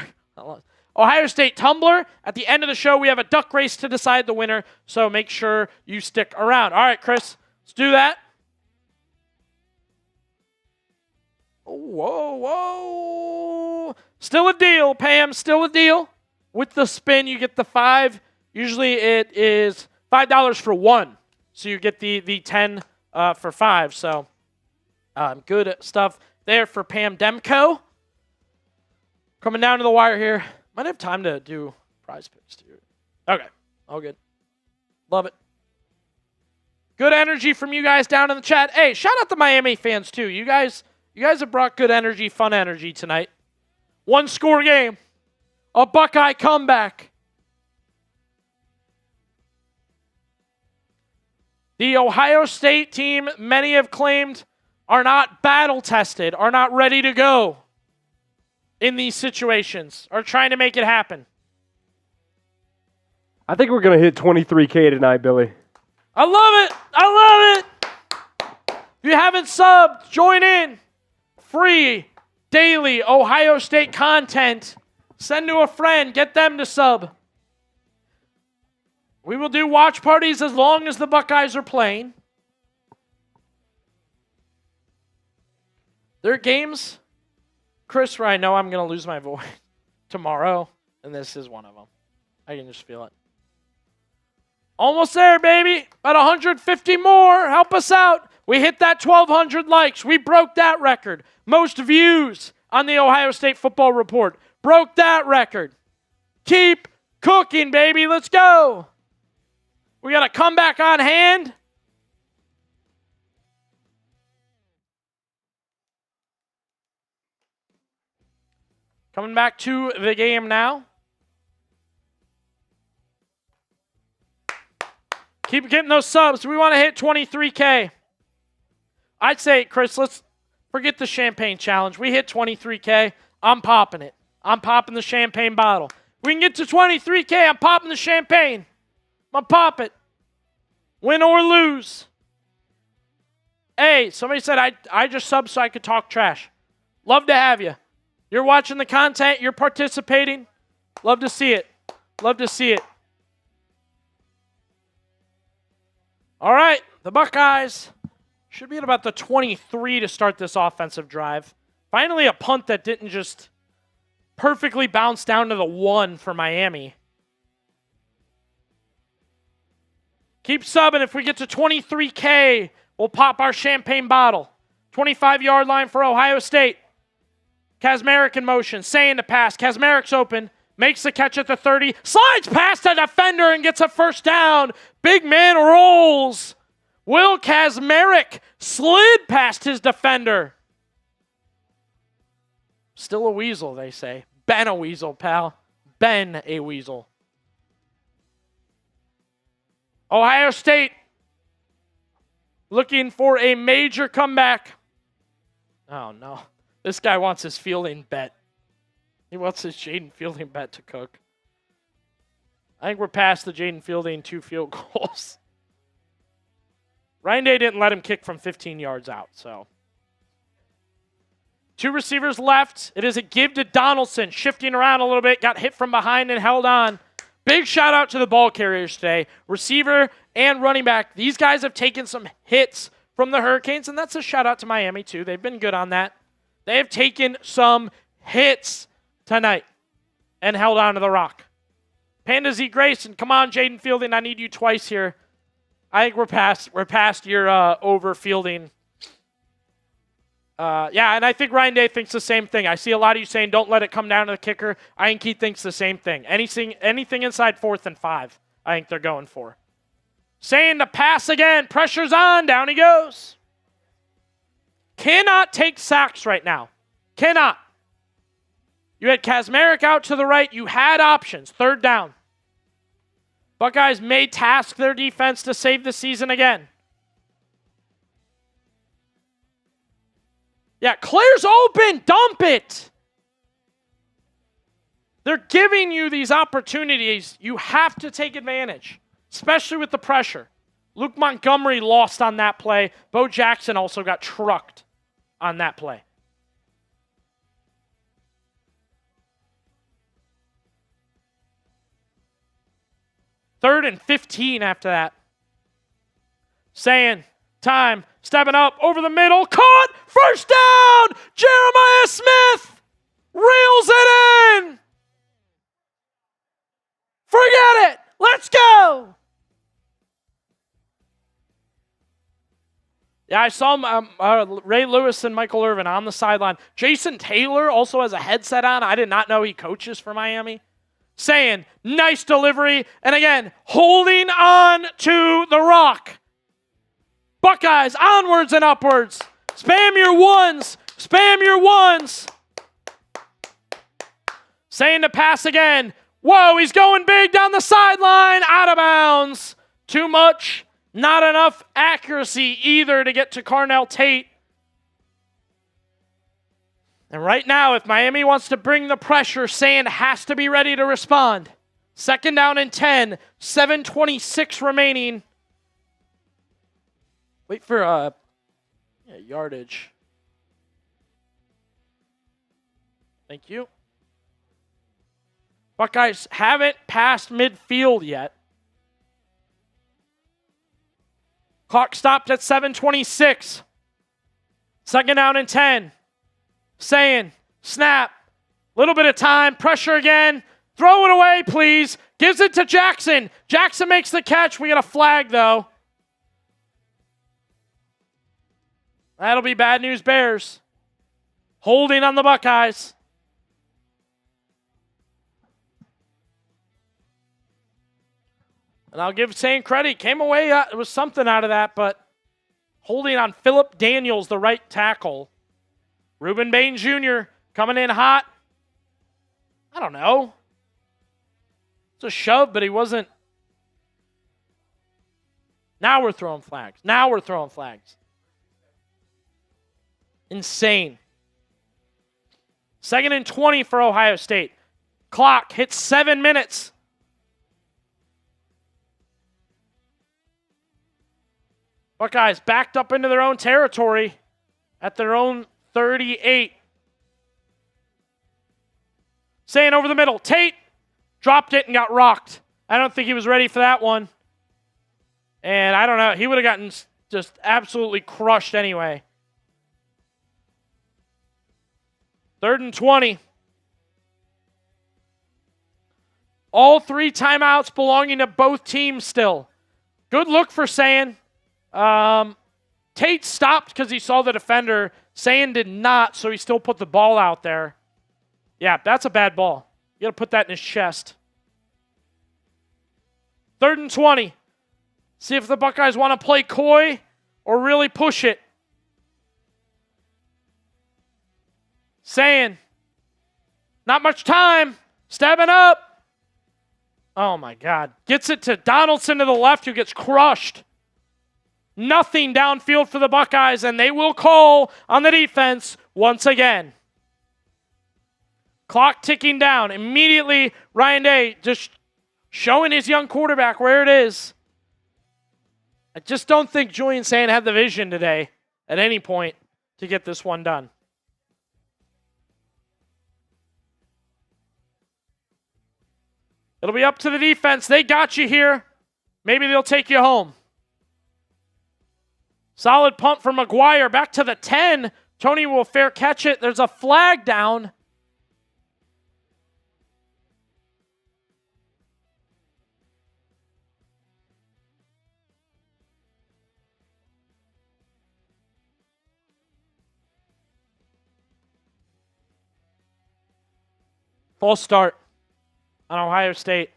S1: Ohio State tumbler. At the end of the show, we have a duck race to decide the winner, so make sure you stick around. All right, Chris, let's do that. Whoa. Still a deal, Pam, still a deal. With the spin, you get the 5. Usually it is $5 for 1. So you get the 10 for 5. So good stuff there for Pam Demko. Coming down to the wire here. Might have time to do prize picks too. Okay. All good. Love it. Good energy from you guys down in the chat. Hey, shout out to Miami fans too. You guys have brought good energy, fun energy tonight. 1-score game. A Buckeye comeback. The Ohio State team, many have claimed, are not battle-tested, are not ready to go in these situations, are trying to make it happen.
S2: I think we're going to hit 23K tonight, Billy.
S1: I love it. I love it. If you haven't subbed, join in. Free, daily Ohio State content. Send to a friend. Get them to sub. We will do watch parties as long as the Buckeyes are playing. Their games, Chris, I know I'm going to lose my voice tomorrow, and this is one of them. I can just feel it. Almost there, baby. About 150 more. Help us out. We hit that 1,200 likes. We broke that record. Most views on the Ohio State Football Report. Broke that record. Keep cooking, baby. Let's go. We got a comeback on hand. Coming back to the game now. Keep getting those subs. We want to hit 23K. I'd say, Chris, let's forget the champagne challenge. We hit 23K. I'm popping it. I'm popping the champagne bottle. We can get to 23K. I'm popping the champagne. I'm going to pop it. Win or lose. Hey, somebody said I just subbed so I could talk trash. Love to have you. You're watching the content. You're participating. Love to see it. Love to see it. All right, the Buckeyes should be at about the 23 to start this offensive drive. Finally, a punt that didn't just perfectly bounce down to the 1 for Miami. Keep subbing. If we get to 23K, we'll pop our champagne bottle. 25-yard line for Ohio State. Kazmarek in motion, saying to pass. Kazmarek's open. Makes the catch at the 30. Slides past a defender and gets a first down. Big man rolls. Will Kazmarek slid past his defender. Still a weasel, they say. Ben a weasel, pal. Ben a weasel. Ohio State looking for a major comeback. Oh, no. This guy wants his fielding bet. He wants his Jaden Fielding bet to cook. I think we're past the Jaden Fielding 2 field goals. Ryan Day didn't let him kick from 15 yards out, so. 2 receivers left. It is a give to Donaldson, shifting around a little bit, got hit from behind and held on. Big shout out to the ball carriers today. Receiver and running back. These guys have taken some hits from the Hurricanes, and that's a shout out to Miami too. They've been good on that. They have taken some hits tonight and held on to the rock. Panda Z Grayson, come on, Jaden Fielding, I need you twice here. I think we're past your over fielding. Yeah, and I think Ryan Day thinks the same thing. I see a lot of you saying don't let it come down to the kicker. I think he thinks the same thing. Anything inside 4th and 5, I think they're going for. Saying to pass again, pressure's on, down he goes. Cannot take sacks right now. Cannot. You had Kazmarek out to the right. You had options. 3rd down. Buckeyes may task their defense to save the season again. Yeah, clear's open. Dump it. They're giving you these opportunities. You have to take advantage, especially with the pressure. Luke Montgomery lost on that play. Bo Jackson also got trucked on that play. Third and 15 after that. Saying, time, stepping up, over the middle, caught, first down, Jeremiah Smith reels it in. Forget it, let's go. Yeah, I saw Ray Lewis and Michael Irvin on the sideline. Jason Taylor also has a headset on. I did not know he coaches for Miami. Saying, nice delivery. And again, holding on to the rock. Buckeyes, onwards and upwards. Spam your ones. Spam your ones. Saying to pass again. Whoa, he's going big down the sideline. Out of bounds. Too much. Not enough accuracy either to get to Carnell Tate. And right now, if Miami wants to bring the pressure, Sand has to be ready to respond. 2nd down and 10, 7:26 remaining. Wait for yardage. Thank you. Buckeyes haven't passed midfield yet. Clock stopped at 7:26. 2nd down and 10. Saying, snap, little bit of time, pressure again, throw it away, please. Gives it to Jackson. Jackson makes the catch. We got a flag, though. That'll be bad news, Bears. Holding on the Buckeyes. And I'll give Sane credit. Came away, it was something out of that, but holding on Phillip Daniels, the right tackle. Reuben Bain Jr. coming in hot. I don't know. It's a shove, but he wasn't. Now we're throwing flags. Now we're throwing flags. Insane. 2nd and 20 for Ohio State. Clock hits 7 minutes. Buckeyes backed up into their own territory at their own 38. Saying over the middle. Tate dropped it and got rocked. I don't think he was ready for that one. And I don't know. He would have gotten just absolutely crushed anyway. 3rd and 20. All 3 timeouts belonging to both teams still. Good look for Sayin. Tate stopped because he saw the defender. Sayin did not, so he still put the ball out there. Yeah, that's a bad ball. You got to put that in his chest. 3rd and 20. See if the Buckeyes want to play coy or really push it. Sayin, not much time. Stepping up. Oh, my God. Gets it to Donaldson to the left, who gets crushed. Nothing downfield for the Buckeyes, and they will call on the defense once again. Clock ticking down. Immediately, Ryan Day just showing his young quarterback where it is. I just don't think Julian Sayin had the vision today at any point to get this one done. It'll be up to the defense. They got you here. Maybe they'll take you home. Solid punt from McGuire back to the 10. Tony will fair catch it. There's a flag down. False start on Ohio State.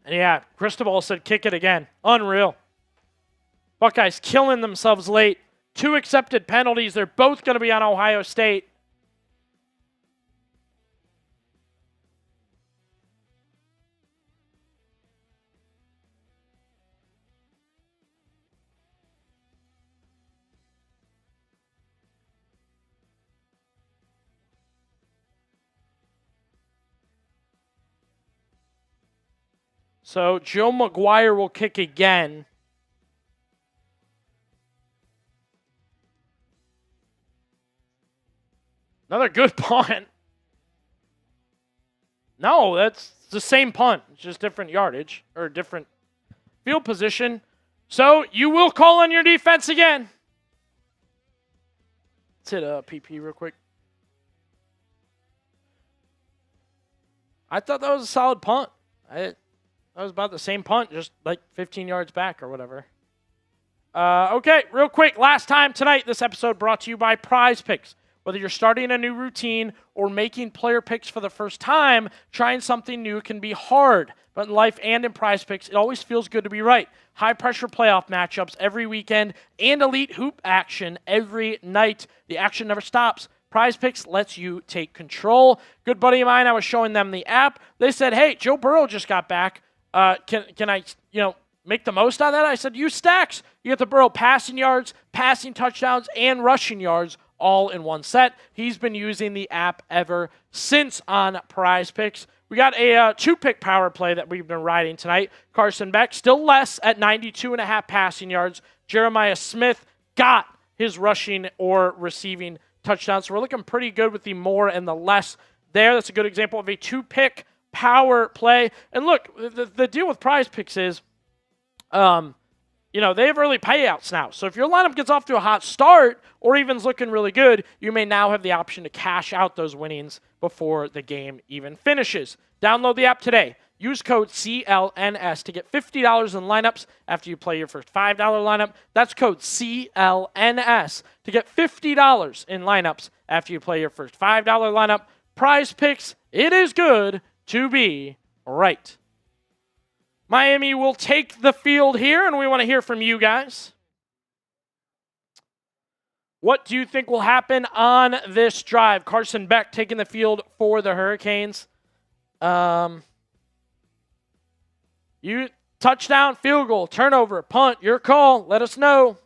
S1: And yeah, Cristobal said kick it again. Unreal. Buckeyes killing themselves late. 2 accepted penalties. They're both going to be on Ohio State. So Joe McGuire will kick again. Another good punt. No, that's the same punt. It's just different yardage or different field position. So you will call on your defense again. Let's hit a PP real quick. I thought that was a solid punt. That was about the same punt, just like 15 yards back or whatever. Okay, real quick. Last time tonight, this episode brought to you by Prize Picks. Whether you're starting a new routine or making player picks for the first time, trying something new can be hard. But in life and in Prize Picks, it always feels good to be right. High-pressure playoff matchups every weekend and elite hoop action every night. The action never stops. Prize Picks lets you take control. Good buddy of mine, I was showing them the app. They said, hey, Joe Burrow just got back. Can I, make the most out of that? I said, use stacks. You get the Burrow passing yards, passing touchdowns, and rushing yards all in one set. He's been using the app ever since on Prize Picks. We got a two-pick power play that we've been riding tonight. Carson Beck, still less at 92.5 passing yards. Jeremiah Smith got his rushing or receiving touchdowns. So we're looking pretty good with the more and the less there. That's a good example of a two-pick power play. And look, the deal with Prize Picks is, they have early payouts now. So if your lineup gets off to a hot start or even's looking really good, you may now have the option to cash out those winnings before the game even finishes. Download the app today. Use code CLNS to get $50 in lineups after you play your first $5 lineup. That's code CLNS to get $50 in lineups after you play your first $5 lineup. Prize Picks, it is good to be right. Miami will take the field here, and we want to hear from you guys. What do you think will happen on this drive? Carson Beck taking the field for the Hurricanes. You touchdown, field goal, turnover, punt, your call. Let us know.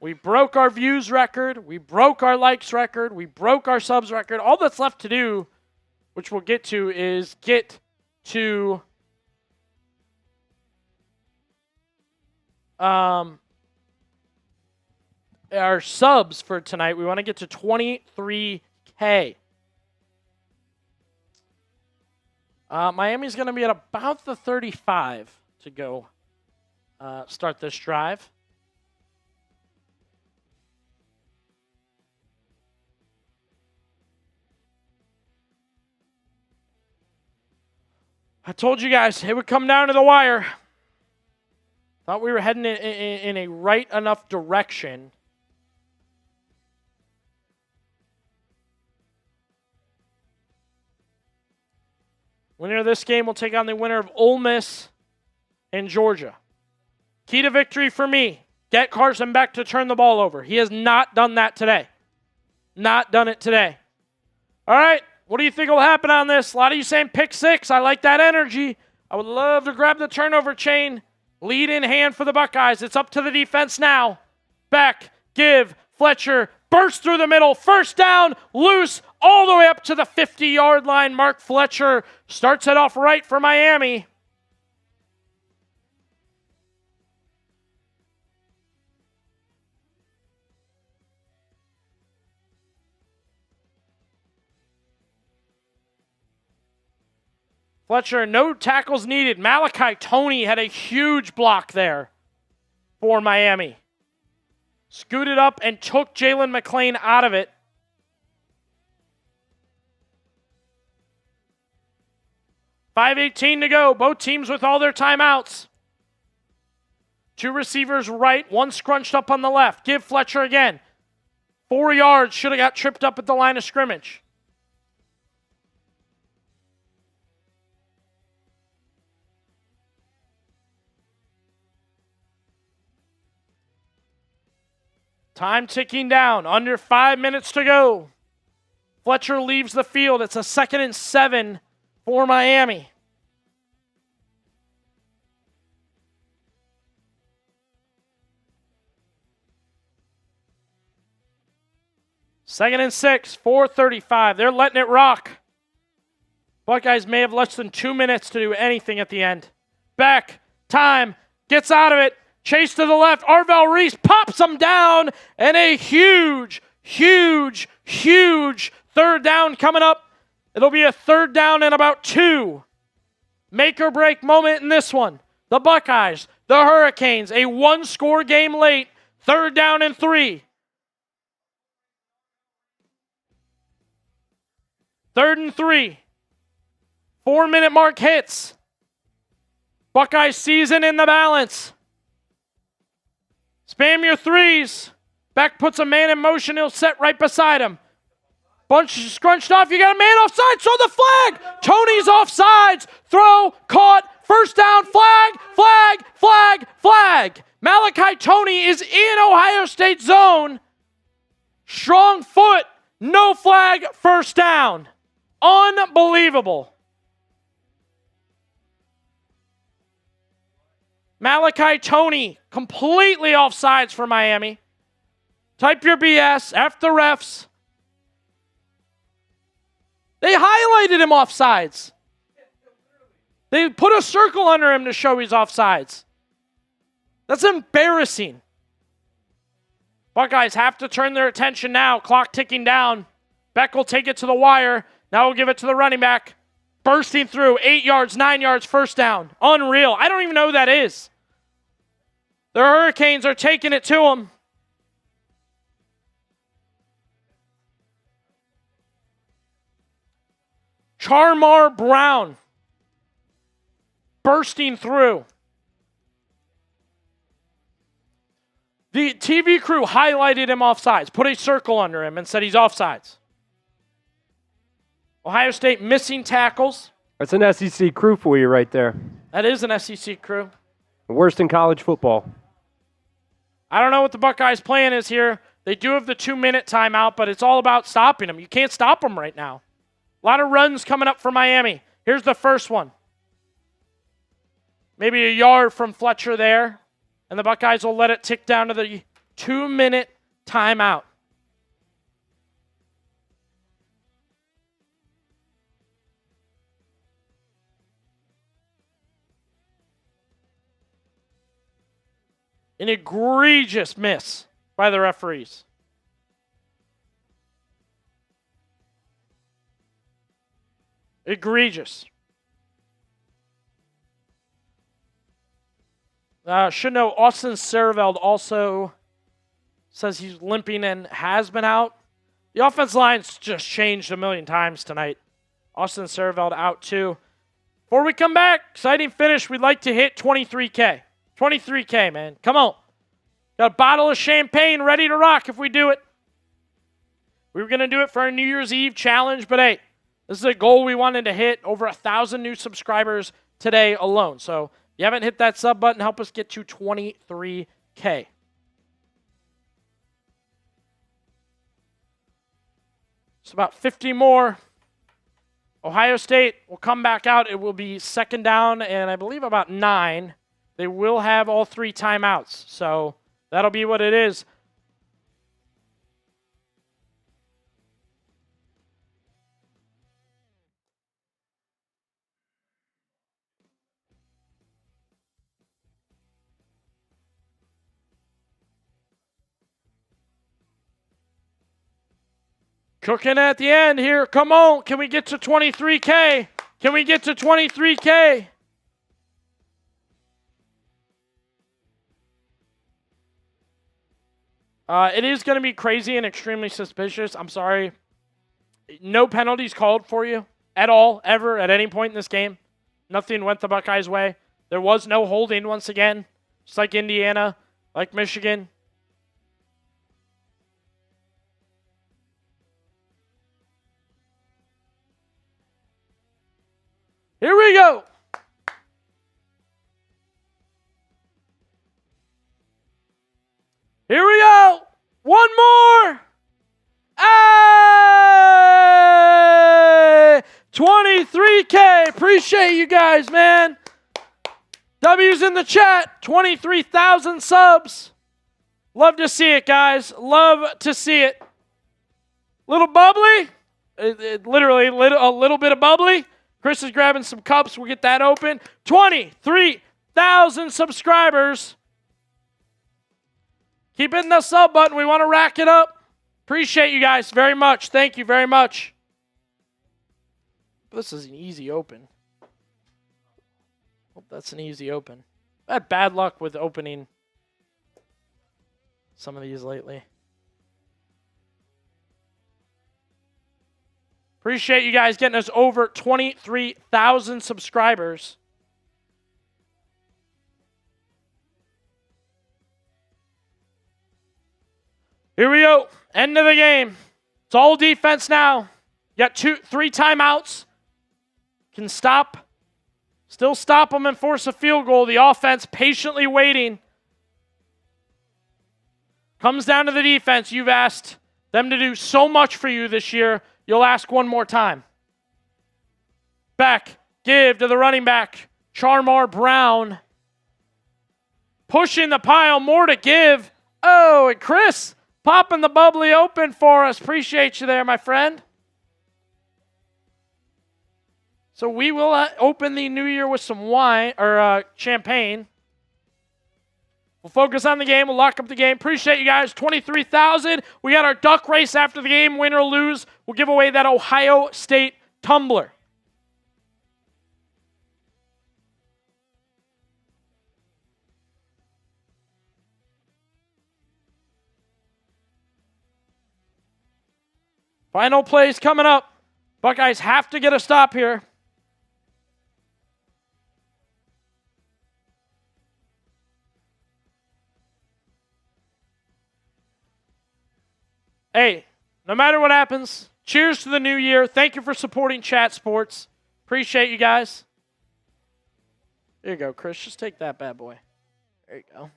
S1: We broke our views record. We broke our likes record. We broke our subs record. All that's left to do, which we'll get to, is get to our subs for tonight. We want to get to 23K. Miami's going to be at about the 35 to go start this drive. I told you guys it would come down to the wire. Thought we were heading in a right enough direction. Winner of this game will take on the winner of Ole Miss and Georgia. Key to victory for me, get Carson Beck to turn the ball over. He has not done that today. Not done it today. All right. What do you think will happen on this? A lot of you saying pick six. I like that energy. I would love to grab the turnover chain. Lead in hand for the Buckeyes. It's up to the defense now. Beck, give, Fletcher, burst through the middle. First down, loose, all the way up to the 50-yard line. Mark Fletcher starts it off right for Miami. Fletcher, no tackles needed. Malachi Toney had a huge block there for Miami. Scooted up and took Jalen McClain out of it. $5:18 to go. Both teams with all their timeouts. Two receivers right, one scrunched up on the left. Give Fletcher again. 4 yards, should have got tripped up at the line of scrimmage. Time ticking down. Under 5 minutes to go. Fletcher leaves the field. It's a 2nd and 7 for Miami. Second and 6, 4:35. They're letting it rock. Buckeyes may have less than 2 minutes to do anything at the end. Beck, time, gets out of it. Chase to the left. Arvell Reese pops him down. And a huge, huge, huge third down coming up. It'll be a 3rd down and about 2. Make or break moment in this one. The Buckeyes, the Hurricanes, a 1-score game late. 3rd down and 3. 3rd and 3. 4-minute mark hits. Buckeye season in the balance. Spam your threes. Beck puts a man in motion. He'll set right beside him. Bunch scrunched off. You got a man offside. So the flag. Tony's offsides. Throw. Caught. First down. Flag. Flag. Flag. Flag. Malachi Toney is in Ohio State zone. Strong foot. No flag. First down. Unbelievable. Malachi Toney completely offsides for Miami. Type your BS. F the refs. They highlighted him offsides. They put a circle under him to show he's offsides. That's embarrassing. Buckeyes have to turn their attention now. Clock ticking down. Beck will take it to the wire. Now we'll give it to the running back. Bursting through. 8 yards, 9 yards, first down. Unreal. I don't even know who that is. The Hurricanes are taking it to him. Charmar Brown. Bursting through. The TV crew highlighted him offsides, put a circle under him, and said he's offsides. Ohio State missing tackles.
S2: That's an SEC crew for you right there.
S1: That is an SEC crew.
S2: The worst in college football.
S1: I don't know what the Buckeyes' plan is here. They do have the 2-minute timeout, but it's all about stopping them. You can't stop them right now. A lot of runs coming up for Miami. Here's the first one. Maybe a yard from Fletcher there. And the Buckeyes will let it tick down to the 2-minute timeout. An egregious miss by the referees. Egregious. Should know Austin Serveld also says he's limping and has been out. The offense line's just changed a million times tonight. Austin Serveld out too. Before we come back, exciting finish. We'd like to hit 23K. 23K, man. Come on. Got a bottle of champagne ready to rock if we do it. We were going to do it for our New Year's Eve challenge, but hey, this is a goal we wanted to hit. Over 1,000 new subscribers today alone. So if you haven't hit that sub button, help us get to 23K. It's about 50 more. Ohio State will come back out. It will be second down and I believe about 9. They will have all 3 timeouts. So that'll be what it is. Cooking at the end here. Come on. Can we get to 23K? Can we get to 23K? It is going to be crazy and extremely suspicious. I'm sorry. No penalties called for you at all, ever, at any point in this game. Nothing went the Buckeyes' way. There was no holding once again, just like Indiana, like Michigan. Here we go. Here we go. One more. Hey! 23K. Appreciate you guys, man. W's in the chat. 23,000 subs. Love to see it, guys. Love to see it. Little bubbly. Literally a little bit of bubbly. Chris is grabbing some cups. We'll get that open. 23,000 subscribers. Keep hitting the sub button. We want to rack it up. Appreciate you guys very much. Thank you very much. This is an easy open. Hope that's an easy open. I had bad luck with opening some of these lately. Appreciate you guys getting us over 23,000 subscribers. Here we go. End of the game. It's all defense now. You got 3 timeouts. Can still stop them and force a field goal. The offense patiently waiting. Comes down to the defense. You've asked them to do so much for you this year. You'll ask one more time. Back. Give to the running back. Charmar Brown. Pushing the pile. More to give. Oh, and Chris popping the bubbly open for us. Appreciate you there, my friend. So we will open the new year with some wine or champagne. We'll focus on the game. We'll lock up the game. Appreciate you guys. 23,000. We got our duck race after the game. Win or lose, we'll give away that Ohio State tumbler. Final plays coming up. Buckeyes have to get a stop here. Hey, no matter what happens, cheers to the new year. Thank you for supporting Chat Sports. Appreciate you guys. There you go, Chris. Just take that bad boy. There you go.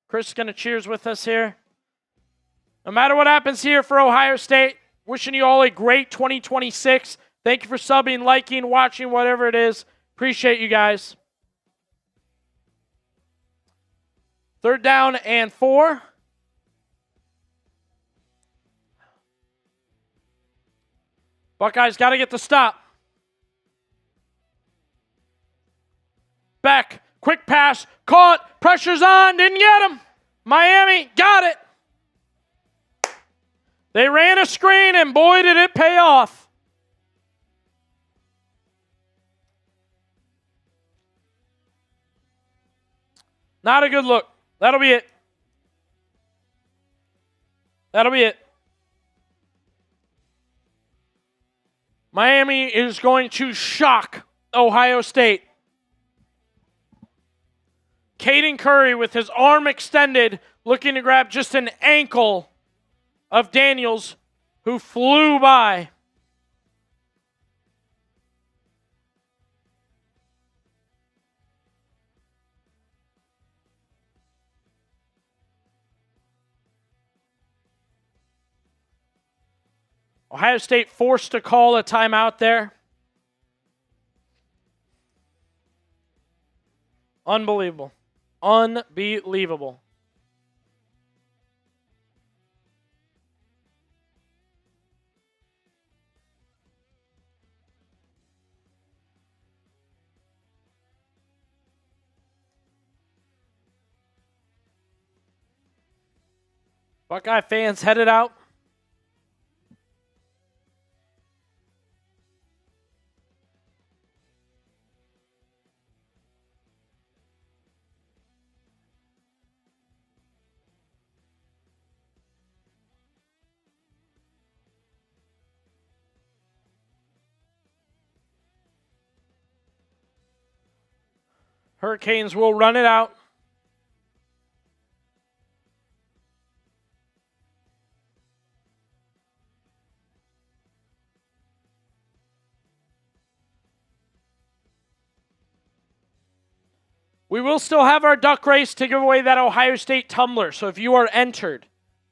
S1: Chris is going to cheers with us here. No matter what happens here for Ohio State, wishing you all a great 2026. Thank you for subbing, liking, watching, whatever it is. Appreciate you guys. 3rd down and 4. Buckeyes got to get the stop. Back, quick pass, caught, pressure's on, didn't get him. Miami got it. They ran a screen, and boy, did it pay off. Not a good look. That'll be it. That'll be it. Miami is going to shock Ohio State. Caden Curry with his arm extended, looking to grab just an ankle of Daniels, who flew by. Ohio State forced to call a timeout there. Unbelievable. Unbelievable. Buckeye fans headed out. Hurricanes will run it out. We will still have our duck race to give away that Ohio State tumbler. So if you are entered,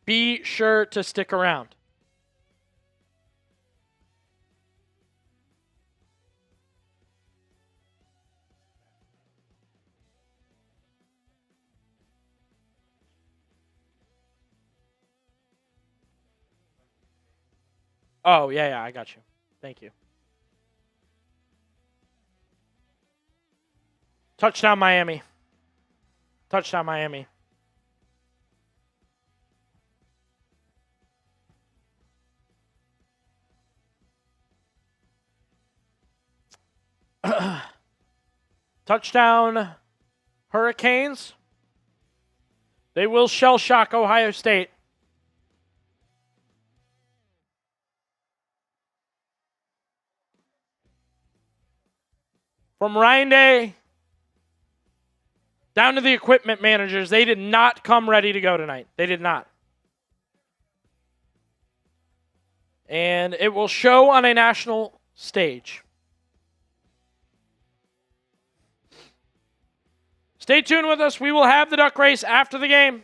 S1: be sure to stick around. Oh, yeah, I got you. Thank you. Touchdown, Miami. Touchdown, Miami. Touchdown, Hurricanes. They will shell shock Ohio State. From Ryan Day down to the equipment managers, they did not come ready to go tonight. They did not. and it will show on a national stage. Stay tuned with us. We will have the duck race after the game.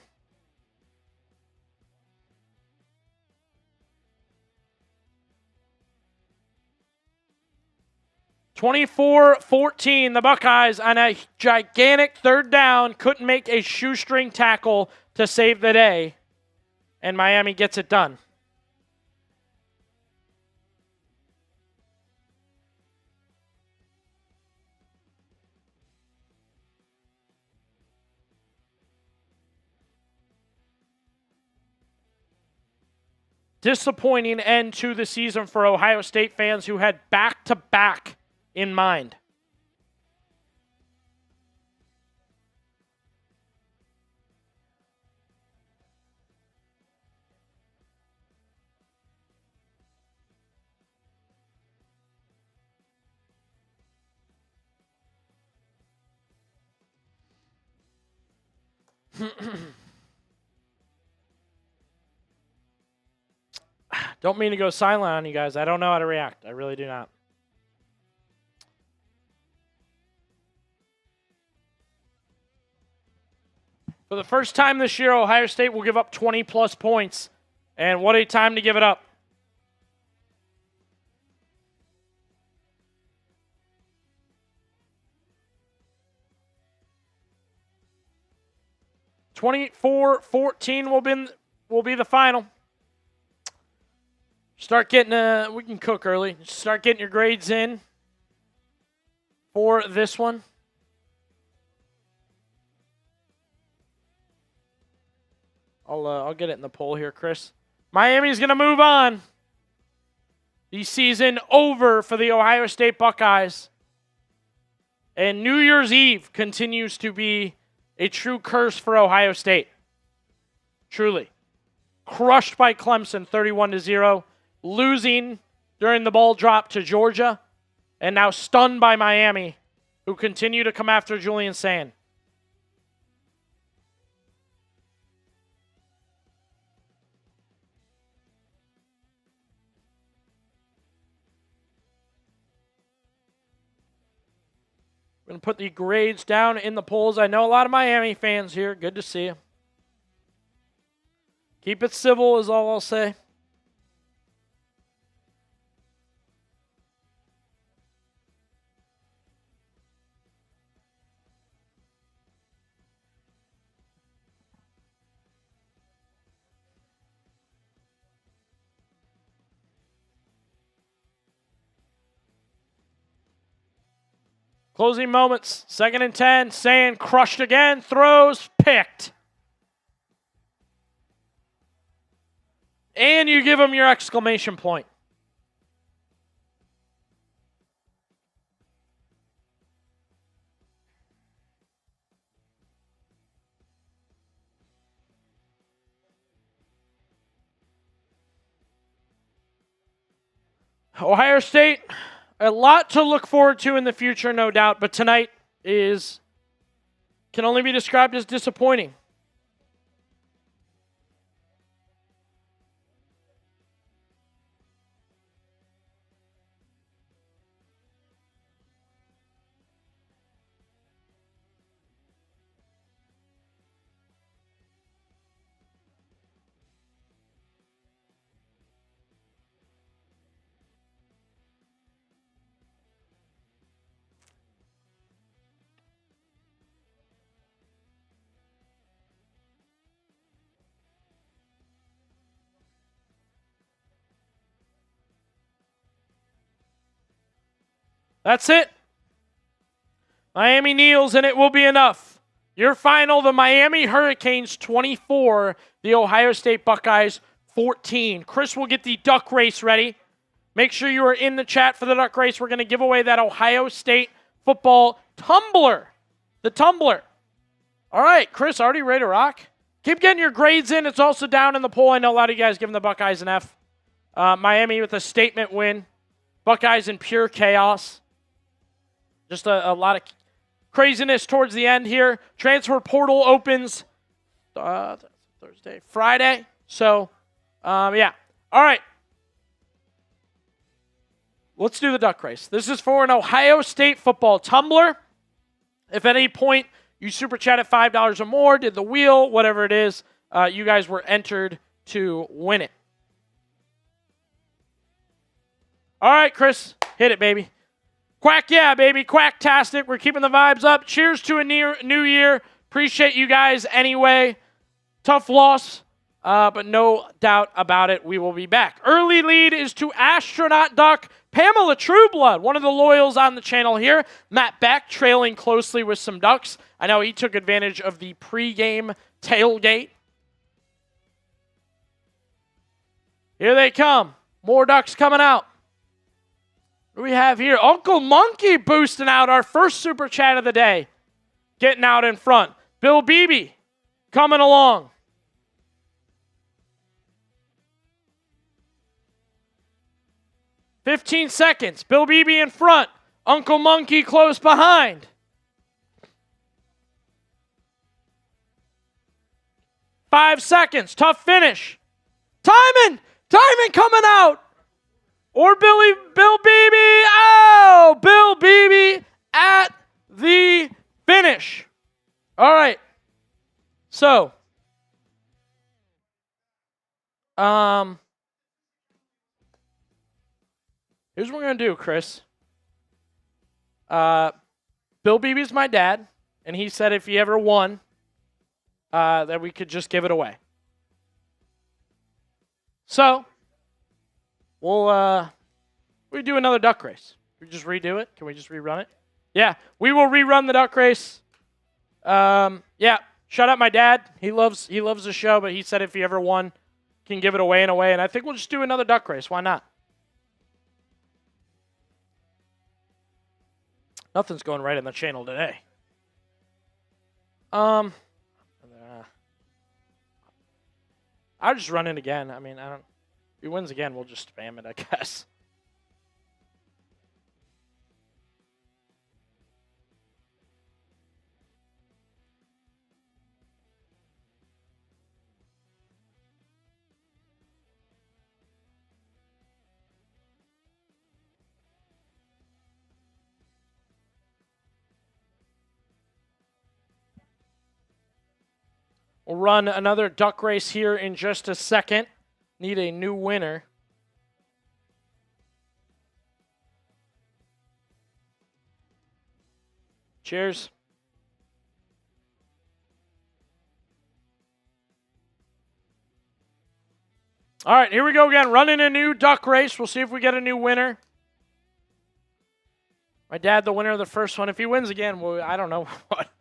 S1: (24-14), the Buckeyes on a gigantic third down couldn't make a shoestring tackle to save the day, and Miami gets it done. Disappointing end to the season for Ohio State fans who had back-to-back in mind. Don't mean to go silent on you guys. I don't know how to react. I really do not. For the first time this year, Ohio State will give up 20-plus points. And what a time to give it up. (24-14) will be the final. Start getting, we can cook early. Start getting your grades in for this one. I'll get it in the poll here, Chris. Miami's going to move on. The season over for the Ohio State Buckeyes. And New Year's Eve continues to be a true curse for Ohio State. Truly. Crushed by Clemson 31-0. Losing during the ball drop to Georgia, and now stunned by Miami, who continue to come after Julian Sand. We're going to put the grades down in the polls. I know a lot of Miami fans here. Good to see you. Keep it civil is all I'll say. Closing moments, 2nd and 10, Sand crushed again, throws, picked. And you give him your exclamation point. Ohio State, a lot to look forward to in the future, no doubt, but tonight can only be described as disappointing. That's it. Miami kneels, and it will be enough. Your final, the Miami Hurricanes 24, the Ohio State Buckeyes 14. Chris will get the duck race ready. Make sure you are in the chat for the duck race. We're going to give away that Ohio State football tumbler. The tumbler. All right, Chris, already ready to rock? Keep getting your grades in. It's also down in the poll. I know a lot of you guys giving the Buckeyes an F. Miami with a statement win. Buckeyes in pure chaos. Just a lot of craziness towards the end here. Transfer portal opens Friday. So, yeah. All right. let's do the duck race. This is for an Ohio State football tumbler. If at any point you super chat at $5 or more, did the wheel, whatever it is, you guys were entered to win it. All right, Chris, hit it, baby. Quack, yeah, baby. Quacktastic. We're keeping the vibes up. Cheers to a new year. Appreciate you guys anyway. Tough loss, but no doubt about it, we will be back. Early lead is to Astronaut Duck, Pamela Trueblood, one of the loyals on the channel here. Matt Beck trailing closely with some ducks. I know he took advantage of the pregame tailgate. Here they come. More ducks coming out. What do we have here? Uncle Monkey boosting out our first super chat of the day. Getting out in front. Bill Beebe coming along. "15 seconds. Bill Beebe in front. Uncle Monkey close behind. "5 seconds. Tough finish. Timon coming out. Or Bill Beebe. Oh, Bill Beebe at the finish. All right. So, here's what we're going to do, Chris. Bill Beebe's my dad, and he said if he ever won, that we could just give it away. So, we do another duck race. Can we just redo it? Can we just rerun it? Yeah, we will rerun the duck race. Yeah, shout out my dad. He loves the show, but he said if he ever won, can give it away in a way, and I think we'll just do another duck race. Why not? Nothing's going right on the channel today. I'll just run it again. I mean, if he wins again, we'll just spam it, I guess. We'll run another duck race here in just a second. Need a new winner. Cheers. All right, here we go again. Running a new duck race. We'll see if we get a new winner. My dad, the winner of the first one. If he wins again, well, I don't know what.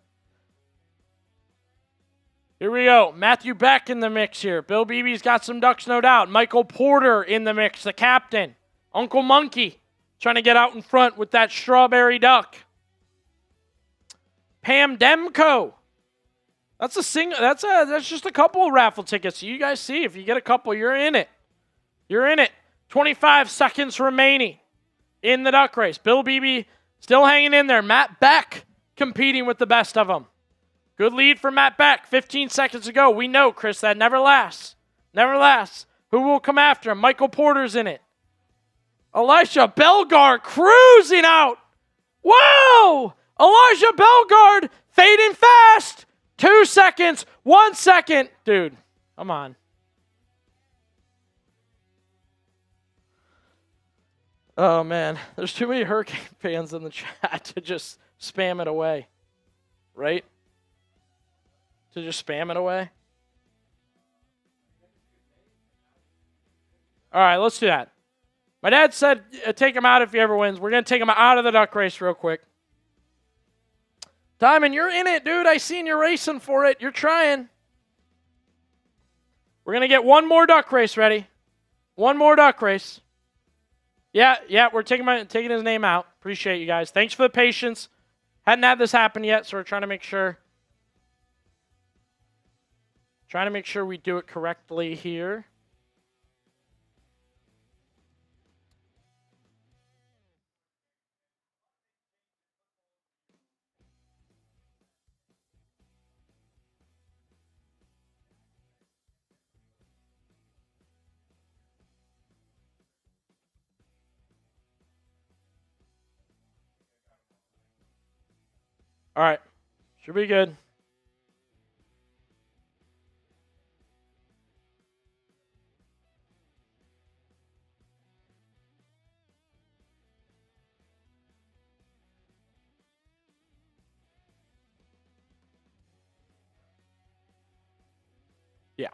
S1: Here we go. Matthew Beck in the mix here. Bill Beebe's got some ducks, no doubt. Michael Porter in the mix, the captain. Uncle Monkey trying to get out in front with that strawberry duck. Pam Demko. That's just a couple of raffle tickets. So you guys see, if you get a couple, you're in it. You're in it. 25 seconds remaining in the duck race. Bill Beebe still hanging in there. Matt Beck competing with the best of them. Good lead for Matt Beck. 15 seconds to go. We know, Chris, that never lasts. Never lasts. Who will come after him? Michael Porter's in it. Elijah Bellegarde cruising out. Whoa! Elijah Bellegarde fading fast. 2 seconds. 1 second. Dude, come on. Oh, man. There's too many Hurricane fans in the chat to just spam it away. Right? To just spam it away? All right, let's do that. My dad said take him out if he ever wins. We're going to take him out of the duck race real quick. Diamond, you're in it, dude. I seen you racing for it. You're trying. We're going to get one more duck race ready. One more duck race. Yeah, we're taking his name out. Appreciate you guys. Thanks for the patience. Hadn't had this happen yet, so we're trying to make sure we do it correctly here. All right. Should be good. Yeah.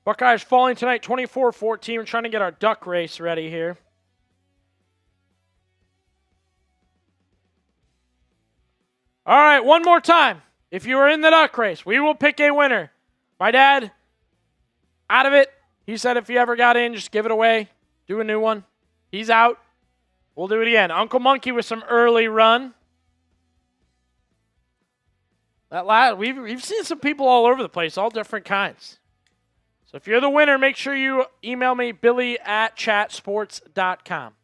S1: Buckeyes falling tonight 24-14. We're trying to get our duck race ready here. All right, one more time. If you are in the duck race, we will pick a winner. My dad, out of it. He said if you ever got in, just give it away. Do a new one. He's out. We'll do it again. Uncle Monkey with some early run. We've seen some people all over the place, all different kinds. So if you're the winner, make sure you email me, billy@chatsports.com.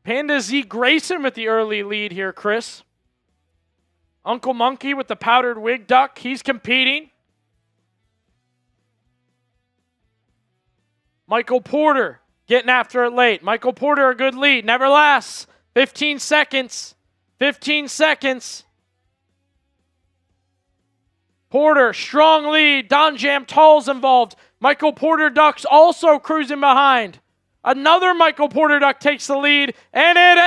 S1: Panda Z Grayson with the early lead here, Chris. Uncle Monkey with the powdered wig duck. He's competing. Michael Porter getting after it late. Michael Porter, a good lead. Never lasts. 15 seconds. 15 seconds. Porter, strong lead. Don Jam Tall's involved. Michael Porter Ducks also cruising behind. Another Michael Porter Duck takes the lead, and it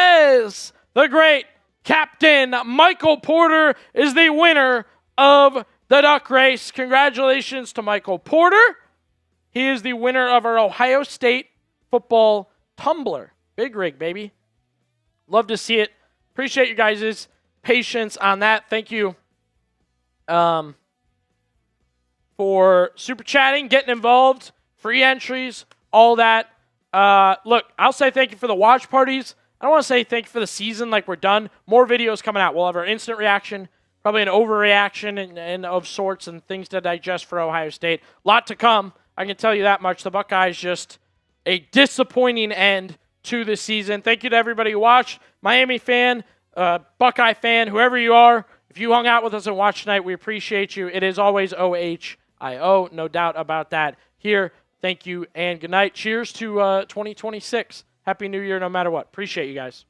S1: is the great Captain Michael Porter is the winner of the duck race. Congratulations to Michael Porter. He is the winner of our Ohio State football tumbler. Big rig, baby. Love to see it. Appreciate you guys' patience on that. Thank you for super chatting, getting involved, free entries, all that. Look, I'll say thank you for the watch parties. I don't want to say thank you for the season like we're done. More videos coming out. We'll have our instant reaction, probably an overreaction and of sorts and things to digest for Ohio State. Lot to come. I can tell you that much. The Buckeyes just a disappointing end to the season. Thank you to everybody who watched. Miami fan, Buckeye fan, whoever you are. If you hung out with us and watched tonight, we appreciate you. It is always OHIO. No doubt about that here. Thank you and good night. Cheers to 2026. Happy New Year no matter what. Appreciate you guys.